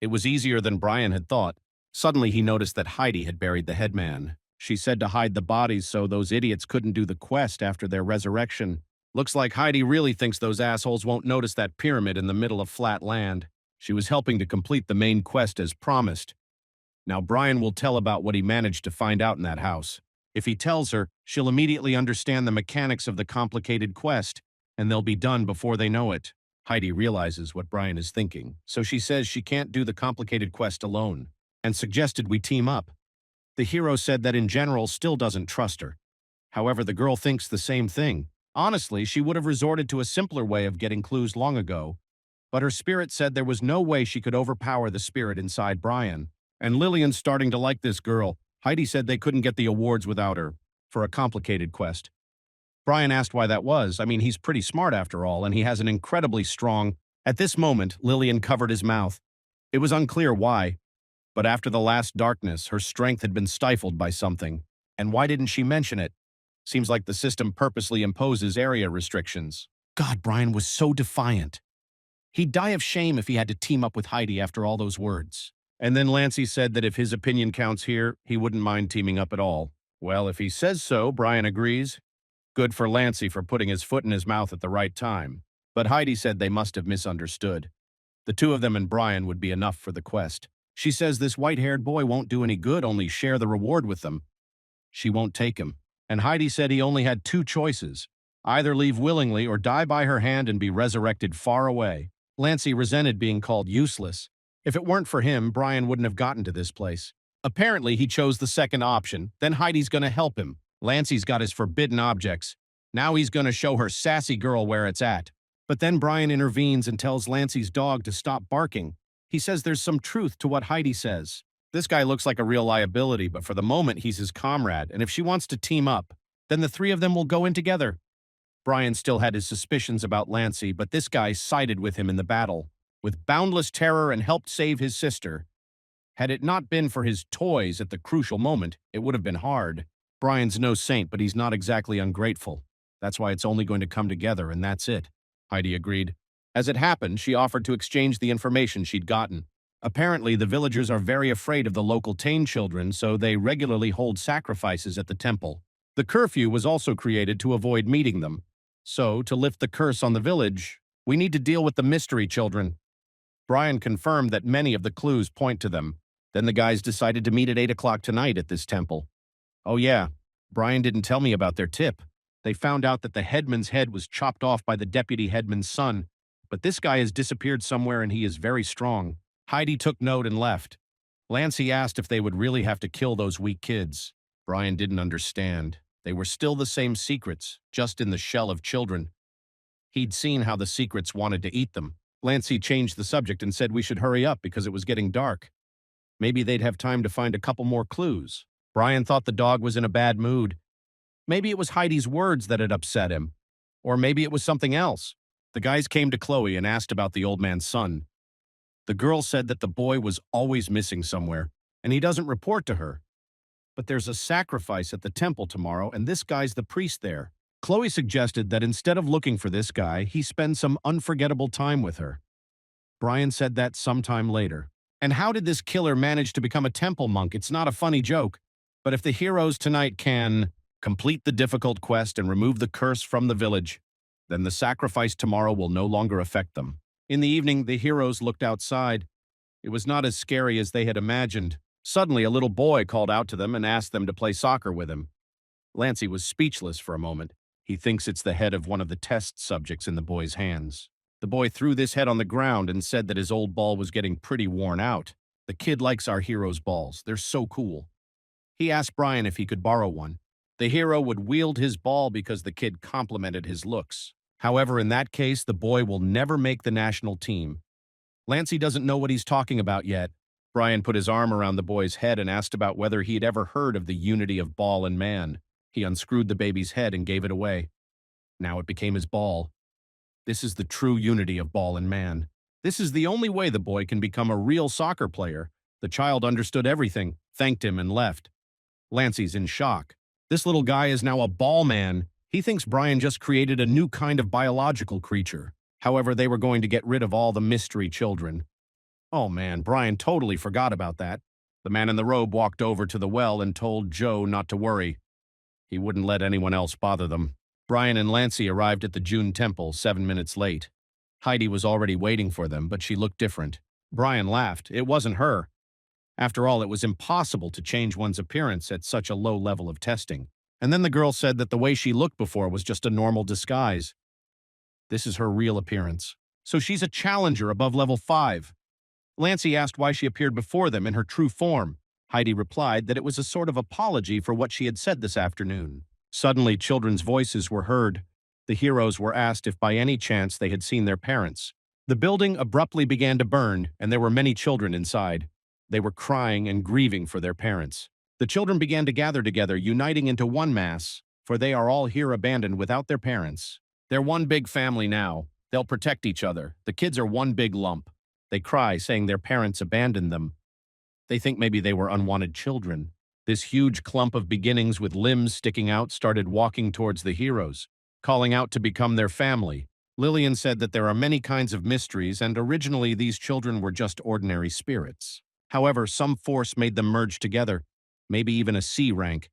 It was easier than Brian had thought. Suddenly he noticed that Heidi had buried the headman. She said to hide the bodies so those idiots couldn't do the quest after their resurrection. Looks like Heidi really thinks those assholes won't notice that pyramid in the middle of flat land. She was helping to complete the main quest as promised. Now Brian will tell about what he managed to find out in that house. If he tells her, she'll immediately understand the mechanics of the complicated quest, and they'll be done before they know it. Heidi realizes what Brian is thinking, so she says she can't do the complicated quest alone, and suggested we team up. The hero said that in general still doesn't trust her. However, the girl thinks the same thing. Honestly, she would have resorted to a simpler way of getting clues long ago, but her spirit said there was no way she could overpower the spirit inside Brian. And Lillian's starting to like this girl. Heidi said they couldn't get the awards without her, for a complicated quest. Brian asked why that was. I mean, he's pretty smart after all, and he has an incredibly strong... At this moment, Lillian covered his mouth. It was unclear why, but after the last darkness, her strength had been stifled by something. And why didn't she mention it? Seems like the system purposely imposes area restrictions. God, Brian was so defiant. He'd die of shame if he had to team up with Heidi after all those words. And then Lancey said that if his opinion counts here, he wouldn't mind teaming up at all. Well, if he says so, Brian agrees. Good for Lancey for putting his foot in his mouth at the right time. But Heidi said they must have misunderstood. The two of them and Brian would be enough for the quest. She says this white-haired boy won't do any good, only share the reward with them. She won't take him. And Heidi said he only had two choices. Either leave willingly or die by her hand and be resurrected far away. Lancey resented being called useless. If it weren't for him, Brian wouldn't have gotten to this place. Apparently, he chose the second option. Then Heidi's gonna help him. Lancey's got his forbidden objects. Now he's gonna show her sassy girl where it's at. But then Brian intervenes and tells Lancey's dog to stop barking. He says there's some truth to what Heidi says. This guy looks like a real liability, but for the moment he's his comrade, and if she wants to team up, then the three of them will go in together. Brian still had his suspicions about Lancey, but this guy sided with him in the battle, with boundless terror, and helped save his sister. Had it not been for his toys at the crucial moment, it would have been hard. Brian's no saint, but he's not exactly ungrateful. That's why it's only going to come together, and that's it. Heidi agreed. As it happened, she offered to exchange the information she'd gotten. Apparently, the villagers are very afraid of the local Tain children, so they regularly hold sacrifices at the temple. The curfew was also created to avoid meeting them. So, to lift the curse on the village, we need to deal with the mystery children. Brian confirmed that many of the clues point to them. Then the guys decided to meet at 8 o'clock tonight at this temple. Oh yeah, Brian didn't tell me about their tip. They found out that the headman's head was chopped off by the deputy headman's son, but this guy has disappeared somewhere and he is very strong. Heidi took note and left. Lancey asked if they would really have to kill those weak kids. Brian didn't understand. They were still the same secrets, just in the shell of children. He'd seen how the secrets wanted to eat them. Lancey changed the subject and said we should hurry up because it was getting dark. Maybe they'd have time to find a couple more clues. Brian thought the dog was in a bad mood. Maybe it was Heidi's words that had upset him. Or maybe it was something else. The guys came to Chloe and asked about the old man's son. The girl said that the boy was always missing somewhere, and he doesn't report to her. But there's a sacrifice at the temple tomorrow, and this guy's the priest there. Chloe suggested that instead of looking for this guy, he spend some unforgettable time with her. Brian said that sometime later. And how did this killer manage to become a temple monk? It's not a funny joke. But if the heroes tonight can complete the difficult quest and remove the curse from the village, then the sacrifice tomorrow will no longer affect them. In the evening, the heroes looked outside. It was not as scary as they had imagined. Suddenly, a little boy called out to them and asked them to play soccer with him. Lancey was speechless for a moment. He thinks it's the head of one of the test subjects in the boy's hands. The boy threw this head on the ground and said that his old ball was getting pretty worn out. The kid likes our hero's balls. They're so cool. He asked Brian if he could borrow one. The hero would wield his ball because the kid complimented his looks. However, in that case, the boy will never make the national team. Lancey doesn't know what he's talking about yet. Brian put his arm around the boy's head and asked about whether he'd ever heard of the unity of ball and man. He unscrewed the baby's head and gave it away. Now it became his ball. This is the true unity of ball and man. This is the only way the boy can become a real soccer player. The child understood everything, thanked him, and left. Lancey's in shock. This little guy is now a ball man. He thinks Brian just created a new kind of biological creature. However, they were going to get rid of all the mystery children. Oh man, Brian totally forgot about that. The man in the robe walked over to the well and told Joe not to worry. He wouldn't let anyone else bother them. Brian and Lancey arrived at the June temple 7 minutes late. Heidi was already waiting for them, but she looked different. Brian laughed. It wasn't her. After all, it was impossible to change one's appearance at such a low level of testing. And then the girl said that the way she looked before was just a normal disguise. This is her real appearance. So she's a challenger above level 5. Lancey asked why she appeared before them in her true form. Heidi replied that it was a sort of apology for what she had said this afternoon. Suddenly, children's voices were heard. The heroes were asked if by any chance they had seen their parents. The building abruptly began to burn, and there were many children inside. They were crying and grieving for their parents. The children began to gather together, uniting into one mass, for they are all here abandoned without their parents. They're one big family now. They'll protect each other. The kids are one big lump. They cry, saying their parents abandoned them. They think maybe they were unwanted children. This huge clump of beginnings with limbs sticking out started walking towards the heroes, calling out to become their family. Lillian said that there are many kinds of mysteries, and originally these children were just ordinary spirits. However, some force made them merge together, maybe even a C rank.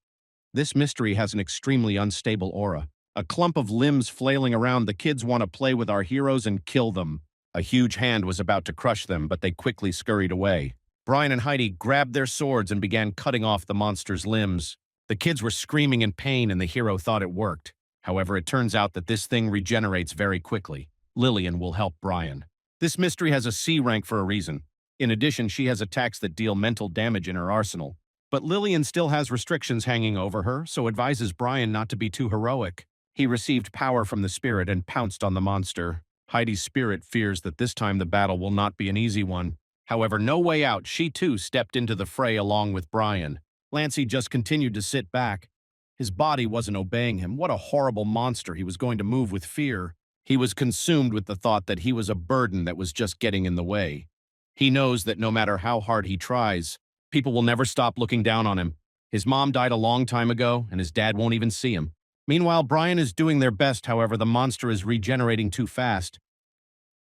This mystery has an extremely unstable aura. A clump of limbs flailing around, the kids want to play with our heroes and kill them. A huge hand was about to crush them, but they quickly scurried away. Brian and Heidi grabbed their swords and began cutting off the monster's limbs. The kids were screaming in pain and the hero thought it worked. However, it turns out that this thing regenerates very quickly. Lillian will help Brian. This mystery has a C rank for a reason. In addition, she has attacks that deal mental damage in her arsenal. But Lillian still has restrictions hanging over her, so advises Brian not to be too heroic. He received power from the spirit and pounced on the monster. Heidi's spirit fears that this time the battle will not be an easy one. However, no way out, she too stepped into the fray along with Brian. Lancey just continued to sit back. His body wasn't obeying him. What a horrible monster. He was going to move with fear. He was consumed with the thought that he was a burden that was just getting in the way. He knows that no matter how hard he tries, people will never stop looking down on him. His mom died a long time ago, and his dad won't even see him. Meanwhile, Brian is doing their best, however, the monster is regenerating too fast.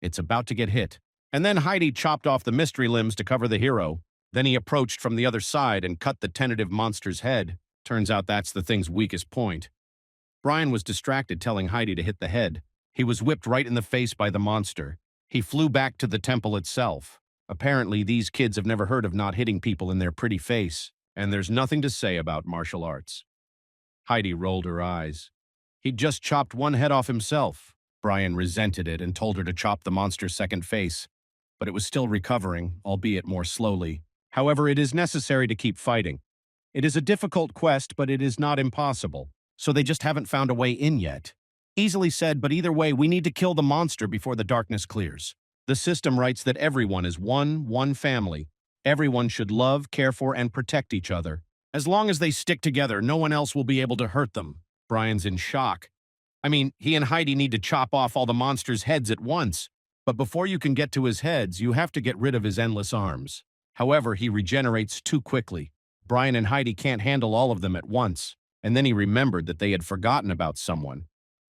It's about to get hit. And then Heidi chopped off the mystery limbs to cover the hero. Then he approached from the other side and cut the tentative monster's head. Turns out that's the thing's weakest point. Brian was distracted, telling Heidi to hit the head. He was whipped right in the face by the monster. He flew back to the temple itself. Apparently, these kids have never heard of not hitting people in their pretty face, and there's nothing to say about martial arts. Heidi rolled her eyes. He'd just chopped one head off himself. Brian resented it and told her to chop the monster's second face, but it was still recovering, albeit more slowly. However, it is necessary to keep fighting. It is a difficult quest, but it is not impossible. so they just haven't found a way in yet. Easily said, but either way, we need to kill the monster before the darkness clears. The system writes that everyone is one family. Everyone should love, care for, and protect each other. As long as they stick together, no one else will be able to hurt them. Brian's in shock. I mean, he and Heidi need to chop off all the monster's heads at once. But before you can get to his heads, you have to get rid of his endless arms. However, he regenerates too quickly. Brian and Heidi can't handle all of them at once. And then he remembered that they had forgotten about someone.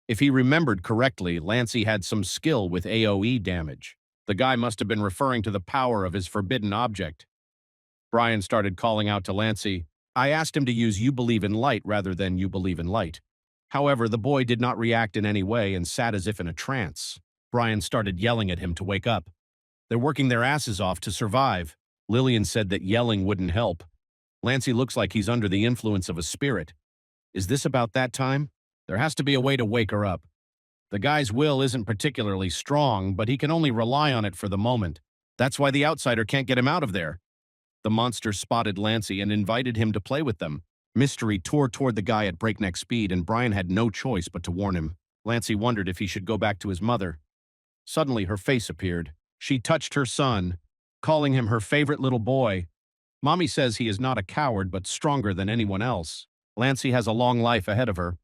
If he remembered correctly, Lancey had some skill with AoE damage. The guy must have been referring to the power of his forbidden object. Brian started calling out to Lancey. I asked him to use "you believe in light" rather than "you believe in light." However, the boy did not react in any way and sat as if in a trance. Brian started yelling at him to wake up. They're working their asses off to survive. Lillian said that yelling wouldn't help. Lancey looks like he's under the influence of a spirit. Is this about that time? There has to be a way to wake her up. The guy's will isn't particularly strong, but he can only rely on it for the moment. That's why the outsider can't get him out of there. The monster spotted Lancey and invited him to play with them. Mystery tore toward the guy at breakneck speed, and Brian had no choice but to warn him. Lancey wondered if he should go back to his mother. Suddenly, her face appeared. She touched her son, calling him her favorite little boy. Mommy says he is not a coward, but stronger than anyone else. Lancey has a long life ahead of her.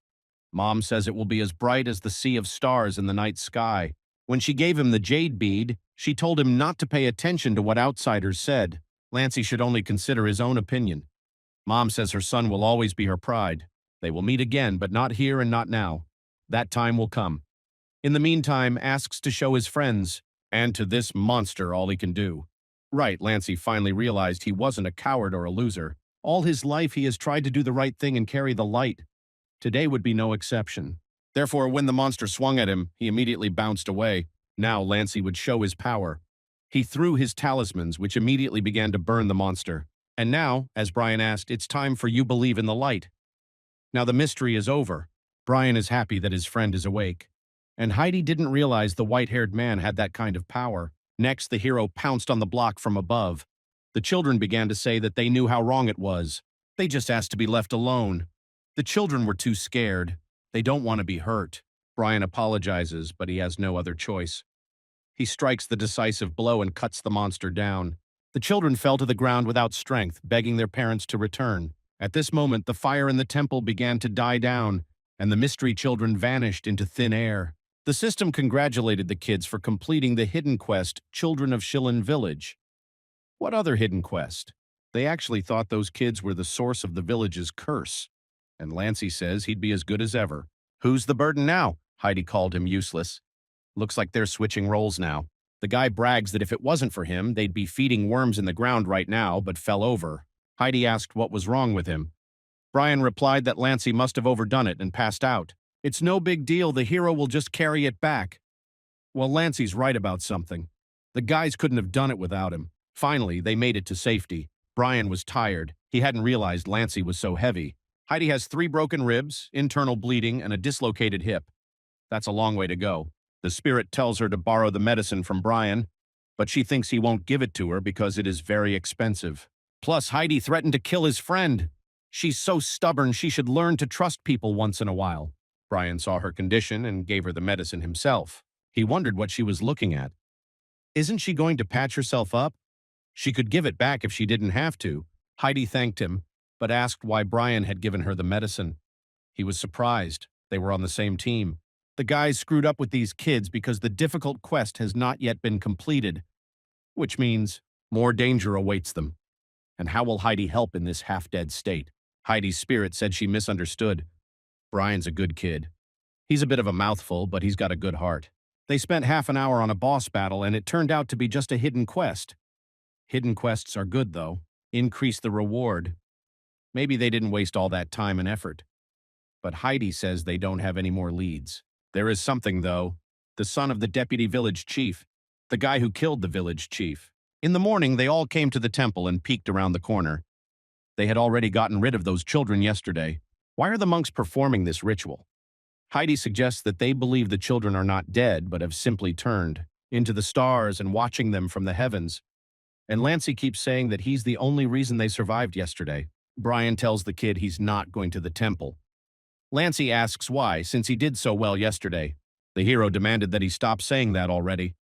Mom says it will be as bright as the sea of stars in the night sky. When she gave him the jade bead, she told him not to pay attention to what outsiders said. Lancey should only consider his own opinion. Mom says her son will always be her pride. They will meet again, but not here and not now. That time will come. In the meantime, asks to show his friends, and to this monster all he can do. Right, Lancey finally realized he wasn't a coward or a loser. All his life he has tried to do the right thing and carry the light. Today would be no exception. Therefore, when the monster swung at him, he immediately bounced away. Now Lancey would show his power. He threw his talismans, which immediately began to burn the monster. And now, as Brian asked, it's time for "you believe in the light." Now the mystery is over. Brian is happy that his friend is awake. And Heidi didn't realize the white-haired man had that kind of power. Next, the hero pounced on the block from above. The children began to say that they knew how wrong it was. They just asked to be left alone. The children were too scared. They don't want to be hurt. Brian apologizes, but he has no other choice. He strikes the decisive blow and cuts the monster down. The children fell to the ground without strength, begging their parents to return. At this moment, the fire in the temple began to die down, and the mystery children vanished into thin air. The system congratulated the kids for completing the hidden quest, Children of Shilin Village. What other hidden quest? They actually thought those kids were the source of the village's curse. And Lancey says he'd be as good as ever. Who's the burden now? Heidi called him useless. Looks like they're switching roles now. The guy brags that if it wasn't for him, they'd be feeding worms in the ground right now, but fell over. Heidi asked what was wrong with him. Brian replied that Lancey must have overdone it and passed out. It's no big deal, the hero will just carry it back. Well, Lancey's right about something. The guys couldn't have done it without him. Finally, they made it to safety. Brian was tired. He hadn't realized Lancey was so heavy. Heidi has 3 broken ribs, internal bleeding, and a dislocated hip. That's a long way to go. The spirit tells her to borrow the medicine from Brian, but she thinks he won't give it to her because it is very expensive. Plus, Heidi threatened to kill his friend. She's so stubborn she should learn to trust people once in a while. Brian saw her condition and gave her the medicine himself. He wondered what she was looking at. Isn't she going to patch herself up? She could give it back if she didn't have to. Heidi thanked him, but asked why Brian had given her the medicine. He was surprised. They were on the same team. The guys screwed up with these kids because the difficult quest has not yet been completed, which means more danger awaits them. And how will Heidi help in this half-dead state? Heidi's spirit said she misunderstood. Brian's a good kid. He's a bit of a mouthful, but he's got a good heart. They spent half an hour on a boss battle, and it turned out to be just a hidden quest. Hidden quests are good, though. Increase the reward. Maybe they didn't waste all that time and effort. But Heidi says they don't have any more leads. There is something, though. The son of the deputy village chief. The guy who killed the village chief. In the morning, they all came to the temple and peeked around the corner. They had already gotten rid of those children yesterday. Why are the monks performing this ritual? Heidi suggests that they believe the children are not dead, but have simply turned into the stars and watching them from the heavens. And Lancey keeps saying that he's the only reason they survived yesterday. Brian tells the kid he's not going to the temple. Lancey asks why, since he did so well yesterday. The hero demanded that he stop saying that already.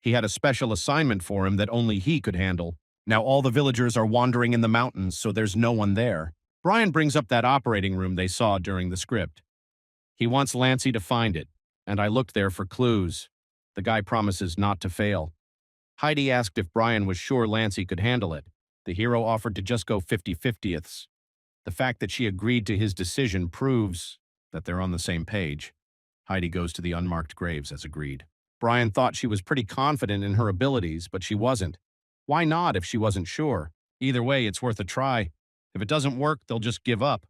He had a special assignment for him that only he could handle. Now all the villagers are wandering in the mountains, so there's no one there. Brian brings up that operating room they saw during the script. He wants Lancey to find it, and I looked there for clues. The guy promises not to fail. Heidi asked if Brian was sure Lancey could handle it. The hero offered to just go 50-50ths. The fact that she agreed to his decision proves that they're on the same page. Heidi goes to the unmarked graves as agreed. Brian thought she was pretty confident in her abilities, but she wasn't. Why not if she wasn't sure? Either way, it's worth a try. If it doesn't work, they'll just give up.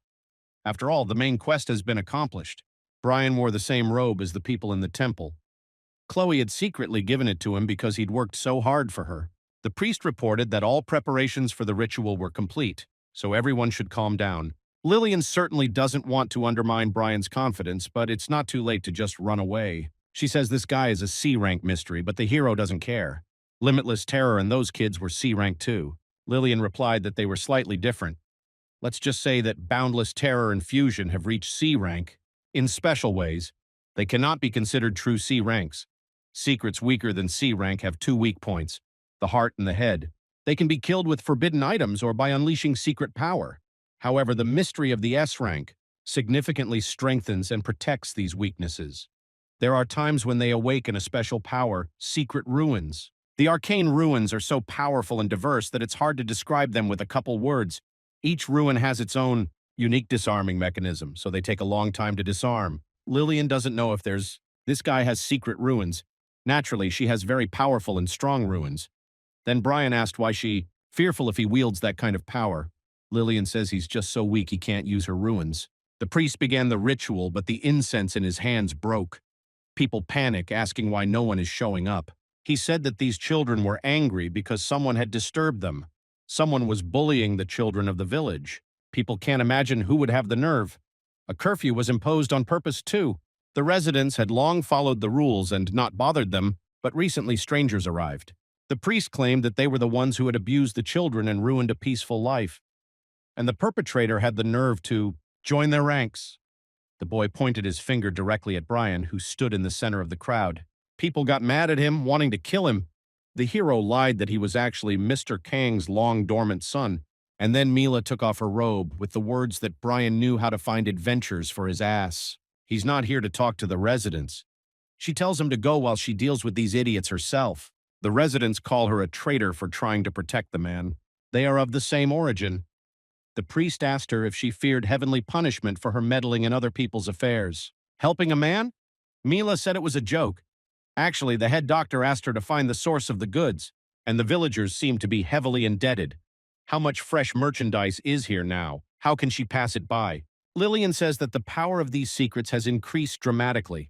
After all, the main quest has been accomplished. Brian wore the same robe as the people in the temple. Chloe had secretly given it to him because he'd worked so hard for her. The priest reported that all preparations for the ritual were complete, so everyone should calm down. Lillian certainly doesn't want to undermine Brian's confidence, but it's not too late to just run away. She says this guy is a C-rank mystery, but the hero doesn't care. Limitless Terror and those kids were C-rank too. Lillian replied that they were slightly different. Let's just say that Boundless Terror and Fusion have reached C-rank. In special ways, they cannot be considered true C-ranks. Secrets weaker than C-rank have two weak points, the heart and the head. They can be killed with forbidden items or by unleashing secret power. However, the mystery of the S-rank significantly strengthens and protects these weaknesses. There are times when they awaken a special power, secret ruins. The arcane ruins are so powerful and diverse that it's hard to describe them with a couple words. Each ruin has its own unique disarming mechanism, so they take a long time to disarm. Lillian doesn't know if this guy has secret ruins. Naturally, she has very powerful and strong ruins. Then Brian asked why she, fearful if he wields that kind of power. Lillian says he's just so weak he can't use her ruins. The priest began the ritual, but the incense in his hands broke. People panic, asking why no one is showing up. He said that these children were angry because someone had disturbed them. Someone was bullying the children of the village. People can't imagine who would have the nerve. A curfew was imposed on purpose too. The residents had long followed the rules and not bothered them, but recently strangers arrived. The priest claimed that they were the ones who had abused the children and ruined a peaceful life. And the perpetrator had the nerve to join their ranks. The boy pointed his finger directly at Brian, who stood in the center of the crowd. People got mad at him, wanting to kill him. The hero lied that he was actually Mr. Kang's long-dormant son, and then Mila took off her robe with the words that Brian knew how to find adventures for his ass. He's not here to talk to the residents. She tells him to go while she deals with these idiots herself. The residents call her a traitor for trying to protect the man. They are of the same origin. The priest asked her if she feared heavenly punishment for her meddling in other people's affairs. Helping a man? Mila said it was a joke. Actually, the head doctor asked her to find the source of the goods, and the villagers seem to be heavily indebted. How much fresh merchandise is here now? How can she pass it by? Lillian says that the power of these secrets has increased dramatically.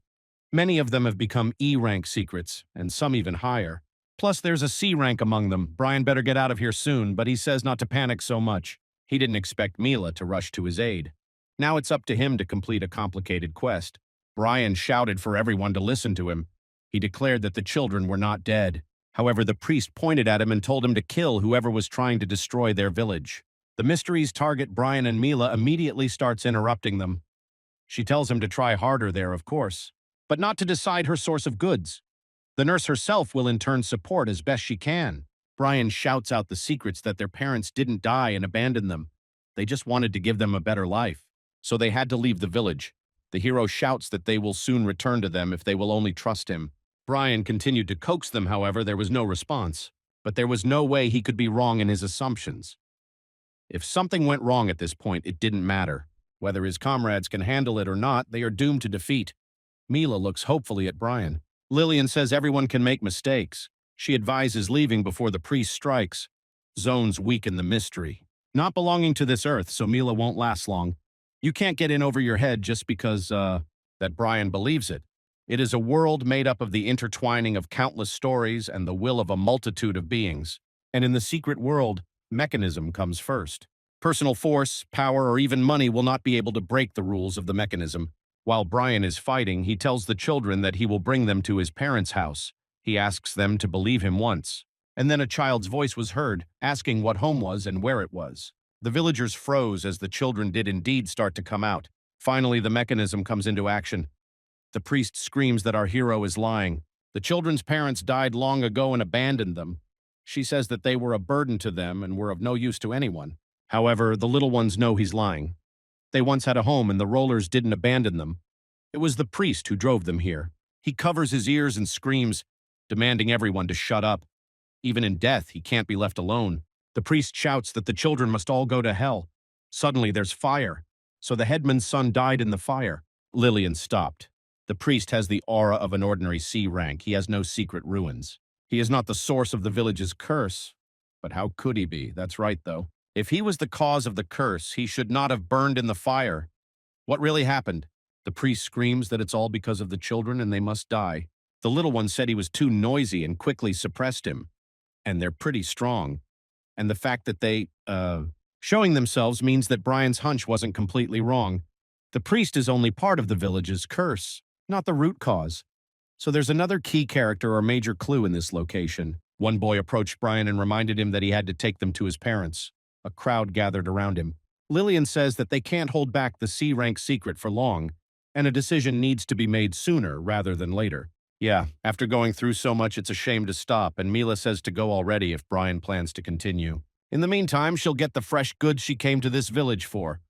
Many of them have become E-rank secrets, and some even higher. Plus, there's a C-rank among them. Brian better get out of here soon, but he says not to panic so much. He didn't expect Mila to rush to his aid. Now it's up to him to complete a complicated quest. Brian shouted for everyone to listen to him. He declared that the children were not dead. However, the priest pointed at him and told him to kill whoever was trying to destroy their village. The mysteries target Brian, and Mila immediately starts interrupting them. She tells him to try harder there, of course, but not to decide her source of goods. The nurse herself will in turn support as best she can. Brian shouts out the secrets that their parents didn't die and abandon them. They just wanted to give them a better life. So they had to leave the village. The hero shouts that they will soon return to them if they will only trust him. Brian continued to coax them, however, there was no response. But there was no way he could be wrong in his assumptions. If something went wrong at this point, it didn't matter. Whether his comrades can handle it or not, they are doomed to defeat. Mila looks hopefully at Brian. Lillian says everyone can make mistakes. She advises leaving before the priest strikes. Zones weaken the mystery. Not belonging to this earth, so Mila won't last long. You can't get in over your head just because, that Brian believes it. It is a world made up of the intertwining of countless stories and the will of a multitude of beings. And in the secret world, mechanism comes first. Personal force, power, or even money will not be able to break the rules of the mechanism. While Brian is fighting, he tells the children that he will bring them to his parents' house. He asks them to believe him once. And then a child's voice was heard, asking what home was and where it was. The villagers froze as the children did indeed start to come out. Finally, the mechanism comes into action. The priest screams that our hero is lying. The children's parents died long ago and abandoned them. She says that they were a burden to them and were of no use to anyone. However, the little ones know he's lying. They once had a home and the rollers didn't abandon them. It was the priest who drove them here. He covers his ears and screams, demanding everyone to shut up. Even in death, he can't be left alone. The priest shouts that the children must all go to hell. Suddenly, there's fire. So the headman's son died in the fire. Lillian stopped. The priest has the aura of an ordinary C rank. He has no secret ruins. He is not the source of the village's curse. But how could he be? That's right, though. If he was the cause of the curse, he should not have burned in the fire. What really happened? The priest screams that it's all because of the children and they must die. The little one said he was too noisy and quickly suppressed him. And they're pretty strong. And the fact that they, showing themselves means that Brian's hunch wasn't completely wrong. The priest is only part of the village's curse, not the root cause. So there's another key character or major clue in this location. One boy approached Brian and reminded him that he had to take them to his parents. A crowd gathered around him. Lillian says that they can't hold back the C-rank secret for long, and a decision needs to be made sooner rather than later. Yeah, after going through so much, it's a shame to stop, and Mila says to go already if Brian plans to continue. In the meantime, she'll get the fresh goods she came to this village for.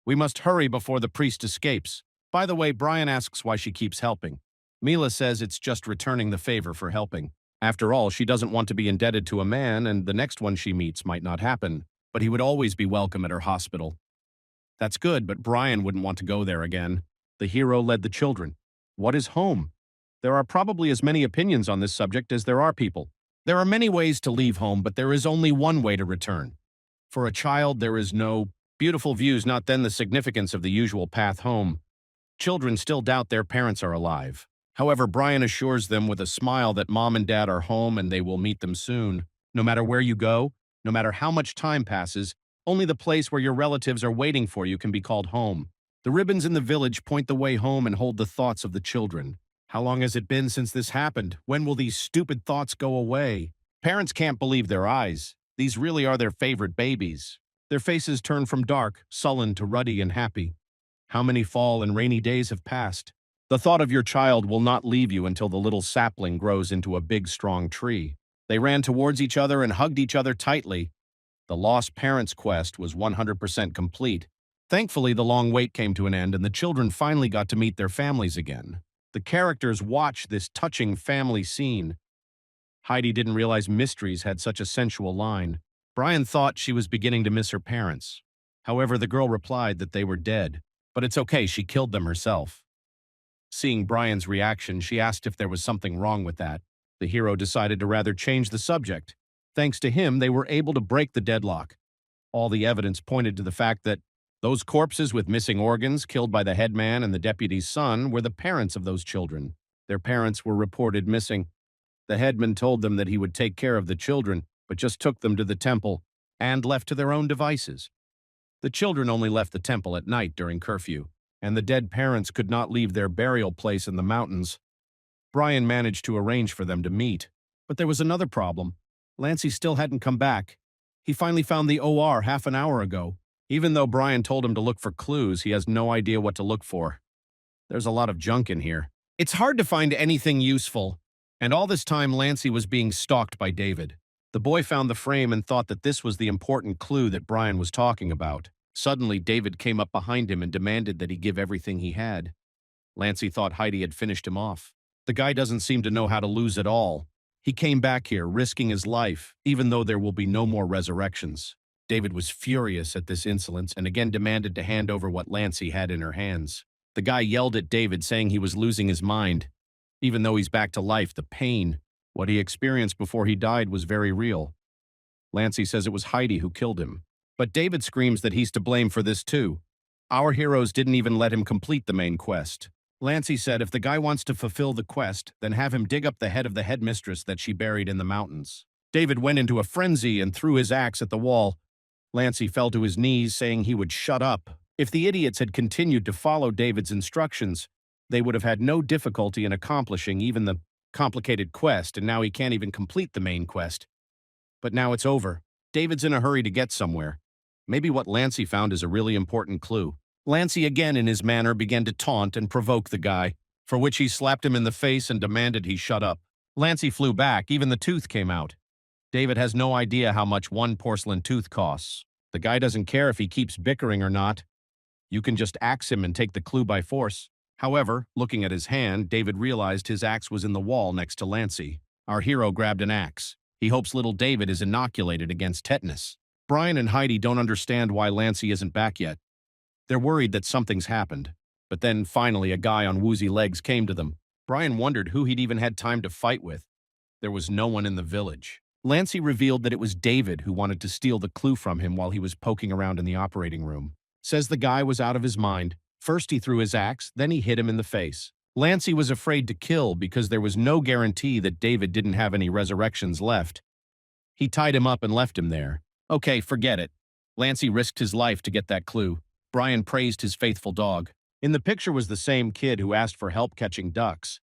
We must hurry before the priest escapes. By the way, Brian asks why she keeps helping. Mila says it's just returning the favor for helping. After all, she doesn't want to be indebted to a man, and the next one she meets might not happen, but he would always be welcome at her hospital. That's good, but Brian wouldn't want to go there again. The hero led the children. What is home? There are probably as many opinions on this subject as there are people. There are many ways to leave home, but there is only one way to return. For a child, there is no beautiful views, not then the significance of the usual path home. Children still doubt their parents are alive. However, Brian assures them with a smile that mom and dad are home and they will meet them soon. No matter where you go, no matter how much time passes, only the place where your relatives are waiting for you can be called home. The ribbons in the village point the way home and hold the thoughts of the children. How long has it been since this happened? When will these stupid thoughts go away? Parents can't believe their eyes. These really are their favorite babies. Their faces turn from dark, sullen to ruddy and happy. How many fall and rainy days have passed? The thought of your child will not leave you until the little sapling grows into a big, strong tree. They ran towards each other and hugged each other tightly. The lost parents' quest was 100% complete. Thankfully, the long wait came to an end and the children finally got to meet their families again. The characters watch this touching family scene. Heidi didn't realize Mysteries had such a sensual line. Brian thought she was beginning to miss her parents. However, the girl replied that they were dead. But it's okay, she killed them herself. Seeing Brian's reaction, she asked if there was something wrong with that. The hero decided to rather change the subject. Thanks to him, they were able to break the deadlock. All the evidence pointed to the fact that those corpses with missing organs killed by the headman and the deputy's son were the parents of those children. Their parents were reported missing. The headman told them that he would take care of the children, but just took them to the temple and left to their own devices. The children only left the temple at night during curfew, and the dead parents could not leave their burial place in the mountains. Brian managed to arrange for them to meet. But there was another problem. Lancey still hadn't come back. He finally found the OR half an hour ago. Even though Brian told him to look for clues, he has no idea what to look for. There's a lot of junk in here. It's hard to find anything useful. And all this time, Lancey was being stalked by David. The boy found the frame and thought that this was the important clue that Brian was talking about. Suddenly, David came up behind him and demanded that he give everything he had. Lancey thought Heidi had finished him off. The guy doesn't seem to know how to lose at all. He came back here, risking his life, even though there will be no more resurrections. David was furious at this insolence and again demanded to hand over what Lancey had in her hands. The guy yelled at David, saying he was losing his mind. Even though he's back to life, the pain, what he experienced before he died, was very real. Lancey says it was Heidi who killed him. But David screams that he's to blame for this too. Our heroes didn't even let him complete the main quest. Lancey said if the guy wants to fulfill the quest, then have him dig up the head of the headmistress that she buried in the mountains. David went into a frenzy and threw his axe at the wall. Lancey fell to his knees, saying he would shut up. If the idiots had continued to follow David's instructions, they would have had no difficulty in accomplishing even the complicated quest, and now he can't even complete the main quest. But now it's over. David's in a hurry to get somewhere. Maybe what Lancey found is a really important clue. Lancy again in his manner began to taunt and provoke the guy, for which he slapped him in the face and demanded he shut up. Lancy flew back, even the tooth came out. David has no idea how much one porcelain tooth costs. The guy doesn't care if he keeps bickering or not. You can just axe him and take the clue by force. However, looking at his hand, David realized his axe was in the wall next to Lancy. Our hero grabbed an axe. He hopes little David is inoculated against tetanus. Brian and Heidi don't understand why Lancy isn't back yet. They're worried that something's happened. But then, finally, a guy on woozy legs came to them. Brian wondered who he'd even had time to fight with. There was no one in the village. Lancy revealed that it was David who wanted to steal the clue from him while he was poking around in the operating room. Says the guy was out of his mind. First he threw his axe, then he hit him in the face. Lancy was afraid to kill because there was no guarantee that David didn't have any resurrections left. He tied him up and left him there. Okay, forget it. Lancy risked his life to get that clue. Brian praised his faithful dog. In the picture was the same kid who asked for help catching ducks.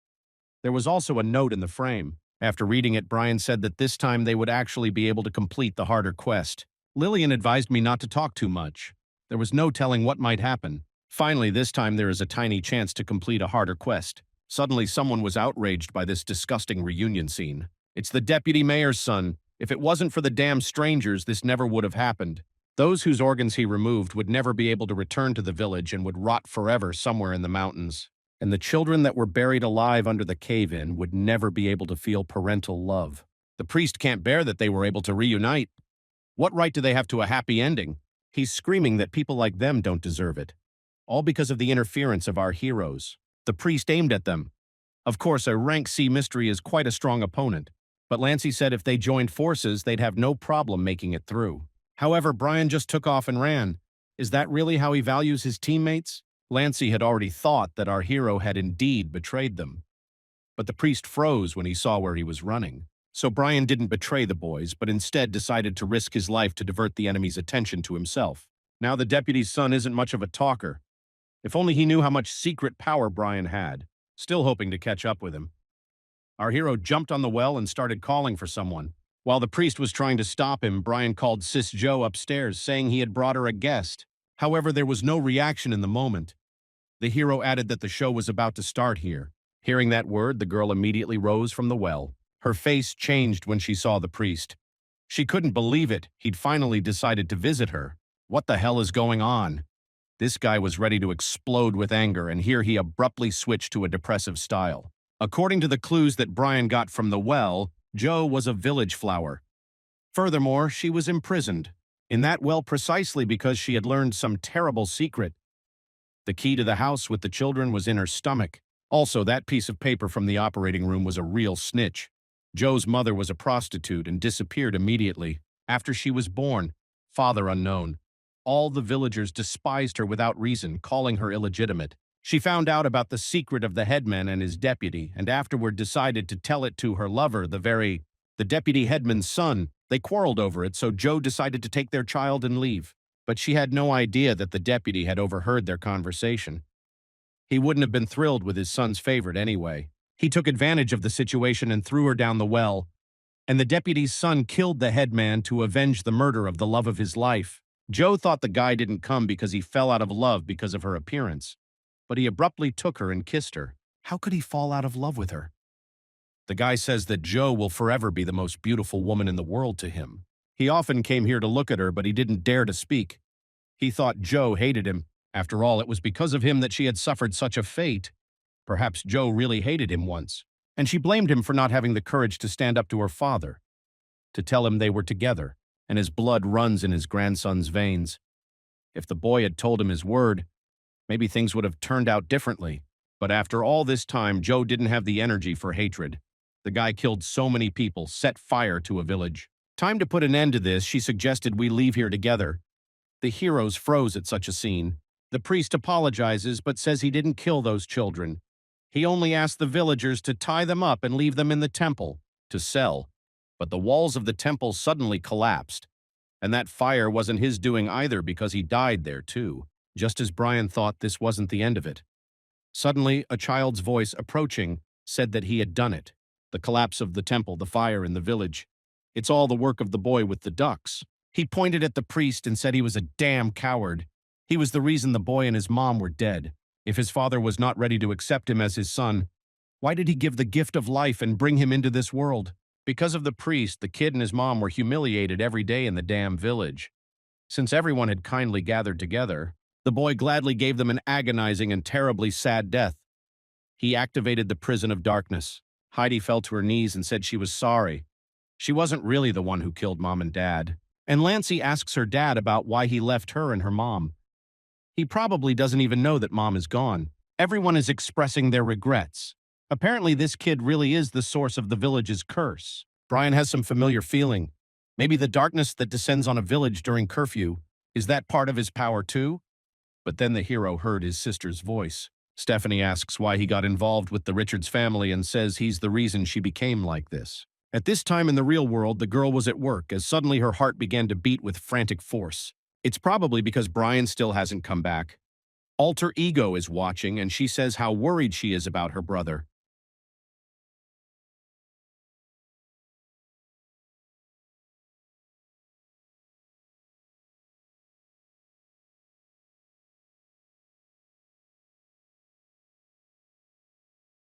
There was also a note in the frame. After reading it, Brian said that this time they would actually be able to complete the harder quest. Lillian advised me not to talk too much. There was no telling what might happen. Finally, this time there is a tiny chance to complete a harder quest. Suddenly, someone was outraged by this disgusting reunion scene. It's the deputy mayor's son. If it wasn't for the damn strangers, this never would have happened. Those whose organs he removed would never be able to return to the village and would rot forever somewhere in the mountains. And the children that were buried alive under the cave-in would never be able to feel parental love. The priest can't bear that they were able to reunite. What right do they have to a happy ending? He's screaming that people like them don't deserve it. All because of the interference of our heroes. The priest aimed at them. Of course, a rank C mystery is quite a strong opponent, but Lancy said if they joined forces, they'd have no problem making it through. However, Brian just took off and ran. Is that really how he values his teammates? Lancy had already thought that our hero had indeed betrayed them. But the priest froze when he saw where he was running. So Brian didn't betray the boys, but instead decided to risk his life to divert the enemy's attention to himself. Now the deputy's son isn't much of a talker. If only he knew how much secret power Brian had. Still hoping to catch up with him. Our hero jumped on the well and started calling for someone. While the priest was trying to stop him, Brian called Sis Joe upstairs, saying he had brought her a guest. However, there was no reaction in the moment. The hero added that the show was about to start here. Hearing that word, the girl immediately rose from the well. Her face changed when she saw the priest. She couldn't believe it. He'd finally decided to visit her. What the hell is going on? This guy was ready to explode with anger, and here he abruptly switched to a depressive style. According to the clues that Brian got from the well, Joe was a village flower. Furthermore, she was imprisoned. In that well precisely because she had learned some terrible secret. The key to the house with the children was in her stomach. Also, that piece of paper from the operating room was a real snitch. Joe's mother was a prostitute and disappeared immediately. After she was born, father unknown. All the villagers despised her without reason, calling her illegitimate. She found out about the secret of the headman and his deputy, and afterward decided to tell it to her lover, the deputy headman's son. They quarreled over it, so Joe decided to take their child and leave. But she had no idea that the deputy had overheard their conversation. He wouldn't have been thrilled with his son's favorite anyway. He took advantage of the situation and threw her down the well, and the deputy's son killed the headman to avenge the murder of the love of his life. Joe thought the guy didn't come because he fell out of love because of her appearance, but he abruptly took her and kissed her. How could he fall out of love with her? The guy says that Joe will forever be the most beautiful woman in the world to him. He often came here to look at her, but he didn't dare to speak. He thought Joe hated him. After all, it was because of him that she had suffered such a fate. Perhaps Joe really hated him once, and she blamed him for not having the courage to stand up to her father, to tell him they were together, and his blood runs in his grandson's veins. If the boy had told him his word, maybe things would have turned out differently. But after all this time, Joe didn't have the energy for hatred. The guy killed so many people, set fire to a village. Time to put an end to this, she suggested we leave here together. The heroes froze at such a scene. The priest apologizes but says he didn't kill those children. He only asked the villagers to tie them up and leave them in the temple to sell. But the walls of the temple suddenly collapsed. And that fire wasn't his doing either because he died there too. Just as Brian thought this wasn't the end of it. Suddenly, a child's voice approaching said that he had done it. The collapse of the temple, the fire in the village. It's all the work of the boy with the ducks. He pointed at the priest and said he was a damn coward. He was the reason the boy and his mom were dead. If his father was not ready to accept him as his son, why did he give the gift of life and bring him into this world? Because of the priest, the kid and his mom were humiliated every day in the damn village. Since everyone had kindly gathered together, the boy gladly gave them an agonizing and terribly sad death. He activated the prison of darkness. Heidi fell to her knees and said she was sorry. She wasn't really the one who killed Mom and Dad. And Lancey asks her dad about why he left her and her mom. He probably doesn't even know that Mom is gone. Everyone is expressing their regrets. Apparently this kid really is the source of the village's curse. Brian has some familiar feeling. Maybe the darkness that descends on a village during curfew, is that part of his power too? But then the hero heard his sister's voice. Stephanie asks why he got involved with the Richards family and says he's the reason she became like this. At this time in the real world, the girl was at work as suddenly her heart began to beat with frantic force. It's probably because Brian still hasn't come back. Alter Ego is watching and she says how worried she is about her brother.